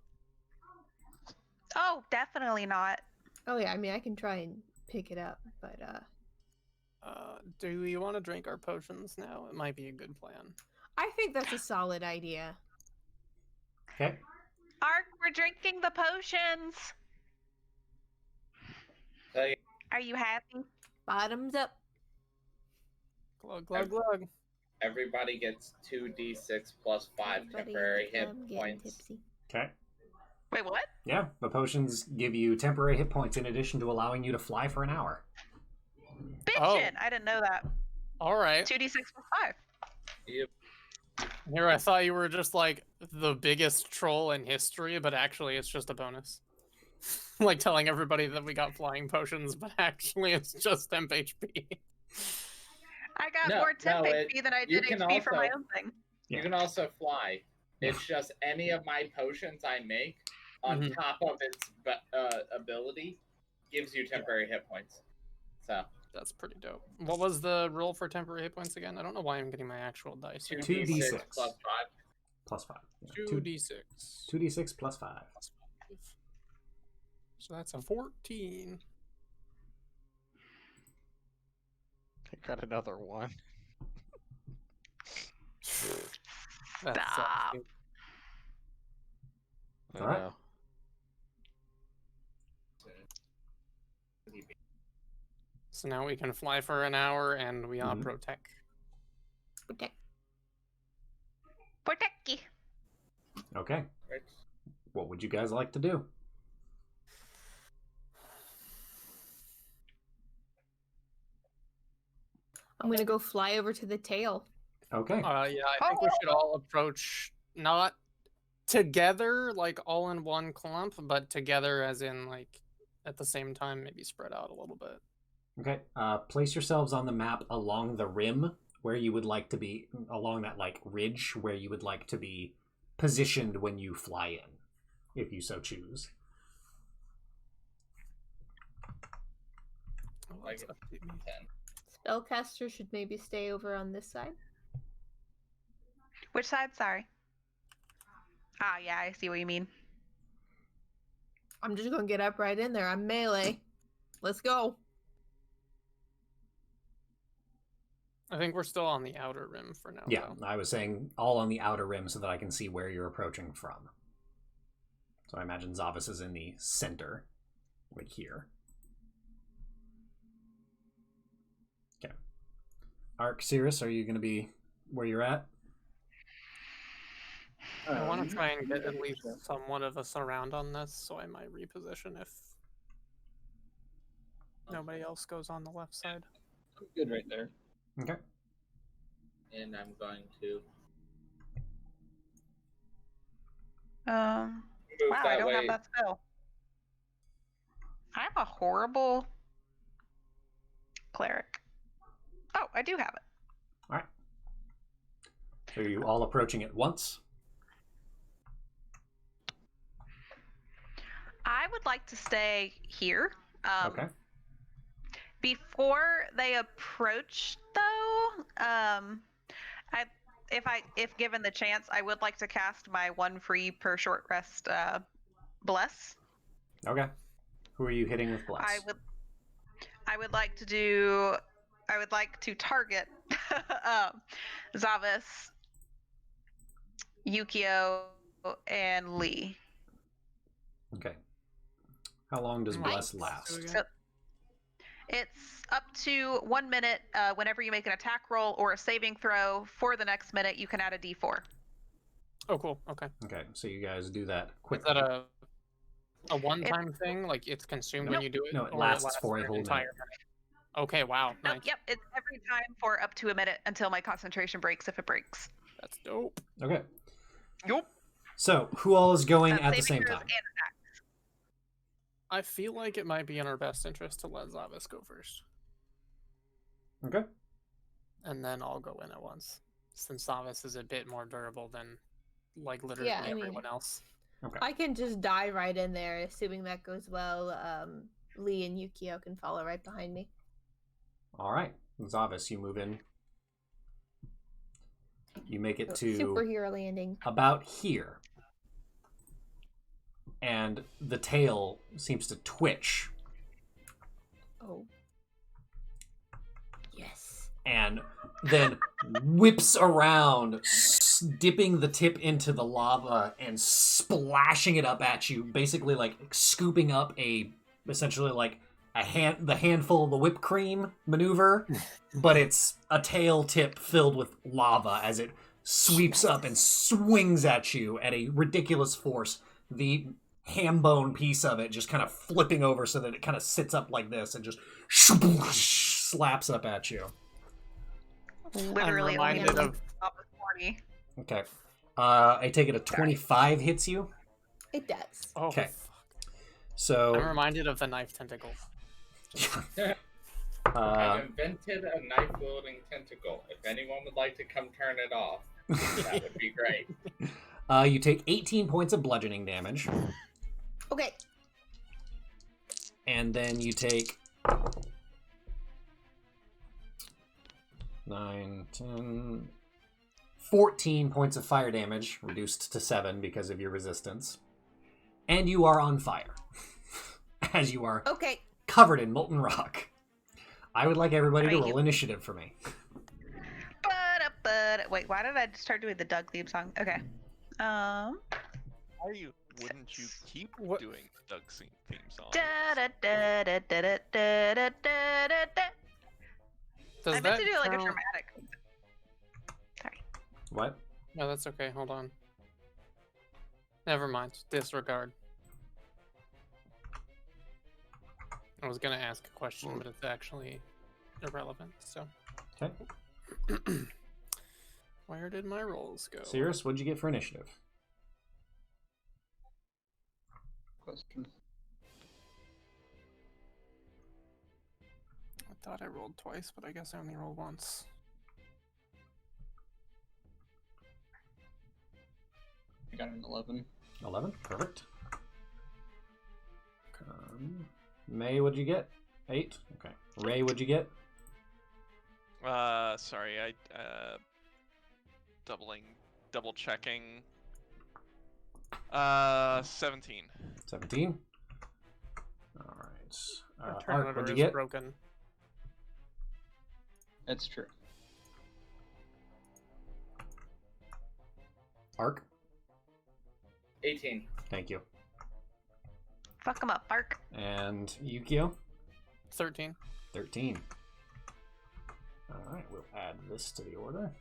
[SPEAKER 4] Oh, definitely not.
[SPEAKER 3] Oh yeah, I mean I can try and pick it up, but
[SPEAKER 5] Do you want to drink our potions now? It might be a good plan.
[SPEAKER 3] I think that's a solid idea.
[SPEAKER 1] Okay.
[SPEAKER 4] Ark, we're drinking the potions.
[SPEAKER 2] So, yeah,
[SPEAKER 4] Are you happy?
[SPEAKER 3] Bottoms up.
[SPEAKER 5] Glug, glug, glug.
[SPEAKER 2] everybody gets 2d6 plus 5
[SPEAKER 3] Everybody
[SPEAKER 2] temporary hit
[SPEAKER 3] I'm getting
[SPEAKER 2] points.
[SPEAKER 3] tipsy.
[SPEAKER 1] Okay.
[SPEAKER 4] Wait, what?
[SPEAKER 1] Yeah, the potions give you temporary hit points in addition to allowing you to fly for an hour.
[SPEAKER 4] Bitchin'! I didn't know that.
[SPEAKER 5] All right.
[SPEAKER 4] 2d6 plus 5.
[SPEAKER 2] Yep.
[SPEAKER 5] Here, I thought you were just like the biggest troll in history, but actually it's just a bonus. like telling everybody that we got flying potions, but actually it's just temp HP.
[SPEAKER 4] I got
[SPEAKER 2] No,
[SPEAKER 4] more temp
[SPEAKER 2] no,
[SPEAKER 4] HP than I
[SPEAKER 2] you
[SPEAKER 4] did
[SPEAKER 2] can
[SPEAKER 4] HP for my
[SPEAKER 2] also-
[SPEAKER 4] own thing.
[SPEAKER 2] You can also fly. It's just any of my potions I make on
[SPEAKER 5] Mhm.
[SPEAKER 2] top of its ability gives you temporary hit points. So
[SPEAKER 5] That's pretty dope. What was the roll for temporary hit points again? I don't know why I'm getting my actual dice.
[SPEAKER 2] 2d6 plus 5.
[SPEAKER 1] Plus 5. Yeah.
[SPEAKER 5] 2d6.
[SPEAKER 1] 2d6 plus 5.
[SPEAKER 5] So that's a 14.
[SPEAKER 7] I got another one.
[SPEAKER 5] That's
[SPEAKER 4] Stop.
[SPEAKER 7] I
[SPEAKER 1] All right.
[SPEAKER 7] know.
[SPEAKER 5] So now we can fly for an hour and we are
[SPEAKER 1] Mhm.
[SPEAKER 5] protect.
[SPEAKER 4] Protecty.
[SPEAKER 1] Okay.
[SPEAKER 2] Right.
[SPEAKER 1] What would you guys like to do?
[SPEAKER 3] I'm gonna go fly over to the tail.
[SPEAKER 1] Okay.
[SPEAKER 5] Yeah, I think we should all approach not together, like all in one clump, but together as in like at the same time, maybe spread out a little bit.
[SPEAKER 1] Okay. Place yourselves on the map along the rim where you would like to be, along that like ridge where you would like to be positioned when you fly in, if you so choose.
[SPEAKER 5] Oh,
[SPEAKER 2] Like
[SPEAKER 5] let's update me.
[SPEAKER 2] 10.
[SPEAKER 3] Spellcaster should maybe stay over on this side.
[SPEAKER 4] Which side? Sorry. Ah, yeah, I see what you mean.
[SPEAKER 3] I'm just gonna get up right in there. I'm melee. Let's go.
[SPEAKER 5] I think we're still on the outer rim for now.
[SPEAKER 1] Yeah,
[SPEAKER 5] though.
[SPEAKER 1] I was saying all on the outer rim so that I can see where you're approaching from. So I imagine Zavis is in the center, right here. Okay. Arc, Cirrus, are you going to be where you're at?
[SPEAKER 5] I want to try and get at least somewhat of us around on this, so I might reposition if nobody else goes on the left side.
[SPEAKER 8] I'm good right there.
[SPEAKER 1] Okay.
[SPEAKER 2] And I'm going to
[SPEAKER 4] Wow,
[SPEAKER 2] move
[SPEAKER 4] I
[SPEAKER 2] that
[SPEAKER 4] don't
[SPEAKER 2] way.
[SPEAKER 4] have that spell. I'm a horrible cleric. Oh, I do have it.
[SPEAKER 1] All right. So are you all approaching at once?
[SPEAKER 4] I would like to stay here.
[SPEAKER 1] Okay.
[SPEAKER 4] Before they approach, though, if given the chance, I would like to cast my one free per short rest bless.
[SPEAKER 1] Okay. Who are you hitting with Bless?
[SPEAKER 4] I would like to target Zavis, Yukio, and Lee.
[SPEAKER 1] Okay. How long does Bless
[SPEAKER 5] Nice.
[SPEAKER 1] last?
[SPEAKER 4] So it's up to 1 minute. Whenever you make an attack roll or a saving throw for the next minute, you can add a d4.
[SPEAKER 5] Oh, cool. Okay.
[SPEAKER 1] Okay, so you guys do that
[SPEAKER 5] Is
[SPEAKER 1] quickly.
[SPEAKER 5] that a one-time thing? Like it's consumed when you do it?
[SPEAKER 1] No, it
[SPEAKER 5] or
[SPEAKER 1] lasts for a
[SPEAKER 5] an
[SPEAKER 1] whole
[SPEAKER 5] entire
[SPEAKER 1] minute.
[SPEAKER 5] Okay, wow.
[SPEAKER 4] Nope,
[SPEAKER 5] Nice.
[SPEAKER 4] yep, it's every time for up to a minute until my concentration breaks if it breaks.
[SPEAKER 5] That's dope.
[SPEAKER 1] Okay.
[SPEAKER 4] Yup.
[SPEAKER 1] So, who all is going at the
[SPEAKER 4] Saving
[SPEAKER 1] same
[SPEAKER 4] throws
[SPEAKER 1] time?
[SPEAKER 4] and attacks.
[SPEAKER 5] I feel like it might be in our best interest to let Zavis go first.
[SPEAKER 1] Okay.
[SPEAKER 5] And then I'll go in at once. Since Zavis is a bit more durable than like literally
[SPEAKER 3] Yeah, I mean-
[SPEAKER 5] everyone else.
[SPEAKER 1] Okay.
[SPEAKER 3] I can just dive right in there, assuming that goes well. Lee and Yukio can follow right behind me.
[SPEAKER 1] All right. Zavis, you move in. You make it to
[SPEAKER 3] Superhero landing.
[SPEAKER 1] about here. And the tail seems to twitch
[SPEAKER 3] Oh. Yes.
[SPEAKER 1] and then whips around, dipping the tip into the lava and splashing it up at you, basically like scooping up essentially like the handful of the whipped cream maneuver, but it's a tail tip filled with lava as it sweeps up and swings at you at a ridiculous force. The ham bone piece of it just kind of flipping over so that it kind of sits up like this and just slaps up at you.
[SPEAKER 4] Literally
[SPEAKER 5] I'm reminded
[SPEAKER 4] only
[SPEAKER 5] of
[SPEAKER 4] top of 40.
[SPEAKER 1] Okay. I take it a 25 hits you.
[SPEAKER 3] It does.
[SPEAKER 5] oh
[SPEAKER 1] Okay.
[SPEAKER 5] fuck.
[SPEAKER 1] So
[SPEAKER 5] I'm reminded of the knife tentacle.
[SPEAKER 2] I've invented a knife-wielding tentacle. If anyone would like to come turn it off, that would be great.
[SPEAKER 1] You take 18 points of bludgeoning damage,
[SPEAKER 3] Okay.
[SPEAKER 1] and then you take 9, 10, 14 points of fire damage, reduced to 7 because of your resistance. And you are on fire, as you are
[SPEAKER 3] Okay.
[SPEAKER 1] covered in molten rock. I would like everybody to
[SPEAKER 4] Thank
[SPEAKER 1] roll
[SPEAKER 4] you.
[SPEAKER 1] initiative for me.
[SPEAKER 4] Wait, why did I start doing the Doug theme song? Okay.
[SPEAKER 6] Why wouldn't you keep
[SPEAKER 5] What-
[SPEAKER 6] doing Doug's theme song?
[SPEAKER 5] Does
[SPEAKER 4] I meant
[SPEAKER 5] that
[SPEAKER 4] to do like a
[SPEAKER 5] count-
[SPEAKER 4] dramatic. Sorry.
[SPEAKER 1] What?
[SPEAKER 5] No, that's okay. Hold on. Never mind. Disregard. I was gonna ask a question, but it's actually irrelevant. So.
[SPEAKER 1] Okay.
[SPEAKER 5] Where did my rolls go?
[SPEAKER 1] Cirrus, what'd you get for initiative?
[SPEAKER 8] Question.
[SPEAKER 5] I thought I rolled twice, but I guess I only rolled once.
[SPEAKER 8] I got an 11.
[SPEAKER 1] 11. Perfect. May, what'd you get? 8. Okay. Ray, what'd you get?
[SPEAKER 6] Sorry, I double checking. 17.
[SPEAKER 1] 17. All right.
[SPEAKER 5] My turn
[SPEAKER 1] Art,
[SPEAKER 5] order
[SPEAKER 1] what'd
[SPEAKER 5] is
[SPEAKER 1] you get?
[SPEAKER 5] broken.
[SPEAKER 8] That's true.
[SPEAKER 1] Ark.
[SPEAKER 2] 18.
[SPEAKER 1] Thank you.
[SPEAKER 4] Fuck him up, Bark.
[SPEAKER 1] And Yukio.
[SPEAKER 5] 13.
[SPEAKER 1] 13. All right, we'll add this to the order.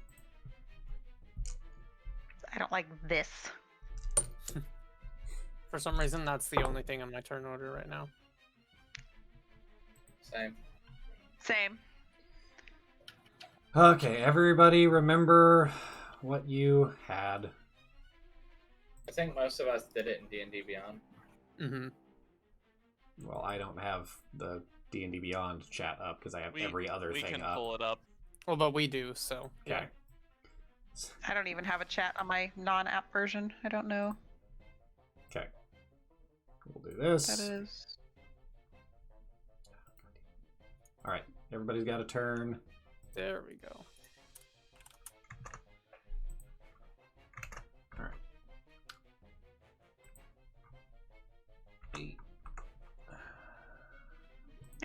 [SPEAKER 4] I don't like this.
[SPEAKER 5] For some reason, that's the only thing on my turn order right now.
[SPEAKER 2] Same.
[SPEAKER 4] Same.
[SPEAKER 1] Okay, everybody remember what you had.
[SPEAKER 2] I think most of us did it in D&D Beyond.
[SPEAKER 5] Mm-hmm.
[SPEAKER 1] Well, I don't have the D&D Beyond chat up because I have
[SPEAKER 6] We-
[SPEAKER 1] every other
[SPEAKER 6] We
[SPEAKER 1] thing
[SPEAKER 6] can
[SPEAKER 1] up.
[SPEAKER 6] pull it up.
[SPEAKER 5] Well, but we do, so.
[SPEAKER 1] Okay.
[SPEAKER 4] I don't even have a chat on my non-app version. I don't know
[SPEAKER 1] Okay. We'll do this.
[SPEAKER 4] what that is.
[SPEAKER 1] All right. Everybody's got a turn.
[SPEAKER 5] There we go.
[SPEAKER 1] All right. 8,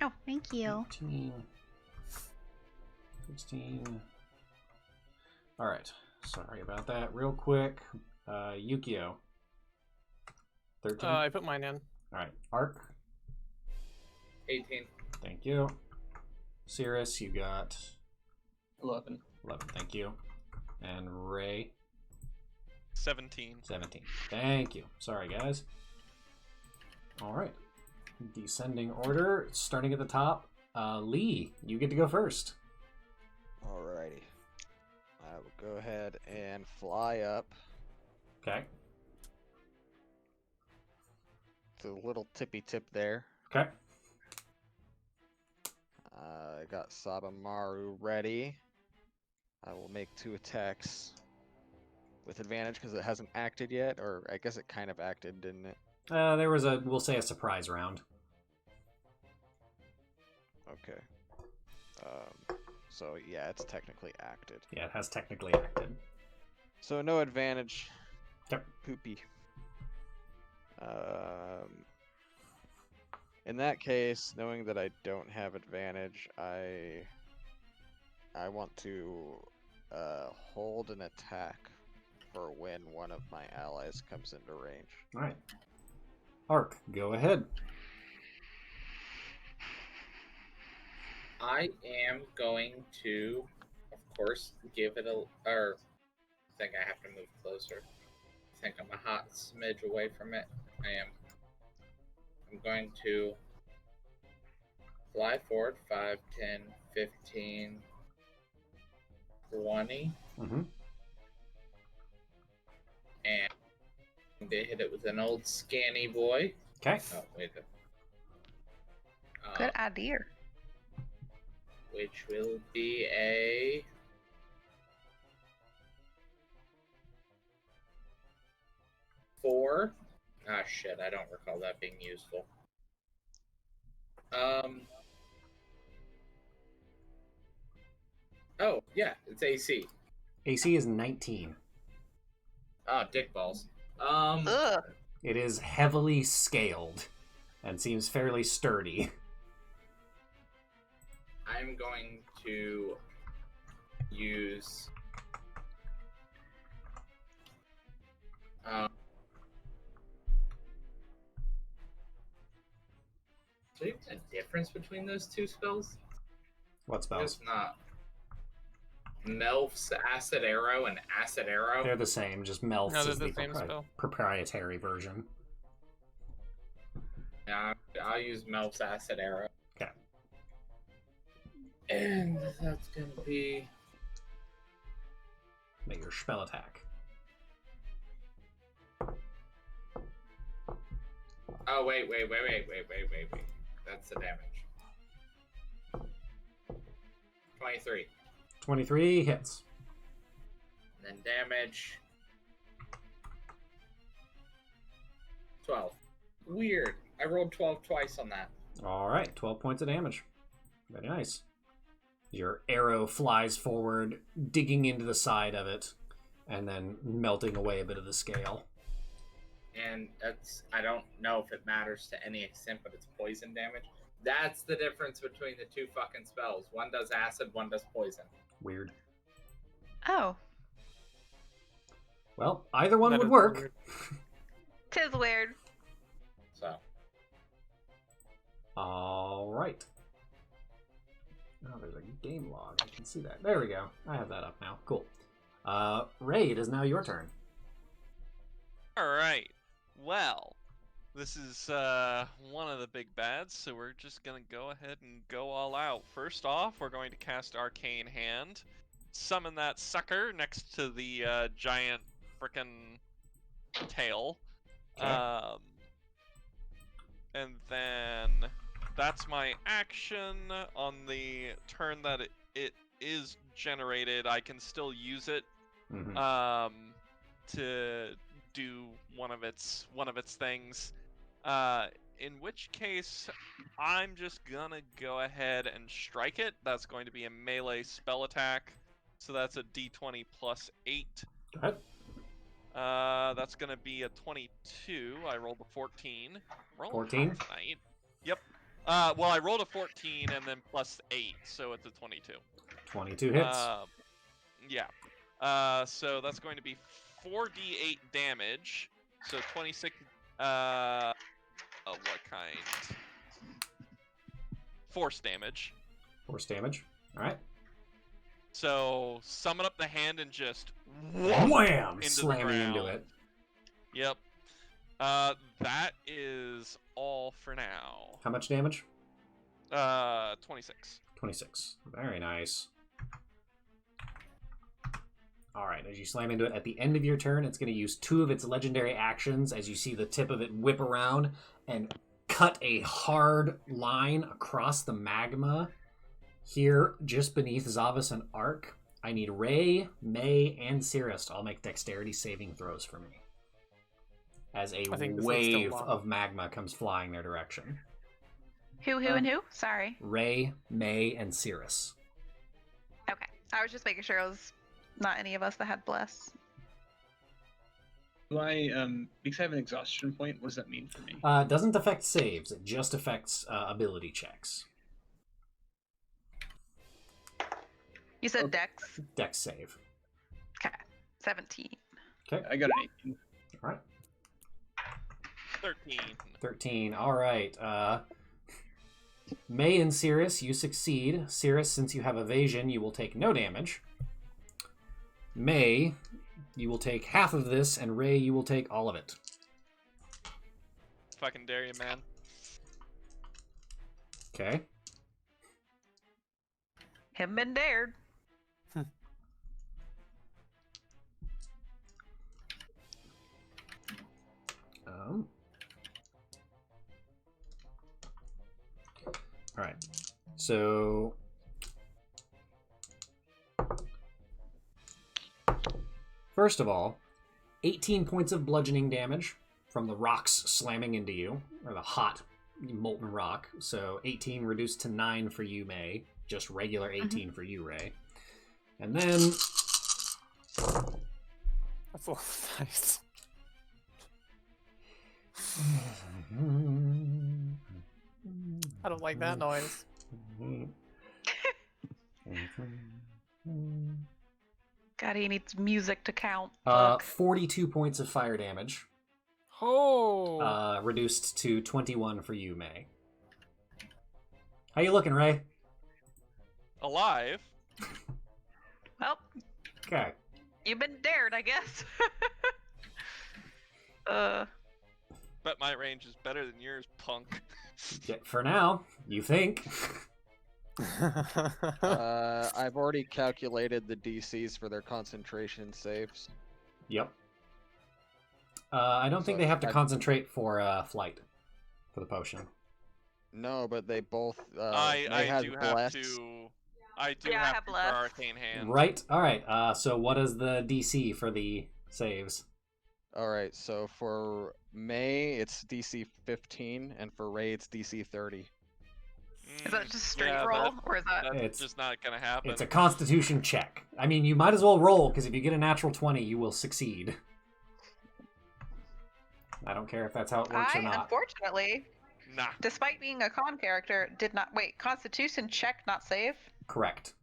[SPEAKER 4] Oh, thank you.
[SPEAKER 1] 15, 16. All right. Sorry about that. Real quick. Yukio. 13.
[SPEAKER 5] I put mine in.
[SPEAKER 1] All right. Ark.
[SPEAKER 2] 18.
[SPEAKER 1] Thank you. Cirrus, you got
[SPEAKER 8] 11.
[SPEAKER 1] 11. Thank you. And Ray,
[SPEAKER 6] 17.
[SPEAKER 1] 17. Thank you. Sorry, guys. All right. Descending order, starting at the top. Lee, you get to go first.
[SPEAKER 7] Alrighty. I will go ahead and fly up
[SPEAKER 1] Okay.
[SPEAKER 7] to the little tippy tip there.
[SPEAKER 1] Okay.
[SPEAKER 7] I got Sabamaru ready. I will make 2 attacks with advantage because it hasn't acted yet, or I guess it kind of acted, didn't it?
[SPEAKER 1] There was we'll say a surprise round.
[SPEAKER 7] Okay. So yeah, it's technically acted.
[SPEAKER 1] Yeah, it has technically acted.
[SPEAKER 7] So no advantage.
[SPEAKER 1] Yep.
[SPEAKER 7] Poopy. In that case, knowing that I don't have advantage, I want to hold an attack for when one of my allies comes into range.
[SPEAKER 1] All right. Ark, go ahead.
[SPEAKER 2] I am going to, of course, give it a. Or, I think I have to move closer. I think I'm a hot smidge away from it. I am. I'm going to fly forward 5, 10, 15, 20,
[SPEAKER 1] Mm-hmm.
[SPEAKER 2] and they hit it with an old scanny boy.
[SPEAKER 1] Okay.
[SPEAKER 2] Oh, wait.
[SPEAKER 4] Good idea.
[SPEAKER 2] Which will be a 4. Ah, shit, I don't recall that being useful. Oh, yeah, it's AC.
[SPEAKER 1] AC is 19.
[SPEAKER 2] Oh, dick balls.
[SPEAKER 4] Ugh.
[SPEAKER 1] It is heavily scaled and seems fairly sturdy.
[SPEAKER 2] I'm going to use is there even a difference between those two spells?
[SPEAKER 1] What spells?
[SPEAKER 2] There's not. Melf's Acid Arrow and Acid Arrow.
[SPEAKER 1] They're the same, just Melf's
[SPEAKER 5] No, they're
[SPEAKER 1] is
[SPEAKER 5] the
[SPEAKER 1] the
[SPEAKER 5] same spell.
[SPEAKER 1] proprietary version.
[SPEAKER 2] Yeah, I'll use Melf's Acid Arrow.
[SPEAKER 1] Okay.
[SPEAKER 2] And that's going to be...
[SPEAKER 1] Make your spell attack.
[SPEAKER 2] Oh, wait. That's the damage. 23.
[SPEAKER 1] 23 hits.
[SPEAKER 2] And then damage. 12. Weird. I rolled 12 twice on that.
[SPEAKER 1] Alright, 12 points of damage. Very nice. Your arrow flies forward, digging into the side of it, and then melting away a bit of the scale.
[SPEAKER 2] And that's, I don't know if it matters to any extent, but it's poison damage. That's the difference between the two fucking spells. One does acid, one does poison.
[SPEAKER 1] Weird.
[SPEAKER 4] Oh,
[SPEAKER 1] Well, either one
[SPEAKER 5] That
[SPEAKER 1] would
[SPEAKER 5] is
[SPEAKER 1] work.
[SPEAKER 5] weird.
[SPEAKER 4] 'tis weird.
[SPEAKER 2] So,
[SPEAKER 1] Alright. Oh, there's a game log. I can see that. There we go. I have that up now. Cool. Ray, it is now your turn.
[SPEAKER 6] Alright. Well, this is one of the big bads, so we're just gonna go ahead and go all out. First off, we're going to cast Arcane Hand. Summon that sucker next to the giant frickin' tail.
[SPEAKER 1] Okay.
[SPEAKER 6] And then that's my action. On the turn that it is generated, I can still use it
[SPEAKER 1] Mhm.
[SPEAKER 6] to do one of its things. In which case, I'm just gonna go ahead and strike it. That's going to be a melee spell attack. So that's a d20 plus 8.
[SPEAKER 1] Go ahead.
[SPEAKER 6] That's gonna be a 22. I rolled a 14. Rolling
[SPEAKER 1] 14?
[SPEAKER 6] hot tonight. Yep. Well, I rolled a 14 and then plus 8, so it's a 22.
[SPEAKER 1] 22 hits.
[SPEAKER 6] Yeah. So that's going to be 4d8 damage. So 26. What kind? Force damage.
[SPEAKER 1] Force damage. Alright.
[SPEAKER 6] So summon up the hand and just
[SPEAKER 1] Wham!
[SPEAKER 6] into
[SPEAKER 1] Slamming
[SPEAKER 6] the
[SPEAKER 1] into
[SPEAKER 6] ground.
[SPEAKER 1] it.
[SPEAKER 6] Yep. That is all for now.
[SPEAKER 1] How much damage?
[SPEAKER 6] 26.
[SPEAKER 1] 26. Very nice. Alright, as you slam into it, at the end of your turn, it's going to use 2 of its legendary actions as you see the tip of it whip around and cut a hard line across the magma here just beneath Zavas and Ark. I need Ray, May, and Cirrus to all make dexterity saving throws for me. As a
[SPEAKER 5] I think this one's still
[SPEAKER 1] wave
[SPEAKER 5] long.
[SPEAKER 1] of magma comes flying their direction.
[SPEAKER 4] Who, and who? Sorry.
[SPEAKER 1] Ray, May, and Cirrus.
[SPEAKER 4] Okay. I was just making sure it was not any of us that had bless.
[SPEAKER 8] Do I, because I have an exhaustion point, what does that mean for me?
[SPEAKER 1] It doesn't affect saves, it just affects ability checks.
[SPEAKER 4] You said
[SPEAKER 8] Okay.
[SPEAKER 4] dex.
[SPEAKER 1] Dex save.
[SPEAKER 4] Okay. 17.
[SPEAKER 1] Okay,
[SPEAKER 8] I got an 18.
[SPEAKER 1] alright.
[SPEAKER 6] 13.
[SPEAKER 1] 13, alright. May and Cirrus, you succeed. Cirrus, since you have evasion, you will take no damage. May, you will take half of this, and Ray, you will take all of it.
[SPEAKER 6] Fucking dare you, man.
[SPEAKER 1] Okay.
[SPEAKER 4] Him been dared.
[SPEAKER 1] So first of all, 18 points of bludgeoning damage from the rocks slamming into you, or the hot molten rock. So 18 reduced to 9 for you, May. Just regular 18 for you, Ray. And then...
[SPEAKER 5] That's a little nice. I don't like that noise.
[SPEAKER 4] God, he needs music to count.
[SPEAKER 1] 42 points of fire damage.
[SPEAKER 5] Oh!
[SPEAKER 1] Reduced to 21 for you, May. How you looking, Ray?
[SPEAKER 6] Alive.
[SPEAKER 4] Well,
[SPEAKER 1] Okay.
[SPEAKER 4] you've been dared, I guess.
[SPEAKER 6] Bet my range is better than yours, punk.
[SPEAKER 1] Yeah, for now, you think.
[SPEAKER 7] I've already calculated the DCs for their concentration saves.
[SPEAKER 1] Yep. I don't think
[SPEAKER 7] So
[SPEAKER 1] they have to
[SPEAKER 7] I-
[SPEAKER 1] concentrate for flight for the potion.
[SPEAKER 7] No, but they both.
[SPEAKER 6] I
[SPEAKER 7] May
[SPEAKER 6] do
[SPEAKER 7] bless.
[SPEAKER 6] have to. I do
[SPEAKER 4] Yeah, I
[SPEAKER 6] have
[SPEAKER 4] have
[SPEAKER 6] to for
[SPEAKER 4] bless.
[SPEAKER 6] arcane hand.
[SPEAKER 1] Right. All right. So what is the DC for the saves?
[SPEAKER 7] All right, so for May it's DC 15, and for Ray it's DC 30.
[SPEAKER 4] Is that just straight
[SPEAKER 6] yeah,
[SPEAKER 4] roll, or is that?
[SPEAKER 6] That's
[SPEAKER 1] It's-
[SPEAKER 6] just not gonna happen.
[SPEAKER 1] It's a Constitution check. I mean, you might as well roll, because if you get a natural 20, you will succeed. I don't care if that's how it works or
[SPEAKER 4] I,
[SPEAKER 1] not.
[SPEAKER 4] unfortunately,
[SPEAKER 6] Nah.
[SPEAKER 4] despite being a con character, did not wait. Constitution check, not save.
[SPEAKER 1] Correct.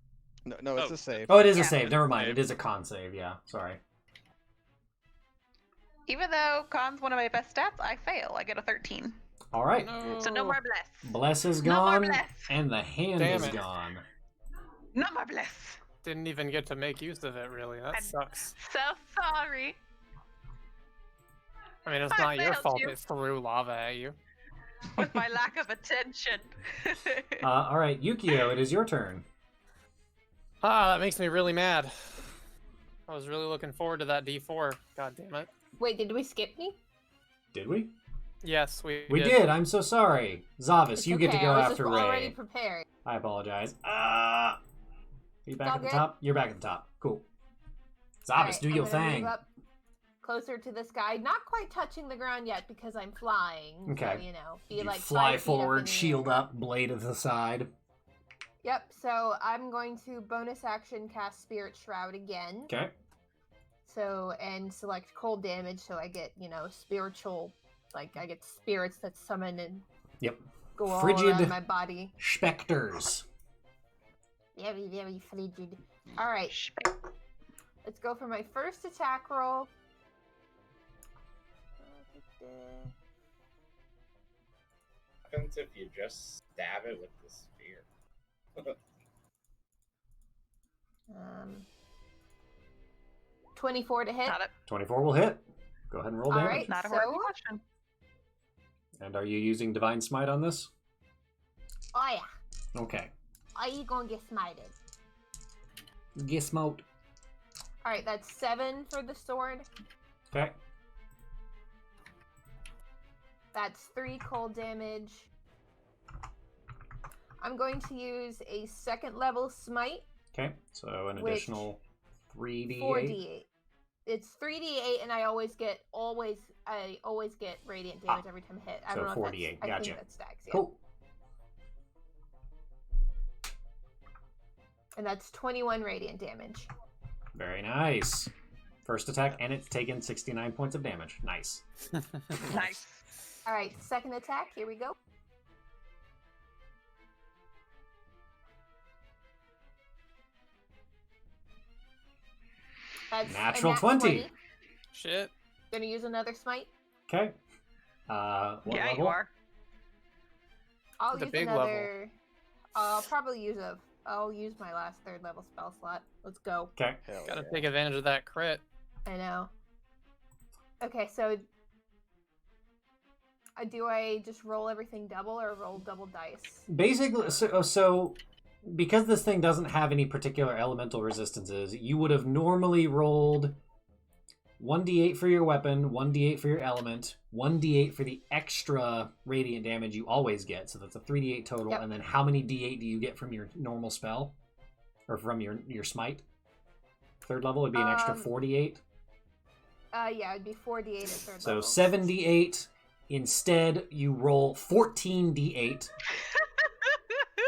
[SPEAKER 7] No, it's
[SPEAKER 6] Oh.
[SPEAKER 7] a save.
[SPEAKER 1] Oh, it is a
[SPEAKER 4] Yeah.
[SPEAKER 1] save. Never mind.
[SPEAKER 6] Save.
[SPEAKER 1] It is a con save. Yeah. Sorry.
[SPEAKER 4] Even though con's one of my best stats, I fail. I get a 13.
[SPEAKER 1] All right.
[SPEAKER 5] No.
[SPEAKER 4] So no more bless.
[SPEAKER 1] Bless is
[SPEAKER 4] No more
[SPEAKER 1] gone,
[SPEAKER 4] bless.
[SPEAKER 1] and the hand
[SPEAKER 5] Damn
[SPEAKER 1] is
[SPEAKER 5] it.
[SPEAKER 1] gone.
[SPEAKER 4] No more bless.
[SPEAKER 5] Didn't even get to make use of it, really. That
[SPEAKER 4] I'm-
[SPEAKER 5] sucks.
[SPEAKER 4] So sorry.
[SPEAKER 5] I mean, it's
[SPEAKER 4] I
[SPEAKER 5] not your
[SPEAKER 4] failed
[SPEAKER 5] fault
[SPEAKER 4] you.
[SPEAKER 5] it threw lava at you.
[SPEAKER 4] With my lack of attention.
[SPEAKER 1] All right, Yukio, it is your turn.
[SPEAKER 5] Ah, that makes me really mad. I was really looking forward to that D4. God damn it.
[SPEAKER 3] Wait, did we skip me?
[SPEAKER 1] Did we?
[SPEAKER 5] Yes, we
[SPEAKER 1] We did. I'm so sorry. Zavis,
[SPEAKER 3] It's
[SPEAKER 1] you get to
[SPEAKER 3] okay,
[SPEAKER 1] go
[SPEAKER 3] I was
[SPEAKER 1] after
[SPEAKER 3] just already
[SPEAKER 1] Ray.
[SPEAKER 3] prepared.
[SPEAKER 1] I apologize. Are you back
[SPEAKER 3] All
[SPEAKER 1] at the
[SPEAKER 3] good?
[SPEAKER 1] top? You're back at the top. Cool. Zavis,
[SPEAKER 3] Alright,
[SPEAKER 1] do
[SPEAKER 3] I'm
[SPEAKER 1] your
[SPEAKER 3] gonna move
[SPEAKER 1] thing.
[SPEAKER 3] up closer to this guy, not quite touching the ground yet because I'm flying.
[SPEAKER 1] Okay.
[SPEAKER 3] So, you know, be
[SPEAKER 1] You
[SPEAKER 3] like
[SPEAKER 1] fly
[SPEAKER 3] 5 feet up in
[SPEAKER 1] forward,
[SPEAKER 3] the
[SPEAKER 1] shield
[SPEAKER 3] air.
[SPEAKER 1] up, blade to the side.
[SPEAKER 3] Yep. So I'm going to bonus action cast Spirit Shroud again.
[SPEAKER 1] Okay.
[SPEAKER 3] So and select cold damage, so I get spiritual, like I get spirits that summon and
[SPEAKER 1] Yep.
[SPEAKER 3] go all
[SPEAKER 1] Frigid.
[SPEAKER 3] around my body.
[SPEAKER 1] Specters.
[SPEAKER 3] Very, very frigid. All right, let's go for my first attack roll.
[SPEAKER 2] What happens if you just stab it with the spear?
[SPEAKER 3] 24 to hit.
[SPEAKER 4] Got it.
[SPEAKER 1] 24 will hit. Go ahead and roll damage.
[SPEAKER 3] Alright.
[SPEAKER 4] Not a
[SPEAKER 3] So-
[SPEAKER 4] horrible question.
[SPEAKER 1] And are you using Divine Smite on this?
[SPEAKER 3] Oh yeah.
[SPEAKER 1] Okay.
[SPEAKER 3] Are you gonna get smited?
[SPEAKER 1] Get smoked.
[SPEAKER 3] All right, that's 7 for the sword.
[SPEAKER 1] Okay.
[SPEAKER 3] That's 3 cold damage. I'm going to use a second level smite,
[SPEAKER 1] Okay. So an
[SPEAKER 3] Which-
[SPEAKER 1] additional 3d8.
[SPEAKER 3] 4d8. It's 3d8, and I always get radiant damage every time I hit. I
[SPEAKER 1] So
[SPEAKER 3] don't know if
[SPEAKER 1] 4d8,
[SPEAKER 3] that's, I
[SPEAKER 1] gotcha.
[SPEAKER 3] think that stacks. Yeah.
[SPEAKER 1] Cool.
[SPEAKER 3] And that's 21 radiant damage.
[SPEAKER 1] Very nice. First attack, and it's taken 69 points of damage. Nice.
[SPEAKER 4] Nice.
[SPEAKER 3] All right, second attack. Here we go. That's a
[SPEAKER 1] Natural
[SPEAKER 3] nat
[SPEAKER 1] 20.
[SPEAKER 5] Shit.
[SPEAKER 3] Gonna use another smite.
[SPEAKER 1] Okay. What
[SPEAKER 4] Yeah,
[SPEAKER 1] level?
[SPEAKER 4] you are.
[SPEAKER 3] I'll
[SPEAKER 5] The
[SPEAKER 3] use
[SPEAKER 5] big level.
[SPEAKER 3] another. I'll probably use I'll use my last 3rd level spell slot. Let's go.
[SPEAKER 1] Okay.
[SPEAKER 7] Hell
[SPEAKER 5] Gotta
[SPEAKER 7] yeah.
[SPEAKER 5] take advantage of that crit.
[SPEAKER 3] I know. Okay, so do I just roll everything double or roll double dice?
[SPEAKER 1] Basically, so because this thing doesn't have any particular elemental resistances, you would have normally rolled 1d8 for your weapon, 1d8 for your element, 1d8 for the extra radiant damage you always get. So that's a 3d8 total.
[SPEAKER 3] Yep.
[SPEAKER 1] And then how many d8 do you get from your normal spell? Or from your smite? Third level would be an extra 4d8.
[SPEAKER 3] Yeah, it'd be 4d8 at third
[SPEAKER 1] So
[SPEAKER 3] level.
[SPEAKER 1] 7d8. Instead, you roll 14d8.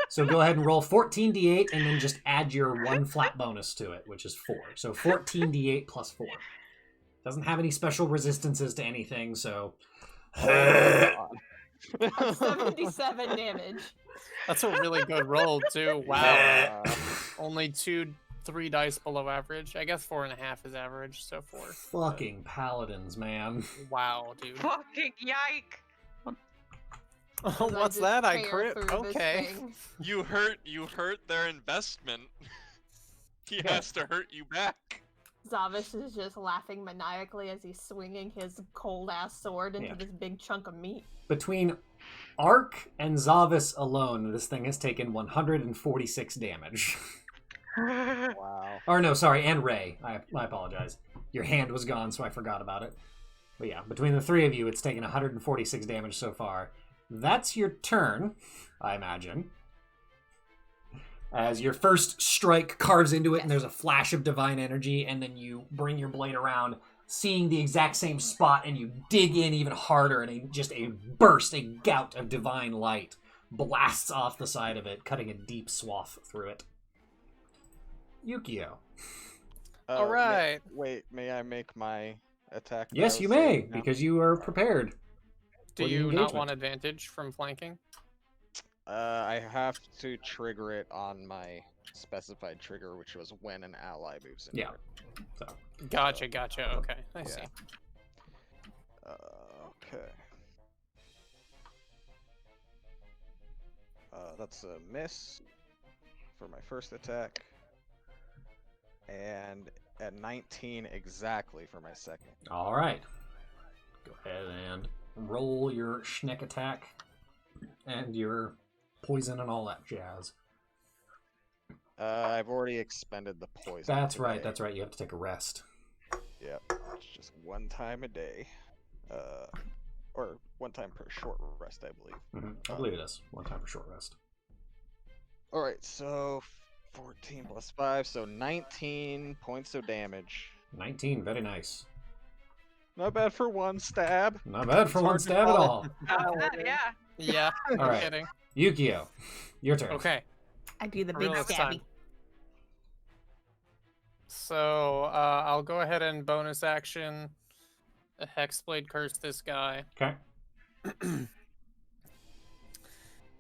[SPEAKER 1] So go ahead and roll 14d8 and then just add your 1 flat bonus to it, which is 4. So 14d8 plus 4. Doesn't have any special resistances to anything, so...
[SPEAKER 3] 77 damage.
[SPEAKER 5] That's a really good roll, too. Wow. Only 3 dice below average. I guess 4.5 is average, so 4.
[SPEAKER 1] Fucking paladins, man.
[SPEAKER 5] Wow, dude.
[SPEAKER 4] Fucking yike.
[SPEAKER 5] Oh, what's that? I crit?
[SPEAKER 3] Tear through this
[SPEAKER 5] Okay.
[SPEAKER 3] thing.
[SPEAKER 6] You hurt their investment. He has to hurt you back.
[SPEAKER 3] Zavish is just laughing maniacally as he's swinging his cold-ass sword into this big chunk of meat.
[SPEAKER 1] Between Ark and Zavis alone, this thing has taken 146 damage.
[SPEAKER 7] Wow.
[SPEAKER 1] Or no, sorry, and Ray. I apologize. Your hand was gone, so I forgot about it. But yeah, between the three of you, it's taken 146 damage so far. That's your turn, I imagine. As your first strike carves into it, and there's a flash of divine energy, and then you bring your blade around, seeing the exact same spot, and you dig in even harder, and just a burst, a gout of divine light blasts off the side of it, cutting a deep swath through it. Yukio.
[SPEAKER 5] All right.
[SPEAKER 7] May I make my attack? that
[SPEAKER 1] Yes,
[SPEAKER 7] I
[SPEAKER 1] you
[SPEAKER 7] was
[SPEAKER 1] may,
[SPEAKER 7] saving now?
[SPEAKER 1] because you are prepared.
[SPEAKER 5] Do
[SPEAKER 1] for the
[SPEAKER 5] you not
[SPEAKER 1] engagement.
[SPEAKER 5] want advantage from flanking?
[SPEAKER 7] I have to trigger it on my specified trigger, which was when an ally moves in.
[SPEAKER 1] Yeah. So,
[SPEAKER 5] Gotcha. Okay, I
[SPEAKER 7] Yeah.
[SPEAKER 5] see.
[SPEAKER 7] Okay. That's a miss for my first attack, and at 19 exactly for my second.
[SPEAKER 1] all right. Go ahead and roll your schneck attack and your poison and all that jazz.
[SPEAKER 7] I've already expended the poison.
[SPEAKER 1] That's right.
[SPEAKER 7] today.
[SPEAKER 1] That's right. You have to take a rest.
[SPEAKER 7] Yep. It's just one time a day. Or one time per short rest, I believe.
[SPEAKER 1] I believe it is. One time for short rest.
[SPEAKER 7] Alright, so 14 plus 5, so 19 points of damage.
[SPEAKER 1] 19. Very nice.
[SPEAKER 7] Not bad for one stab.
[SPEAKER 1] Not bad for
[SPEAKER 7] It's
[SPEAKER 1] one
[SPEAKER 7] hard to
[SPEAKER 1] stab at
[SPEAKER 7] follow.
[SPEAKER 1] all.
[SPEAKER 4] Not bad, yeah.
[SPEAKER 5] Yeah, no
[SPEAKER 1] All right.
[SPEAKER 5] kidding.
[SPEAKER 1] Yukio, your turn.
[SPEAKER 5] Okay,
[SPEAKER 3] I do the big
[SPEAKER 5] Really, it's
[SPEAKER 3] stabby.
[SPEAKER 5] time. So I'll go ahead and bonus action a Hexblade Curse this guy.
[SPEAKER 1] Okay.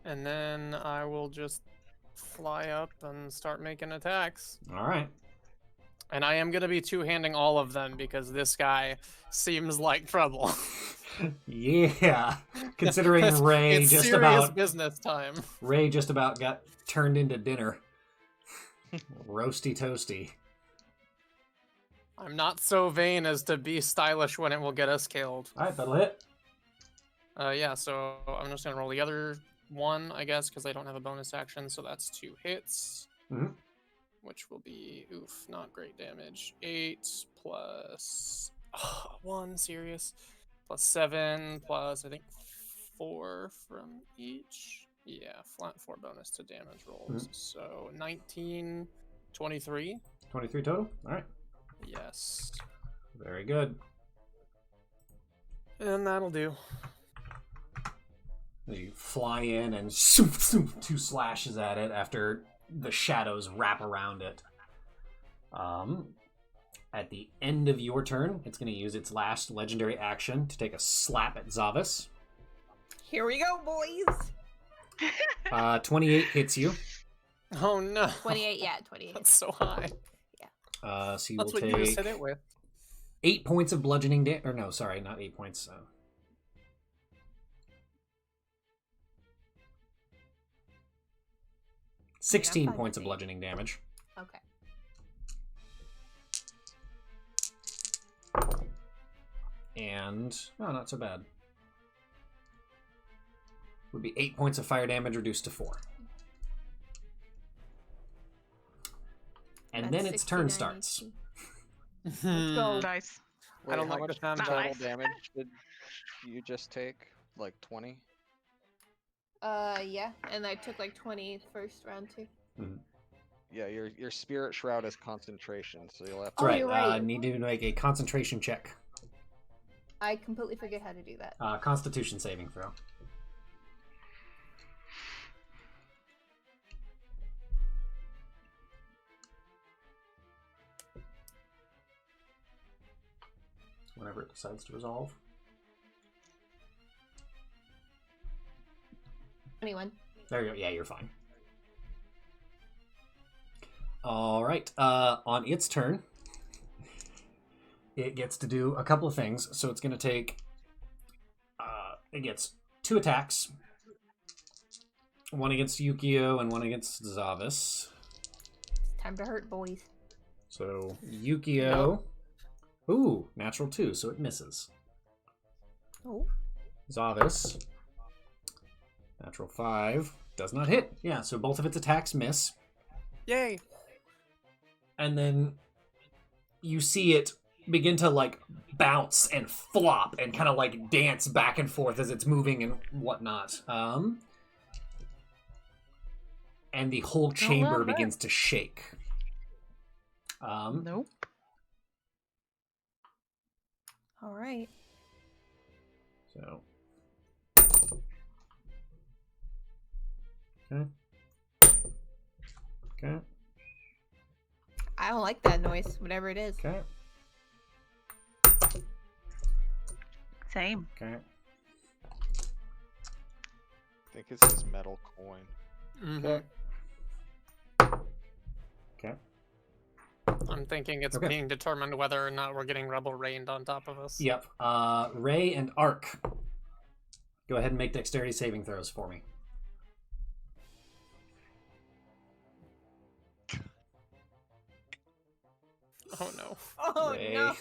[SPEAKER 5] And then I will just fly up and start making attacks.
[SPEAKER 1] All right.
[SPEAKER 5] And I am going to be two-handing all of them because this guy seems like trouble.
[SPEAKER 1] Yeah. Considering
[SPEAKER 5] It's
[SPEAKER 1] Ray just
[SPEAKER 5] serious
[SPEAKER 1] about
[SPEAKER 5] business time.
[SPEAKER 1] got turned into dinner. Roasty toasty.
[SPEAKER 5] I'm not so vain as to be stylish when it will get us killed.
[SPEAKER 1] All right, that'll hit.
[SPEAKER 5] Yeah, so I'm just going to roll the other one, I guess, because I don't have a bonus action. So that's 2 hits, which will be, not great damage. 8 plus 1, serious, plus 7, plus, I think, 4 from each. Yeah, flat 4 bonus to damage rolls. So 19, 23.
[SPEAKER 1] 23 total? All right.
[SPEAKER 5] Yes.
[SPEAKER 1] Very good.
[SPEAKER 5] And that'll do.
[SPEAKER 1] You fly in and 2 slashes at it after the shadows wrap around it. At the end of your turn, it's going to use its last legendary action to take a slap at Zavis.
[SPEAKER 3] Here we go, boys.
[SPEAKER 1] 28 hits you.
[SPEAKER 5] Oh no.
[SPEAKER 3] 28, yeah, 28.
[SPEAKER 5] That's so high.
[SPEAKER 1] So you
[SPEAKER 5] That's
[SPEAKER 1] will
[SPEAKER 5] what you just
[SPEAKER 1] take
[SPEAKER 5] hit it with.
[SPEAKER 1] 8 points of bludgeoning damage. Or no, sorry, not 8 points. 16
[SPEAKER 3] fine
[SPEAKER 1] points
[SPEAKER 3] with
[SPEAKER 1] of
[SPEAKER 3] me.
[SPEAKER 1] bludgeoning damage.
[SPEAKER 3] Okay.
[SPEAKER 1] And, oh, not so bad. Would be 8 points of fire damage reduced to 4. And
[SPEAKER 3] That's
[SPEAKER 1] then its turn
[SPEAKER 3] 69
[SPEAKER 1] starts.
[SPEAKER 3] HP. Let's go.
[SPEAKER 4] Nice.
[SPEAKER 7] Wait,
[SPEAKER 5] don't
[SPEAKER 7] how
[SPEAKER 5] like
[SPEAKER 7] much
[SPEAKER 5] the sound of
[SPEAKER 7] total
[SPEAKER 4] that.
[SPEAKER 7] damage did you just take? Like 20?
[SPEAKER 3] Yeah, and I took like 20 first round too.
[SPEAKER 7] Yeah, your spirit shroud is concentration, so you'll have
[SPEAKER 1] That's
[SPEAKER 7] to.
[SPEAKER 3] Oh,
[SPEAKER 1] right.
[SPEAKER 3] you're right.
[SPEAKER 1] Need to make a concentration check.
[SPEAKER 3] I completely forget how to do that.
[SPEAKER 1] Constitution saving throw. Whenever it decides to resolve.
[SPEAKER 3] 21.
[SPEAKER 1] There you go. Yeah, you're fine. All right. On its turn, it gets to do a couple of things. So it's going to take... it gets 2 attacks. One against Yukio and one against Zavis.
[SPEAKER 3] It's time to hurt, boys.
[SPEAKER 1] So Yukio... Ooh, natural 2, so it misses.
[SPEAKER 3] Oh.
[SPEAKER 1] Zavis... Natural 5. Does not hit. Yeah, so both of its attacks miss.
[SPEAKER 5] Yay!
[SPEAKER 1] And then you see it begin to like bounce and flop and kind of like dance back and forth as it's moving and whatnot. And the whole chamber
[SPEAKER 4] love that.
[SPEAKER 1] begins to shake.
[SPEAKER 4] Nope.
[SPEAKER 3] All right.
[SPEAKER 1] So. Okay. Okay.
[SPEAKER 3] I don't like that noise, whatever it is.
[SPEAKER 1] Okay.
[SPEAKER 4] Same.
[SPEAKER 1] Okay.
[SPEAKER 7] I think it's his metal coin.
[SPEAKER 5] Mm-hmm.
[SPEAKER 1] Okay.
[SPEAKER 5] I'm thinking it's
[SPEAKER 1] Okay.
[SPEAKER 5] being determined whether or not we're getting rebel rained on top of us.
[SPEAKER 1] Yep. Ray and Ark. Go ahead and make dexterity saving throws for me.
[SPEAKER 5] Oh no.
[SPEAKER 3] Oh
[SPEAKER 1] Ray.
[SPEAKER 3] no!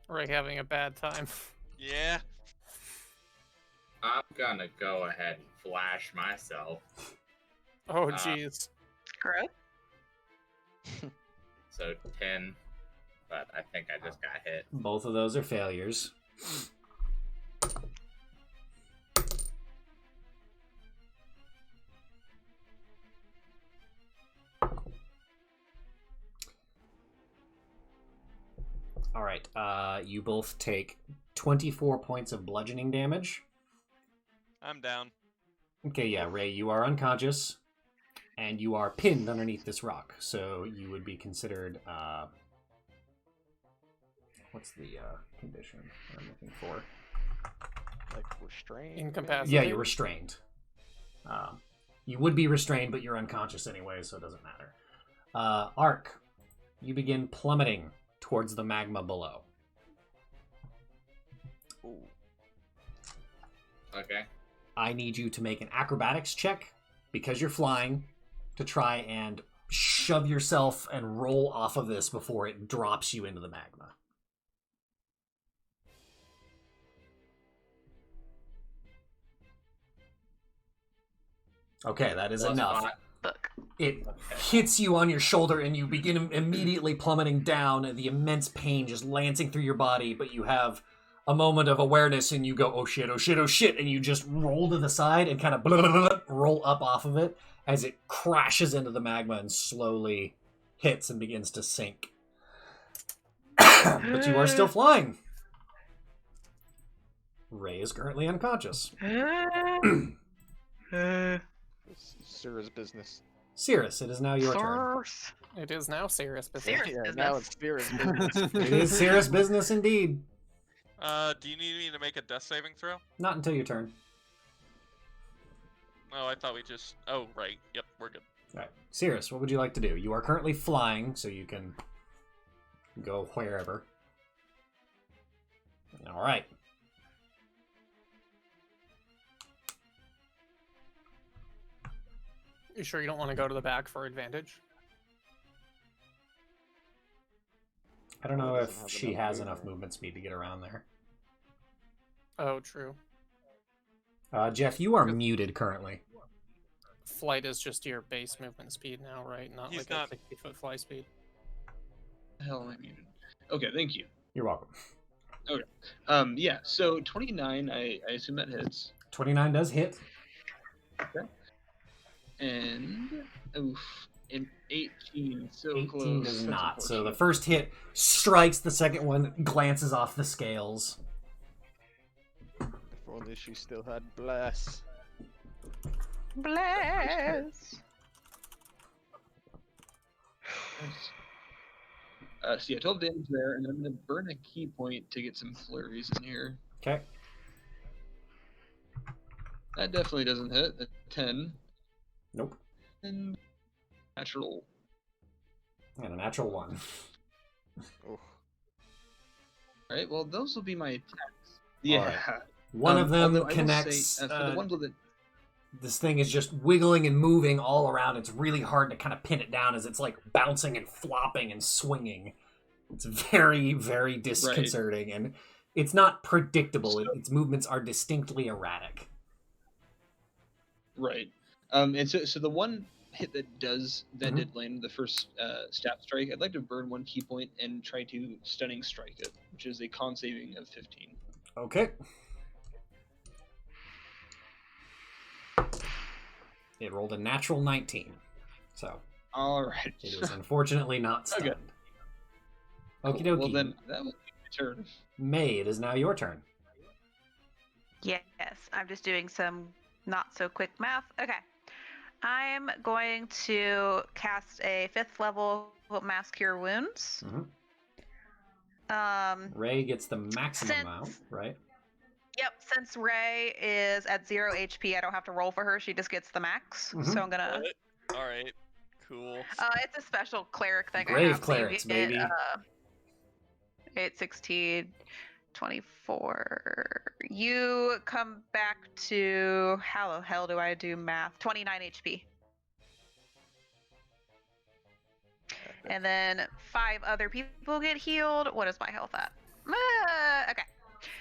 [SPEAKER 5] We're having a bad time.
[SPEAKER 6] Yeah.
[SPEAKER 2] I'm gonna go ahead and flash myself.
[SPEAKER 5] Oh jeez.
[SPEAKER 4] Gross.
[SPEAKER 2] So 10, but I think I just got hit.
[SPEAKER 1] Both of those are failures. All right. You both take 24 points of bludgeoning damage.
[SPEAKER 6] I'm down.
[SPEAKER 1] Okay, yeah, Ray, you are unconscious, and you are pinned underneath this rock, so you would be considered, what's the condition I'm looking for?
[SPEAKER 7] Like restrained?
[SPEAKER 5] Incapacitated.
[SPEAKER 1] Yeah, you're restrained. You would be restrained, but you're unconscious anyway, so it doesn't matter. Ark, you begin plummeting towards the magma below.
[SPEAKER 7] Ooh.
[SPEAKER 2] Okay.
[SPEAKER 1] I need you to make an acrobatics check, because you're flying, to try and shove yourself and roll off of this before it drops you into the magma. Okay, that is
[SPEAKER 2] Plus
[SPEAKER 1] enough.
[SPEAKER 2] 5.
[SPEAKER 4] Look.
[SPEAKER 1] It hits you on your shoulder and you begin immediately plummeting down, the immense pain just lancing through your body, but you have a moment of awareness and you go, oh shit, oh shit, oh shit, and you just roll to the side and kind of roll up off of it as it crashes into the magma and slowly hits and begins to sink. But you are still flying. Ray is currently unconscious.
[SPEAKER 7] It's Sura's business.
[SPEAKER 1] Cirrus, it is now your turn.
[SPEAKER 5] It is now serious business.
[SPEAKER 4] Serious
[SPEAKER 7] Yeah,
[SPEAKER 4] business.
[SPEAKER 7] now it's Sura's business.
[SPEAKER 1] It is Cirrus business indeed.
[SPEAKER 6] Do you need me to make a death saving throw?
[SPEAKER 1] Not until your turn.
[SPEAKER 6] Oh, I thought we just... Oh, right. Yep, we're good.
[SPEAKER 1] All right. Cirrus, what would you like to do? You are currently flying, so you can go wherever. All right.
[SPEAKER 5] You sure you don't want to go to the back for advantage?
[SPEAKER 1] I don't know
[SPEAKER 7] Doesn't
[SPEAKER 1] if
[SPEAKER 7] have
[SPEAKER 1] she
[SPEAKER 7] enough
[SPEAKER 1] has
[SPEAKER 7] movement.
[SPEAKER 1] enough movement speed to get around there.
[SPEAKER 5] Oh, true.
[SPEAKER 1] Jeff, you are muted currently.
[SPEAKER 5] Flight is just your base movement speed now, right? Not
[SPEAKER 6] He's
[SPEAKER 5] like
[SPEAKER 6] not-
[SPEAKER 5] a 60-foot fly speed.
[SPEAKER 8] The hell am I muted? Okay, thank you.
[SPEAKER 1] You're welcome.
[SPEAKER 8] Yeah, so 29, I assume that hits.
[SPEAKER 1] 29 does hit.
[SPEAKER 8] And, oof, an 18, so
[SPEAKER 1] 18
[SPEAKER 8] close.
[SPEAKER 1] does
[SPEAKER 8] That's
[SPEAKER 1] not. So the
[SPEAKER 8] unfortunate.
[SPEAKER 1] first hit strikes, the second one glances off the scales.
[SPEAKER 7] If only she still had bless.
[SPEAKER 4] Bless.
[SPEAKER 8] So yeah, 12 damage there, and I'm going to burn a key point to get some flurries in here.
[SPEAKER 1] Okay.
[SPEAKER 8] That definitely doesn't hit. A 10.
[SPEAKER 1] Nope.
[SPEAKER 8] And natural.
[SPEAKER 1] And a natural 1.
[SPEAKER 7] Oof.
[SPEAKER 8] Alright, well, those will be my attacks. Yeah.
[SPEAKER 1] Alright. One of them
[SPEAKER 8] although I will
[SPEAKER 1] connects.
[SPEAKER 8] say, for the one blow that...
[SPEAKER 1] This thing is just wiggling and moving all around. It's really hard to kind of pin it down as it's like bouncing and flopping and swinging. It's very, very disconcerting, and it's not predictable. Its movements are distinctly erratic.
[SPEAKER 8] Right. And so the one hit that
[SPEAKER 1] Mhm.
[SPEAKER 8] did land the first stat strike, I'd like to burn one key point and try to stunning strike it, which is a con saving of 15.
[SPEAKER 1] Okay. It rolled a natural 19. So
[SPEAKER 8] Alright.
[SPEAKER 1] it is unfortunately not stunned.
[SPEAKER 8] Okay.
[SPEAKER 1] Okie
[SPEAKER 8] Cool.
[SPEAKER 1] dokie.
[SPEAKER 8] Well then, that was my turn.
[SPEAKER 1] May, it is now your turn.
[SPEAKER 4] Yes, I'm just doing some not so quick math. Okay. I'm going to cast a 5th level Mass Cure Wounds.
[SPEAKER 1] Ray gets the maximum
[SPEAKER 4] Since-
[SPEAKER 1] amount, right?
[SPEAKER 4] Yep, since Ray is at 0 HP, I don't have to roll for her. She just gets the max. So I'm gonna.
[SPEAKER 6] All right, cool.
[SPEAKER 4] It's a special cleric thing. I
[SPEAKER 1] Grave
[SPEAKER 4] have, so you
[SPEAKER 1] clerics,
[SPEAKER 4] get,
[SPEAKER 1] baby.
[SPEAKER 4] 8, 16, 24. You come back to how the hell do I do math? 29 HP. And then 5 other people get healed. What is my health at? Okay.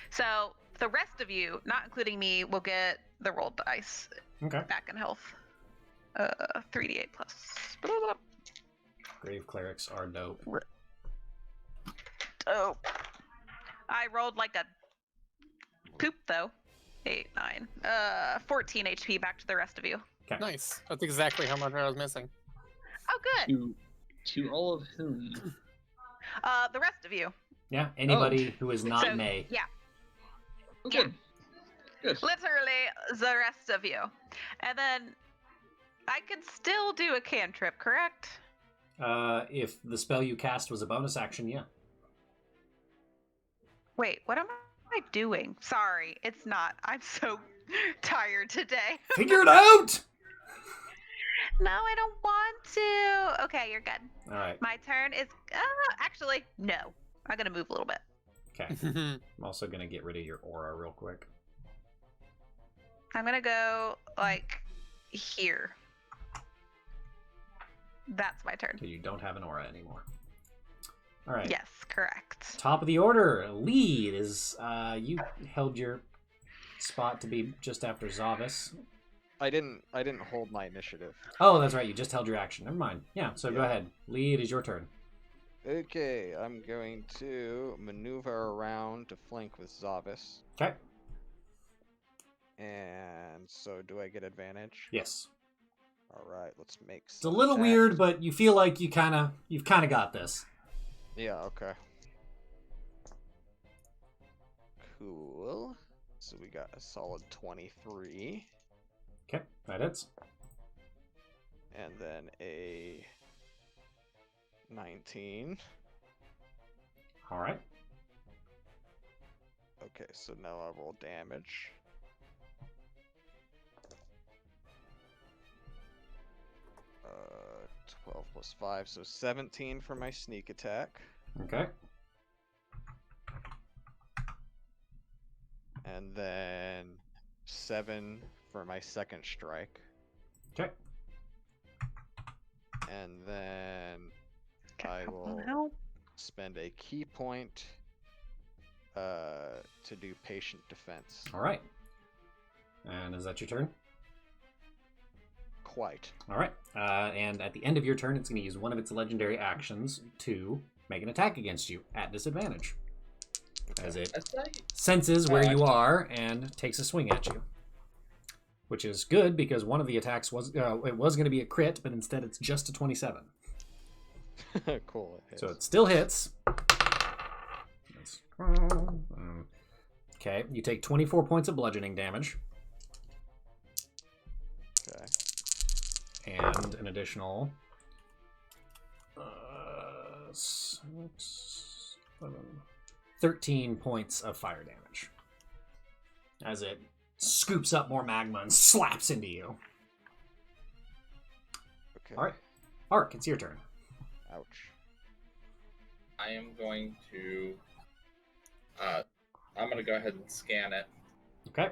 [SPEAKER 4] So the rest of you, not including me, will get the rolled dice
[SPEAKER 1] Okay.
[SPEAKER 4] back in health. 3d8 plus. Blah, blah, blah.
[SPEAKER 1] Grave clerics are dope.
[SPEAKER 4] Oh. I rolled like a poop though. 8, 9. 14 HP back to the rest of you.
[SPEAKER 5] Nice. That's exactly how much I was missing.
[SPEAKER 4] Oh, good.
[SPEAKER 8] To all of whom?
[SPEAKER 4] The rest of you.
[SPEAKER 1] Yeah, anybody who is not
[SPEAKER 4] So,
[SPEAKER 1] May.
[SPEAKER 4] Yeah,
[SPEAKER 8] Oh,
[SPEAKER 4] Yeah.
[SPEAKER 8] good. Good.
[SPEAKER 4] literally the rest of you. And then I could still do a cantrip, correct?
[SPEAKER 1] If the spell you cast was a bonus action, yeah.
[SPEAKER 4] Wait, what am I doing? Sorry, it's not. I'm so tired today.
[SPEAKER 1] Figure it out!
[SPEAKER 4] No, I don't want to. Okay, you're good.
[SPEAKER 1] All right.
[SPEAKER 4] My turn is. Actually, no. I'm gonna move a little bit.
[SPEAKER 1] Okay. I'm also going to get rid of your aura real quick.
[SPEAKER 4] I'm gonna go like here. That's my turn.
[SPEAKER 1] So you don't have an aura anymore. All right.
[SPEAKER 4] Yes, correct.
[SPEAKER 1] Top of the order. Lead is, you held your spot to be just after Zavis.
[SPEAKER 7] I didn't hold my initiative.
[SPEAKER 1] Oh, that's right. You just held your action. Never mind. Yeah, so go
[SPEAKER 7] Yeah.
[SPEAKER 1] ahead. Lead is your turn.
[SPEAKER 7] Okay, I'm going to maneuver around to flank with Zavis.
[SPEAKER 1] Okay.
[SPEAKER 7] And so do I get advantage?
[SPEAKER 1] Yes.
[SPEAKER 7] Alright, let's make
[SPEAKER 1] It's a little weird, but you feel like you've kind of got this.
[SPEAKER 7] Yeah, okay. Cool. So we got a solid 23.
[SPEAKER 1] Okay, that hits.
[SPEAKER 7] And then a 19.
[SPEAKER 1] All right.
[SPEAKER 7] Okay, so now I roll damage. Uh, 12 plus 5, so 17 for my sneak attack.
[SPEAKER 1] Okay.
[SPEAKER 7] And then 7 for my second strike.
[SPEAKER 1] Okay.
[SPEAKER 7] And then I
[SPEAKER 4] Come on,
[SPEAKER 7] will
[SPEAKER 4] help.
[SPEAKER 7] spend a key point to do patient defense.
[SPEAKER 1] All right. And is that your turn?
[SPEAKER 7] Quite.
[SPEAKER 1] All right. And at the end of your turn, it's going to use one of its legendary actions to make an attack against you at disadvantage. As it
[SPEAKER 2] That's right.
[SPEAKER 1] senses where you are and takes a swing at you. Which is good because one of the attacks was it was going to be a crit, but instead it's just a 27.
[SPEAKER 7] Cool.
[SPEAKER 1] So it still hits. Okay, you take 24 points of bludgeoning damage.
[SPEAKER 7] Okay.
[SPEAKER 1] And an additional 13 points of fire damage. As it scoops up more magma and slaps into you.
[SPEAKER 7] Okay.
[SPEAKER 1] Alright. Ark, it's your turn.
[SPEAKER 7] Ouch.
[SPEAKER 2] I am going to. I'm gonna go ahead and scan it.
[SPEAKER 1] Okay.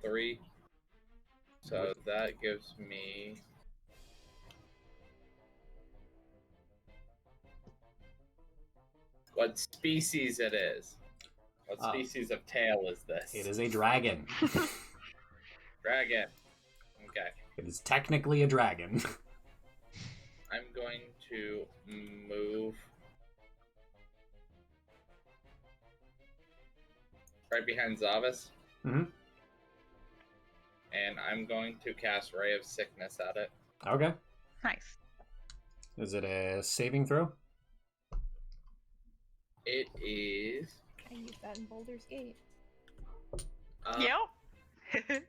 [SPEAKER 2] Three. So that gives me. What species it is? What species of tail is this?
[SPEAKER 1] It is a dragon.
[SPEAKER 2] Dragon. Okay.
[SPEAKER 1] It is technically a dragon.
[SPEAKER 2] I'm going to move right behind Zavis.
[SPEAKER 1] Mm-hmm.
[SPEAKER 2] And I'm going to cast Ray of Sickness at it.
[SPEAKER 1] Okay.
[SPEAKER 4] Nice.
[SPEAKER 1] Is it a saving throw?
[SPEAKER 2] It is.
[SPEAKER 3] I use that in Boulder's Gate.
[SPEAKER 4] Yep.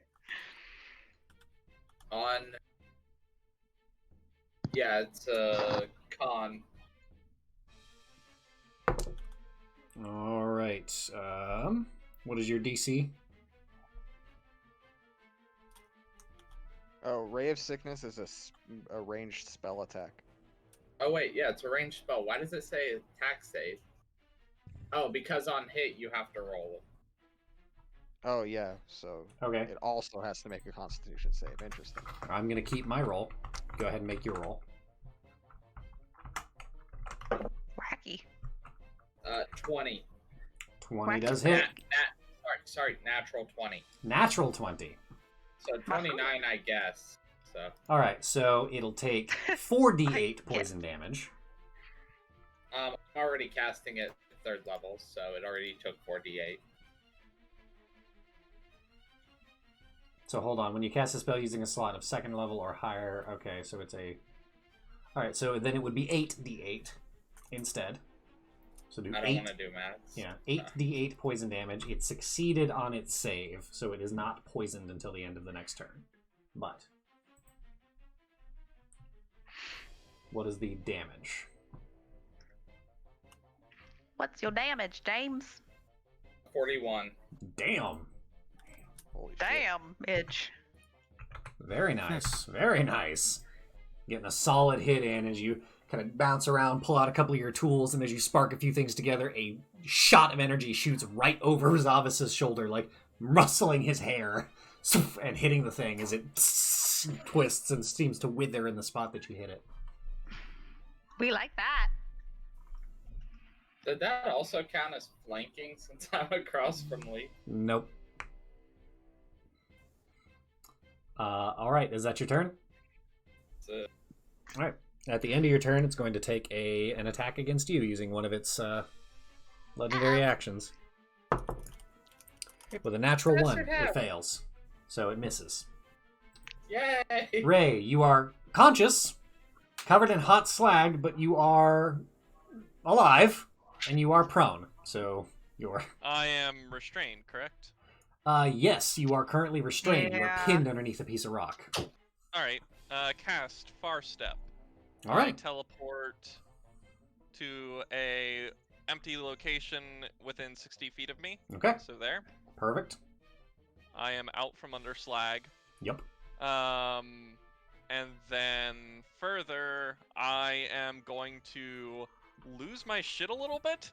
[SPEAKER 2] On. Yeah, it's a con.
[SPEAKER 1] All right. What is your DC?
[SPEAKER 7] Oh, Ray of Sickness is a ranged spell attack.
[SPEAKER 2] Oh wait, yeah, it's a ranged spell. Why does it say attack save? Oh, because on hit you have to roll it.
[SPEAKER 7] Oh, yeah, so
[SPEAKER 1] Okay.
[SPEAKER 7] it also has to make a Constitution save. Interesting.
[SPEAKER 1] I'm going to keep my roll. Go ahead and make your roll.
[SPEAKER 4] Wacky.
[SPEAKER 2] 20.
[SPEAKER 1] 20 does hit.
[SPEAKER 2] Sorry, natural 20.
[SPEAKER 1] Natural 20.
[SPEAKER 2] So 29, I guess. So.
[SPEAKER 1] All right, so it'll take 4d8 poison damage.
[SPEAKER 2] I'm already casting it 3rd level, so it already took 4d8.
[SPEAKER 1] So hold on, when you cast a spell using a slot of 2nd level or higher, okay, so it's a... All right, so then it would be 8d8 instead. So do
[SPEAKER 2] I don't
[SPEAKER 1] 8.
[SPEAKER 2] want to do maths.
[SPEAKER 1] Yeah, 8d8 poison damage. It succeeded on its save, so it is not poisoned until the end of the next turn. But what is the damage?
[SPEAKER 4] What's your damage, James?
[SPEAKER 2] 41.
[SPEAKER 1] Damn.
[SPEAKER 7] Holy shit.
[SPEAKER 4] Damn, Midge.
[SPEAKER 1] Very nice. Very nice. Getting a solid hit in as you kind of bounce around, pull out a couple of your tools, and as you spark a few things together, a shot of energy shoots right over Zavis's shoulder, like rustling his hair and hitting the thing as it twists and seems to wither in the spot that you hit it.
[SPEAKER 4] We like that.
[SPEAKER 2] Did that also count as flanking since I'm across from Lee?
[SPEAKER 1] Nope. All right, is that your turn?
[SPEAKER 2] That's it.
[SPEAKER 1] All right. At the end of your turn, it's going to take an attack against you using one of its legendary actions. With a natural
[SPEAKER 2] Yes,
[SPEAKER 1] 1,
[SPEAKER 2] it has.
[SPEAKER 1] it fails. So it misses.
[SPEAKER 2] Yay!
[SPEAKER 1] Ray, you are conscious, covered in hot slag, but you are alive, and you are prone. So you're...
[SPEAKER 6] I am restrained, correct?
[SPEAKER 1] Yes, you are currently restrained. You are
[SPEAKER 4] Yeah.
[SPEAKER 1] pinned underneath a piece of rock.
[SPEAKER 6] All right. Cast Far Step.
[SPEAKER 1] All right.
[SPEAKER 6] I teleport to a empty location within 60 feet of me.
[SPEAKER 1] Okay.
[SPEAKER 6] So there.
[SPEAKER 1] Perfect.
[SPEAKER 6] I am out from under slag.
[SPEAKER 1] Yep.
[SPEAKER 6] And then further, I am going to lose my shit a little bit.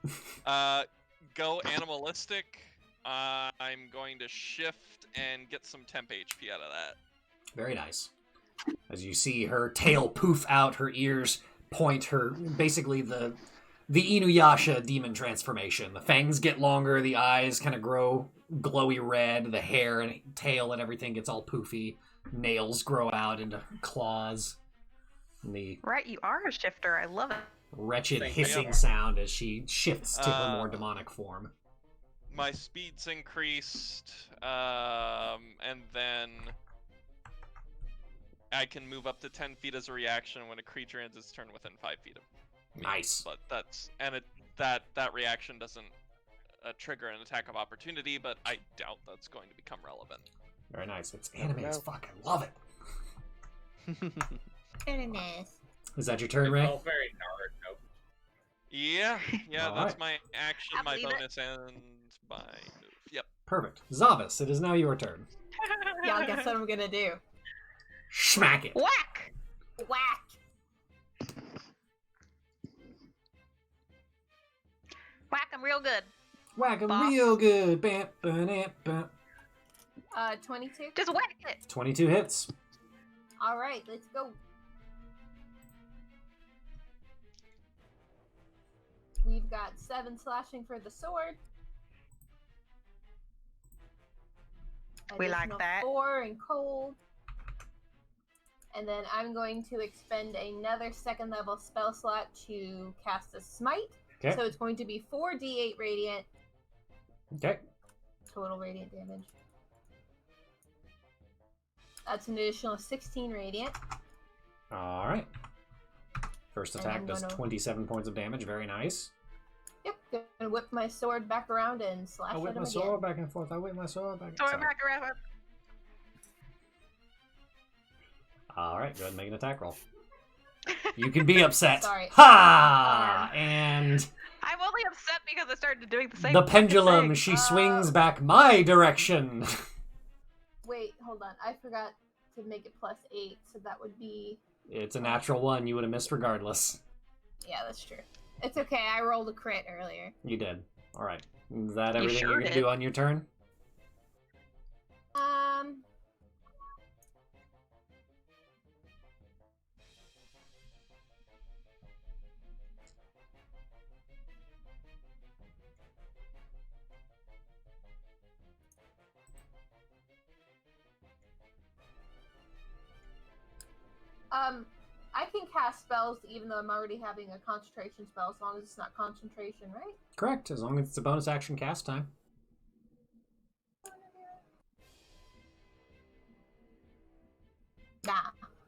[SPEAKER 6] Go animalistic. I'm going to shift and get some temp HP out of that.
[SPEAKER 1] Very nice. As you see her tail poof out, her ears point, her basically the Inuyasha demon transformation. The fangs get longer, the eyes kind of grow glowy red, the hair and tail and everything gets all poofy. nails grow out into claws. And the
[SPEAKER 4] Right, you are a shifter. I love it.
[SPEAKER 1] wretched
[SPEAKER 2] Thank you.
[SPEAKER 1] hissing sound as she shifts to her more demonic form.
[SPEAKER 6] My speed's increased, and then I can move up to 10 feet as a reaction when a creature ends its turn within 5 feet of me.
[SPEAKER 1] Nice.
[SPEAKER 6] But that reaction doesn't trigger an attack of opportunity, but I doubt that's going to become relevant.
[SPEAKER 1] Very nice. It's anime as fuck. I love it.
[SPEAKER 3] Very nice.
[SPEAKER 1] Is that your turn,
[SPEAKER 2] It
[SPEAKER 1] Ray?
[SPEAKER 2] felt very Naruto.
[SPEAKER 6] Yeah,
[SPEAKER 1] All
[SPEAKER 6] that's
[SPEAKER 1] right.
[SPEAKER 6] my action,
[SPEAKER 4] I
[SPEAKER 6] my
[SPEAKER 4] believe it.
[SPEAKER 6] bonus, and my move. Yep.
[SPEAKER 1] Perfect. Zavis, it is now your turn.
[SPEAKER 3] Y'all guess what I'm gonna do?
[SPEAKER 1] Smack it.
[SPEAKER 4] Whack!
[SPEAKER 3] Whack!
[SPEAKER 4] Whack him real good.
[SPEAKER 1] Whack 'em
[SPEAKER 4] Boss.
[SPEAKER 1] real good. Bam, bam, bam.
[SPEAKER 3] 22.
[SPEAKER 4] Just whack it.
[SPEAKER 1] 22 hits.
[SPEAKER 3] All right, let's go. We've got 7 slashing for the sword.
[SPEAKER 4] We like
[SPEAKER 3] Additional
[SPEAKER 4] that.
[SPEAKER 3] 4 in cold. And then I'm going to expend another 2nd level spell slot to cast a smite.
[SPEAKER 1] Okay.
[SPEAKER 3] So it's going to be 4d8 radiant
[SPEAKER 1] Okay.
[SPEAKER 3] total radiant damage. That's an additional 16 radiant.
[SPEAKER 1] All right. First
[SPEAKER 3] And
[SPEAKER 1] attack
[SPEAKER 3] I'm
[SPEAKER 1] does
[SPEAKER 3] gonna-
[SPEAKER 1] 27 points of damage. Very nice.
[SPEAKER 3] Yep, gonna whip my sword back around and slash
[SPEAKER 1] I whip
[SPEAKER 3] at
[SPEAKER 1] my
[SPEAKER 3] him
[SPEAKER 1] sword
[SPEAKER 3] again.
[SPEAKER 1] back and forth. I whip my sword back and
[SPEAKER 4] Throw
[SPEAKER 1] forth.
[SPEAKER 4] it back around.
[SPEAKER 1] All right, go ahead and make an attack roll. You can be upset.
[SPEAKER 3] Sorry.
[SPEAKER 1] Ha! And
[SPEAKER 4] I'm only upset because I started doing the same.
[SPEAKER 1] the
[SPEAKER 4] fucking
[SPEAKER 1] pendulum,
[SPEAKER 4] thing.
[SPEAKER 1] she swings back my direction.
[SPEAKER 3] Wait, hold on. I forgot to make it +8, so that would be...
[SPEAKER 1] It's a natural one. You would have missed regardless.
[SPEAKER 3] Yeah, that's true. It's okay, I rolled a crit earlier.
[SPEAKER 1] You did. All right. Is that
[SPEAKER 4] You
[SPEAKER 1] everything
[SPEAKER 4] sure
[SPEAKER 1] you're going to
[SPEAKER 4] did.
[SPEAKER 1] do on your turn?
[SPEAKER 3] I can cast spells even though I'm already having a concentration spell, as long as it's not concentration, right?
[SPEAKER 1] Correct, as long as it's a bonus action cast time.
[SPEAKER 3] Nah,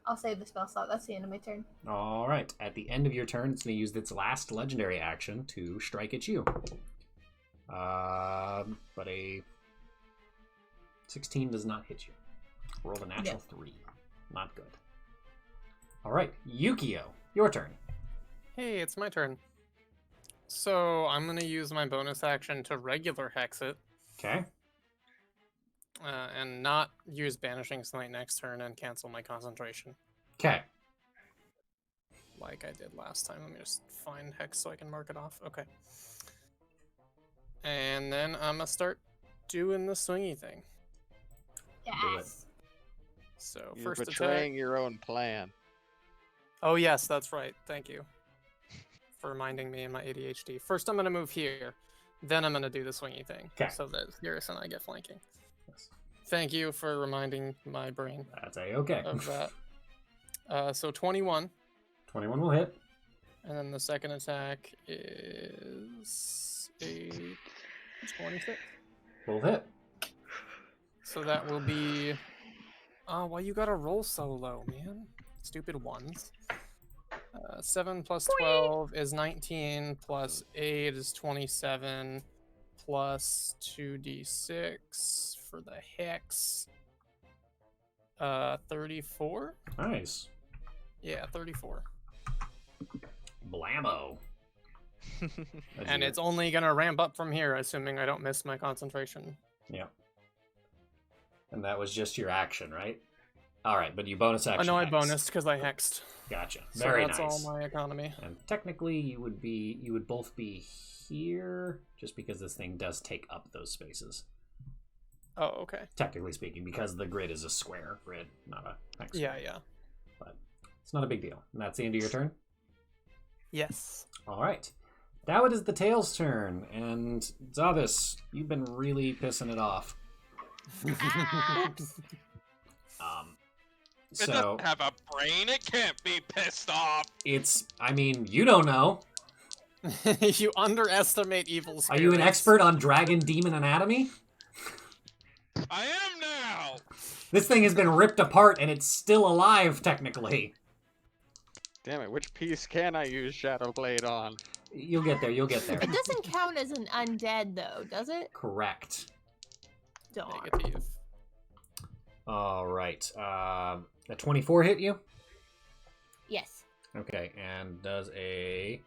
[SPEAKER 3] I'll save the spell slot. That's the end of my turn.
[SPEAKER 1] All right. At the end of your turn, it's going to use its last legendary action to strike at you. But a 16 does not hit you. Rolled a natural 3. Not good. All right, Yukio, your turn.
[SPEAKER 5] Hey, it's my turn. So I'm gonna use my bonus action to regular hex it,
[SPEAKER 1] Okay.
[SPEAKER 5] and not use Banishing Smite next turn and cancel my concentration
[SPEAKER 1] Okay.
[SPEAKER 5] like I did last time. Let me just find hex so I can mark it off. Okay. And then I'm gonna start doing the swingy thing.
[SPEAKER 1] it.
[SPEAKER 3] Yes.
[SPEAKER 5] So
[SPEAKER 7] You're
[SPEAKER 5] first
[SPEAKER 7] betraying
[SPEAKER 5] attack.
[SPEAKER 7] your own plan.
[SPEAKER 5] Oh yes, that's right. Thank you for reminding me in my ADHD. First, I'm gonna move here. Then I'm gonna do the swingy thing,
[SPEAKER 1] 'Kay.
[SPEAKER 5] so that Eurus and I get flanking.
[SPEAKER 1] Yes.
[SPEAKER 5] Thank you for reminding my brain
[SPEAKER 1] That's a-okay.
[SPEAKER 5] of that. So 21,
[SPEAKER 1] 21 will hit.
[SPEAKER 5] and then the second attack is a 26.
[SPEAKER 1] Will hit.
[SPEAKER 5] So that will be. Oh, why you gotta roll so low, man? Stupid ones. 7 plus 12 is 19, plus 8 is 27, plus 2d6 for the hex. 34?
[SPEAKER 1] Nice.
[SPEAKER 5] Yeah, 34.
[SPEAKER 1] Blammo.
[SPEAKER 5] And it's only gonna ramp up from here, assuming I don't miss my concentration.
[SPEAKER 1] Yeah. And that was just your action, right? All right, but you bonus action.
[SPEAKER 5] I know I
[SPEAKER 1] hex.
[SPEAKER 5] bonused because I hexed.
[SPEAKER 1] Gotcha.
[SPEAKER 5] So
[SPEAKER 1] Very
[SPEAKER 5] that's
[SPEAKER 1] nice.
[SPEAKER 5] all my economy.
[SPEAKER 1] And technically, you would both be here, just because this thing does take up those spaces.
[SPEAKER 5] Oh, okay.
[SPEAKER 1] Technically speaking, because the grid is a square grid, not a hex.
[SPEAKER 5] Yeah, yeah.
[SPEAKER 1] But it's not a big deal. And that's the end of your turn.
[SPEAKER 5] Yes.
[SPEAKER 1] All right. Now it is the tail's turn, and Zavis, you've been really pissing it off.
[SPEAKER 3] Ah,
[SPEAKER 6] It
[SPEAKER 1] So
[SPEAKER 6] doesn't have a brain. It can't be pissed off.
[SPEAKER 1] I mean, you don't know.
[SPEAKER 5] You underestimate evil
[SPEAKER 1] Are
[SPEAKER 5] spirits.
[SPEAKER 1] you an expert on dragon demon anatomy?
[SPEAKER 6] I am now.
[SPEAKER 1] This thing has been ripped apart and it's still alive, technically.
[SPEAKER 7] Damn it, which piece can I use Shadow Blade on?
[SPEAKER 1] You'll get there, you'll get there.
[SPEAKER 3] It doesn't count as an undead, though, does it?
[SPEAKER 1] Correct.
[SPEAKER 3] Darn.
[SPEAKER 5] Negative.
[SPEAKER 1] All right. A 24 hit you?
[SPEAKER 3] Yes.
[SPEAKER 1] Okay, and does a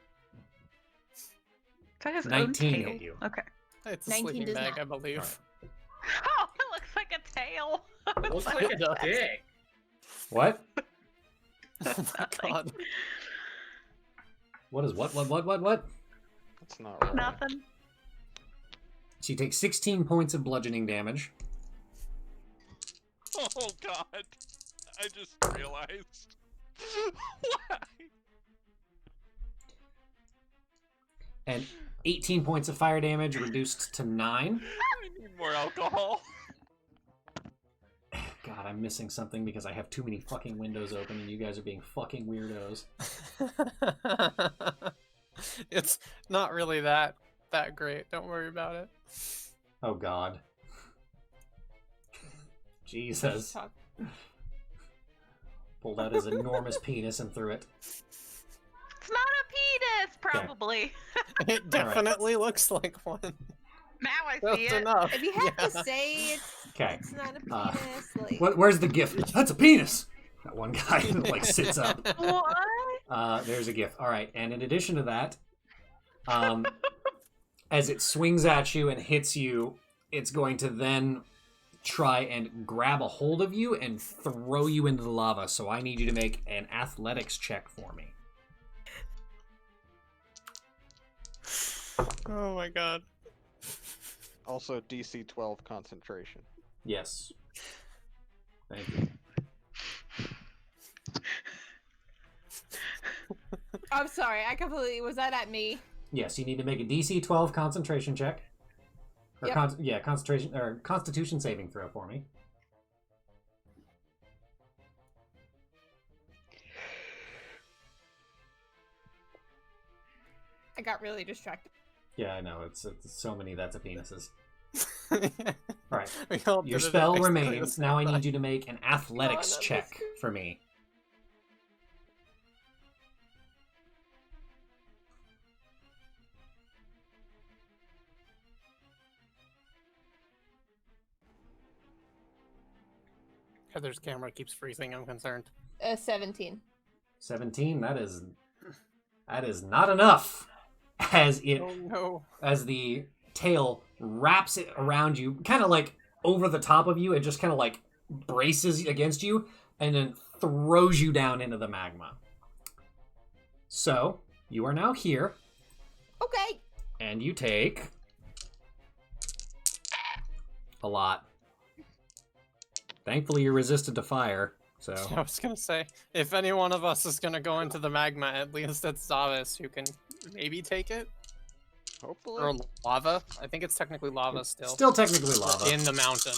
[SPEAKER 4] That his
[SPEAKER 1] 19
[SPEAKER 4] own tail.
[SPEAKER 1] hit you?
[SPEAKER 4] Okay.
[SPEAKER 5] It's a
[SPEAKER 3] 19
[SPEAKER 5] sleeping
[SPEAKER 3] does
[SPEAKER 5] bag,
[SPEAKER 3] not.
[SPEAKER 5] I believe.
[SPEAKER 1] Alright.
[SPEAKER 4] Oh, it looks like a tail.
[SPEAKER 2] Looks like a dick.
[SPEAKER 1] What?
[SPEAKER 5] Oh my god.
[SPEAKER 1] What is what?
[SPEAKER 7] That's not right.
[SPEAKER 4] Nothing.
[SPEAKER 1] So you take 16 points of bludgeoning damage.
[SPEAKER 6] Oh god. I just realized. Why?
[SPEAKER 1] And 18 points of fire damage reduced to 9.
[SPEAKER 6] I need more alcohol.
[SPEAKER 1] God, I'm missing something because I have too many fucking windows open and you guys are being fucking weirdos.
[SPEAKER 5] It's not really that great. Don't worry about it.
[SPEAKER 1] Oh god. Jesus. Pulled out his enormous penis and threw it.
[SPEAKER 4] It's not a penis, probably.
[SPEAKER 5] It definitely looks like one.
[SPEAKER 4] Now I
[SPEAKER 5] Just
[SPEAKER 4] see it.
[SPEAKER 5] enough.
[SPEAKER 3] If you have
[SPEAKER 5] Yeah.
[SPEAKER 3] to say it's,
[SPEAKER 1] Okay.
[SPEAKER 3] it's not a penis,
[SPEAKER 1] Where's the gift? That's a penis! That one guy like sits up.
[SPEAKER 4] What?
[SPEAKER 1] There's a gift. All right, and in addition to that, as it swings at you and hits you, it's going to then try and grab a hold of you and throw you into the lava. So I need you to make an athletics check for me.
[SPEAKER 5] Oh my god.
[SPEAKER 7] Also, DC 12 concentration.
[SPEAKER 1] Yes. Thank you.
[SPEAKER 3] I'm sorry, I completely was that at me?
[SPEAKER 1] Yes, you need to make a DC 12 concentration check. Or
[SPEAKER 3] Yep.
[SPEAKER 1] concentration or Constitution saving throw for me.
[SPEAKER 3] I got really distracted.
[SPEAKER 1] Yeah, I know. It's so many that's a penises.
[SPEAKER 5] All
[SPEAKER 1] Right. Your spell remains. Now I need you to make an athletics
[SPEAKER 3] Oh, I love
[SPEAKER 1] check
[SPEAKER 3] this.
[SPEAKER 1] for me.
[SPEAKER 5] Heather's camera keeps freezing. I'm concerned.
[SPEAKER 3] 17.
[SPEAKER 1] 17. That is not enough. As
[SPEAKER 5] Oh no.
[SPEAKER 1] as the tail wraps it around you, kind of like over the top of you, it just kind of like braces against you and then throws you down into the magma. So you are now here,
[SPEAKER 3] Okay.
[SPEAKER 1] and you take a lot. Thankfully, you're resistant to fire. So
[SPEAKER 5] I was gonna say, if any one of us is gonna go into the magma, at least it's Zavis who can maybe take it.
[SPEAKER 7] Hopefully.
[SPEAKER 5] Or lava. I think it's technically lava still.
[SPEAKER 1] still technically lava.
[SPEAKER 5] In the mountain.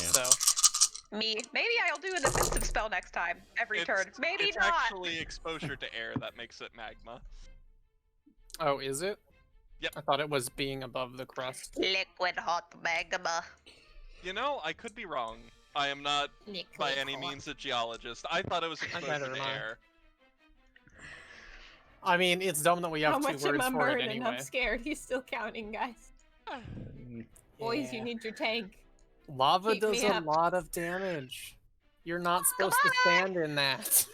[SPEAKER 1] Yeah.
[SPEAKER 5] So
[SPEAKER 4] Me. Maybe I'll do a defensive spell next time. Every turn. Maybe
[SPEAKER 6] it's
[SPEAKER 4] not.
[SPEAKER 6] actually exposure to air that makes it magma.
[SPEAKER 5] oh, is it?
[SPEAKER 6] Yep.
[SPEAKER 5] I thought it was being above the crust.
[SPEAKER 4] Liquid hot magma.
[SPEAKER 6] You know, I could be wrong. I am not by any means a geologist. I thought it was exposure
[SPEAKER 5] neither
[SPEAKER 6] to
[SPEAKER 5] am I.
[SPEAKER 6] air.
[SPEAKER 5] I mean, it's dumb that we have
[SPEAKER 3] How
[SPEAKER 5] two
[SPEAKER 3] much am
[SPEAKER 5] words
[SPEAKER 3] I
[SPEAKER 5] for it
[SPEAKER 3] burning?
[SPEAKER 5] anyway.
[SPEAKER 3] I'm scared. He's still counting, guys. Boys,
[SPEAKER 5] Yeah.
[SPEAKER 3] you need your tank.
[SPEAKER 5] Lava
[SPEAKER 3] Keep
[SPEAKER 5] does
[SPEAKER 3] me
[SPEAKER 5] a
[SPEAKER 3] up.
[SPEAKER 5] lot of damage. You're not supposed to stand in that.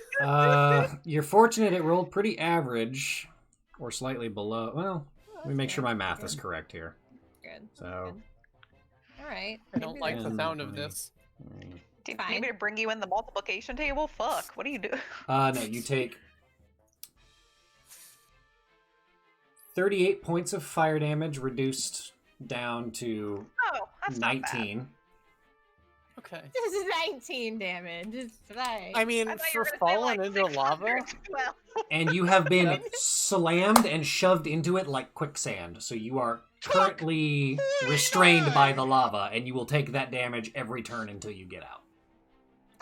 [SPEAKER 1] You're fortunate it rolled pretty average, or slightly below. Well, let me make sure my math is correct here.
[SPEAKER 3] Good.
[SPEAKER 1] So,
[SPEAKER 3] All right.
[SPEAKER 5] I don't like the sound of
[SPEAKER 1] 10,
[SPEAKER 5] this.
[SPEAKER 4] Do you
[SPEAKER 3] Fine.
[SPEAKER 4] need me to bring you in the multiplication table? Fuck. What do you do?
[SPEAKER 1] no, you take 38 points of fire damage reduced down to
[SPEAKER 4] Oh, that's not bad.
[SPEAKER 1] 19.
[SPEAKER 5] Okay.
[SPEAKER 3] This is 19 damage. It's fine.
[SPEAKER 5] I mean,
[SPEAKER 4] I thought you
[SPEAKER 5] for
[SPEAKER 4] were gonna say,
[SPEAKER 5] falling
[SPEAKER 4] like,
[SPEAKER 5] into lava,
[SPEAKER 4] 612.
[SPEAKER 1] And you have been slammed and shoved into it like quicksand. So you are currently restrained by the lava, and you will take that damage every turn until you get out.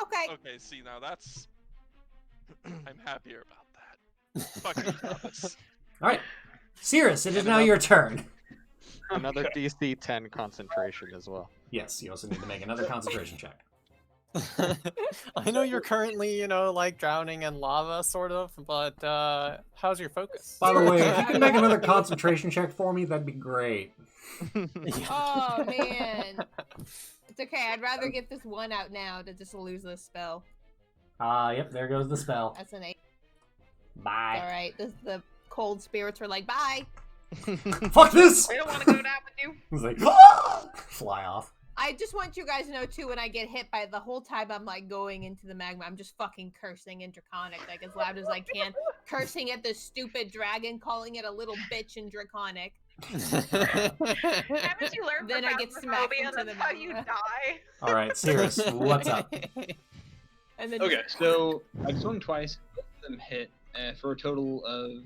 [SPEAKER 9] Okay.
[SPEAKER 6] Okay, see, now that's... I'm happier about that. Fuck you, Thomas.
[SPEAKER 1] All right, Cirrus, it is
[SPEAKER 7] And
[SPEAKER 1] now
[SPEAKER 7] another-
[SPEAKER 1] your turn.
[SPEAKER 7] Another DC 10 concentration as well.
[SPEAKER 1] Yes, you also need to make another concentration check.
[SPEAKER 5] I know you're currently, like drowning in lava, sort of, but how's your focus?
[SPEAKER 1] By the way, if you can make another concentration check for me, that'd be great.
[SPEAKER 9] Oh man. It's okay. I'd rather get this one out now to just lose this spell.
[SPEAKER 1] Yep, there goes the spell.
[SPEAKER 9] That's an 8.
[SPEAKER 1] Bye.
[SPEAKER 9] All right. The cold spirits were like, bye.
[SPEAKER 1] Fuck this!
[SPEAKER 4] We don't want to go down with you.
[SPEAKER 1] He's like, "Ah!" Fly off.
[SPEAKER 9] I just want you guys to know too, when I get hit by the whole time I'm like going into the magma, I'm just fucking cursing in Draconic, like as loud as I can. Cursing at this stupid dragon, calling it a little bitch in Draconic.
[SPEAKER 4] Haven't you learned
[SPEAKER 9] Then
[SPEAKER 4] from
[SPEAKER 9] I get smacked
[SPEAKER 4] Phasmophobia?
[SPEAKER 9] into
[SPEAKER 4] That's
[SPEAKER 9] the
[SPEAKER 4] how you
[SPEAKER 9] magma.
[SPEAKER 4] die.
[SPEAKER 1] Alright, Cirrus, what's up?
[SPEAKER 9] And then
[SPEAKER 8] Okay, so I've swung twice. Both of them hit for a total of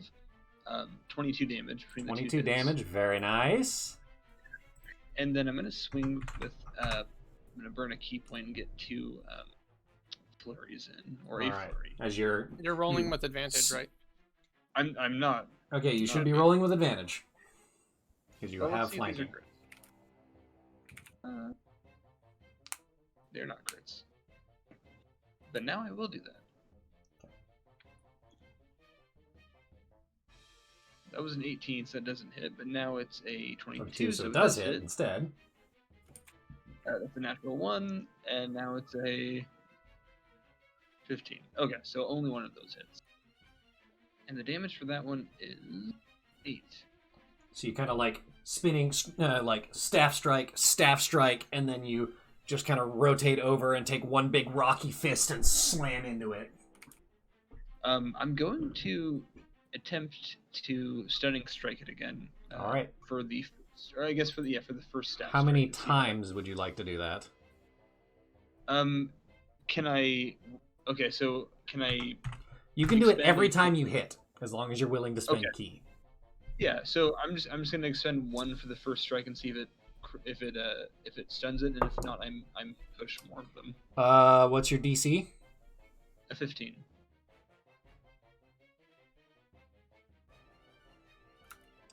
[SPEAKER 8] 22 damage between the
[SPEAKER 1] 22
[SPEAKER 8] two hits.
[SPEAKER 1] damage, very nice.
[SPEAKER 8] And then I'm gonna swing with I'm gonna burn a key point and get 2 flurries in, or a
[SPEAKER 1] Alright,
[SPEAKER 8] flurry.
[SPEAKER 1] as you're...
[SPEAKER 5] You're rolling with advantage, right?
[SPEAKER 8] I'm not.
[SPEAKER 1] Okay, you should
[SPEAKER 8] Not
[SPEAKER 1] be
[SPEAKER 8] good.
[SPEAKER 1] rolling with advantage. Because you
[SPEAKER 8] Well,
[SPEAKER 1] have
[SPEAKER 8] let's see if these are
[SPEAKER 1] flanking.
[SPEAKER 8] crits. They're not crits. But now I will do that. That was an 18, so that doesn't hit, but now it's a 22,
[SPEAKER 1] So it does hit instead.
[SPEAKER 8] That's a natural 1, and now it's a 15. Okay, so only one of those hits. And the damage for that one is 8.
[SPEAKER 1] So you kind of like spinning, like staff strike, and then you just kind of rotate over and take one big rocky fist and slam into it.
[SPEAKER 8] I'm going to attempt to stunning strike it again.
[SPEAKER 1] All right.
[SPEAKER 8] For the, or I guess for the first staff.
[SPEAKER 1] How many
[SPEAKER 8] strike.
[SPEAKER 1] times would you like to do that?
[SPEAKER 8] Can I? Okay, so can I?
[SPEAKER 1] You can do it
[SPEAKER 8] expend
[SPEAKER 1] every
[SPEAKER 8] it-
[SPEAKER 1] time you hit, as long as you're willing to spend
[SPEAKER 8] Okay.
[SPEAKER 1] key.
[SPEAKER 8] Yeah, so I'm just gonna expend 1 for the first strike and see if it stuns it, and if not, I'm push more of them.
[SPEAKER 1] What's your DC?
[SPEAKER 8] A 15.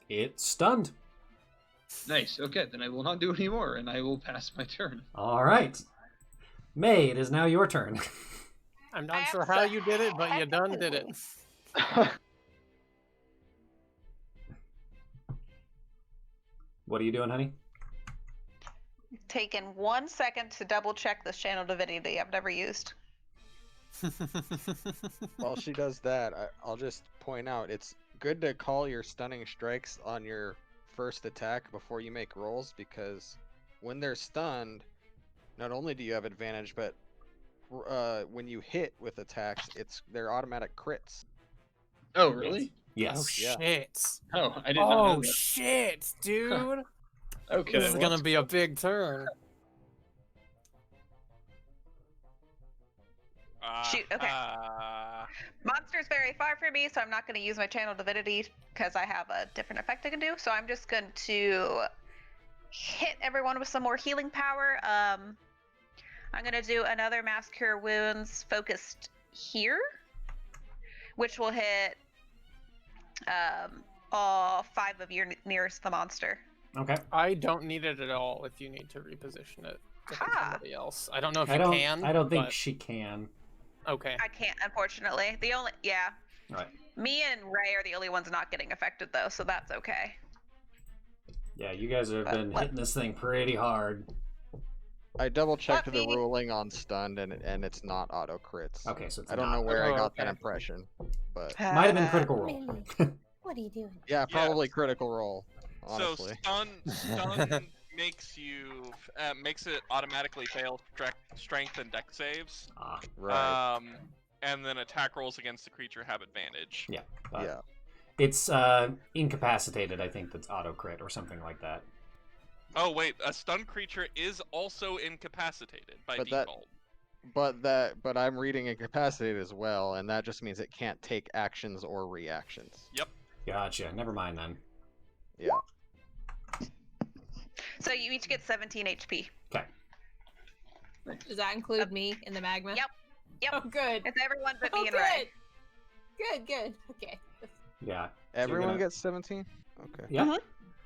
[SPEAKER 1] It's stunned.
[SPEAKER 8] Nice. Okay, then I will not do any more, and I will pass my turn.
[SPEAKER 1] All right. May, it is now your turn.
[SPEAKER 5] I'm not sure how you did it, but you done did it.
[SPEAKER 1] What are you doing, honey?
[SPEAKER 4] Taking 1 second to double check this channel divinity I've never used.
[SPEAKER 7] While she does that, I'll just point out it's good to call your stunning strikes on your first attack before you make rolls, because when they're stunned, not only do you have advantage, but when you hit with attacks, they're automatic crits.
[SPEAKER 8] Oh, really?
[SPEAKER 1] Yes.
[SPEAKER 5] Oh
[SPEAKER 7] Yeah.
[SPEAKER 5] shit!
[SPEAKER 8] Oh, I did not know
[SPEAKER 5] Oh
[SPEAKER 8] that.
[SPEAKER 5] shit, dude!
[SPEAKER 8] Okay.
[SPEAKER 5] This is
[SPEAKER 8] well,
[SPEAKER 5] gonna be a big turn.
[SPEAKER 4] Shoot, okay. Monster's very far from me, so I'm not going to use my channel divinity because I have a different effect I can do. So I'm just going to hit everyone with some more healing power. I'm going to do another Mass Cure Wounds focused here, which will hit all 5 of your nearest the monster.
[SPEAKER 1] Okay.
[SPEAKER 5] I don't need it at all if you need to reposition it to hit
[SPEAKER 4] Ah.
[SPEAKER 5] somebody else. I don't know if
[SPEAKER 1] I
[SPEAKER 5] you
[SPEAKER 1] don't.
[SPEAKER 5] can.
[SPEAKER 1] I don't think
[SPEAKER 5] but-
[SPEAKER 1] she can.
[SPEAKER 5] Okay.
[SPEAKER 4] I can't, unfortunately.
[SPEAKER 1] Right.
[SPEAKER 4] Me and Ray are the only ones not getting affected, though, so that's okay.
[SPEAKER 1] Yeah, you guys have been
[SPEAKER 4] What?
[SPEAKER 1] hitting this thing pretty hard.
[SPEAKER 7] I double checked
[SPEAKER 4] Let
[SPEAKER 7] the
[SPEAKER 4] me-
[SPEAKER 7] ruling on stunned, and it's not auto crits.
[SPEAKER 1] Okay, so it's
[SPEAKER 7] I don't
[SPEAKER 1] not-
[SPEAKER 7] know where I
[SPEAKER 5] Oh,
[SPEAKER 7] got that
[SPEAKER 5] okay.
[SPEAKER 7] impression, but
[SPEAKER 1] Might have been critical roll.
[SPEAKER 9] Millie, what are you doing?
[SPEAKER 7] yeah, probably critical roll.
[SPEAKER 6] So
[SPEAKER 7] Honestly.
[SPEAKER 6] stun makes it automatically fail strength and dex saves.
[SPEAKER 1] Ah,
[SPEAKER 7] Right.
[SPEAKER 6] And then attack rolls against the creature have advantage.
[SPEAKER 1] yeah. But
[SPEAKER 7] Yeah.
[SPEAKER 1] It's incapacitated. I think that's auto crit or something like that.
[SPEAKER 6] Oh wait, a stunned creature is also incapacitated by
[SPEAKER 7] But that-
[SPEAKER 6] default.
[SPEAKER 7] But I'm reading incapacitated as well, and that just means it can't take actions or reactions.
[SPEAKER 1] Gotcha. Never mind then.
[SPEAKER 7] Yeah.
[SPEAKER 4] So you each get 17 HP.
[SPEAKER 1] Okay.
[SPEAKER 9] Does that include me in the magma?
[SPEAKER 4] Yep. Yep.
[SPEAKER 9] Oh, good.
[SPEAKER 4] It's everyone but
[SPEAKER 9] Oh,
[SPEAKER 4] me and Ray.
[SPEAKER 9] Good. Okay.
[SPEAKER 1] Yeah.
[SPEAKER 7] Everyone
[SPEAKER 1] gonna-
[SPEAKER 7] gets 17? Okay.
[SPEAKER 1] Yeah.
[SPEAKER 4] Mhm.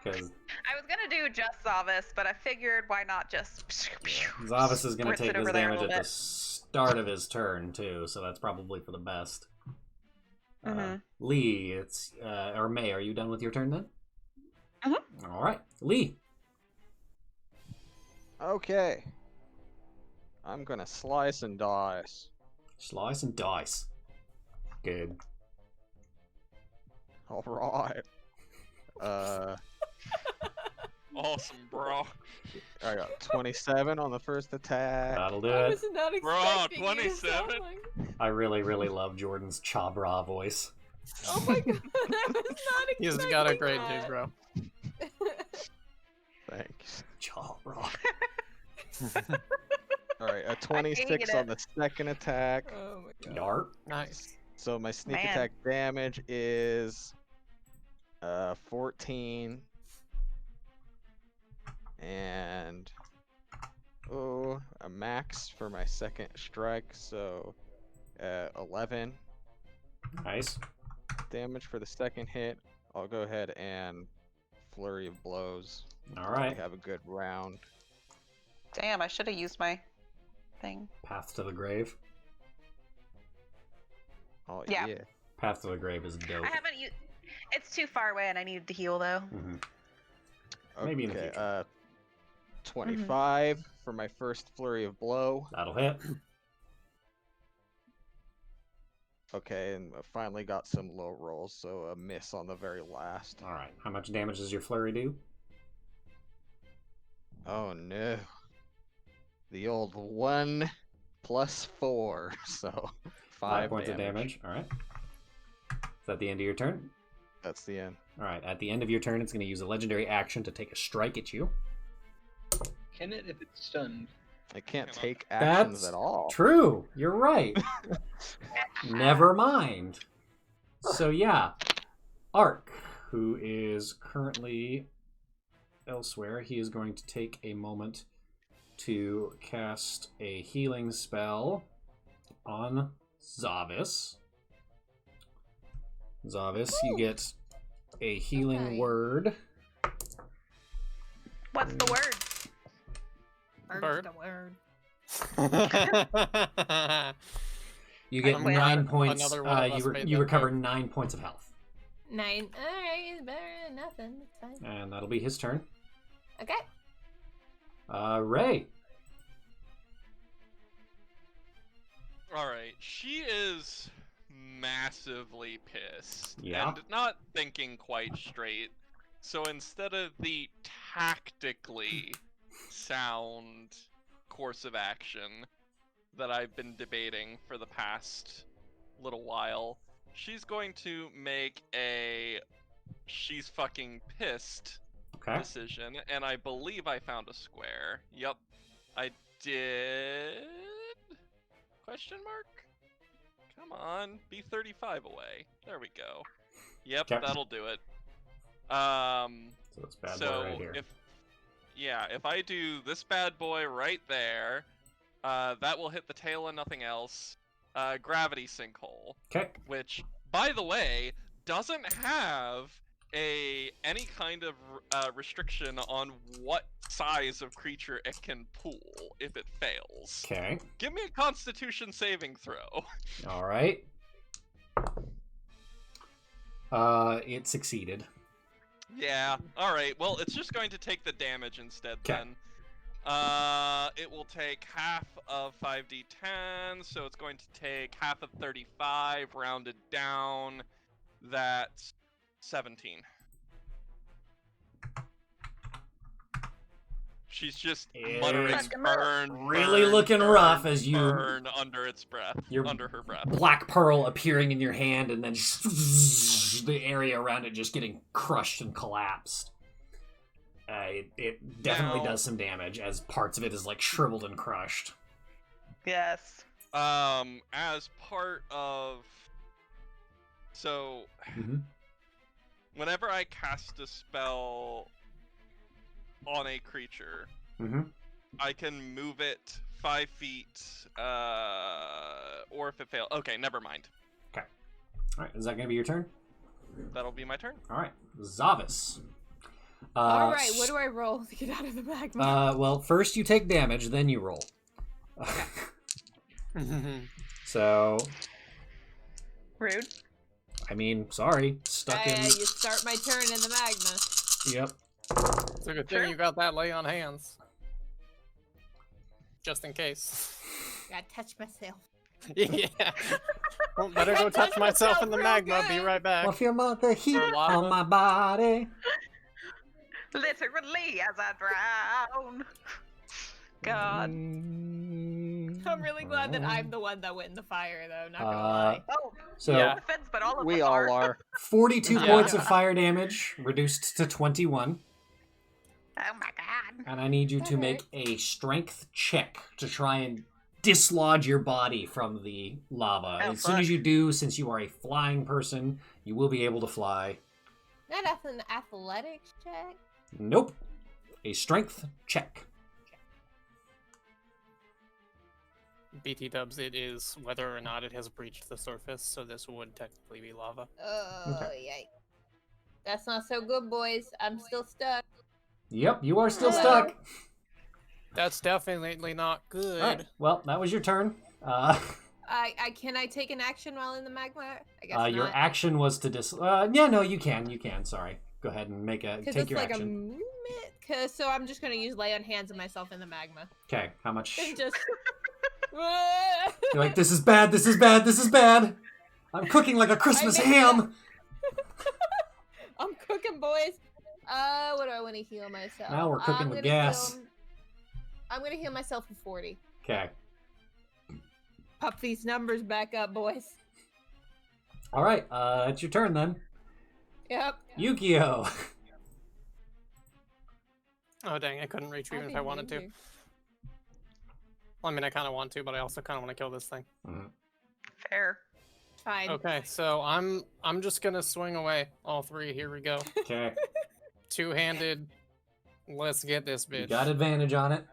[SPEAKER 1] Because
[SPEAKER 4] I was gonna do just Zavis, but I figured why not just.
[SPEAKER 1] Zavis is going to
[SPEAKER 4] spritz
[SPEAKER 1] take
[SPEAKER 4] it
[SPEAKER 1] this
[SPEAKER 4] over there a
[SPEAKER 1] damage at
[SPEAKER 4] little
[SPEAKER 1] the
[SPEAKER 4] bit.
[SPEAKER 1] start of his turn, too, so that's probably for the best.
[SPEAKER 4] Mhm.
[SPEAKER 1] Lee, it's or May, are you done with your turn then?
[SPEAKER 4] Mhm.
[SPEAKER 1] All right, Lee.
[SPEAKER 7] Okay. I'm gonna slice and dice.
[SPEAKER 1] Slice and dice. Good.
[SPEAKER 7] All right.
[SPEAKER 6] Awesome, bro.
[SPEAKER 7] I got 27 on the first attack.
[SPEAKER 1] That'll do
[SPEAKER 9] I
[SPEAKER 1] it.
[SPEAKER 9] was not
[SPEAKER 6] Bro,
[SPEAKER 9] expecting you to sound
[SPEAKER 6] 27?
[SPEAKER 9] like...
[SPEAKER 1] I really, really love Jordan's Cha Bra voice.
[SPEAKER 9] Oh my god, I was not expecting
[SPEAKER 5] He's got a great
[SPEAKER 9] that.
[SPEAKER 5] dude, bro.
[SPEAKER 7] Thanks.
[SPEAKER 1] Cha Bra.
[SPEAKER 7] All right, a 26
[SPEAKER 4] it.
[SPEAKER 7] on the second attack.
[SPEAKER 9] Oh my god.
[SPEAKER 1] Yarp.
[SPEAKER 5] Nice.
[SPEAKER 7] So my sneak
[SPEAKER 4] Man.
[SPEAKER 7] attack damage is 14. And a max for my second strike, so 11
[SPEAKER 1] Nice.
[SPEAKER 7] damage for the second hit. I'll go ahead and flurry of blows.
[SPEAKER 1] All
[SPEAKER 7] We
[SPEAKER 1] right.
[SPEAKER 7] have a good round.
[SPEAKER 4] Damn, I should have used my thing.
[SPEAKER 1] Path to the grave.
[SPEAKER 7] Oh
[SPEAKER 4] Yeah.
[SPEAKER 7] yeah.
[SPEAKER 1] Path to the grave is dope.
[SPEAKER 4] I haven't used. It's too far away, and I needed to heal though.
[SPEAKER 1] Mhm. Maybe in the future.
[SPEAKER 7] 25 for my first flurry of blow.
[SPEAKER 1] That'll hit.
[SPEAKER 7] Okay, and I finally got some low rolls, so a miss on the very last.
[SPEAKER 1] All right. How much damage does your flurry do?
[SPEAKER 7] Oh no. The old 1 plus 4, so 5
[SPEAKER 1] points of damage. All right. Is that the end of your turn?
[SPEAKER 7] That's the end.
[SPEAKER 1] All right. At the end of your turn, it's going to use a legendary action to take a strike at you.
[SPEAKER 8] Can it if it's stunned?
[SPEAKER 7] I can't
[SPEAKER 6] Hang on.
[SPEAKER 7] take actions
[SPEAKER 1] That's
[SPEAKER 7] at all.
[SPEAKER 1] True. You're right. Never mind. So yeah, Ark, who is currently elsewhere, he is going to take a moment to cast a healing spell on Zavis. Zavis, you get a healing
[SPEAKER 9] Okay.
[SPEAKER 1] word.
[SPEAKER 4] What's the word?
[SPEAKER 1] You
[SPEAKER 5] Bird.
[SPEAKER 9] The word.
[SPEAKER 1] You get
[SPEAKER 5] I'm
[SPEAKER 1] 9
[SPEAKER 5] glad
[SPEAKER 1] points.
[SPEAKER 5] another one of us made
[SPEAKER 1] You
[SPEAKER 5] that
[SPEAKER 1] recover
[SPEAKER 5] joke.
[SPEAKER 1] 9 points of health,
[SPEAKER 9] 9. Alright, it's better than nothing. It's fine.
[SPEAKER 1] and that'll be his turn.
[SPEAKER 9] Okay.
[SPEAKER 1] Ray.
[SPEAKER 6] Alright, she is massively pissed.
[SPEAKER 1] Yeah.
[SPEAKER 6] And not thinking quite straight. So instead of the tactically sound course of action that I've been debating for the past little while, she's going to make a she's fucking pissed
[SPEAKER 1] Okay.
[SPEAKER 6] decision, and I believe I found a square. Yep, I did. Question mark? Come on, be 35 away. There we go. Yep,
[SPEAKER 1] Okay.
[SPEAKER 6] that'll do it.
[SPEAKER 1] So it's bad boy
[SPEAKER 6] So
[SPEAKER 1] right here.
[SPEAKER 6] if I do this bad boy right there, that will hit the tail and nothing else. Gravity sinkhole,
[SPEAKER 1] Okay.
[SPEAKER 6] which, by the way, doesn't have any kind of restriction on what size of creature it can pull if it fails.
[SPEAKER 1] Okay.
[SPEAKER 6] Give me a Constitution saving throw.
[SPEAKER 1] All right. It succeeded.
[SPEAKER 6] Yeah. All right. Well, it's just going to take the damage instead
[SPEAKER 1] 'Kay.
[SPEAKER 6] then. It will take half of 5d10, so it's going to take half of 35, rounded down. That's 17. She's just muttering
[SPEAKER 1] It's
[SPEAKER 6] burn,
[SPEAKER 1] really
[SPEAKER 6] burn,
[SPEAKER 1] looking
[SPEAKER 6] burn,
[SPEAKER 1] rough as you-
[SPEAKER 6] burn under its breath.
[SPEAKER 1] Your
[SPEAKER 6] Under her breath.
[SPEAKER 1] Black pearl appearing in your hand, and then the area around it just getting crushed and collapsed. It definitely
[SPEAKER 6] Now-
[SPEAKER 1] does some damage, as parts of it is like shriveled and crushed.
[SPEAKER 4] Yes.
[SPEAKER 6] As part of... So,
[SPEAKER 1] Mm-hmm.
[SPEAKER 6] whenever I cast a spell on a creature,
[SPEAKER 1] Mm-hmm.
[SPEAKER 6] I can move it 5 feet, or if it fails. Okay, never mind.
[SPEAKER 1] Okay. All right. Is that going to be your turn?
[SPEAKER 6] That'll be my turn.
[SPEAKER 1] All right. Zavis.
[SPEAKER 9] All right, what do I roll to get out of the magma?
[SPEAKER 1] Well, first you take damage, then you roll. So,
[SPEAKER 4] Rude.
[SPEAKER 1] I mean, sorry, stuck in.
[SPEAKER 9] You start my turn in the magma.
[SPEAKER 1] Yep.
[SPEAKER 5] It's a good thing you got that lay on hands. Just in case.
[SPEAKER 9] Gotta touch myself.
[SPEAKER 5] Yeah. Well, better go touch myself in the magma. Be right back.
[SPEAKER 1] Well, feel the heat
[SPEAKER 5] Lava.
[SPEAKER 1] on my body.
[SPEAKER 4] Literally as I drown. God.
[SPEAKER 9] I'm really glad that I'm the one that went in the fire, though. Not gonna lie.
[SPEAKER 4] Oh,
[SPEAKER 1] So,
[SPEAKER 5] Yeah.
[SPEAKER 4] defense, but all of
[SPEAKER 7] We
[SPEAKER 4] us
[SPEAKER 7] all
[SPEAKER 4] are.
[SPEAKER 7] are.
[SPEAKER 1] 42
[SPEAKER 5] Yeah.
[SPEAKER 1] points of fire damage, reduced to 21.
[SPEAKER 4] Oh my god.
[SPEAKER 1] And I need you to make a strength check to try and dislodge your body from the lava.
[SPEAKER 4] Oh,
[SPEAKER 1] As soon as
[SPEAKER 4] fuck.
[SPEAKER 1] you do, since you are a flying person, you will be able to fly.
[SPEAKER 9] Not an athletics check.
[SPEAKER 1] Nope. A strength check.
[SPEAKER 5] BT dubs, it is whether or not it has breached the surface, so this would technically be lava.
[SPEAKER 9] Oh, yikes. That's not so good, boys. I'm still stuck.
[SPEAKER 1] Yep, you are still
[SPEAKER 9] Hello.
[SPEAKER 1] stuck.
[SPEAKER 5] That's definitely not good.
[SPEAKER 1] All right. Well, that was your turn.
[SPEAKER 9] Can I take an action while in the magma? I guess
[SPEAKER 1] Your
[SPEAKER 9] not.
[SPEAKER 1] action was to yeah, no, you can. Sorry. Go ahead and
[SPEAKER 9] Because
[SPEAKER 1] take
[SPEAKER 9] it's
[SPEAKER 1] your
[SPEAKER 9] like a
[SPEAKER 1] action.
[SPEAKER 9] movement. So I'm just gonna use lay on hands of myself in the magma.
[SPEAKER 1] Okay, how much?
[SPEAKER 9] And just.
[SPEAKER 1] You're like, this is bad. This is bad. This is bad. I'm cooking like a Christmas
[SPEAKER 9] made
[SPEAKER 1] ham.
[SPEAKER 9] I'm cooking, boys. What do I want to heal myself?
[SPEAKER 1] Now we're cooking
[SPEAKER 9] I'm
[SPEAKER 1] with
[SPEAKER 9] gonna
[SPEAKER 1] gas.
[SPEAKER 9] I'm gonna heal myself for 40.
[SPEAKER 1] Okay.
[SPEAKER 9] Pop these numbers back up, boys.
[SPEAKER 1] All right. It's your turn then.
[SPEAKER 9] Yep.
[SPEAKER 1] Yukio.
[SPEAKER 5] Oh dang, I couldn't reach you even if I wanted to.
[SPEAKER 9] Maybe.
[SPEAKER 5] Well, I mean, I kind of want to, but I also kind of want to kill this thing.
[SPEAKER 4] Fair.
[SPEAKER 9] Fine.
[SPEAKER 5] Okay, so I'm just gonna swing away. All three. Here we go.
[SPEAKER 1] Okay.
[SPEAKER 5] Two-handed. Let's get this
[SPEAKER 1] You
[SPEAKER 5] bitch.
[SPEAKER 1] got advantage on it.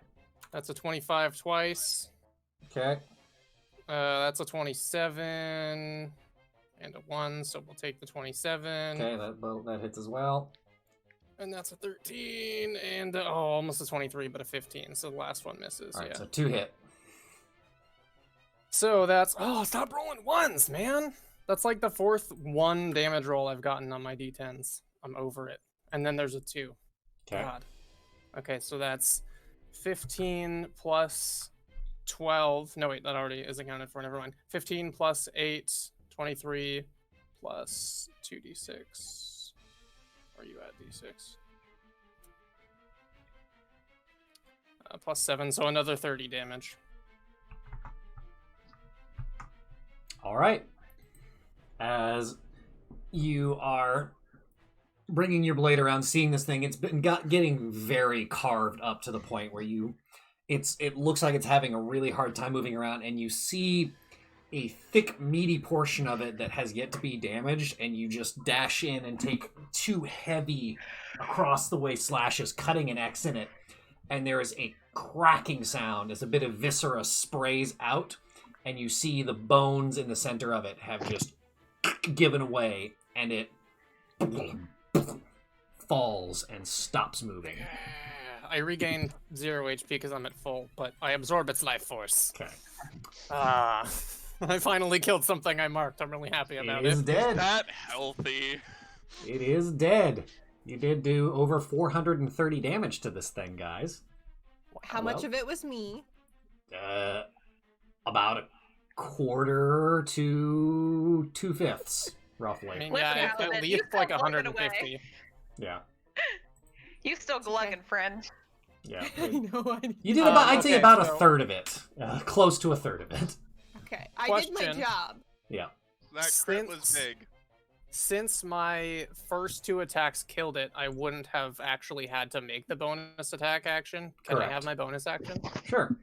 [SPEAKER 5] That's a 25 twice.
[SPEAKER 1] Okay.
[SPEAKER 5] That's a 27 and a 1, so we'll take the 27.
[SPEAKER 1] Okay, that hits as well.
[SPEAKER 5] And that's a 13 and almost a 23, but a 15. So the last one misses.
[SPEAKER 1] All right,
[SPEAKER 5] yeah.
[SPEAKER 1] so 2 hit.
[SPEAKER 5] So that's stop rolling ones, man. That's like the 4th 1 damage roll I've gotten on my d10s. I'm over it. And then there's a 2.
[SPEAKER 1] Okay.
[SPEAKER 5] God. Okay, so that's 15 plus 12. No, wait, that already is accounted for. Never mind. 15 plus 8, 23 plus 2d6. Or you add d6. Plus 7, so another 30 damage.
[SPEAKER 1] All right. As you are bringing your blade around, seeing this thing, it's been getting very carved up to the point where it looks like it's having a really hard time moving around, and you see a thick, meaty portion of it that has yet to be damaged, and you just dash in and take 2 heavy across the way slashes, cutting an X in it, and there is a cracking sound as a bit of viscera sprays out, and you see the bones in the center of it have just given away, and it falls and stops moving.
[SPEAKER 5] I regain 0 HP because I'm at full, but I absorb its life force.
[SPEAKER 1] Okay.
[SPEAKER 5] I finally killed something I marked. I'm really happy about
[SPEAKER 1] It is
[SPEAKER 5] it.
[SPEAKER 1] dead.
[SPEAKER 6] That healthy.
[SPEAKER 1] It is dead. You did do over 430 damage to this thing, guys.
[SPEAKER 9] How much of it was me?
[SPEAKER 1] About a quarter to 2/5, roughly.
[SPEAKER 5] I mean,
[SPEAKER 4] Listen,
[SPEAKER 5] yeah,
[SPEAKER 4] Alan,
[SPEAKER 5] at
[SPEAKER 4] you
[SPEAKER 5] least like
[SPEAKER 4] still blown it
[SPEAKER 5] 150.
[SPEAKER 1] Yeah.
[SPEAKER 4] You still glugging, friend.
[SPEAKER 1] Yeah.
[SPEAKER 9] I know.
[SPEAKER 1] You did about, I'd say about a
[SPEAKER 5] so-
[SPEAKER 1] third of it. Close to a third of it.
[SPEAKER 9] Okay, I did my
[SPEAKER 5] Question.
[SPEAKER 9] job.
[SPEAKER 1] Yeah.
[SPEAKER 6] That crit was
[SPEAKER 5] Since-
[SPEAKER 6] big.
[SPEAKER 5] Since my first 2 attacks killed it, I wouldn't have actually had to make the bonus attack action. Can I
[SPEAKER 1] Correct.
[SPEAKER 5] have my bonus action?
[SPEAKER 1] Sure.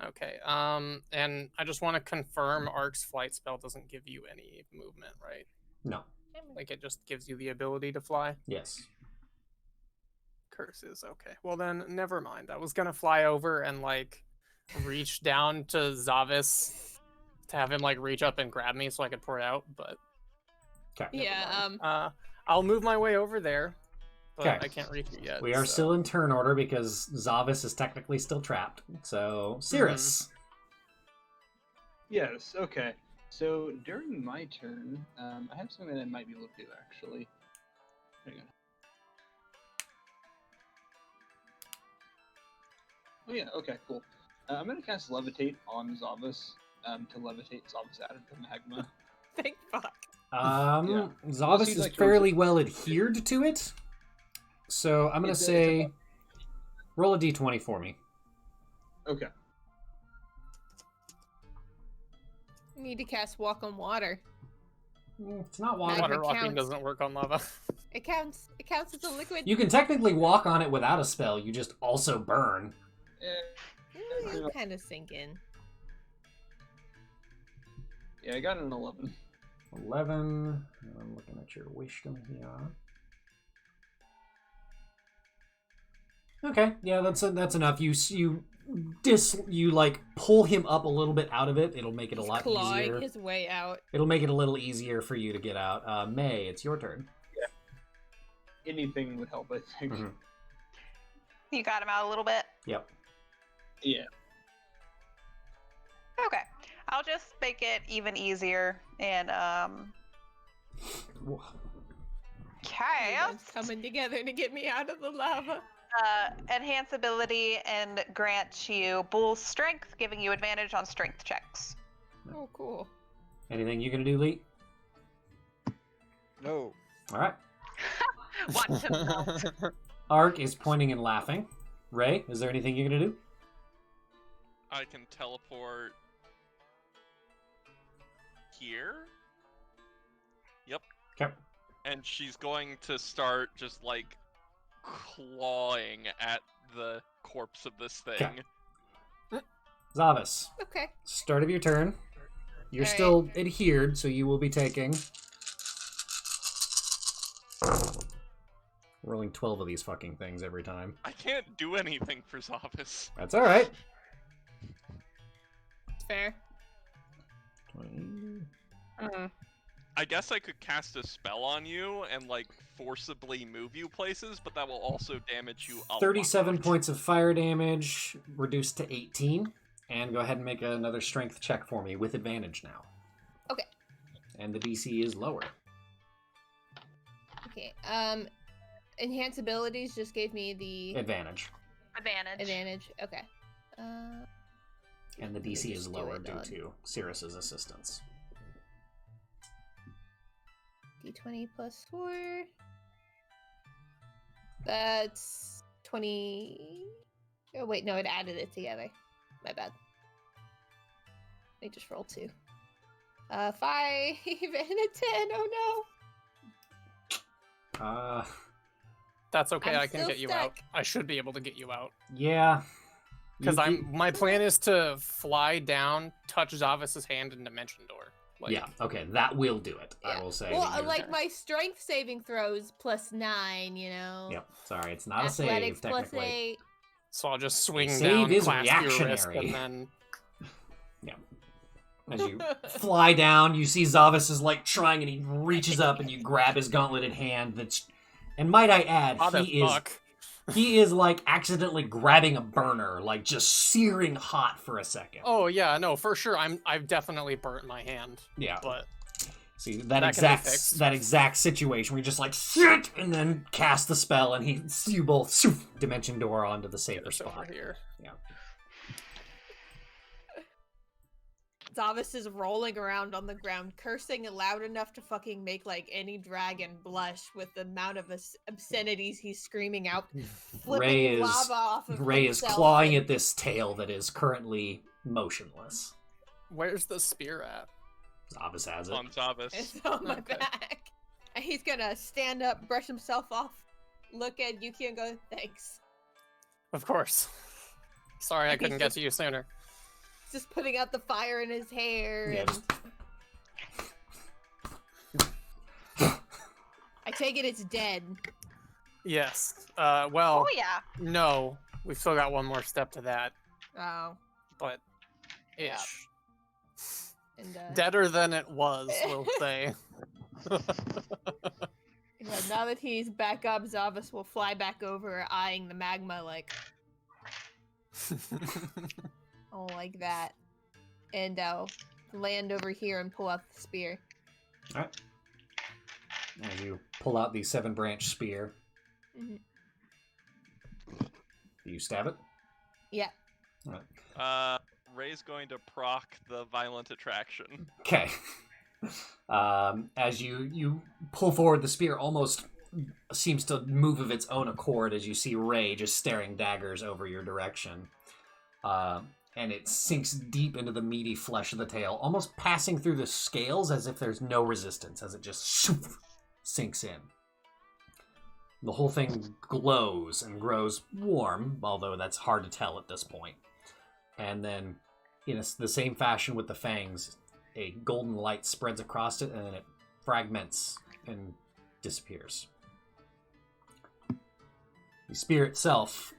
[SPEAKER 5] Okay. And I just want to confirm Ark's flight spell doesn't give you any movement, right?
[SPEAKER 1] No.
[SPEAKER 5] Like it just gives you the ability to fly.
[SPEAKER 1] Yes.
[SPEAKER 5] Curses. Okay. Well then, never mind. I was gonna fly over and like reach down to Zavis to have him like reach up and grab me so I could pour it out, but
[SPEAKER 1] Okay.
[SPEAKER 9] Yeah.
[SPEAKER 5] I'll move my way over there, but
[SPEAKER 1] Okay.
[SPEAKER 5] I can't reach it yet.
[SPEAKER 1] We are
[SPEAKER 5] so-
[SPEAKER 1] still in turn order because Zavis is technically still trapped. So, Cirrus.
[SPEAKER 8] Yes. Okay. So during my turn, I have something that I might be able to do actually. Hang on. Oh yeah. Okay. Cool. I'm gonna cast Levitate on Zavis to levitate Zavis out of the magma.
[SPEAKER 9] Thank fuck.
[SPEAKER 8] Yeah.
[SPEAKER 1] Zavis
[SPEAKER 8] He's
[SPEAKER 1] is
[SPEAKER 8] like
[SPEAKER 1] fairly well adhered to it. So, I'm going to
[SPEAKER 8] It's a-
[SPEAKER 1] say roll a d20 for me.
[SPEAKER 8] Okay.
[SPEAKER 9] Need to cast Walk on Water.
[SPEAKER 1] It's not water.
[SPEAKER 9] Magma
[SPEAKER 5] Water walking
[SPEAKER 9] counts.
[SPEAKER 5] doesn't work on lava.
[SPEAKER 9] It counts. It counts as a liquid.
[SPEAKER 1] You can technically walk on it without a spell. You just also burn.
[SPEAKER 9] You'll kind of sink in.
[SPEAKER 8] Yeah, I got an 11.
[SPEAKER 1] 11. I'm looking at your wisdom here. Okay, yeah, that's enough. You like pull him up a little bit out of it. It'll make it a
[SPEAKER 9] He's
[SPEAKER 1] lot
[SPEAKER 9] clawing
[SPEAKER 1] easier.
[SPEAKER 9] his way out.
[SPEAKER 1] It'll make it a little easier for you to get out. May, it's your turn.
[SPEAKER 8] Anything would help, I think.
[SPEAKER 1] Mhm.
[SPEAKER 4] You got him out a little bit.
[SPEAKER 1] Yep.
[SPEAKER 8] Yeah.
[SPEAKER 4] Okay. I'll just make it even easier and
[SPEAKER 9] Everyone's
[SPEAKER 4] cast
[SPEAKER 9] coming together to get me out of the lava.
[SPEAKER 4] enhance ability and grant you bull strength, giving you advantage on strength checks.
[SPEAKER 9] Oh, cool.
[SPEAKER 1] Anything you gonna do, Lee?
[SPEAKER 7] No.
[SPEAKER 1] All right.
[SPEAKER 4] Watch him melt.
[SPEAKER 1] Ark is pointing and laughing. Ray, is there anything you're gonna do?
[SPEAKER 6] I can teleport here. Yep.
[SPEAKER 1] Okay.
[SPEAKER 6] And she's going to start just like clawing at the corpse of this thing.
[SPEAKER 1] Okay. Zavis,
[SPEAKER 9] Okay.
[SPEAKER 1] start of your turn. You're
[SPEAKER 9] All right.
[SPEAKER 1] still adhered, so you will be taking. Rolling 12 of these fucking things every time.
[SPEAKER 6] I can't do anything for Zavis.
[SPEAKER 1] That's alright.
[SPEAKER 9] Fair.
[SPEAKER 1] 20.
[SPEAKER 6] I guess I could cast a spell on you and like forcibly move you places, but that will also damage you a
[SPEAKER 1] 37
[SPEAKER 6] lot.
[SPEAKER 1] points of fire damage, reduced to 18. And go ahead and make another strength check for me with advantage now.
[SPEAKER 9] Okay.
[SPEAKER 1] And the DC is lower.
[SPEAKER 9] Okay. Enhance abilities just gave me the
[SPEAKER 1] Advantage.
[SPEAKER 9] advantage. Okay.
[SPEAKER 1] And the
[SPEAKER 9] Let me
[SPEAKER 1] DC is
[SPEAKER 9] just do
[SPEAKER 1] lower
[SPEAKER 9] it
[SPEAKER 1] due
[SPEAKER 9] on
[SPEAKER 1] to Cirrus's assistance.
[SPEAKER 9] D20 plus 4. That's 20. Oh, wait, no, it added it together. My bad. Let me just roll 2. 5 and a 10. Oh
[SPEAKER 5] That's okay.
[SPEAKER 9] I'm
[SPEAKER 5] I can
[SPEAKER 9] still
[SPEAKER 5] get you
[SPEAKER 9] stuck.
[SPEAKER 5] out. I should be able to get you out.
[SPEAKER 1] yeah.
[SPEAKER 5] Because
[SPEAKER 1] You-
[SPEAKER 5] my plan is to fly down, touch Zavis's hand, and dimension door. Like,
[SPEAKER 1] yeah, okay, that will do it.
[SPEAKER 9] no.
[SPEAKER 1] I will say.
[SPEAKER 9] Well,
[SPEAKER 1] that you're-
[SPEAKER 9] like my strength saving throws plus 9, you know?
[SPEAKER 1] Yep, sorry, it's not
[SPEAKER 9] Athletics
[SPEAKER 1] a save,
[SPEAKER 9] plus
[SPEAKER 1] technically.
[SPEAKER 9] 8.
[SPEAKER 5] So I'll just swing
[SPEAKER 1] Save
[SPEAKER 5] down,
[SPEAKER 1] is
[SPEAKER 5] clasp your wrist,
[SPEAKER 1] reactionary.
[SPEAKER 5] and then
[SPEAKER 1] As you fly down, you see Zavis is like trying and he reaches up and you grab his gauntleted hand that's and might I add,
[SPEAKER 5] how the
[SPEAKER 1] he
[SPEAKER 5] fuck?
[SPEAKER 1] is like accidentally grabbing a burner, like just searing hot for a second.
[SPEAKER 5] Oh yeah, no, for sure. I've definitely burnt my hand,
[SPEAKER 1] Yeah.
[SPEAKER 5] but
[SPEAKER 1] See
[SPEAKER 5] that can be fixed.
[SPEAKER 1] that exact situation where you just like sit and then cast the spell and you both shoof, dimension door onto the safer
[SPEAKER 5] it's over
[SPEAKER 1] spot.
[SPEAKER 5] here.
[SPEAKER 9] Zavis is rolling around on the ground, cursing loud enough to fucking make like any dragon blush with the amount of obscenities he's screaming out, flipping lava off of
[SPEAKER 1] Ray is
[SPEAKER 9] himself
[SPEAKER 1] clawing
[SPEAKER 9] and-
[SPEAKER 1] at this tail that is currently motionless.
[SPEAKER 5] Where's the spear at?
[SPEAKER 1] Zavis has it.
[SPEAKER 6] On Zavis.
[SPEAKER 9] It's on my
[SPEAKER 5] Okay.
[SPEAKER 9] back. And he's gonna stand up, brush himself off, look at Yuki and go, thanks.
[SPEAKER 5] Of course. Sorry, I
[SPEAKER 9] He's
[SPEAKER 5] couldn't get
[SPEAKER 9] just-
[SPEAKER 5] to you sooner.
[SPEAKER 9] Just putting out the fire in his hair.
[SPEAKER 1] Yeah,
[SPEAKER 9] And... I take it it's dead.
[SPEAKER 5] Yes. Well,
[SPEAKER 4] Oh yeah.
[SPEAKER 5] no. We've still got one more step to that,
[SPEAKER 9] Oh.
[SPEAKER 5] but ish.
[SPEAKER 9] Yep. And
[SPEAKER 5] Deader than it was, we'll say.
[SPEAKER 9] yeah, now that he's back up, Zavas will fly back over, eyeing the magma like, oh, like that. And land over here and pull out the spear.
[SPEAKER 1] Alright. As you pull out the 7-branch spear,
[SPEAKER 9] Mhm.
[SPEAKER 1] you stab it.
[SPEAKER 9] Yeah.
[SPEAKER 1] Alright.
[SPEAKER 6] Ray's going to proc the violent attraction.
[SPEAKER 1] Okay. As you pull forward, the spear almost seems to move of its own accord as you see Ray just staring daggers over your direction. And it sinks deep into the meaty flesh of the tail, almost passing through the scales as if there's no resistance, as it just sinks in. The whole thing glows and grows warm, although that's hard to tell at this point. And then, in the same fashion with the fangs, a golden light spreads across it, and then it fragments and disappears. The spear itself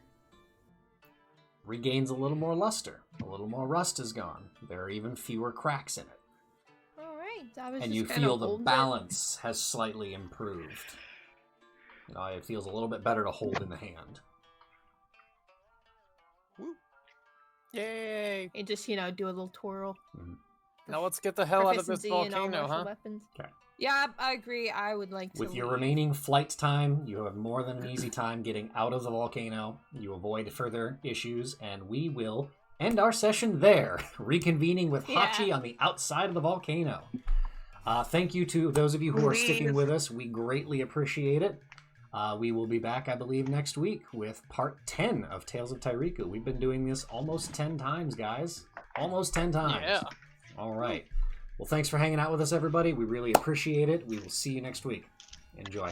[SPEAKER 1] regains a little more luster. A little more rust is gone. There are even fewer cracks in it.
[SPEAKER 9] Alright,
[SPEAKER 1] And you feel the balance has slightly improved. It feels a little bit better to hold in the hand.
[SPEAKER 5] Yay!
[SPEAKER 9] And just, do a little twirl.
[SPEAKER 5] Now let's get the hell out of this
[SPEAKER 9] Proficiency in all
[SPEAKER 5] volcano,
[SPEAKER 9] martial
[SPEAKER 5] huh?
[SPEAKER 9] weapons.
[SPEAKER 1] Okay.
[SPEAKER 9] Yeah, I agree. I would like to
[SPEAKER 1] With your
[SPEAKER 9] leave.
[SPEAKER 1] remaining flight time, you have more than an easy time getting out of the volcano. You avoid further issues, and we will end our session there, reconvening with Hachi on the outside of the volcano. Thank you to those of you who are sticking with us. We greatly appreciate it. We will be back, I believe, next week with part 10 of Tales of Tairiku. We've been doing this almost 10 times, guys. Almost 10 times.
[SPEAKER 5] Yeah.
[SPEAKER 1] All right. Well, thanks for hanging out with us, everybody. We really appreciate it. We will see you next week. Enjoy.